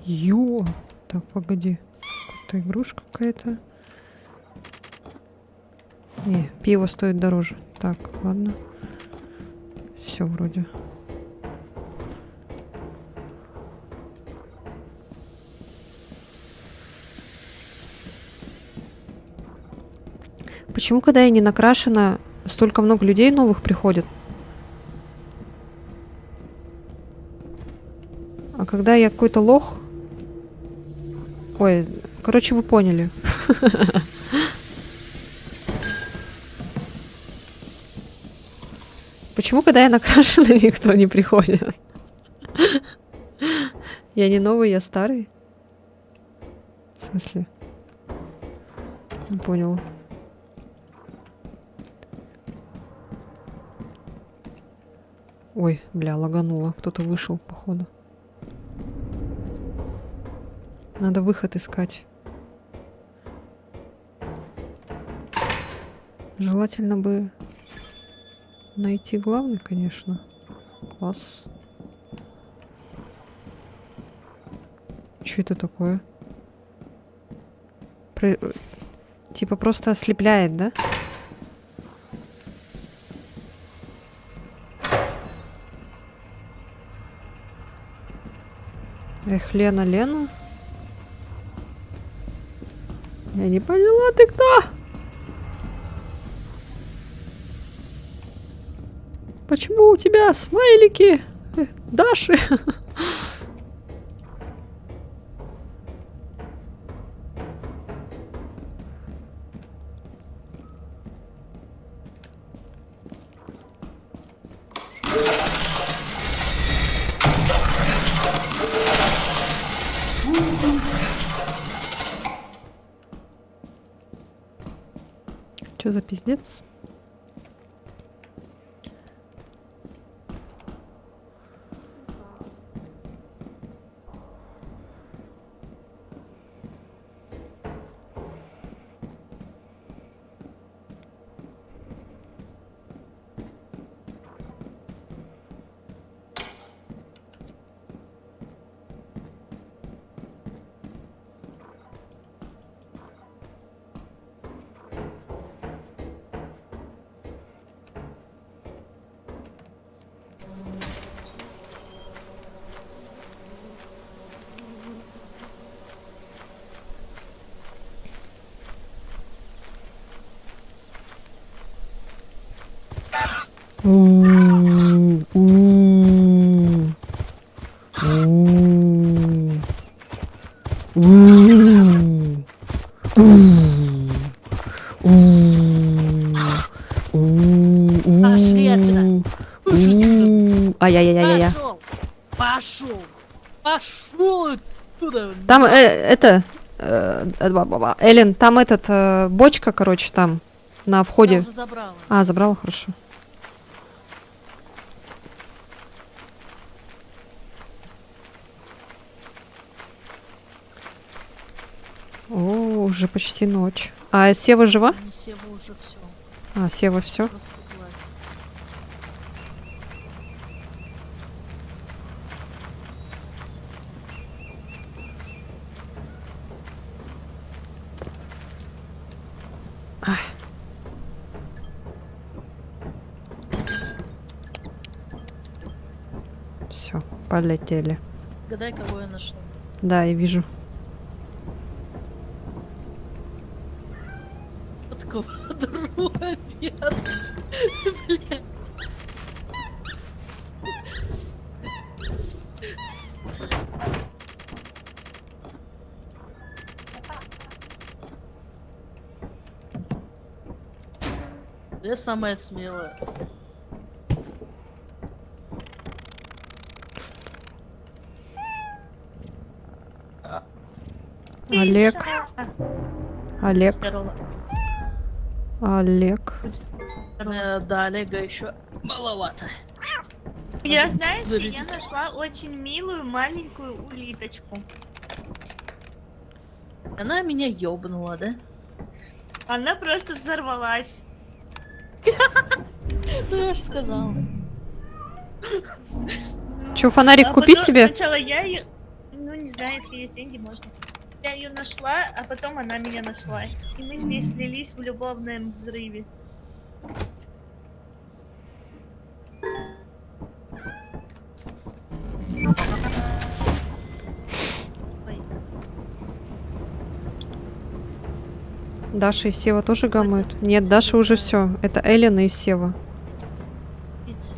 Ё! Так, погоди. Это игрушка какая-то. Не, пиво стоит дороже. Так, ладно. Все вроде. Почему, когда я не накрашена, столько много людей новых приходит? А когда я какой-то лох... Ой, короче, вы поняли. Почему, когда я накрашена, никто не приходит? Я не новый, я старый. В смысле? Не понял. Ой, бля, лагануло. Кто-то вышел, походу. Надо выход искать. Желательно бы найти главный, конечно. Класс. Что это такое? Типа просто ослепляет, да? Эх, Лена, Лена. Я не поняла, ты кто? Почему у тебя смайлики Даши? Что за пиздец? Пошли отсюда. Ай-яй-яй-яй-яй. Пошел. Пошел отсюда. Там Эллен, там бочка, короче, там на Я входе. уже забрала. А, забрала, хорошо. О, уже почти ночь. А Сева жива? Не Сева уже все. А, Сева все. Распуглась. Все, полетели. Гадай, кого я нашла. Да, я вижу. Под квадру опять. Блядь. Я самая смелая. Олег, Миша! Олег, Здорово. Олег. Да, Олега еще маловато. Я, знаете, я Зарядить. нашла очень милую маленькую улиточку. Она меня ёбнула, да? Она просто взорвалась. Ну я же сказала. Че, фонарик А купить потом тебе? Сначала я ее... Ну, не знаю, если есть деньги, можно. Я ее нашла, а потом она меня нашла. И мы с ней слились в любовном взрыве. Ой, Даша и Сева тоже гамают? Нет, Даша уже все. Это Эллина и Сева. пицца.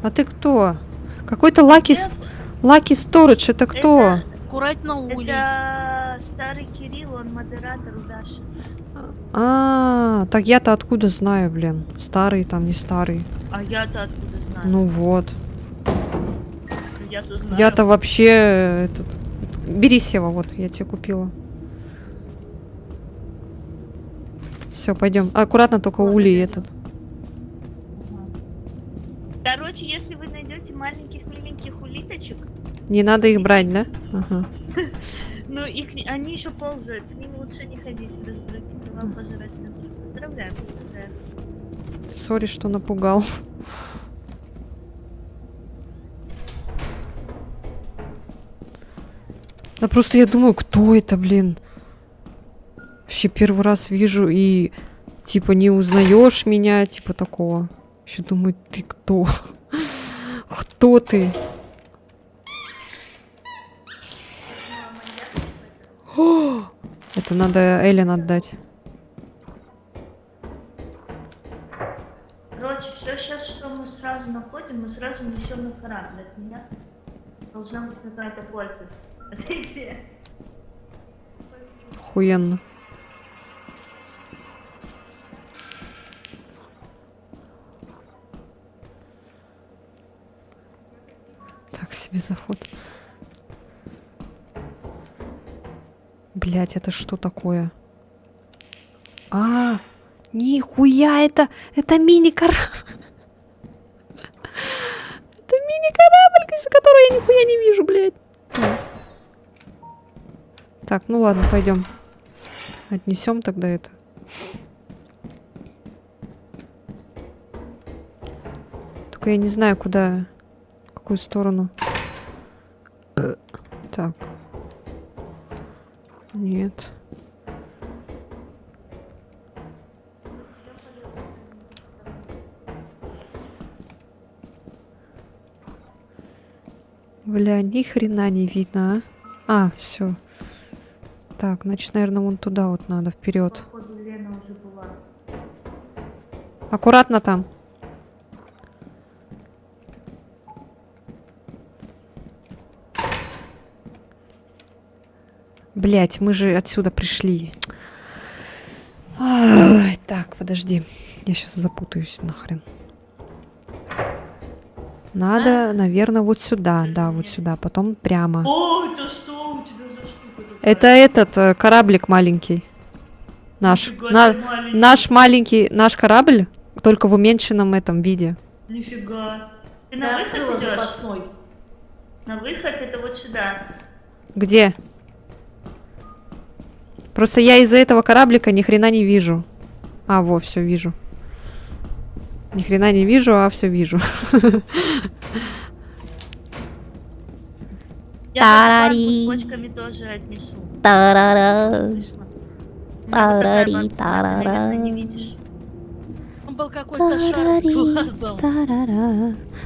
А ты кто? Какой-то Лаки Сторидж, это кто? Аккуратно, Улей. Это старый Кирилл, он модератор у Даши. А, так я-то откуда знаю, блин? Старый там, не старый. А я-то откуда знаю? Ну вот. Я-то знаю. Я-то вообще этот... Бери, Сева, вот, я тебе купила. Все, пойдем. Аккуратно только Ладно, улей я этот. Короче, если вы найдете маленьких миленьких улиточек, Не надо их брать, да? Ага. ну их они еще ползают, к ним лучше не ходить, без драки, вам пожрать надо. Поздравляю, поздравляю. Сори, что напугал. Да просто я думаю, кто это, блин? Вообще первый раз вижу и типа не узнаешь меня, типа такого. Еще думаю, ты кто? Кто ты? О, это надо Эллен отдать. Короче, все сейчас, что мы сразу находим, мы сразу несем на корабль. От меня должна быть какая-то польза. Охуенно. Так себе заход. Блять, это что такое? А, нихуя, это мини-корабль. Это мини-корабль, из-за которого я нихуя не вижу, блядь. Так, ну ладно, пойдем. Отнесем тогда это. Только я не знаю, куда, в какую сторону. Так. Нет. Бля, ни хрена не видно, а? Все. Так, значит, наверное, вон туда вот надо, вперед. Походу, Лена уже была. Аккуратно там. Блять, мы же отсюда пришли. Ай, так, подожди. Я сейчас запутаюсь нахрен. Надо, наверное, вот сюда. Да, вот сюда. Потом прямо. О, это что у тебя за штука такая? Это этот кораблик маленький. Наш. Нифига себе маленький. Наш маленький, наш корабль, только в уменьшенном этом виде. Нифига. Ты на Я выход открыла идешь? запасной. На выход это вот сюда. Где? Просто я из-за этого кораблика ни хрена не вижу. А, во, все вижу. Ни хрена не вижу, а все вижу. Я банку с почками тоже отнесу. Вышла. Тарари, Ты, тарара. наверное, не видишь. Там был какой-то шар с глазом.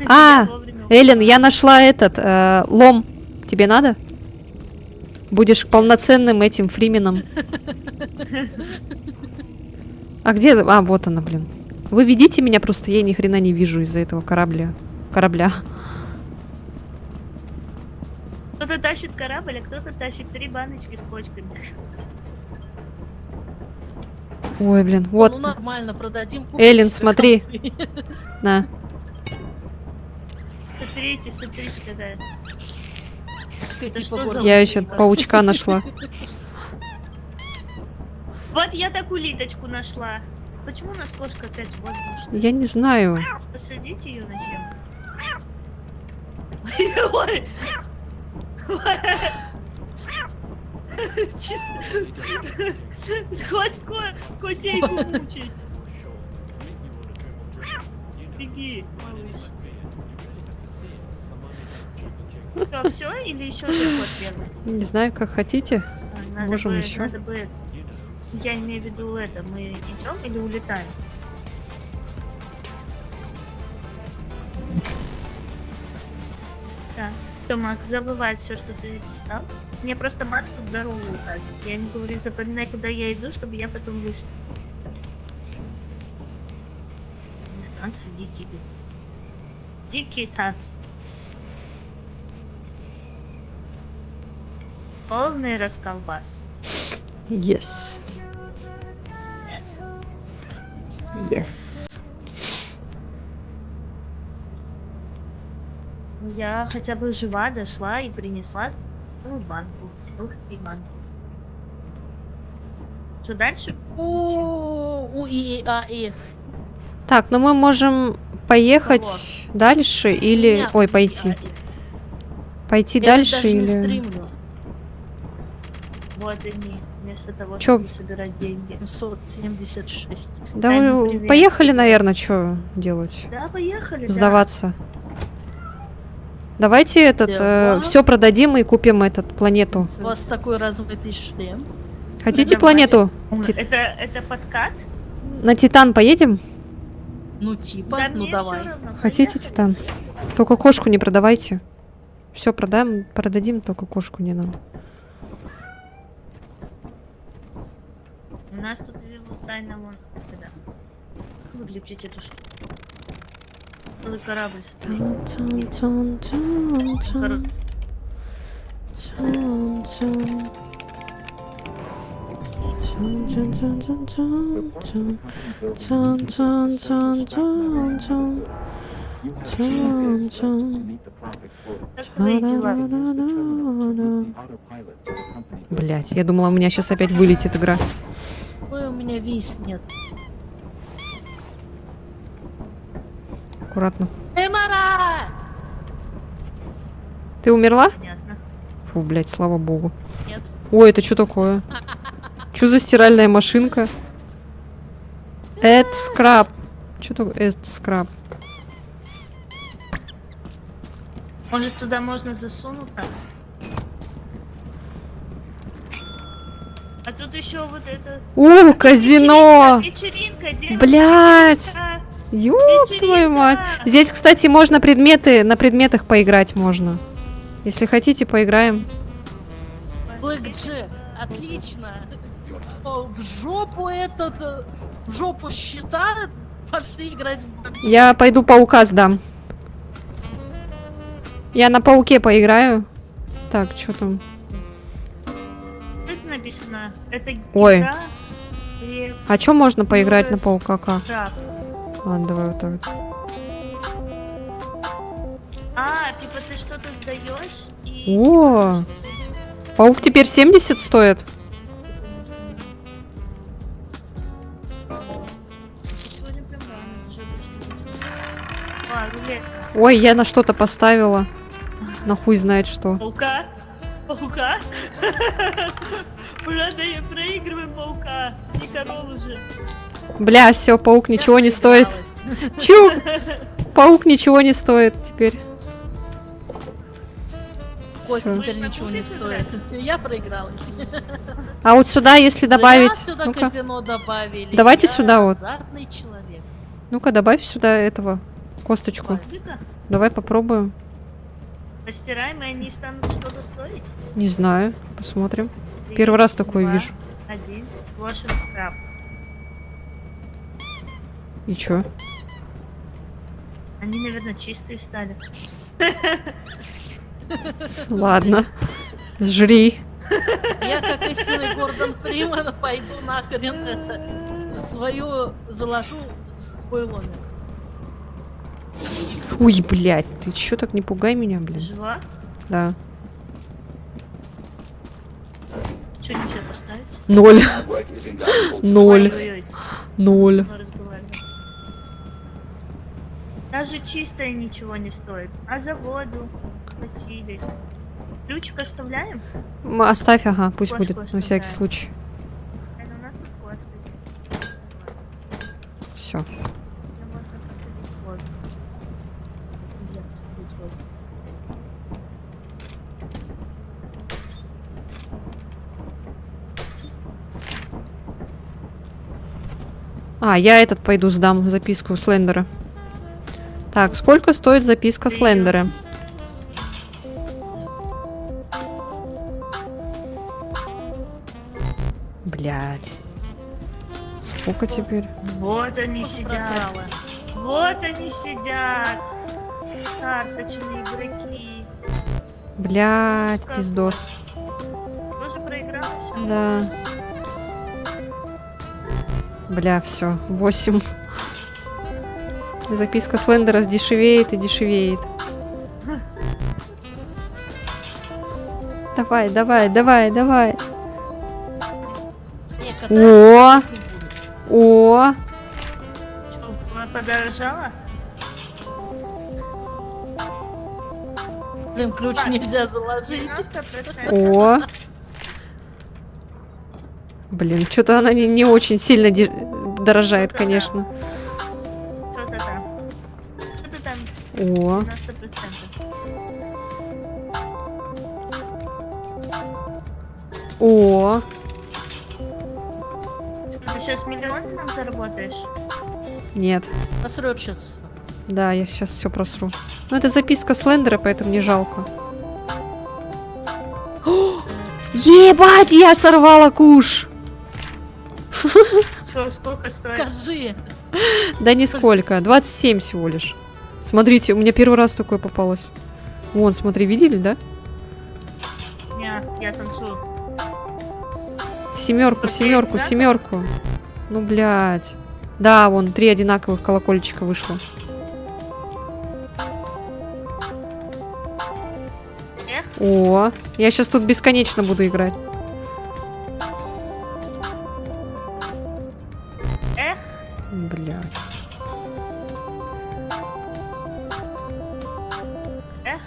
А, Я вовремя Эллен, ушла. я нашла этот лом. Тебе надо? Будешь полноценным этим фрименом. А где? А, вот она, блин. Вы видите меня, просто я ни хрена не вижу из-за этого корабля. Кто-то тащит корабль, а кто-то тащит 3 баночки с почками. Ой, блин, Ну вот. нормально, продадим. купим Эллен, себе смотри. халвы. На. Смотрите, какая. Кэти что по за- городу Я еще бегает. паучка нашла. Вот я такую улиточку нашла. Почему у нас кошка опять воздушная? Я не знаю. Посадите ее на землю. Ой. Чисто. Хватит котейку мучить. Беги, малыш. Что, все или еще же кот первый? Не знаю, как хотите. Надо Можем бы, еще. надо бы. Я имею в виду это. Мы идем или улетаем? Да. Тома, забывай все, что ты написал. Мне просто Макс тут дорогу указывает. Я ему говорю, запоминай, куда я иду, чтобы я потом вышел. Танцы дикие. Дикие танцы. Полный расколбас. Yes. Yes. Yes. Я хотя бы жива дошла и принесла целую банку. Целых 3 банки. Что дальше? У и а и. Так, ну мы можем поехать дальше или... Меня Ой, у пойти. и, а, и. Пойти Я дальше даже не или... стримлю. Вот они. Вместо того, Чё? чтобы собирать деньги. 776. Да Дай вы привет. поехали, наверное, что делать? Да, поехали. Сдаваться. Давайте этот Да. все продадим и купим этот планету. У вас такой размытый шлем. Хотите Продавали. планету? Да. Это подкат? На Титан поедем? Ну типа, Да, ну мне давай. всё равно. Хотите Поехали. Титан? Только кошку не продавайте. Все продадим, только кошку не надо. У нас тут тайна вон. Да. Выключить эту штуку. Целый корабль стоит. You have few days left to meet the profit quota. Как твои дела? Use the terminal to move the autopilot to the company building. Блять, я думала, у меня сейчас опять вылетит игра. Ой, у меня виснет. Аккуратно. Эмара! Ты умерла? Понятно. Фу, блять, слава богу. Нет. Ой, это что такое? Что за стиральная машинка? Add scrap. Что такое add scrap? Может, туда можно засунуться? А тут еще вот это... О, казино! Вечеринка, девушка, Блять! вечеринка. Ёб твою мать! Здесь, кстати, можно предметы, на предметах поиграть можно. Если хотите, поиграем. Блэк Джек, отлично. О, в жопу в жопу счета, пошли играть в Blackjack. Я пойду паука сдам. Я на пауке поиграю. Так, что там? Тут написано, это Ой. игра и А чё можно поиграть на Юрис. паука? Как? шаг. Ладно, давай вот так вот. А, типа ты что-то сдаешь и... О! Паук теперь 70 стоит? Сегодня прям рано, уже почти будет. А, рулет. Ой, я на что-то поставила. На хуй знает что. Паука? Паука? Правда, я проигрываю паука. Не корову же. Бля, все, паук ничего не стоит. Проигралась. Чу! Паук ничего не стоит теперь. Кость Всё. теперь ничего не стоит. Я проигралась. А вот сюда, если добавить... Зря сюда Ну-ка, казино добавили. Давайте Я сюда вот. азартный человек. ну-ка, добавь сюда этого косточку. Иди-ка, Давай попробуем. постираем, и они станут что-то стоить. Не знаю, посмотрим. 3, Первый раз такое 2, вижу. 1. Washing scrap. И чё? Они, наверное, чистые стали. Ладно. Жри. Я, как истинный Гордон Фриман, пойду нахрен это свою заложу в свой ломик. Ой, блядь, ты чё так не пугай меня, блин. Жива? Да. Что нельзя поставить? 0. 0. Ой-ой-ой. 0. Мы разговариваем. Даже чистое ничего не стоит. А за воду платили. Ключик оставляем? Оставь, ага, пусть Кошку будет, на всякий оставляем. случай. У нас тут кошка. Все. Да можно поставить воду. Нельзя поставить воду. А, я этот пойду сдам, записку Слендера. Так, сколько стоит записка Слендера? Блять. Сколько теперь? Вот они сидят. Просрала. Вот они сидят. Карточные игроки. Блять, Сколько? пиздос. Тоже проигралась? Да. Бля, все. 8. Записка Слендера дешевеет и дешевеет. Давай, давай, давай, давай. Не, катать О! не буду. О! Что, она подорожала? Блин, ключ нельзя заложить. 90%. О! Блин, что-то она не очень сильно дорожает, Ну-ка, да. конечно. Что-то там. Что-то там. О! 90%. О! Ты сейчас миллион нам заработаешь? Нет. Посрет сейчас все. Да, я сейчас все просру. Ну, это записка Слендера, поэтому не жалко. О! Ебать, я сорвала куш! Что, сколько стоит? Скажи. Да нисколько, 27 всего лишь. Смотрите, у меня первый раз такое попалось. Вон, смотри, видели, да? Не, я танцую. Семерку, семерку, семерку. Ну, блядь. Да, вон, 3 одинаковых колокольчика вышло. Эх, О, я сейчас тут бесконечно буду играть. эх. Блядь. Эх.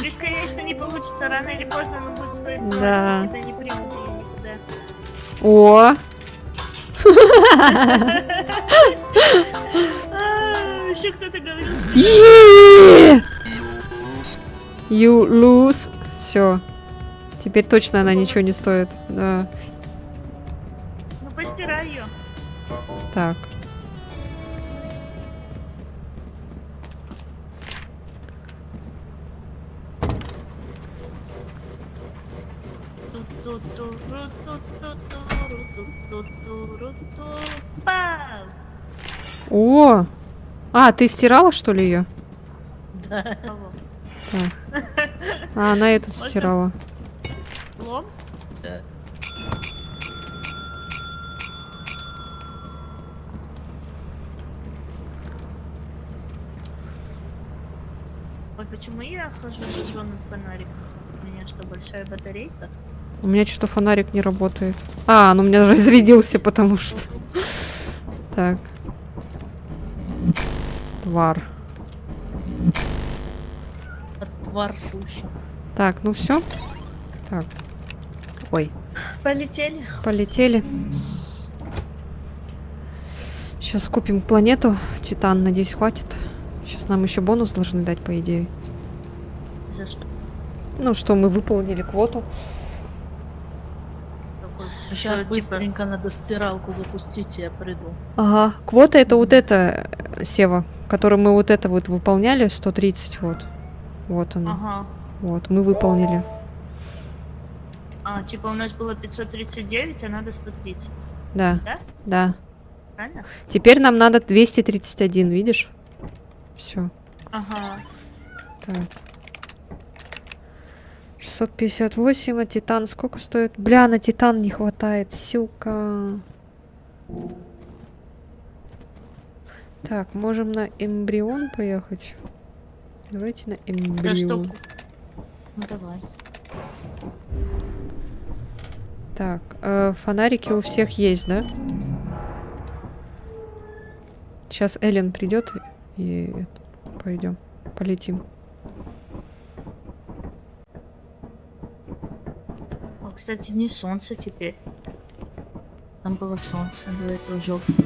Бесконечно не получится, рано или поздно оно будет стоить. Да. Тебя не примут ее никуда. О, Еще кто-то говорил, что... е You lose. Все. Теперь точно она ничего не стоит. Да. Ну постирай ее. Так. Пау! О! А, ты стирала, что ли, ее? Да. Кого? А, она этот Можно? стирала. Лом? Ой, почему я хожу с зажженным фонариком? У меня что, большая батарейка? У меня что-то фонарик не работает. А, он у меня разрядился, потому что... Так. Твар. Твар слышу. Так, ну все. Так. Ой, Полетели. полетели. Сейчас купим планету. Титан, надеюсь, хватит. Сейчас нам еще бонус должны дать, по идее. За что? Ну, что мы выполнили квоту. Такой, Сейчас типа, быстренько надо стиралку запустить, и я приду. Ага. Квота это вот это, Сева, который мы вот это вот выполняли, 130 вот. Вот она. Ага. Вот, мы выполнили. А, типа у нас было 539, а надо 130. Да. Да? Да. Правильно? Теперь нам надо 231, видишь? Все. Ага. Так. 658, а титан сколько стоит? Бля, на титан не хватает, сука. Так, можем на эмбрион поехать. Давайте на Да что? эмбрион. Ну давай. Так, фонарики у всех есть, да? Сейчас Эллен придет и пойдем, полетим. О, кстати, не солнце теперь. Там было солнце, до этого желтое.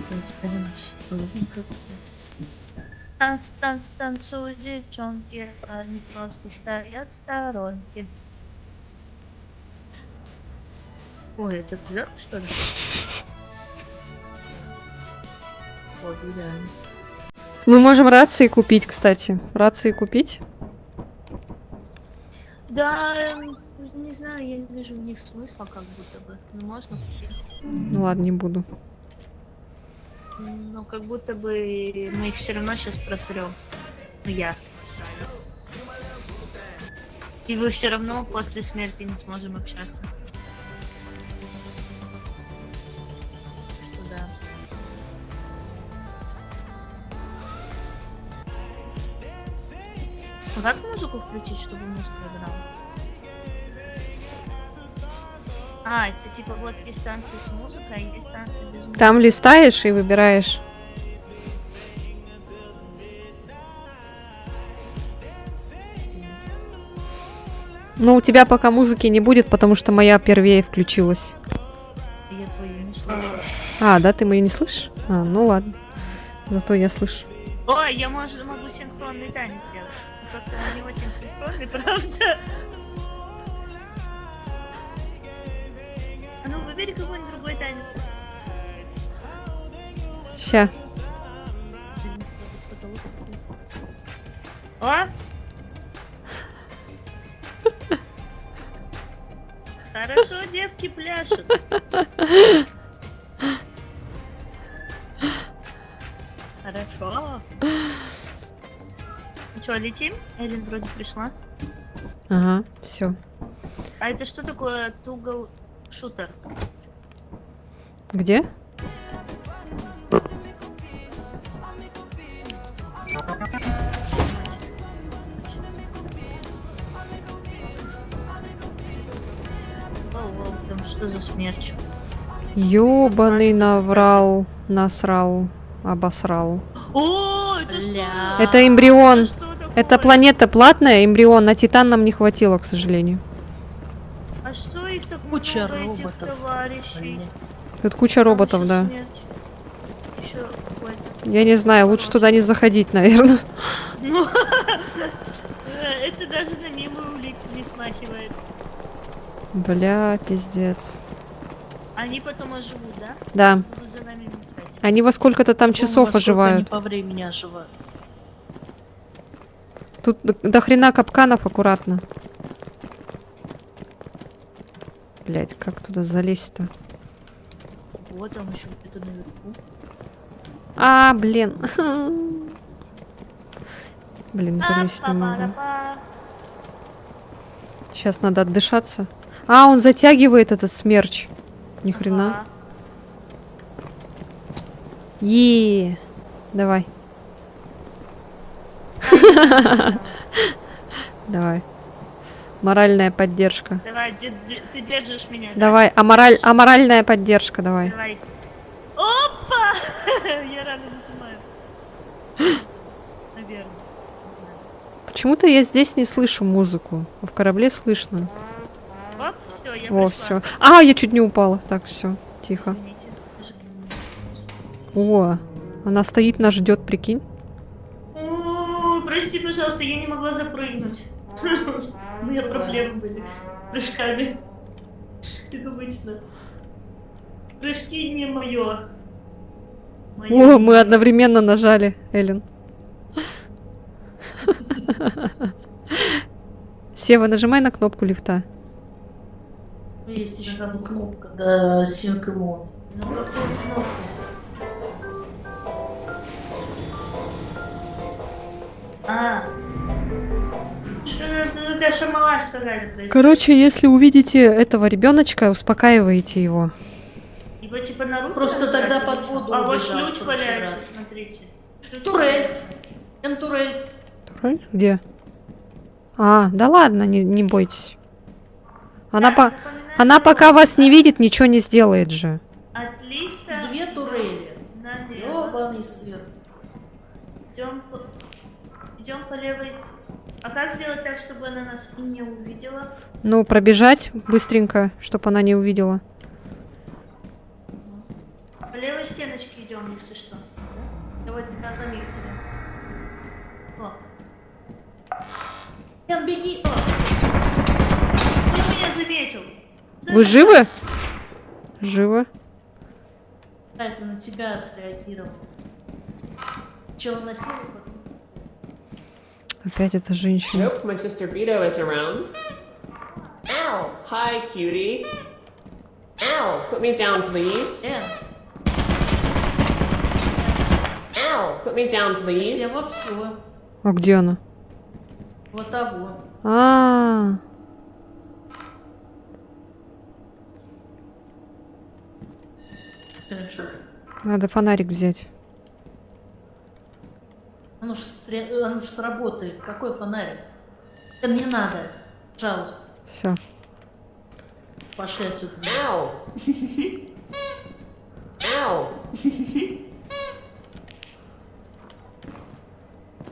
Танц, танц, танцуют девчонки, они просто стоят в сторонке. Ой, это Джек, что ли? Ой, реально. Мы можем рации купить, кстати. Рации купить? Да, не знаю, я не вижу в них смысла, как будто бы. Ну, можно купить. Ну ладно, не буду. Но как будто бы мы их все равно сейчас просрем. Ну, я. И вы все равно после смерти не сможем общаться. Что да. А как музыку включить, чтобы музыка играла? А, это типа вот есть станции с музыкой, а есть станции без музыки. Там листаешь и выбираешь. Ну, у тебя пока музыки не будет, потому что моя первее включилась. Я твою не слышу. А, да, ты мою не слышишь? А, ну ладно. Зато я слышу. Ой, я могу синхронный танец сделать. Но как-то он не очень синхронный, правда? А ну, выбери какой-нибудь другой танец. Ща. О! Хорошо, девки пляшут. Хорошо. Ну что, летим? Эллен вроде пришла. Ага, все. А это что такое тугл шутер? Где? Воу, там что за смерч? Ёбаный наврал, насрал, обосрал. О, это что? Это эмбрион. Это что такое? Это планета платная, эмбрион. На Титан нам не хватило, к сожалению. А что их так Куча много, этих роботов. товарищей? Блин. Тут куча роботов, Еще да. смерч. Еще какой-то. Я не знаю, лучше туда не заходить, наверное. Ну, это даже на милую улик не смахивает. Бля, пиздец. Они потом оживут, да? Да. Будут за нами мечтать. Они во сколько-то там Помню, часов во сколько они оживают. по времени оживают. Тут до хрена капканов, аккуратно. Блять, как туда залезть-то? Вот там еще где-то наверху. А, блин. Блин, залезть не могу. Па-па-па-па. Сейчас надо отдышаться. А, он затягивает этот смерч. Ни хрена. Ага. Е, давай. Давай. Моральная поддержка. Давай, ты держишь меня. да? Давай, аморальная поддержка, давай. Давай. Опа! Я рано нажимаю. Наверное. Почему-то я здесь не слышу музыку. А в корабле слышно. Оп, все, я О, пришла. все. А, я чуть не упала. Так, все, тихо. Извините. О, она стоит, нас ждет, прикинь. О, прости, пожалуйста, я не могла запрыгнуть. У меня проблемы были с прыжками. Как обычно. Прыжки не мое. О, мы одновременно нажали, Эллен. Сева, нажимай на кнопку лифта. Есть еще одна кнопка, да, Sync Mode. Ну, какую кнопку? А. Что это такая шамалаш какая-то происходит? Короче, если увидите этого ребеночка, успокаивайте его. Его типа на руки Просто надо тогда брать? под воду А вот убежал в ключ прошлый валяется, раз. смотрите. Турель. Турель. Турель? Где? А, да ладно, не бойтесь. Она пока вас не видит, ничего не сделает же. От лифта 2 турели. налево. Ёбаный сыр. Идем по левой. А как сделать так, чтобы она нас и не увидела? Ну, пробежать быстренько, чтобы она не увидела. По левой стеночке идем, если что. Давай тебя заметили. О. Ян, беги. Кто меня заметил? Вы живы? Живы. Это на тебя среагировал. Чего насиловал? Опять эта женщина. Nope, my sister Vito is around. Ow! Hi, cutie. Ow! Put me down, please. Ow! Put me down, please. Все во все. А где она? Вот того. А, Хорошо. надо фонарик взять. Оно ж сработает. Какой фонарик? Да мне надо. Пожалуйста. Все. Пошли отсюда. Ow! Ow!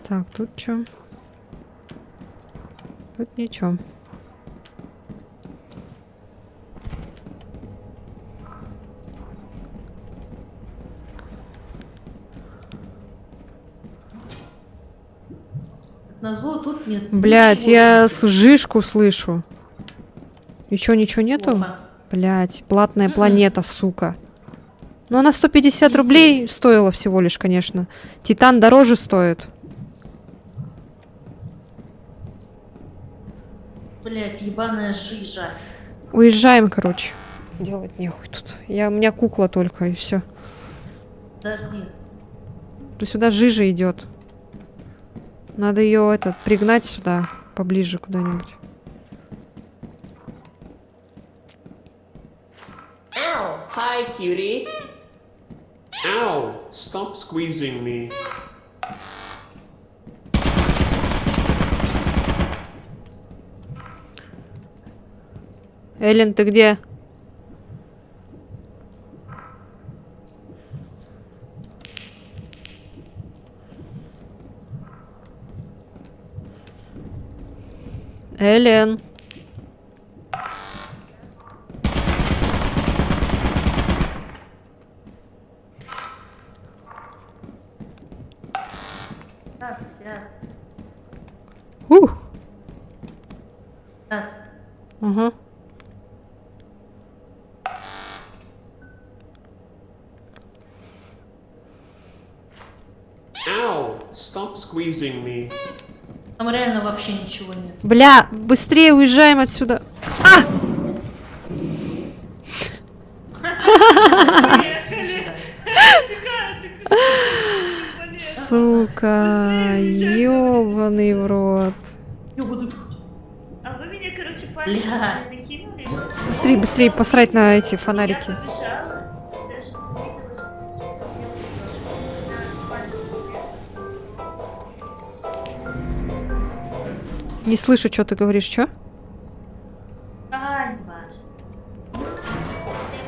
Так, тут что? Тут ничего. Назло тут нет. Блять, ничего. я жишку слышу. Еще ничего нету? Плохо. Блять, платная планета, сука. Ну, она 150 рублей стоила всего лишь, конечно. Титан дороже стоит. Блять, ебаная жижа. Уезжаем, короче. Делать нехуй тут. У меня кукла только, и все. Подожди. То сюда жижа идет. Надо ее пригнать сюда, поближе куда-нибудь. Ow! Hi, cutie. Ow! Stop squeezing me. Эллен, ты где? Эллен. Сейчас. Сейчас. Угу. Ow! Stop squeezing me. Там реально вообще ничего нет. Бля, быстрее уезжаем отсюда. Сука, ёбаный в рот. Ёбаный в рот. А вы меня, короче, Бля. пальцем накинули. Быстрее, быстрее, посрать на эти Я фонарики. побежала. Даже не видела, что мне убило. На спальню смотрела. Не слышу, что ты говоришь, что? А, не важно. Я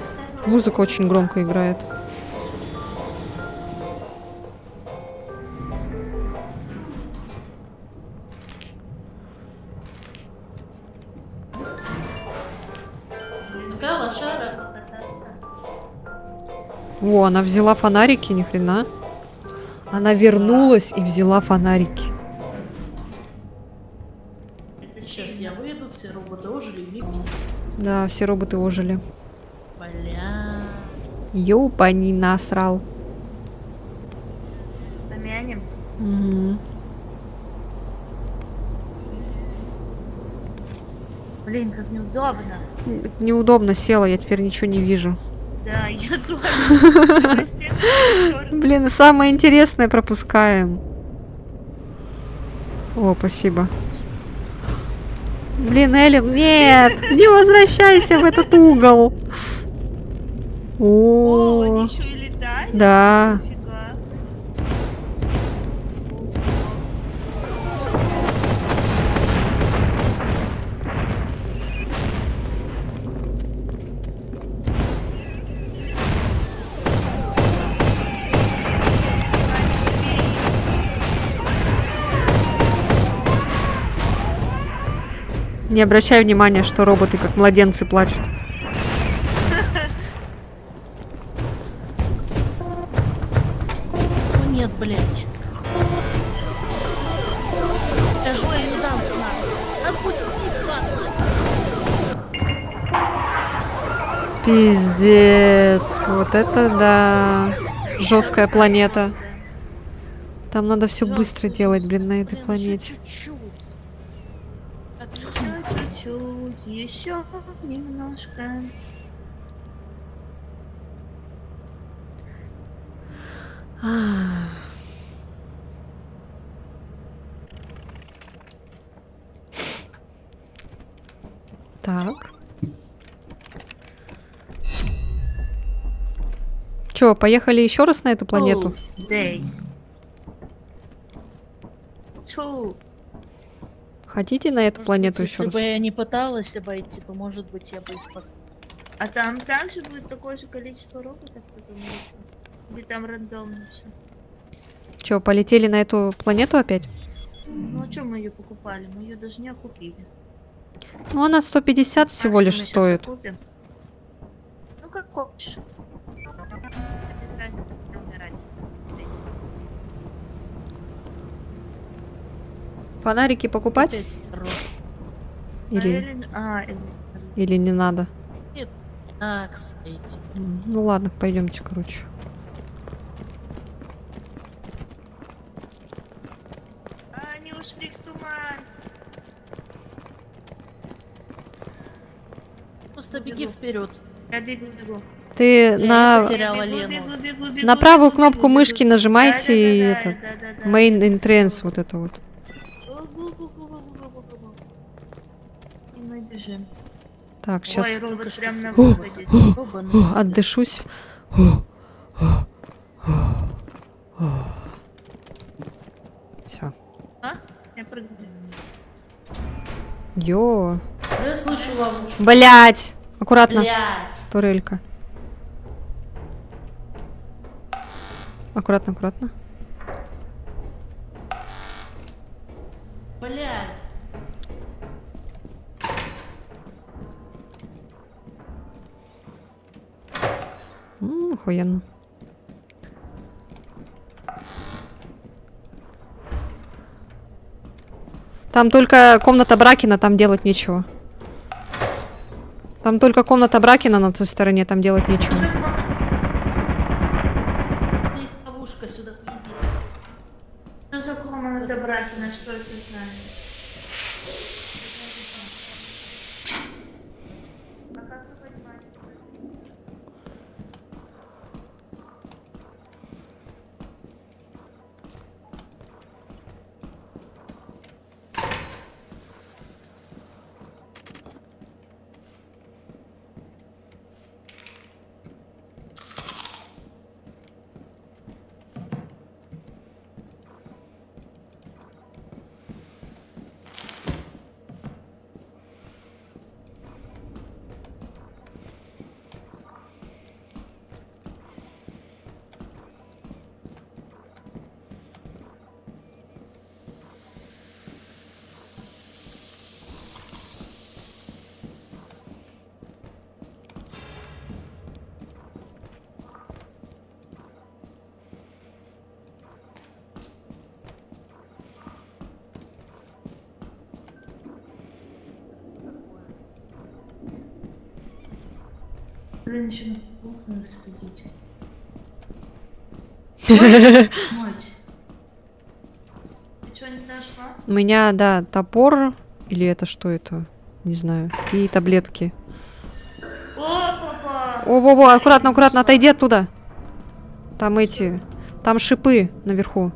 рассказывала, Музыка очень громко играет. Какая лошара? покататься. О, она взяла фонарики, ни хрена. Она вернулась и взяла фонарики. Это Сейчас сильно. я выйду, все роботы ожили, и мне пиздец. Да, все роботы ожили. Бля. Ёбани насрал. Помянем. Угу. Блин, как неудобно. Неудобно села, я теперь ничего не вижу. Да, я тоже. Стены чёрные. Блин, и самое интересное пропускаем. О, спасибо. Блин, Эллен, нет! Не возвращайся в этот угол! О, они О, еще и летают? да. Нифига. Не обращай внимания, что роботы как младенцы плачут. Ну нет, блядь. Я же тебе не дам сна. Отпусти, падла. Пиздец. Вот это да. Жесткая планета. Там надо все быстро делать, блин, на этой Блин, планете. еще чуть-чуть. Так, Чуть-чуть, еще немножко. Так. Чё, поехали еще раз на эту планету? Days. Чу. Хотите на эту Может планету быть, еще если раз? бы я не пыталась обойти, то, может быть, я бы и спас. А там также будет такое же количество роботов, потом ночью? Или там рандомно все? Чё, полетели на эту планету опять? Ну а что мы ее покупали? Мы ее даже не окупили. Ну, она 150 всего А лишь что мы щас стоит. окупим? Ну как хочешь. Без разницы, где умирать. Смотрите. Фонарики покупать? Опять террор. Или не надо? А, кстати. Ну ладно, пойдемте, короче. Они ушли в туман. Просто беги вперед. Я бегу. Ты Я на... потеряла Лену. На правую кнопку мышки нажимайте и Да-да-да, это... да-да-да. Main entrance, вот это вот. И мы бежим. Так, сейчас Ой, робот прям на О, выходе. отдышусь. Все. А? Я прыгаю. Йо. Я слышу ловушку. Блять! Аккуратно. Блять. Турелька. Аккуратно, аккуратно. Блять. Охуенно. Там только комната Бракина, там делать нечего. Там только комната Бракина на той стороне, там делать нечего. Есть ловушка, сюда идите. Что за комната Бракина, что это знаю? А как вы понимаете? Блин, еще на пол надо сходить. Мать. Ты что, не нашла? У меня, да, топор. Или это что это? Не знаю. И таблетки. О, О-во-во, аккуратно, аккуратно, отойди оттуда. Там эти... Там шипы наверху.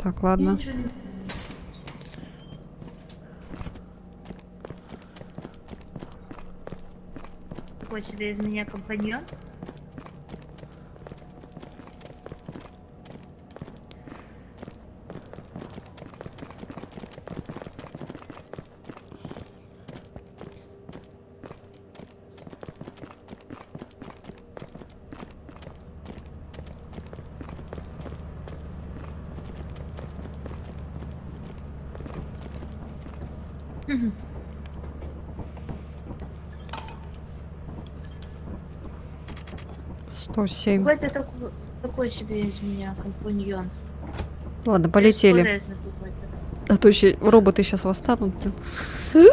Так, ладно. Ничего не... Такой себе из меня компаньон. «107». Какой-то такой себе из меня компаньон. Ладно, полетели. Бесполезный какой-то. А то еще роботы сейчас восстанут. Блин.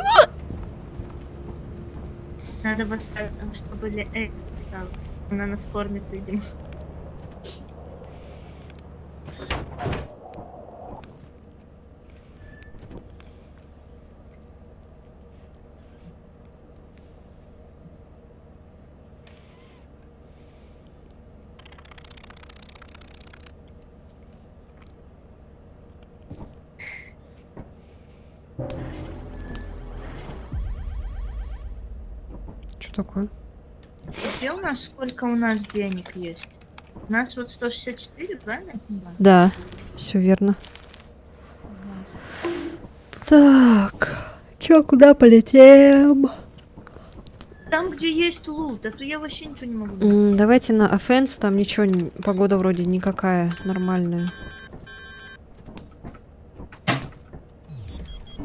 Надо поставить, чтобы для Эль стало. Она нас кормит, видимо. Что такое? Где у нас, сколько у нас денег есть? У нас вот 164, правильно я понимаю? Да, все верно. Так, чё, куда полетим? Там, где есть лут, а то я вообще ничего не могу найти. Давайте на offense, там ничего, погода вроде никакая, нормальная.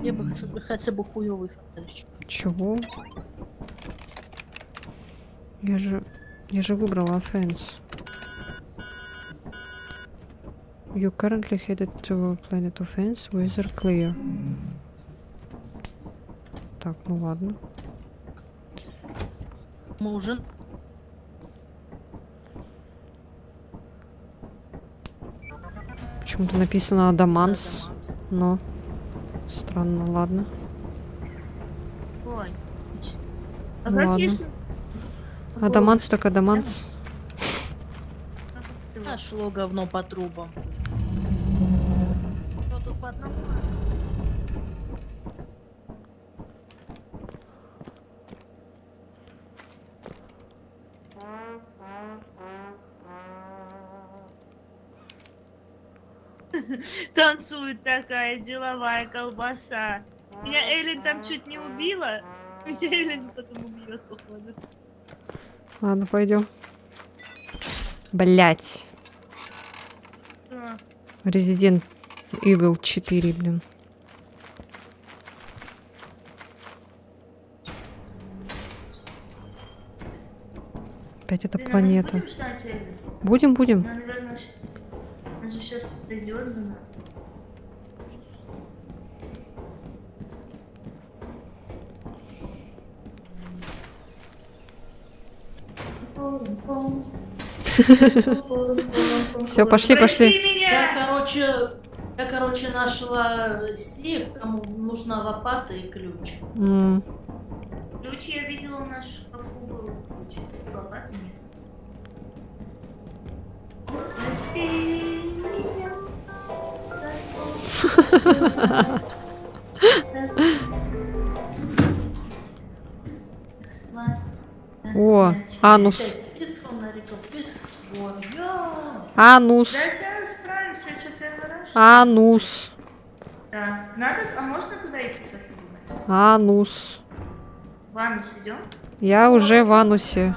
Я бы хотя бы хуёвый фонарик. Чего? Я же выбрала offense. You currently headed to planet offense, weather clear. Так, ну ладно. Мы уже... Почему-то написано Адаманс, но странно, ладно. Ой. А Ну как ладно. если... Адаманс так Адаманс. Шло говно по трубам. Вот тут по одному. Танцует такая деловая колбаса. Меня Эйлин там чуть не убила. Меня Эйлин потом убьет, походу. Ладно, пойдем. Блять. А, Resident Evil 4, блин. Опять эта блин, а мы планета. будем ждать Эйлин? Будем. Она, наверное, она же сейчас придет. Все, пошли. Я, короче, нашла сейф, там нужна лопата и ключ. Ключ я видела у нас в шкафу был. Ключ. Лопаты нет. Прости меня. О, анус. Без фонариков, без своя. Анус. Да, сейчас справимся, что первый раз. Анус. Да. Надо, а можно туда идти, как ты думаешь? Анус. В ванну идем? Я уже в анусе.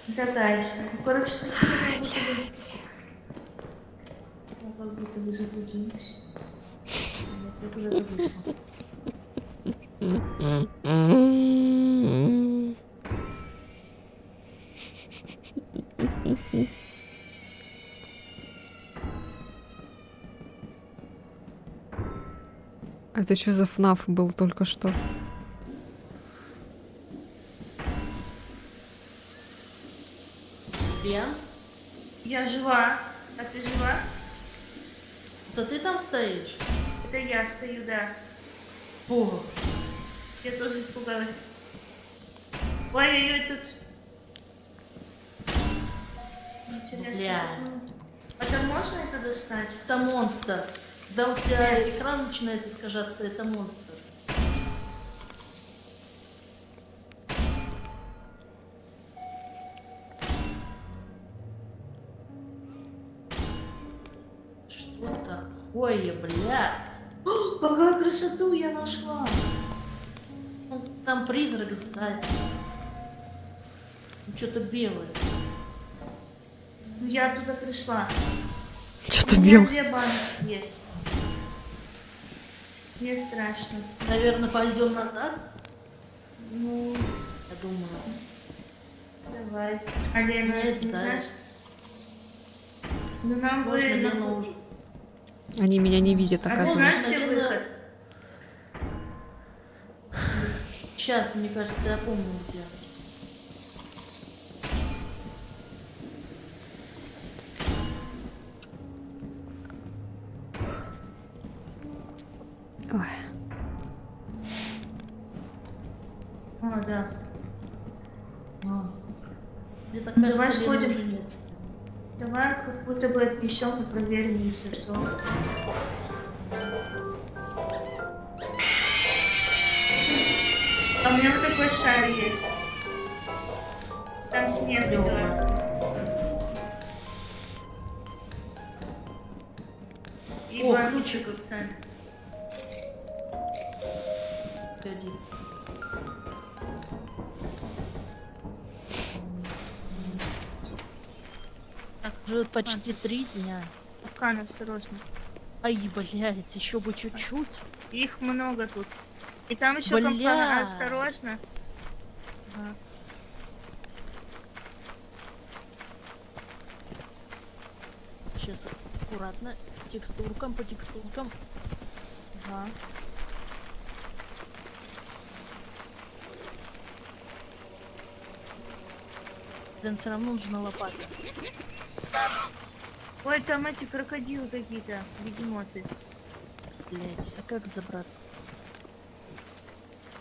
Догадайся. Ну, короче, ты что-то как будто бы заблудилась. Нет, я куда-то вышла. Это что за ФНАФ был только что? Лен, Я жива. А ты жива? это ты там стоишь? Это я стою, да. О, Я тоже испугалась. Ой-ой-ой, тут... Интересно. Бля. А там можно это достать? это монстр. Когда у тебя экран начинает искажаться, это монстр. Что такое, блядь? Какую красоту я нашла! Там призрак сзади. Что-то белое. Ну, я туда пришла. Что-то У меня белое. 2 баночки есть. Мне страшно. Наверное, пойдем назад? Ну, Я думаю. давай. Олег, Ну, ты не да. знаешь? Ну, нам Можно бы... Лену уже. Они меня не видят, А ты оказывается. знаешь, где Наверное, выход? Сейчас, мне кажется, я помню, где. Ой. О, да. Мне так Ну, кажется, давай Лены сходим. уже нет. Давай как будто бы отнесем и проверим, если что. А у меня вот такой шар есть. Там снег идет. И О, баночек ключик. в центре. Годится. Так, уже почти 3 дня. Капкан, осторожно. Ай, блядь, еще бы чуть-чуть. Их много тут. И там еще Бля. капкан, осторожно. Ага. Сейчас аккуратно. Текстуркам, по текстуркам. Ага. Блин, все равно нужна лопата. Ой, там эти крокодилы какие-то, бегемоты. Блять, а как забраться?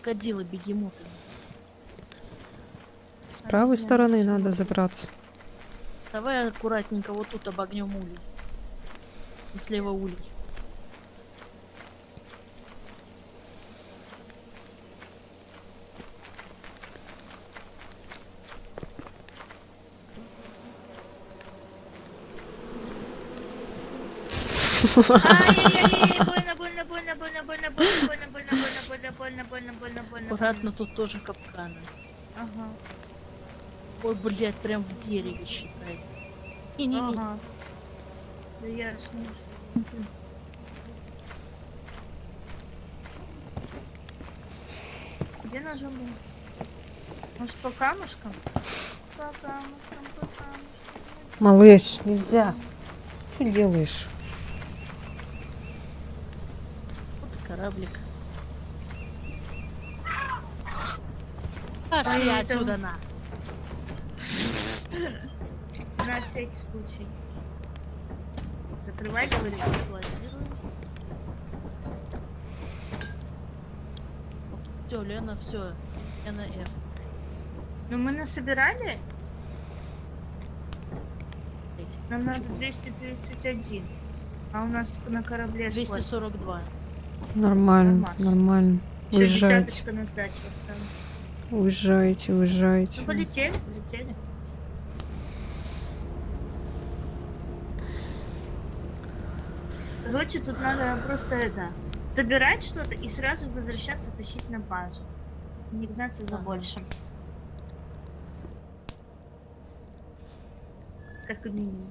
Крокодилы, бегемоты. С правой стороны надо забраться. Давай аккуратненько вот тут обогнем улей. И слева улей. Ай-яй-яй, больно, больно, больно, больно, больно, больно, больно, больно, больно, больно, больно, больно, больно. Аккуратно, тут тоже капканы. Ага. Ой, блядь, прям в дереве, считай. Не-не-не. Ага. Да я ж не с- Где нажал? Может, по камушкам? По камушкам, по камушкам. Малыш, нельзя. Что делаешь? Вот кораблик. Пошли Ай, это- отсюда, на. На всякий случай. Закрывай, говорю. Все, Лена, все. Лена F. Ну мы насобирали? Нам надо Почему? 231. А у нас на корабле сколько? 242. Нормально, Нормас. нормально. Еще Уезжайте. десяточка на сдачу осталась. Уезжайте, уезжайте. Ну полетели, полетели. Короче, тут надо просто это забирать что-то и сразу возвращаться, тащить на базу. Не гнаться за Ага. большим. Как минимум.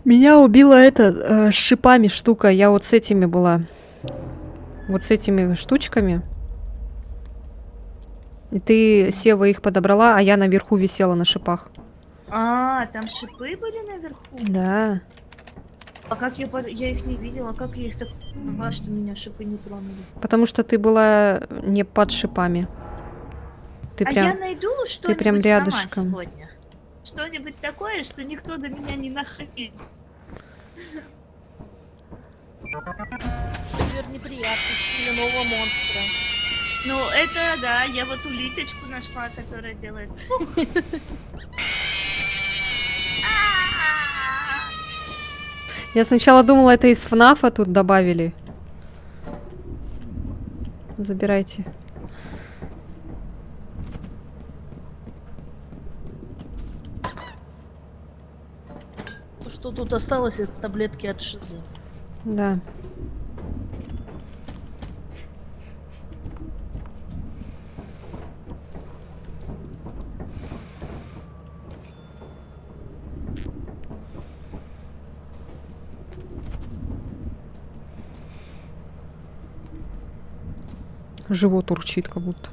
Меня убила эта с шипами штука. Я вот с этими была. Вот с этими штучками. И ты, Сева, их подобрала, а я наверху висела на шипах. А, там шипы были наверху? Да. А как я их не видела? Как я их так поняла, что меня шипы не тронули? Потому что ты была не под шипами. Ты А прям... я найду что-нибудь прям сама рядышком. сегодня. Что-нибудь такое, что никто до меня не находил. Север неприятности для нового монстра. Ну, это да, я вот улиточку нашла, которая делает. Я сначала думала, это из ФНАФа тут добавили. Забирайте. То, что тут осталось, это таблетки от шизы. Да. Живот урчит как будто.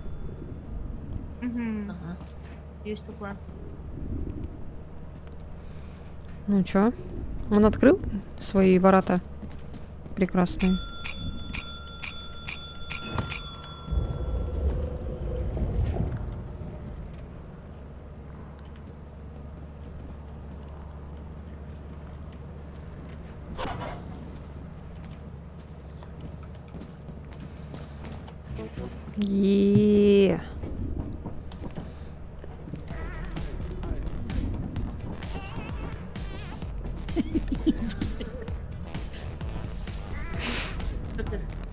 Мгм. Ага. Есть такое. Ну чё? Он открыл свои ворота? Прекрасные. Е.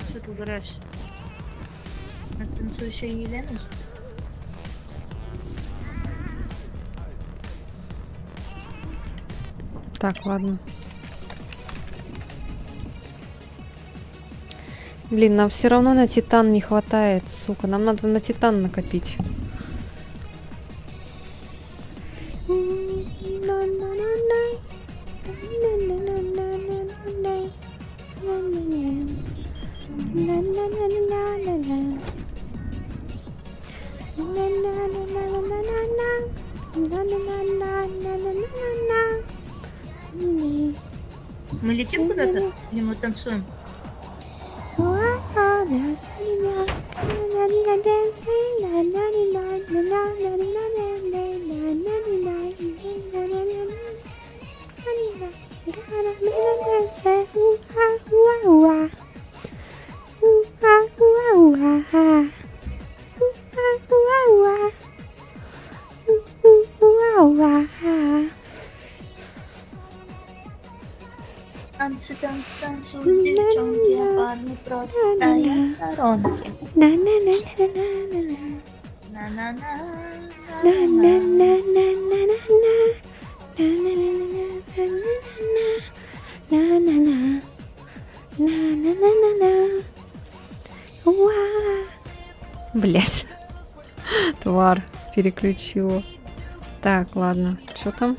Что ты угораешь? Над танцующей Еленой? Так, ладно. Блин, нам все равно на титан не хватает, сука. Нам надо на титан накопить. Мы летим куда-то? Или мы танцуем? Танцы, танцы, танцуют девчонки, а парни просто стоят в сторонке. Блять. Тварь переключила. Так, ладно. Что там?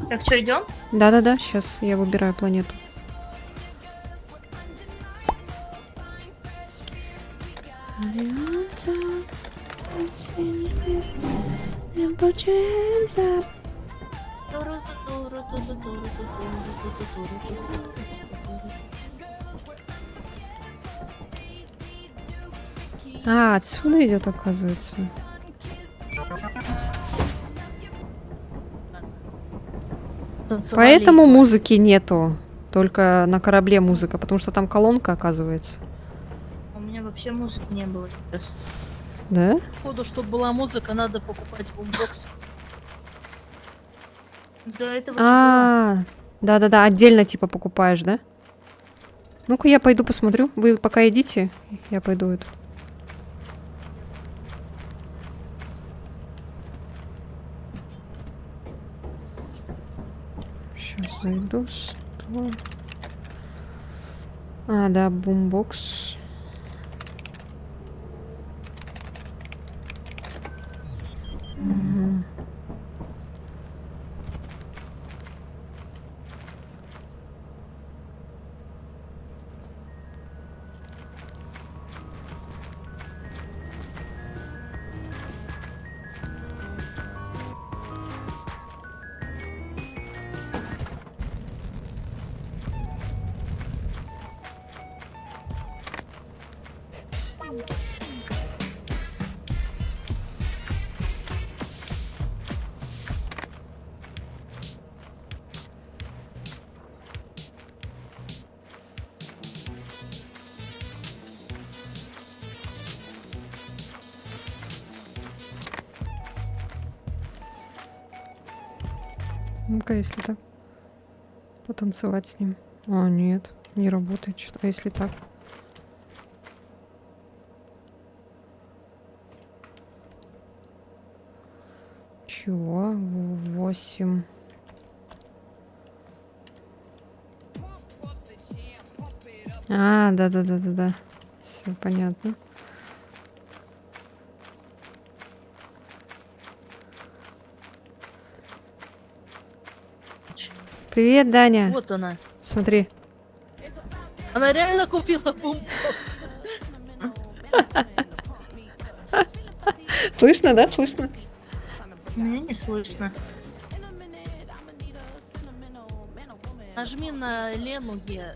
Так, что, идем? Да-да-да, сейчас я выбираю планету. А, отсюда идет, оказывается. Танцевали Поэтому и музыки нету. Только на корабле музыка, потому что там колонка, оказывается. У меня вообще музыки не было сейчас. Да? Походу, чтобы была музыка, надо покупать бумбокс. До этого же было. А, да-да-да, отдельно типа покупаешь, да? Ну-ка я пойду посмотрю. Вы пока идите, я пойду это. Сейчас зайду. Что? А, да, бумбокс. Мгм. Ну-ка, если так. Потанцевать с ним. А, нет, не работает что-то. А если так? Чего? 8. А, да. Все понятно. Привет, Даня. Вот она. Смотри. Она реально купила бумбокс. Слышно, да? Слышно? Мне не слышно. Нажми на Лену, Ге,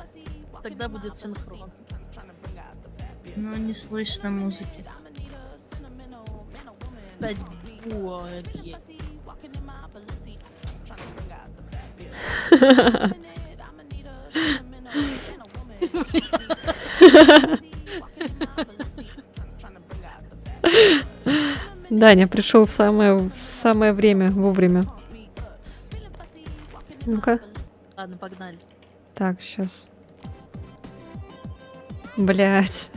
тогда будет синхрон. Ну, не слышно музыки. 5 боги. Даня пришел в самое время, вовремя. Ну-ка. Ладно, погнали. Так, сейчас. Блять.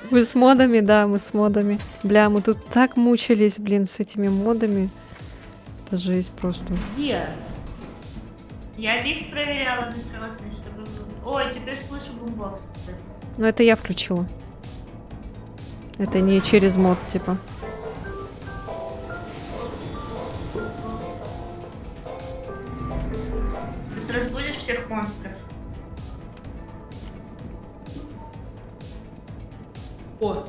Вы с модами? Да, мы с модами. Бля, мы тут так мучились, блин, с этими модами. Это жесть просто. Где? Я лифт проверяла на целостность, чтобы... Ой, теперь слышу бумбокс, кстати. Ну, это я включила. Это не через мод, типа. То есть разбудишь всех монстров. О,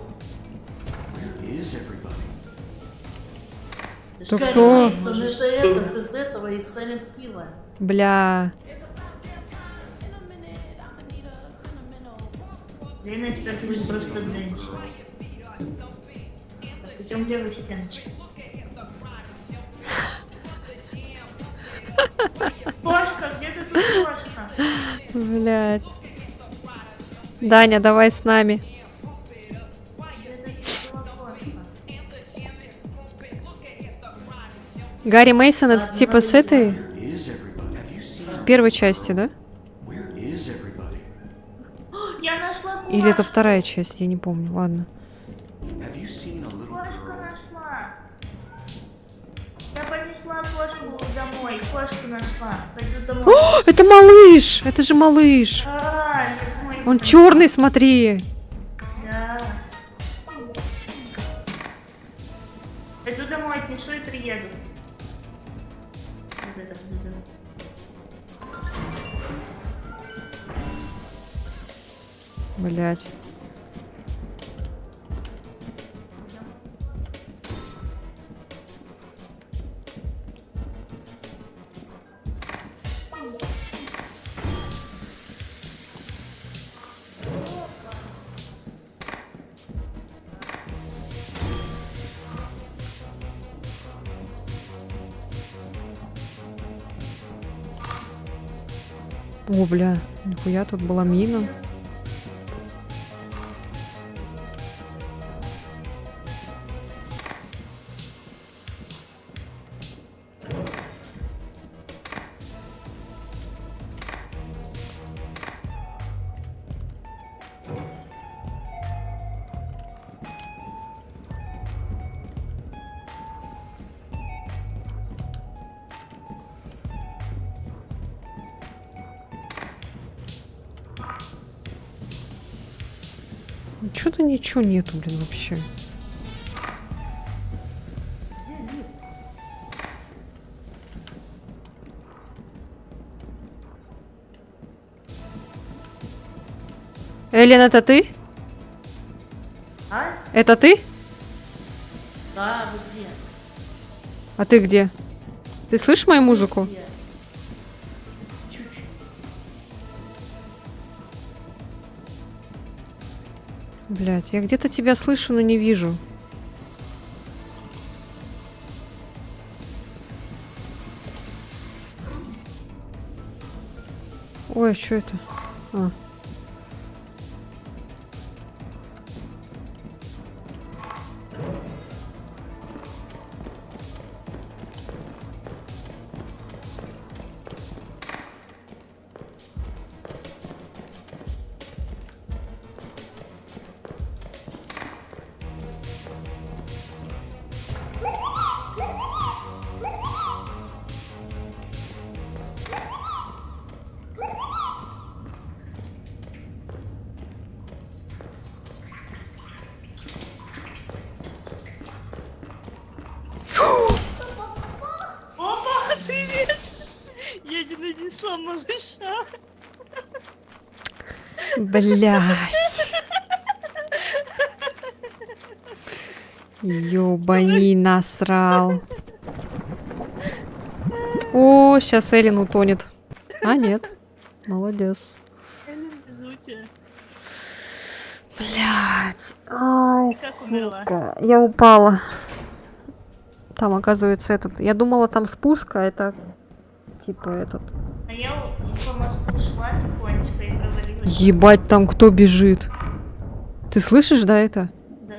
Кто? Кто? Мейсон, это этот из этого, из Silent Hill. Бля. Лена теперь будет просто дэнс. Идем левой стеночкой. Кошка, где ты тут, кошка? Блядь. Даня, давай с нами. Гарри Мейсон это типа с этой? С первой части, да? Я нашла кошку. Или это вторая часть, я не помню, ладно. Кошку нашла. Я понесла кошку домой. Кошку нашла. Пойду домой. О, это малыш! Это же малыш! А, это мой. Он черный, смотри! Да. Пойду домой, отнесу и приеду. Вот это заберу. Блять. О, бля, нихуя, тут была мина. Что-то ничего нету, блин, вообще. Эллен, это ты? А? Это ты? Да, вы где? А ты где? Ты слышишь мою музыку? Где? Блять, я где-то тебя слышу, но не вижу. Ой, что это? А. нашла малыша. Блять. Ёбани насрал. О, сейчас Эллен утонет. А, нет. Молодец. Везучая. Блять. Ай, Как умерла? сука. Я упала. Там, оказывается, этот... Я думала, там спуск, а это... Типа этот... А я по мосту шла тихонечко и провалилась. Ебать, там кто бежит? Ты слышишь, да, это? Да.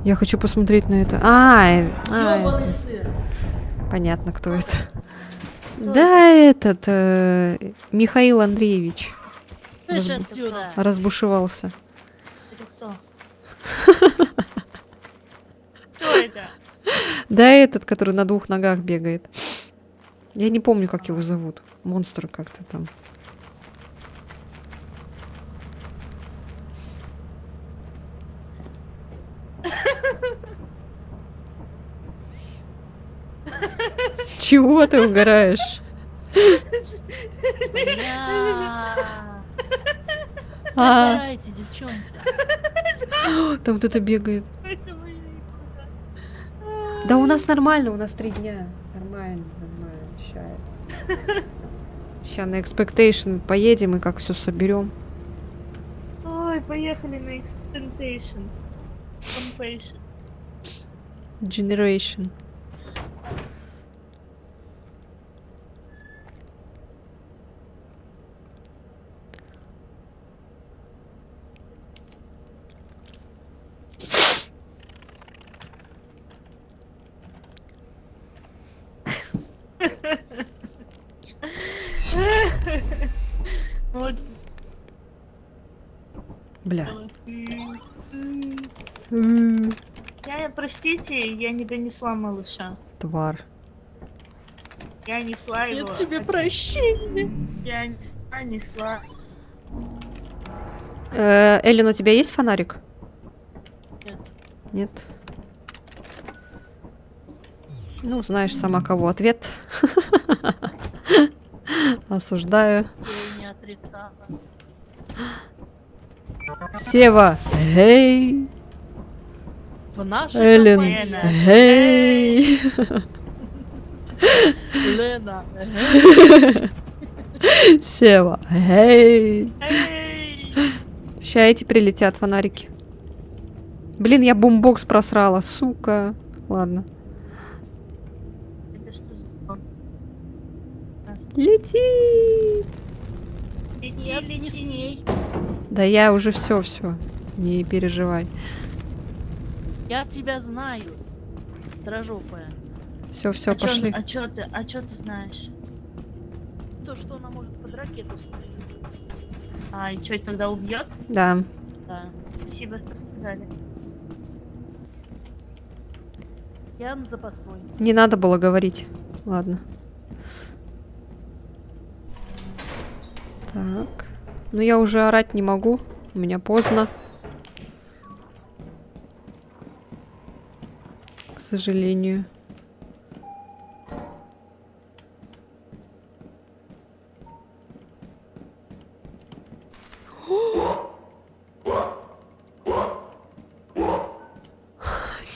Я хочу посмотреть на это. Ёбаный Это. сыр. Понятно, кто это. Да, этот... Михаил Андреевич. Слышь отсюда. Разбушевался. Это кто? Кто это? Да, этот, который на двух ногах бегает. Я не помню, как его зовут. Монстр как-то там. Чего ты угораешь? Бля. А. Убирайте, девчонки. Там кто-то бегает. Это моя икона. Да у нас нормально, у нас 3 дня. Нормально. Сейчас на Expectation поедем и как все соберем. Ой, поехали на Extentation. Compassion. Generation. Вот. Бля. Я, простите, я не донесла малыша. Тварь. Я несла его. Нет тебе прощения. Я несла. Эллен, у тебя есть фонарик? Нет. Нет. Ну, знаешь сама кого ответ. Осуждаю. Я не отрицала. Сева. Эй. В нашей Эллен. компании. Эй. Лена. Сева. Эй. Эй! Ща эти прилетят фонарики. Блин, я бумбокс просрала, сука. Ладно. Это что за стон? Летит. Нет, не с ней. Да я уже все. Не переживай. Я тебя знаю. Дрожопая. Все, А пошли. чё ты знаешь? То, что она может под ракету стать. А и чё, тогда убьет? Да. Да. Спасибо, что сказали. Я на запасной. Не надо было говорить. Ладно. Так. Ну я уже орать не могу. У меня поздно. К сожалению.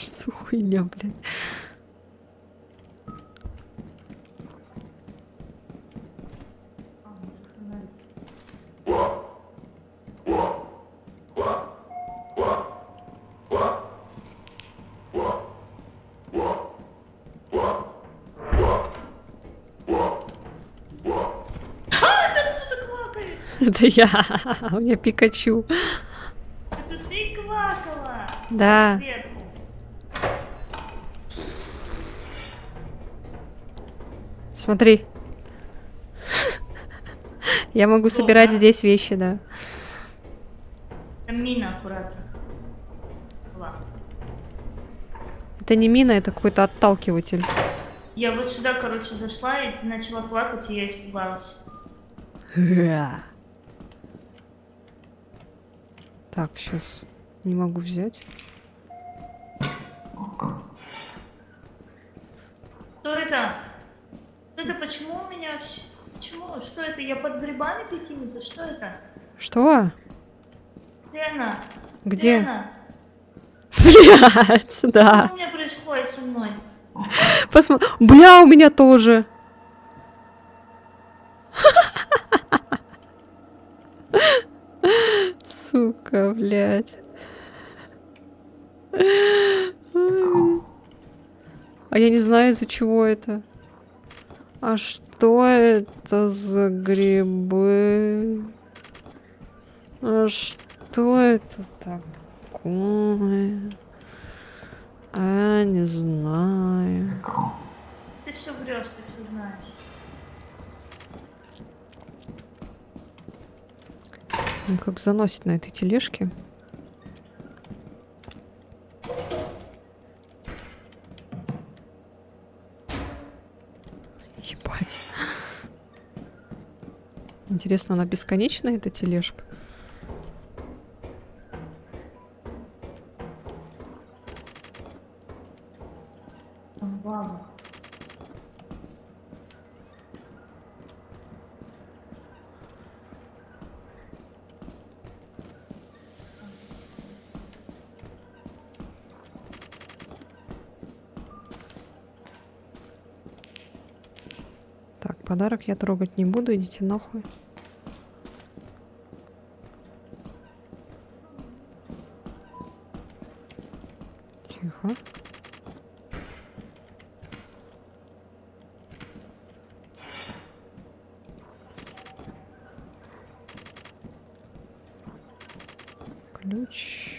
Что за хуйня, блин? Это я. У меня Пикачу. Это ты квакала? Да. Сверху. Смотри. Я могу собирать здесь вещи, да. Там мина аккуратно. Ла. Это не мина, это какой-то отталкиватель. Я вот сюда, короче, зашла, и ты начала плакать, и я испугалась. Так, сейчас. Не могу взять. Что это? Что это? Почему у меня... Почему? Что это? Я под грибами какими-то? Что это? Что? Где она? Где? она? Блять, да. Что у меня происходит со мной? Бля, у меня тоже. Сука, блядь. А я не знаю, из-за чего это. А что это за грибы? А что это такое? А, не знаю. Ты все врешь, ты все знаешь. Ну, как заносит на этой тележке. Ебать. Интересно, она бесконечная, эта тележка? Баба. Так, подарок я трогать не буду, идите нахуй. Тихо. Ключ.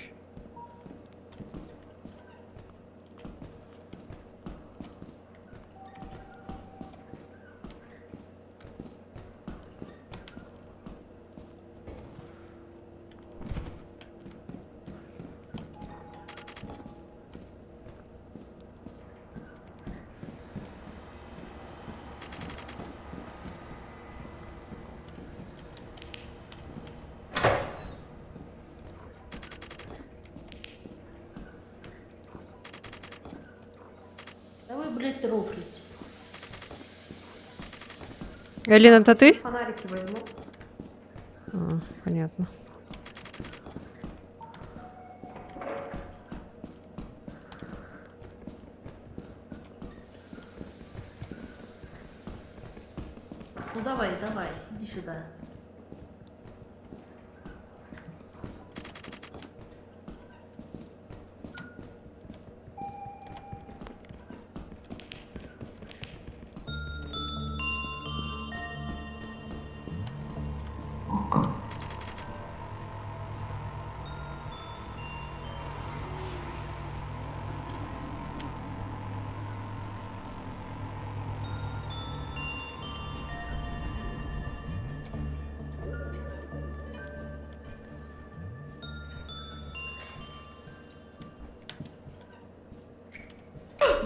Да вы, блядь, рофлите. Алина, это ты? Фонарики возьму. А, понятно. Ну давай, давай, иди сюда.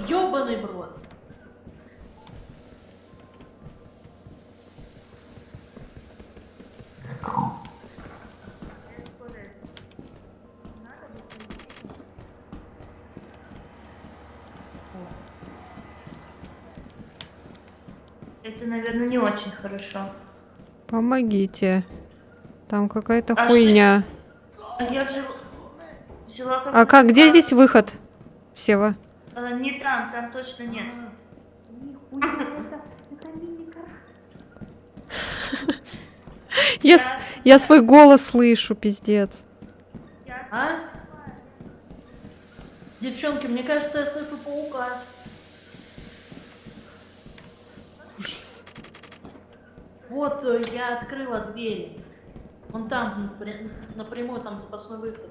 Ёбаный в рот. Это, наверное, не очень хорошо. Помогите. Там какая-то А хуйня. А я взяла как-то... А как, где здесь выход? Сева. Не там, там точно нет. Я свой голос слышу, пиздец. А? Девчонки, мне кажется, я слышу паука. Ужас. Вот я открыла двери. Вон там, напрямую, там запасной выход.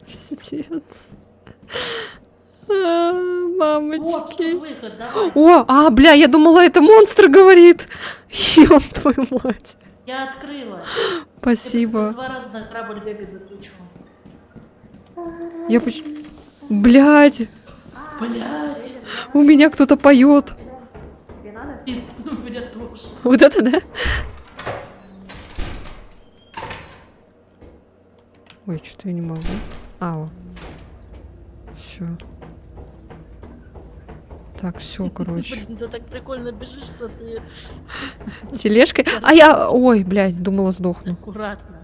Пиздец. А, Вот мамочки. тут выход, давай. О, бля, я думала, это монстр говорит. Ёб твою мать. Я открыла. Спасибо. Я 2 раза на корабль бегать за ключом. Я Блядь, Блять. у меня кто-то поет. Тебе надо? Меня тоже. Вот это да? Ой, что-то я не могу. Все. Так, все, короче. Блин, ты так прикольно бежишь с этой... Тележкой. А я... Ой, блядь, думала, сдохну. Аккуратно.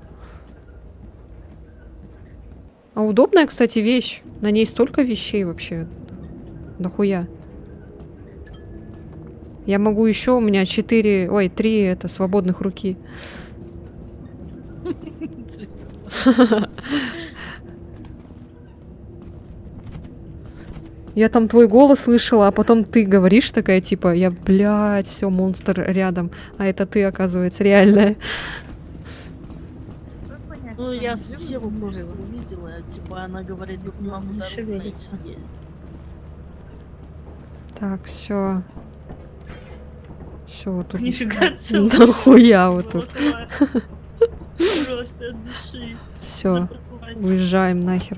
А удобная, кстати, вещь. На ней столько вещей вообще. Дохуя. Я могу еще, у меня 3 это свободных руки. Я там твой голос слышала, а потом ты говоришь такая, типа, я, блядь, все, монстр рядом. А это ты, оказывается, реальная. Ну, я Севу просто увидела, типа, она говорит, не могу дорогу найти. Так, все. Все, тут... Нифига себе. Дохуя вот тут. Просто от души. Все, уезжаем нахер.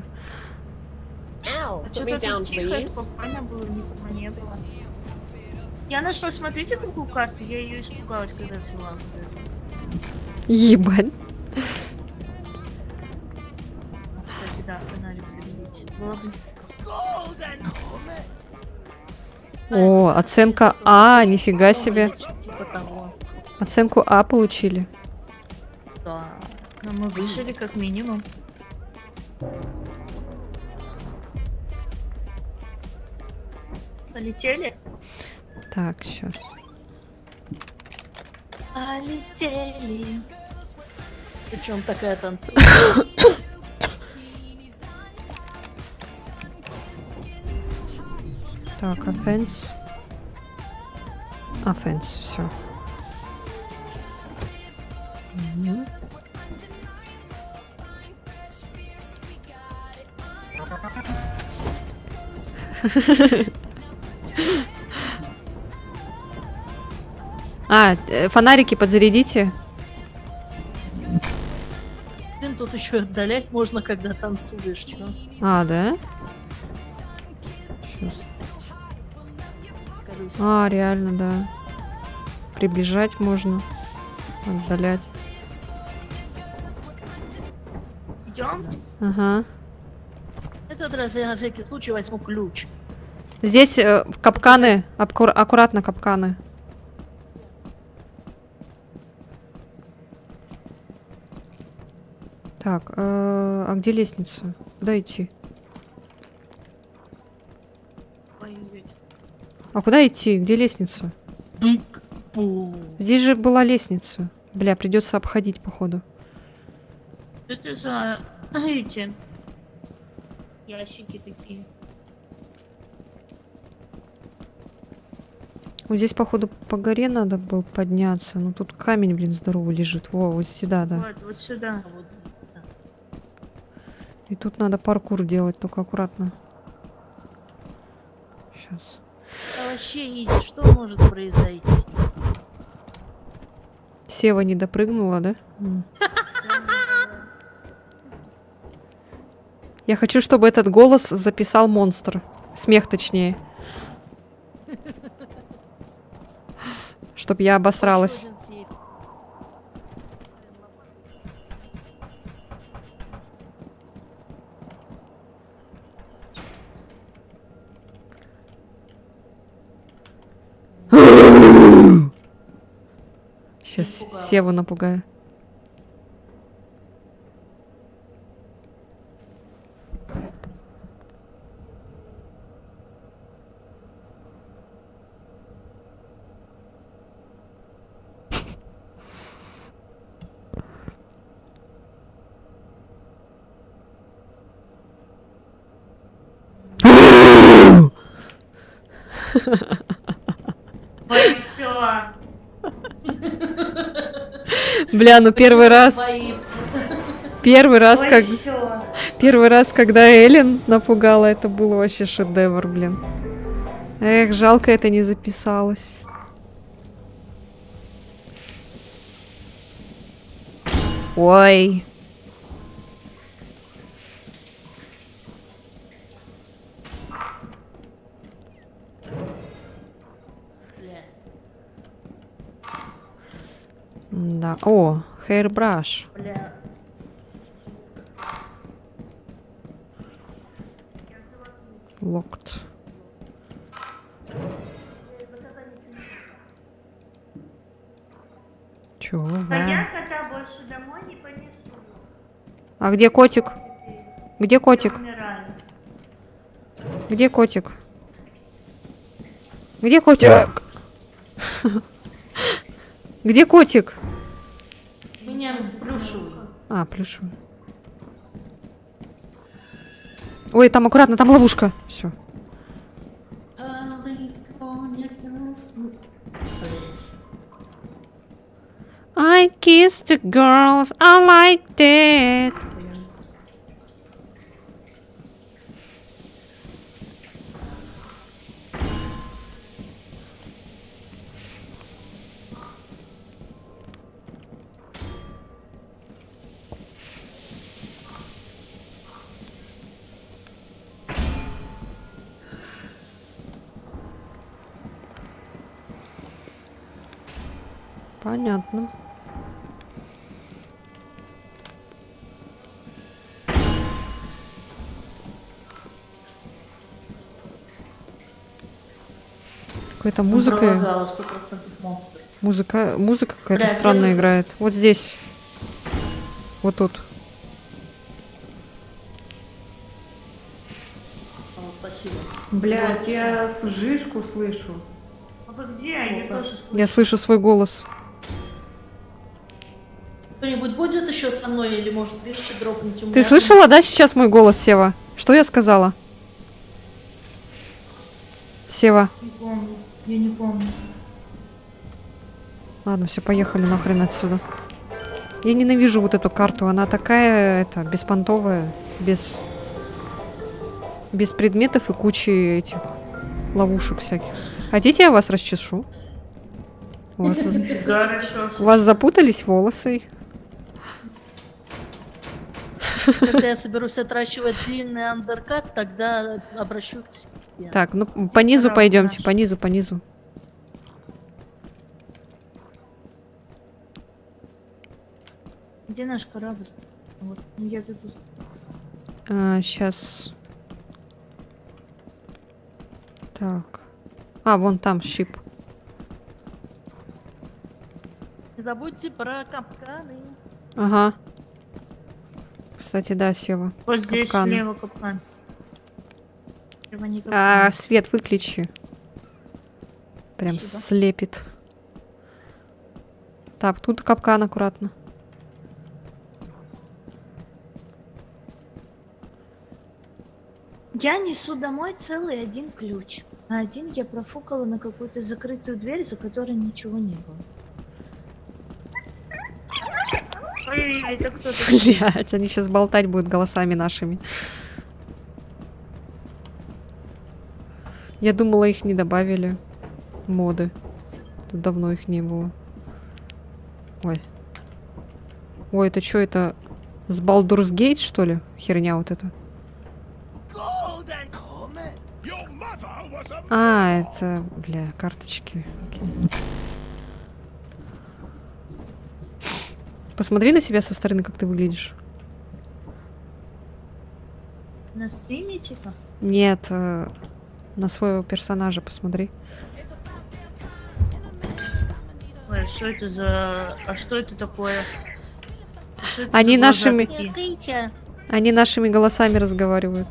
Ow, put me Что-то down, тут тихо, please. спокойно было, никого не было. Я нашла, смотрите, какую карту, я ее испугалась, когда взяла. Вот эту. Ебать. Кстати, да, фонарик зарядить. Было бы... О, оценка А, нифига себе. Типа того. Оценку А получили. Да. Но мы выжили как минимум. Полетели? Так, сейчас. Полетели. Причем такая танцует. Так, offense. Offense, все. Фонарики подзарядите. Блин, тут еще отдалять можно, когда танцуешь, чё? А, да? Сейчас. Кажись. А, реально, да. Приближать можно. Отдалять. Идем? Ага. Этот раз я на всякий случай возьму ключ. Здесь капканы. Аккуратно капканы. Так, а где лестница? Куда идти? А куда идти? Где лестница? Здесь же была лестница. Бля, придется обходить, походу. Что это за эти ящики такие? Вот здесь, походу, по горе надо было подняться. Ну тут камень, блин, здоровый лежит. Во, вот сюда, да. Вот сюда. Вот здесь, да. И тут надо паркур делать, только аккуратно. Сейчас. А вообще, Изи, что может произойти? Сева не допрыгнула, да? Я хочу, чтобы этот голос записал монстр. Смех, точнее. Чтоб я обосралась. Сейчас Севу напугаю. Ой, все. Бля, ну первый раз, первый раз, когда Эллен напугала, это был вообще шедевр, блин. Эх, жалко, это не записалось. Ой. Да. О, hairbrush. Бля. Locked. Чё? А я кота больше домой не понесу. А где котик? Где котик? Умираю. Где котик? Где котик? Где котик? Меня плюшевый. А, плюшевый. Ой, там аккуратно, там ловушка. Все. I kissed the girls, I liked it. Понятно. Какая-то музыка. Пролагала 100% монстр. Музыка какая-то Бля, странная где вы? играет. Вот здесь. Вот тут. О, спасибо. Блядь, я жишку слышу. А вы где? Я тоже слышу. Я слышу свой голос. Кто-нибудь будет еще со мной или может вещи дропнуть у меня? Ты слышала, да, сейчас мой голос, Сева? Что я сказала? Сева. Не помню. Я не помню. Ладно, все, поехали нахрен отсюда. Я ненавижу вот эту карту. Она такая, беспонтовая, без предметов и кучи этих ловушек всяких. Хотите, я вас расчешу? У вас Хорошо. запутались волосы. Когда я соберусь отращивать длинный андеркат, тогда обращусь к тебе. Так, ну по низу пойдемте, по низу, по низу. Где наш корабль? Вот, ну я бегу. Сейчас. Так. А, вон там щип. Не забудьте про капканы. Ага. Кстати, да, Сева. Вот здесь Капканы. слева капкан. Слева не капкан. Свет выключи. Прям Спасибо. слепит. Так, тут капкан аккуратно. Я несу домой целый один ключ. А один я профукала на какую-то закрытую дверь, за которой ничего не было. Ой, это кто-то. Блять, они сейчас болтать будут голосами нашими. Я думала, их не добавили. Моды. Тут давно их не было. Ой. Ой, это что, это с Baldur's Gate, что ли? Херня вот эта. А, это, бля, карточки. Окей. Посмотри на себя со стороны, как ты выглядишь. На стриме, типа? Нет, на своего персонажа посмотри. Ой, что это за... А что это такое? Что это Они за глаза нашими... такие? Они нашими голосами разговаривают.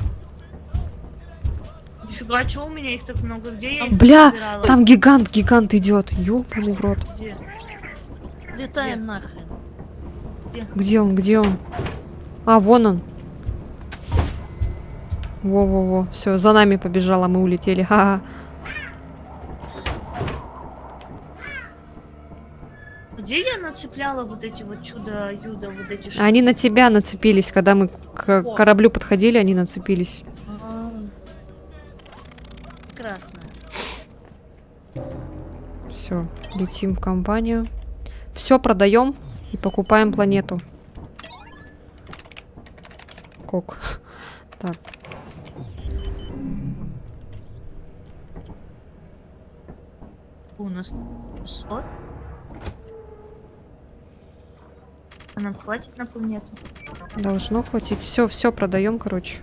Нифига, а чё у меня их так много? Где я их Бля, собирала? там гигант идет. Ёбаный в рот. Где? Летаем нахрен. Где он? Где он? А, вон он. Во-во-во. Все, за нами побежала, мы улетели. Ха-ха. Где я нацепляла вот эти вот чудо-юдо, вот эти штуки? Они на тебя нацепились, когда мы к кораблю подходили, они нацепились. Прекрасно. Все, летим в компанию. Все продаем и покупаем планету. Кок. Так. У нас 600. А нам хватит на планету? Должно хватить. Все продаем, короче.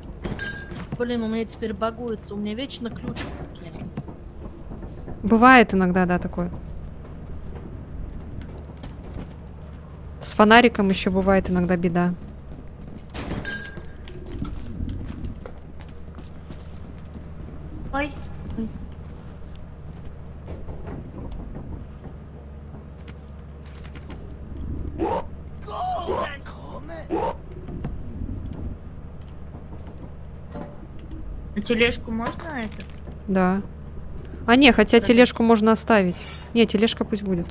Блин, у меня теперь багуется, у меня вечно ключ в руке. Бывает иногда, да, такое. фонариком еще бывает иногда беда. Ой. А тележку можно этот? Да. А не, хотя тележку можно оставить. Не, тележка пусть будет.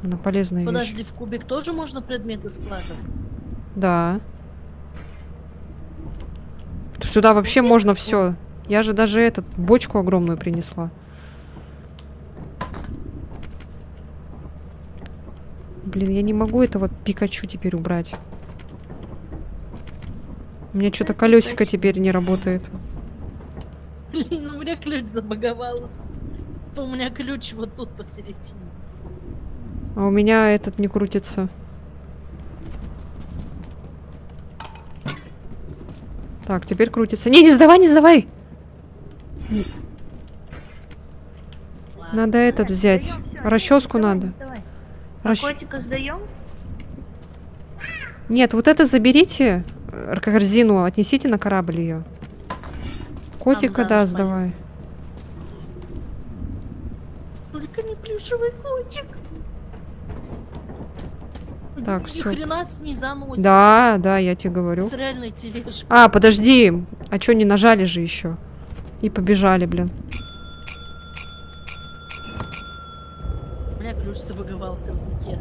Она полезная вещь. Подожди, в кубик тоже можно предметы складывать? Да. Сюда вообще можно все. Я же даже этот бочку огромную принесла. Блин, я не могу этого Пикачу теперь убрать. У меня что-то колесико теперь не работает. Блин, у меня ключ забаговался. У меня ключ вот тут посередине. А у меня этот не крутится. Так, теперь крутится. Не сдавай, не сдавай! Надо этот взять. Сдаём всё, Расческу давай, надо. давай. Расч- Котика сдаем? Нет, вот это заберите. Корзину, отнесите на корабль ее. Котика, да, сдавай. Только не плюшевый котик. Так, Ни всё. хрена с ней заносит. Да, да, я тебе говорю. С реальной тележкой. А, подожди. А чё, не нажали же еще? И побежали, блин. У меня ключ забаговался в руке.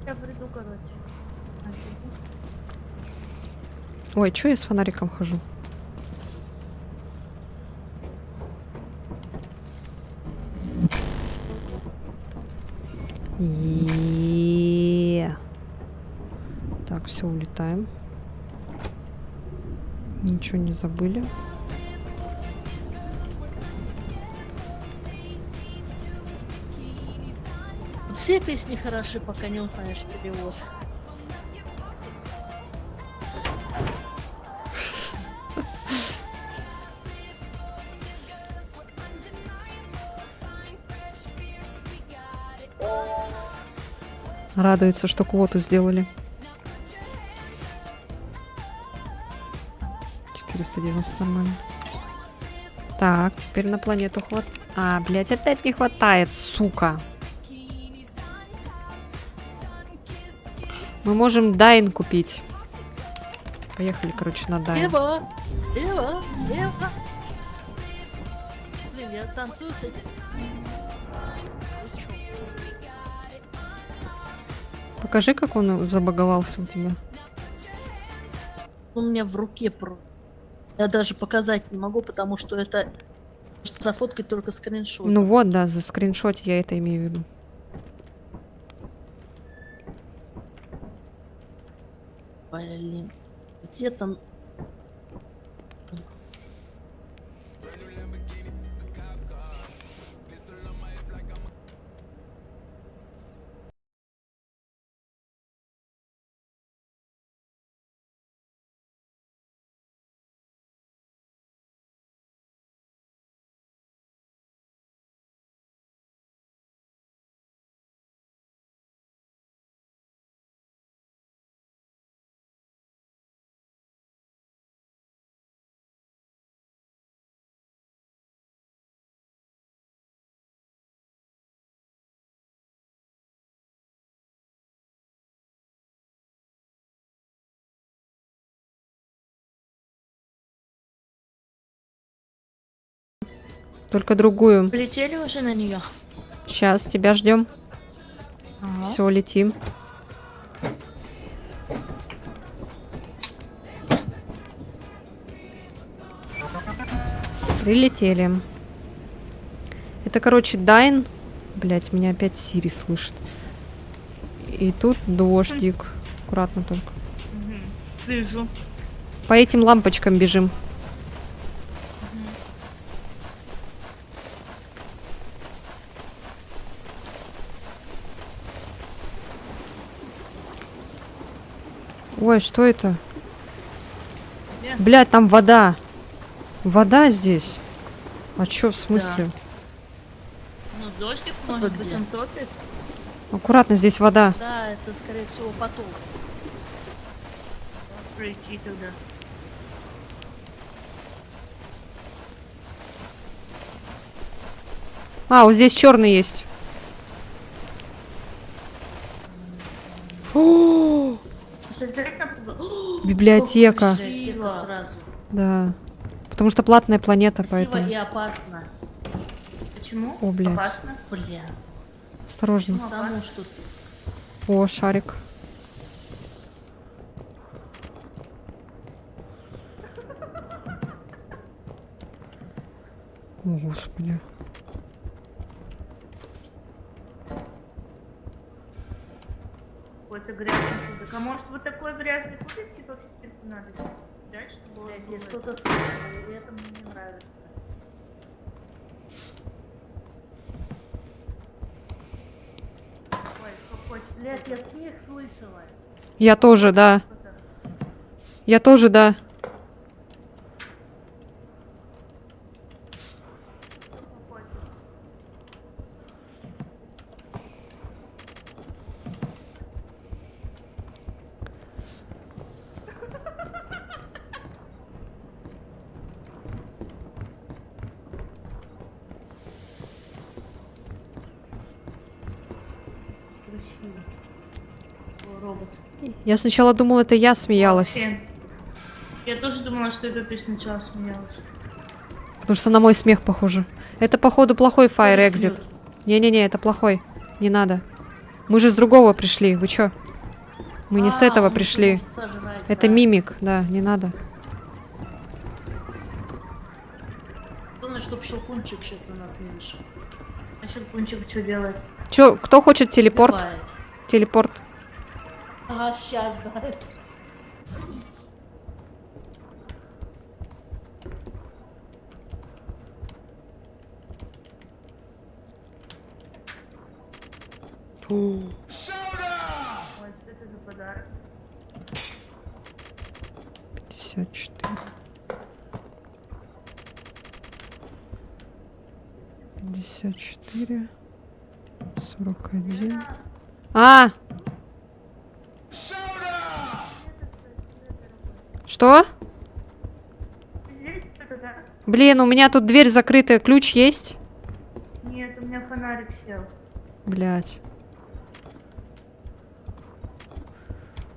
Я приду, короче. Ой, чё я с фонариком хожу? Так, все, улетаем. Ничего не забыли. Все песни хороши, пока не узнаешь перевод. Радуется, что квоту сделали. 490 нормально. Так, теперь на планету хват. А, блядь, опять не хватает, сука. Мы можем Дайн купить. Поехали, короче, на Дайн. Слева! Слева! Слева! Блин, я танцую с этим. Покажи, как он забаговался у тебя. У меня в руке про. Я даже показать не могу, потому что это зафоткать только скриншот. Ну вот, да, за скриншот я это имею в виду. Блин. Где там? Только другую. Полетели уже на нее? Сейчас, тебя ждем. Ага. Все, летим. Прилетели. Это, короче, Дайн. Блять, меня опять Сири слышит. И тут дождик. Аккуратно только. Вижу. По этим лампочкам бежим. Ой, что это? Где? Блядь, там вода. Вода здесь. А чё, в смысле? Ну, дождик, Вот может вы быть, где? он топит. Аккуратно, здесь вода. Да, это, скорее всего, поток. Пройти туда. А, вот здесь черный есть. О, Смотреть на пол- библиотека. Библиотека сразу. Да. Потому что платная планета, Красиво поэтому. и опасно. Почему? О, блядь. Опасно. Бля. Осторожно. Потому что О, шарик. О, господи. Какой-то грязный кубик. А может вот такой грязный кубик типа в стирку надо? Да, чтобы он я был- что-то слышала, и это мне не нравится. Ой, какой Блять, я смех слышала. Я тоже, да. Я тоже, да. робот. Я сначала думала, это я смеялась. Я тоже думала, что это ты сначала смеялась. Потому что на мой смех похоже. Это, походу, плохой Fire Exit. Не-не-не, это плохой. Не надо. Мы же с другого пришли. Вы чё? Мы не с этого он пришли. может сожрать, Это да. мимик, да, не надо. Главное, чтоб Щелкунчик сейчас на нас не вышел. А Щелкунчик что делает? Чё, кто хочет телепорт? Бывает. Телепорт. Ага, сейчас, да. Ой, что это за подарок? 54. 54. 41. А! Что? Здесь это, да? Блин, у меня тут дверь закрытая. Ключ есть? Нет, у меня фонарик сел. Блять.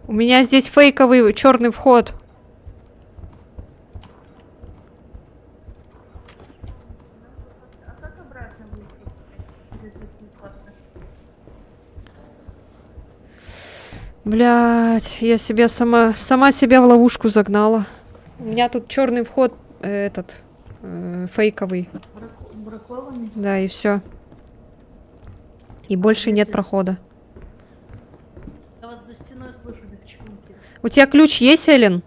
У меня здесь фейковый черный вход. А как обратно выйти? Из этого телепорта? Блять, я себя сама себя в ловушку загнала. У меня тут черный вход фейковый. Бракованный? Да, и все. И больше нет прохода. Я вас за стеной слышу, девчонки. У тебя ключ есть, Эллен?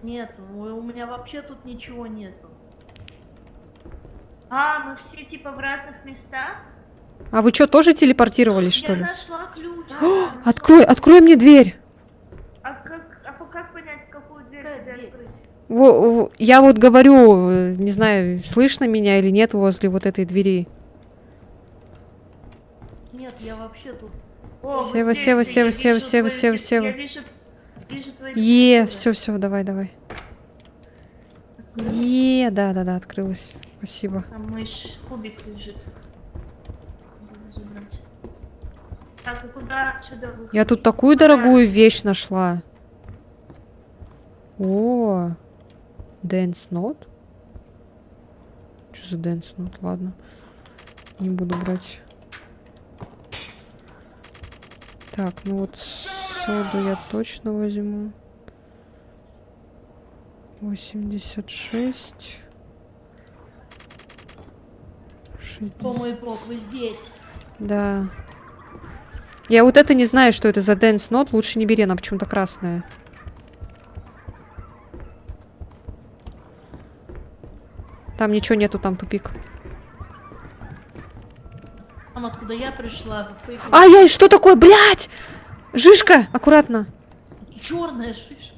Нет, у меня вообще тут ничего нету. А, мы все типа в разных местах? А вы что, тоже телепортировались, что Я ли? нашла ключ. Открой мне дверь. А как понять, какую дверь тебе открыть? Я вот говорю, не знаю, слышно меня или нет возле вот этой двери. Нет, я вообще тут. О, вот Сева, здесь Сева, ты, Сева, я Сева, вижу Сева, твою Сева, текст- Сева. Я вижу твои Все, давай. Да, открылась. Спасибо. Там мышь, кубик лежит. Надо забрать. Так, а куда отсюда выход? Я тут такую дорогую вещь нашла. О, Dance Note. Что за Dance Note? Ладно. Не буду брать. Так, ну вот соду я точно возьму. 86. О мой бог, вы здесь. Да. Я вот это не знаю, что это за Dance Note. Лучше не бери, она почему-то красная. Там ничего нету, там тупик. Там, откуда я пришла, фейковый. Ай-яй, что такое, блядь? Жишка, аккуратно. Черная шишка.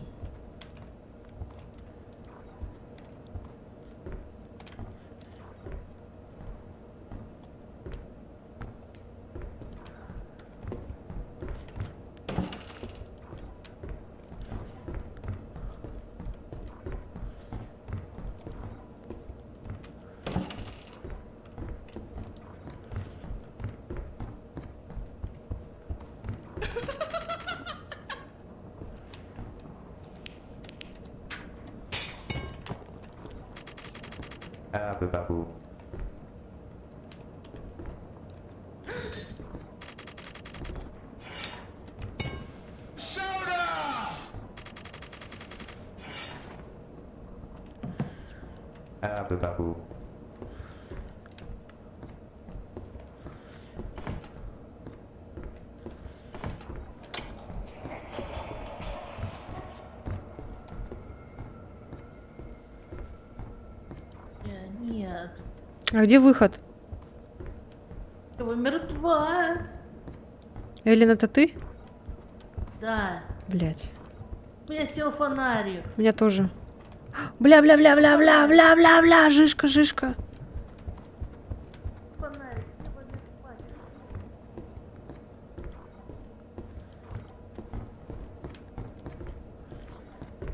Нет. А где выход? Вы мертва. Эллен, это ты? Да. Блять. У меня сел фонарик. У меня тоже. Бля, жишка, жишка. Фонарик. не буду спать.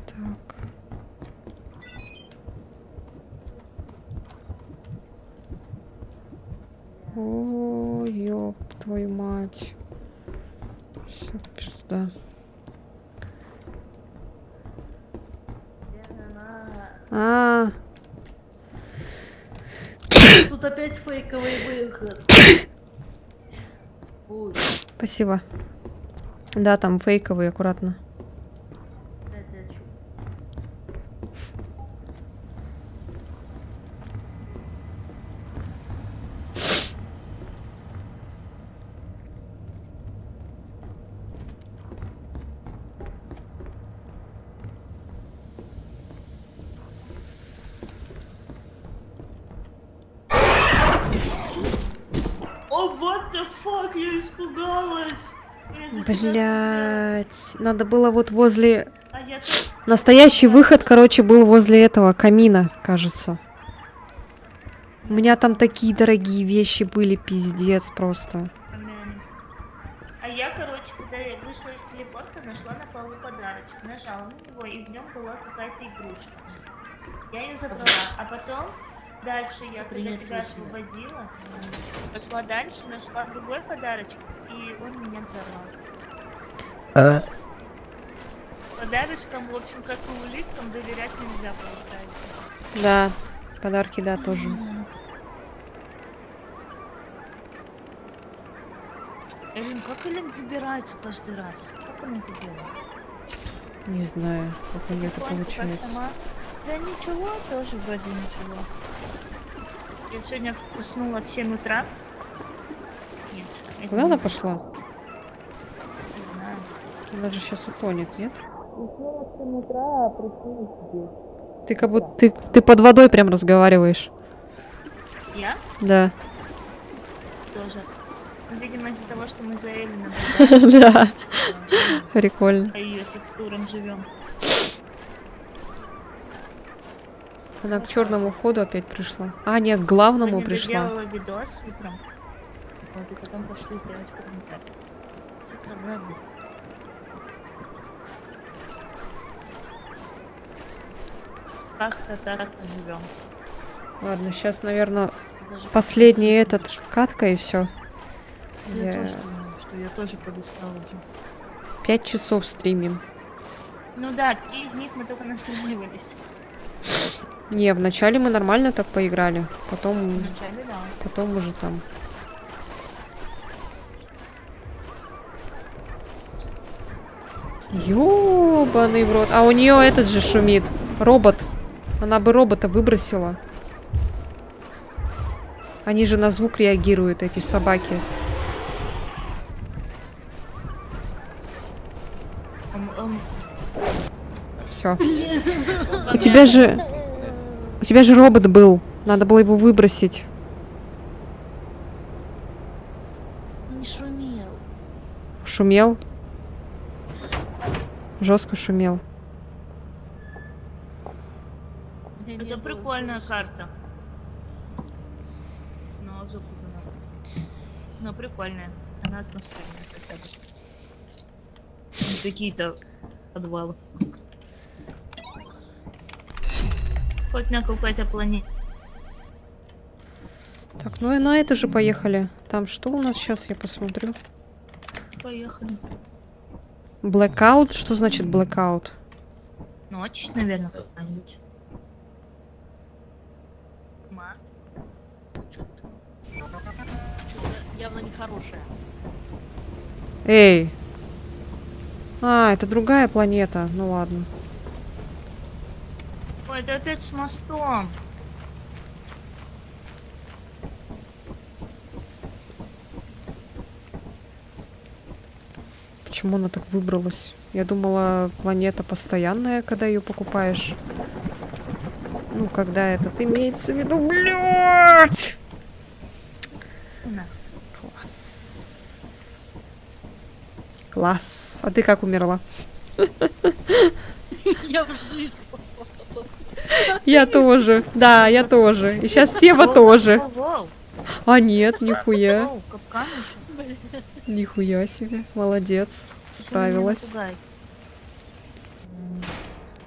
Так. О, ёб твою мать. Всё, пизда. А, Тут опять фейковый выход. Ой, спасибо. Да, там фейковый, аккуратно. опять я чё? О, what the fuck, я испугалась. Я за тебя Блять, надо было вот возле... А я тут Настоящий выход, короче, был возле этого камина, кажется. У меня там такие дорогие вещи были, пиздец просто. А я, короче, когда я вышла из телепорта, нашла на полу подарочек, нажала на него, и в нем была какая-то игрушка. Я ее забрала, а потом дальше я, когда Принять тебя свой свет. освободила, пошла дальше, нашла другой подарочек, и он меня взорвал. Подарочкам, в общем, как и улиткам, доверять нельзя, получается. Да, подарки, да, тоже. Эллен, как Эллен выбирается каждый раз? Как она это делает? Не знаю, как у нее это Тихонько, как получается. сама. Да ничего, тоже вроде ничего. Я сегодня уснула в 7 утра. Нет. это Куда не она так. пошла? Не знаю. Она же сейчас утонет, нет? Уснула в 7 утра, а проснулась здесь. Ты как будто... Ты под водой прям разговариваешь. Я? Да. Тоже. Ну, видимо, из-за того, что мы за Эллином Да. Прикольно. по ее текстурам живем. Она к черному входу опять пришла. А, нет, к главному Сегодня пришла. доделала видос утром. Вот, и потом пошли с девочкой гулять. Сакарами. Как-то так живем. Ладно, сейчас, наверное, Даже последний не этот слышно. катка и все. Я тоже думаю, что я тоже подустала уже. 5 часов стримим. Ну да, 3 из них мы только настраивались. Не, вначале мы нормально так поиграли. Потом Вначале, да. Потом уже там. Ёбаный в рот. А у нее этот же шумит. Робот. Она бы робота выбросила. Они же на звук реагируют, эти собаки. Все. У тебя же робот был. Надо было его выбросить. Не шумел. Шумел. Жестко шумел. Меня не Это было прикольная слышно. карта. Но запутана. Но прикольная. Она атмосферная хотя бы. Не какие-то подвалы. Хоть на какой-то планете. Так, ну и на это же поехали. Там что у нас сейчас, я посмотрю. Поехали. Blackout? Что значит blackout? Ночь, наверное, какая-нибудь. Ма. Что-то явно нехорошее. Эй! А, это другая планета. Ну ладно. Ой, это опять с мостом. Почему она так выбралась? Я думала, планета постоянная, когда ее покупаешь. Ну, когда этот имеется в виду, блядь! На. Класс. А ты как умерла? Я в жизнь. Я тоже. Да, я тоже. И сейчас Сева тоже. Воу, А нет, нихуя. воу, капкан еще. Нихуя себе. Молодец. Справилась.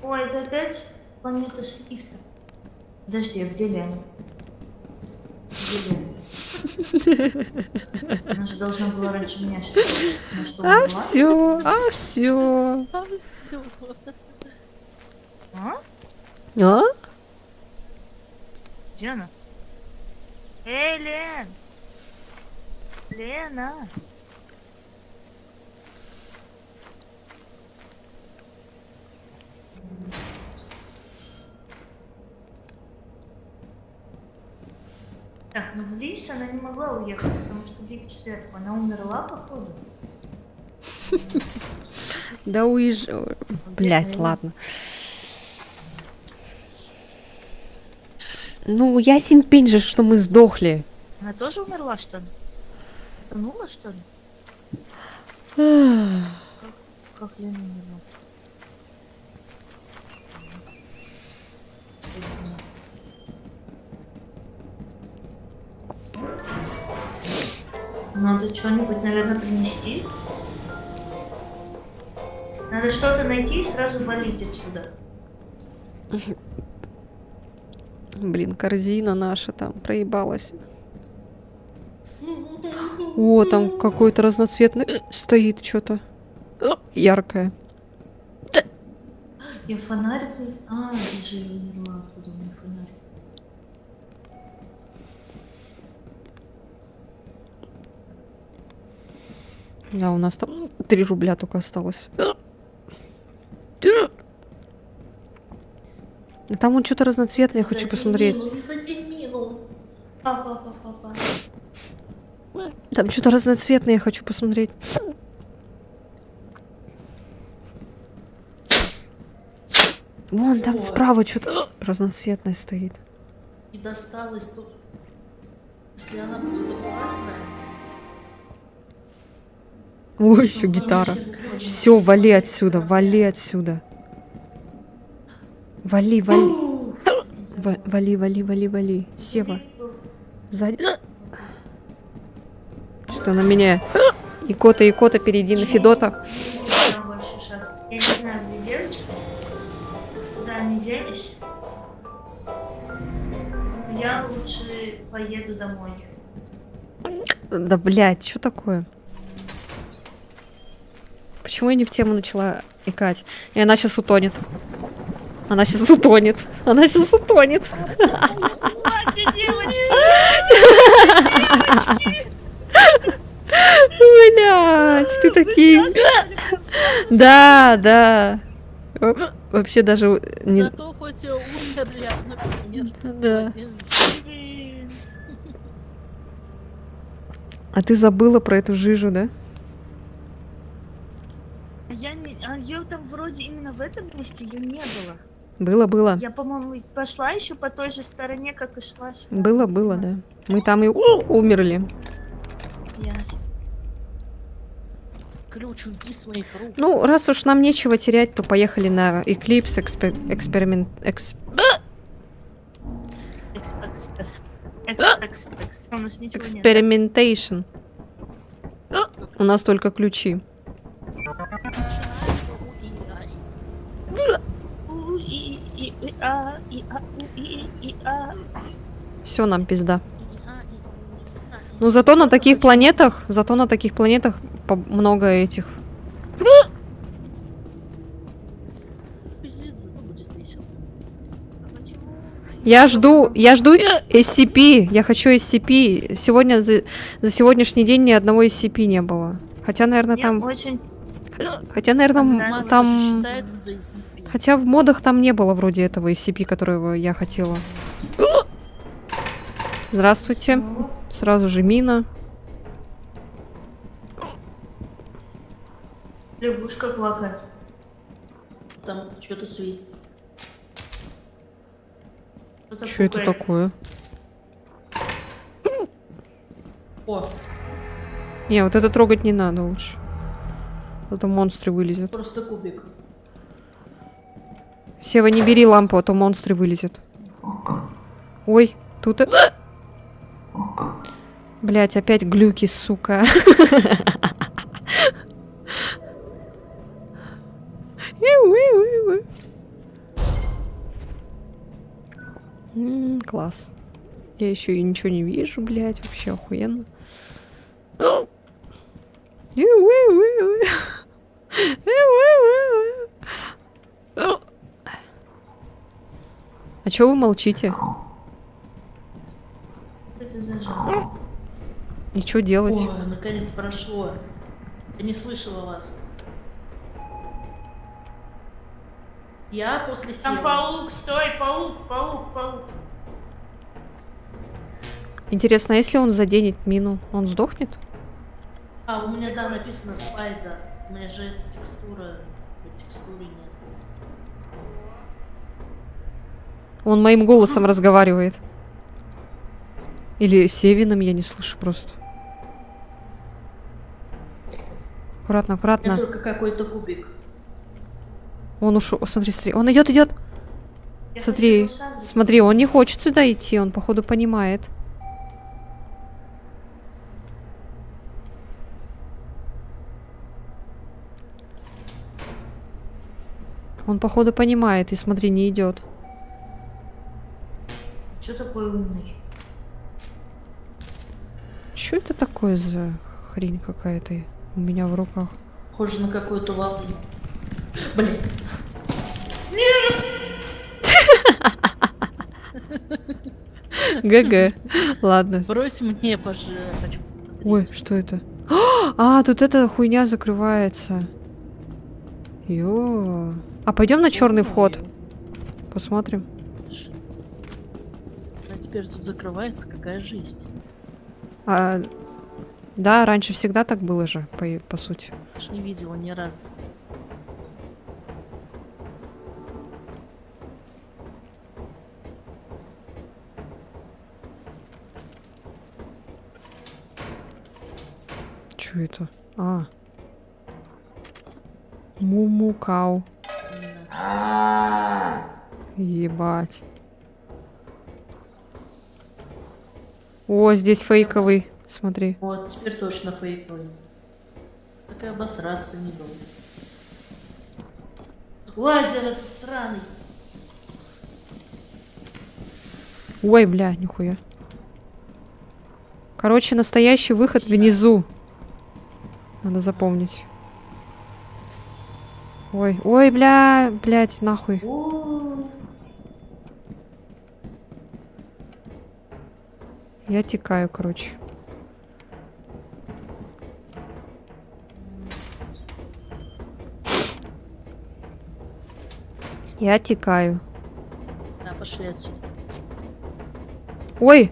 Ой, это опять планета с лифтом. Подожди, а где Лена? Где Лена? Она же должна была раньше меня что-то. На что А она была? все, а все. А всё. А? А? Где она? Эй, Лен! Лена! Так, ну в лес она не могла уехать, потому что лифт сверху. Она умерла, походу. Да уезжай. Блять, ладно. Ну, ясен пень же, что мы сдохли. Она тоже умерла, что ли? Тонула, что ли? Как Лена умерла? Надо что-нибудь, наверное, принести. Надо что-то найти и сразу валить отсюда. Блин, корзина наша там проебалась. О, там какой-то разноцветный стоит что-то. Яркое. Я фонарик... А, я же умерла, откуда у меня фонарик? Да, у нас там 3 рубля только осталось. Там вот что-то разноцветное, я хочу посмотреть. Не задень мину. Папа. Там что-то разноцветное, я хочу посмотреть. Вон там Вот. справа что-то разноцветное стоит. И досталось тут. Если она будет аккуратная. Ой, еще гитара. Все, вали отсюда, вали отсюда. Вали. Вали. Сева. Сзади. Что на меня? Икота, перейди на Федота. Там больше шанс. Я не знаю, где девочка. Куда они делись. Я лучше поеду домой. Да, блядь, что такое? Почему я не в тему начала икать? И она сейчас утонет. Она сейчас утонет. А, где девочки? Блядь, ты такие... Да. Вообще даже не... Зато хоть умерли от смерти. Да. Блин. А ты забыла про эту жижу, да? А ее там вроде именно в этом месте ее не было. Было. Я, по-моему, пошла еще по той же стороне, как и шла сюда. Было, да. Мы там и умерли. Ясно. Ключ, уйди с моих рук. Ну, раз уж нам нечего терять, то поехали на Eclipse эксперимент... У нас ничего нет. Экспериментейшн. У нас только ключи. Все, нам пизда. Ну, зато на таких планетах много этих. Будет весело. Я жду SCP. Я хочу SCP. Сегодня за сегодняшний день ни одного SCP не было. Хотя, наверное, Мне там... очень Хотя, наверное, понравилось. там... Считается за SCP. Хотя в модах там не было вроде этого SCP, которого я хотела. Здравствуйте. Сразу же мина. лягушка квакает. Там что-то светится. Кто-то Что это пукает. такое? О, Не, вот это трогать не надо лучше. А то монстры вылезет. просто кубик. Сева, не бери лампу, а то монстры вылезет. Ой, тут... Блять, опять глюки, сука. Класс. Я еще и ничего не вижу, блять, вообще охуенно. А чё вы молчите? Что это за жанр? Ничего делать. О, наконец прошло. Я не слышала вас. Я после Там Севы. паук, стой, паук. Интересно, а если он заденет мину, он сдохнет? А, у меня, да, написано спайда. У меня же эта текстура, текстуры нет. Он моим голосом разговаривает. Или Севиным, я не слышу просто. Аккуратно, У меня аккуратно. только какой-то кубик. Он ушел. О, смотри, смотри. Он идет, идет. Я Смотри, хочу его саджать. смотри, он не хочет сюда идти, он походу понимает. Он походу понимает и смотри, не идет. Чё такой умный? Что это такое за хрень какая-то у меня в руках? Похоже на какую-то волну. Блин. ГГ. Ладно. Брось мне, пожалуйста, хочу посмотреть. Ой, что это? А, тут эта хуйня закрывается. Ё. А пойдем на черный вход. Посмотрим. А теперь тут закрывается, какая жизнь. А, да, раньше всегда так было же, по сути. Я ж не видела ни разу. Чё это? А. Мумукау. Ебать. О, здесь фейковый. Смотри. Вот, теперь точно фейковый. Так и обосраться не было. Лазер этот сраный. Ой, бля, нихуя. Короче, настоящий выход внизу. Надо запомнить. Ой, ой, бля, блядь, нахуй. Я текаю, короче. Я текаю. Да, пошли отсюда. Ой,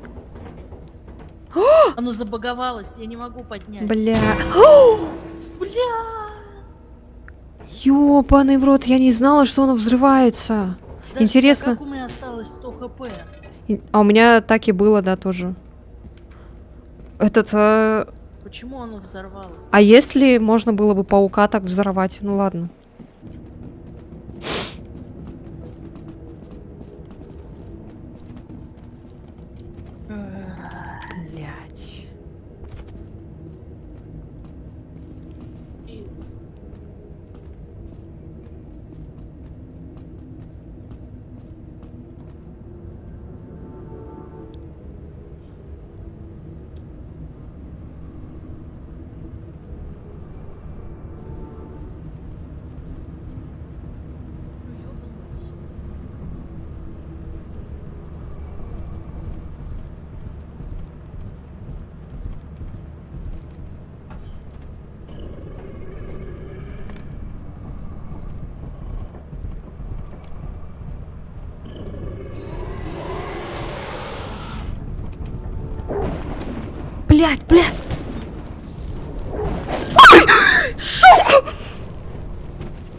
Оно забаговалось, я не могу поднять. бля. Бля! Ёбаный в рот, я не знала, что оно взрывается. Подожди, Интересно. а как у меня осталось 100 хп? А у меня так и было, да, тоже. Этот... Почему оно взорвалось? А если можно было бы паука так взорвать? Ну ладно. Блять. Блядь, блядь!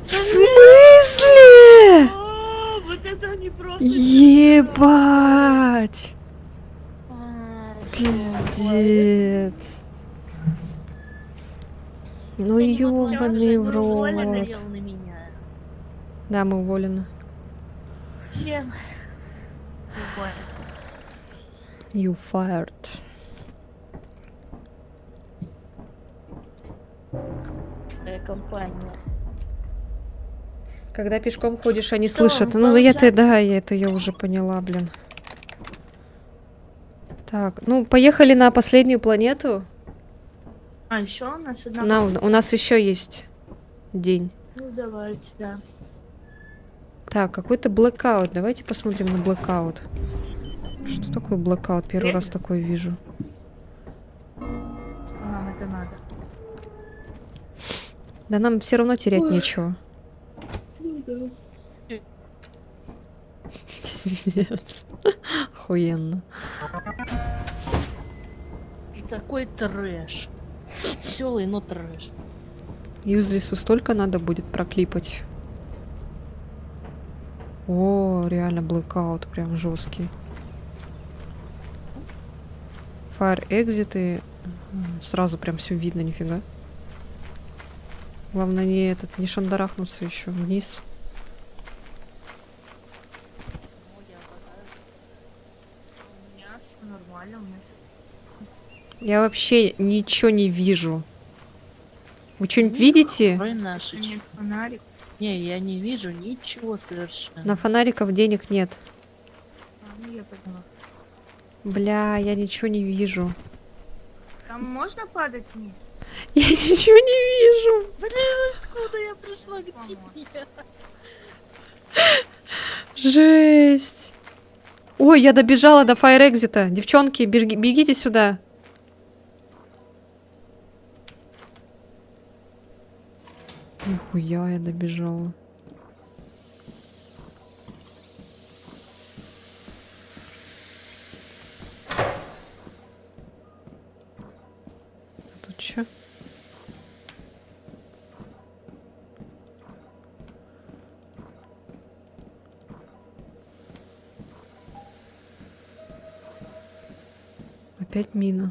В смысле? О, вот это они просто... Ебать! А, Пиздец. Ну я не могла ёбаный в держать, он уже рот. смотрел на меня. Да, мы уволены. Всем. Любой. You fired. Компания. Когда пешком ходишь, они Что, слышат. Ну, я получается? это я уже поняла, блин. Так, ну, поехали на последнюю планету. А, еще у нас одна... У нас еще есть день. Ну, давайте, да. Так, какой-то blackout. Давайте посмотрим на blackout. Что такое blackout? Первый раз такое вижу. Что нам это надо? Да нам все равно терять нечего. Пиздец. Охуенно. Это такой трэш. Веселый, но трэш. Юзлису столько надо будет проклипать. О, реально blackout, прям жесткий. Fire exit и сразу прям все видно, нифига. Главное не шандарахнуться еще вниз. У меня все нормально. Я вообще ничего не вижу. Вы что-нибудь видите? Ой, наши. Нет, фонарик. Не, я не вижу ничего совершенно. На фонариков денег нет. А, ну я поняла. Бля, я ничего не вижу. Там можно падать вниз? Я ничего не вижу. Блин, откуда я пришла к тебе? Жесть. Ой, я добежала до Fire Exit. Девчонки, бегите сюда. Нихуя я добежала. Тут что? Опять мина.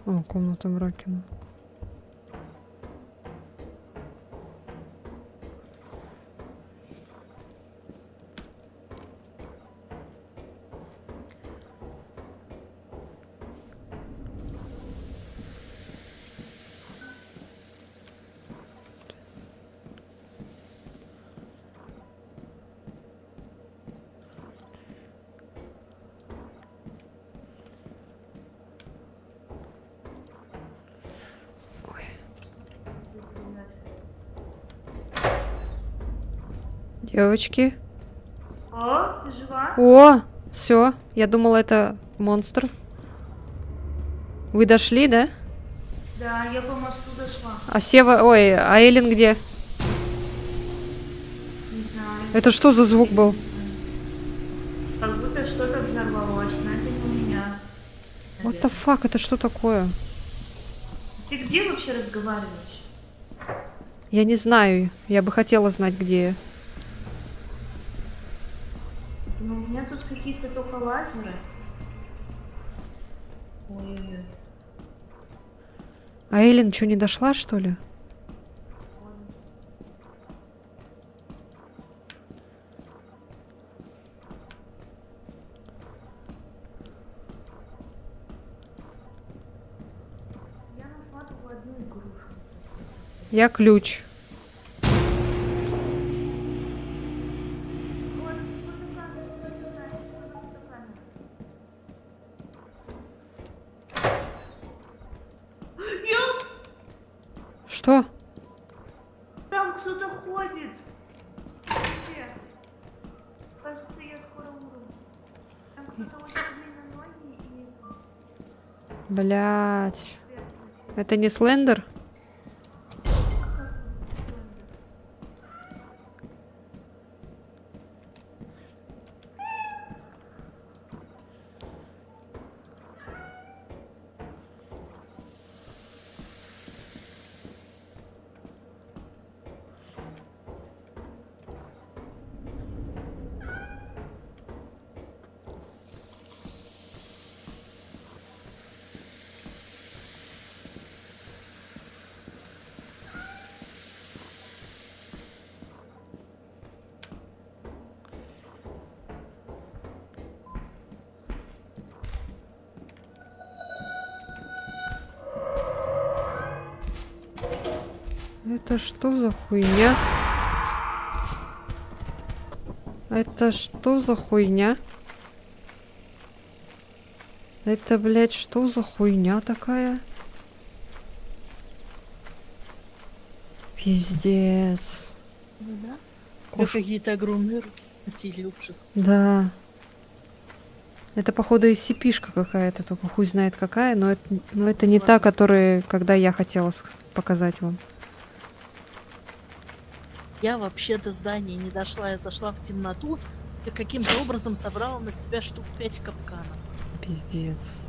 О, комната Бракина. Девочки. О, ты жива? О, все. Я думала, это монстр. Вы дошли, да? Да, я по мосту дошла. А Сева... Ой, а Эллен где? Не знаю. Это что за звук был? Как будто что-то взорвалось, но это не у меня. What the fuck? Это что такое? Ты где вообще разговариваешь? Я не знаю. Я бы хотела знать, где я. Ну, у меня тут какие-то только лазеры. Ой-ой-ой. А Эллен что, не дошла, что ли? Я нашла только одну игрушку. Я ключ. Вот, фотокамера. Ёп! Что? Там кто-то ходит. Где? Кажется, я скоро умру. Там кто-то очень длинные ноги и... Блять. свет включил. Это не Слендер? Это что за хуйня? Это что за хуйня? Это, блядь, что за хуйня такая? Пиздец. Ну да. Кош- Какие-то огромные руки схватили, ужас. Да. Это, походу, SCP-шка какая-то, только хуй знает какая, но это не та, которая, когда я хотела показать вам. Я вообще до здания не дошла, я зашла в темноту и каким-то образом собрала на себя штук 5 капканов. Пиздец.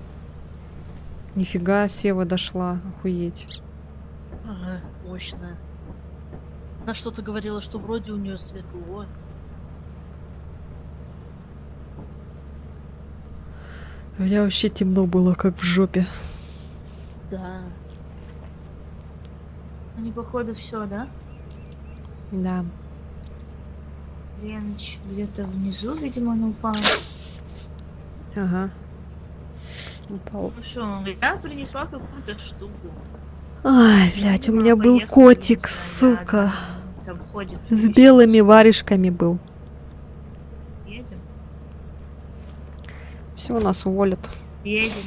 Нифига, Сева дошла, охуеть. Ага, мощная. Она что-то говорила, что вроде у нее светло. У меня вообще темно было, как в жопе. Да. Они, походу, все, да? Да. Леныч где-то внизу, видимо, он упал. Ага. Упал. Ну что, я принесла какую-то штуку. Ай, блядь, у меня был Поехали, котик, не знаю, сука. Там ходит. С белыми варежками был. Едем? Все, нас уволят. Едем.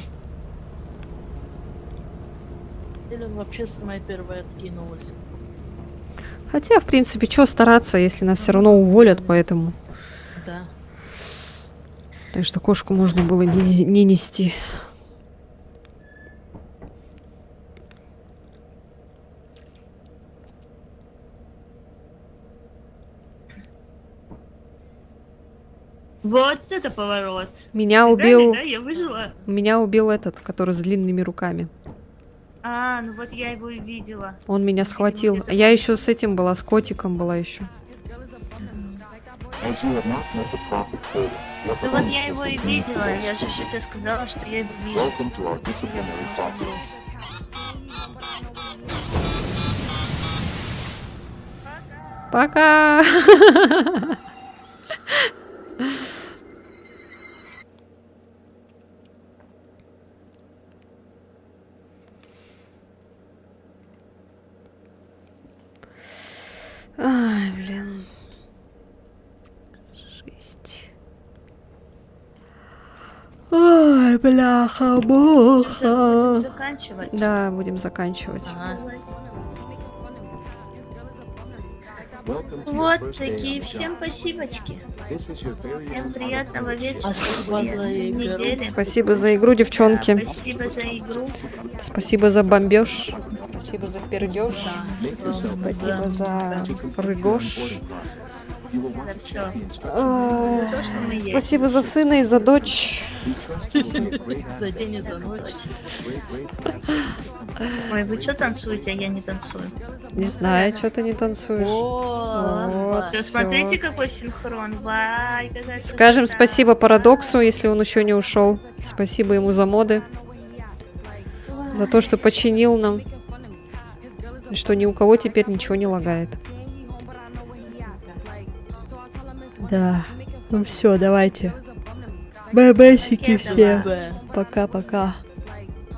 Или вообще самая первая откинулась. Хотя, в принципе, что стараться, если нас все равно уволят, поэтому. Да. Так что кошку можно было не нести. Вот это поворот. Меня Видали, убил. да, я выжила. Меня убил этот, который с длинными руками. А, ну вот я его и видела. Он меня Видимо, схватил. где-то Я еще с этим была, с котиком была еще. As you have not met the profit quota, your Ну вот performance я has его been и deemed видела. Я unacceptable. же еще тебе сказала, что я его вижу. Welcome to our disciplinary process. Пока! Ай, блин. Жесть. Ой, Будем бляха-муха. заканчивать. Да, будем заканчивать. Ага. Welcome to your Вот first day on такие. the Всем job. спасибочки. This is your very Всем own приятного autopilot ship. вечера. Спасибо за приятной игру. недели. Спасибо за игру, девчонки. Спасибо за игру. Спасибо за бомбеж. Спасибо за пердеж. Make yourself Спасибо за to complete the прыгош. onboarding process. You will want За to всё. check the instructions. За то, что мы есть. Спасибо за сына и за дочь. We trust you will be a great За asset. день и за ночь. Great asset. Ой, вы что танцуете, а я не танцую? Не знаю, что ты не танцуешь. Вот. Всё, всё. смотрите, какой синхрон. Вай, какая Скажем красота. спасибо Парадоксу, если он еще не ушел. Спасибо ему за моды. За то, что починил нам. И что ни у кого теперь ничего не лагает. Да. Ну все, давайте. Бэбэсики все. Б. Пока-пока.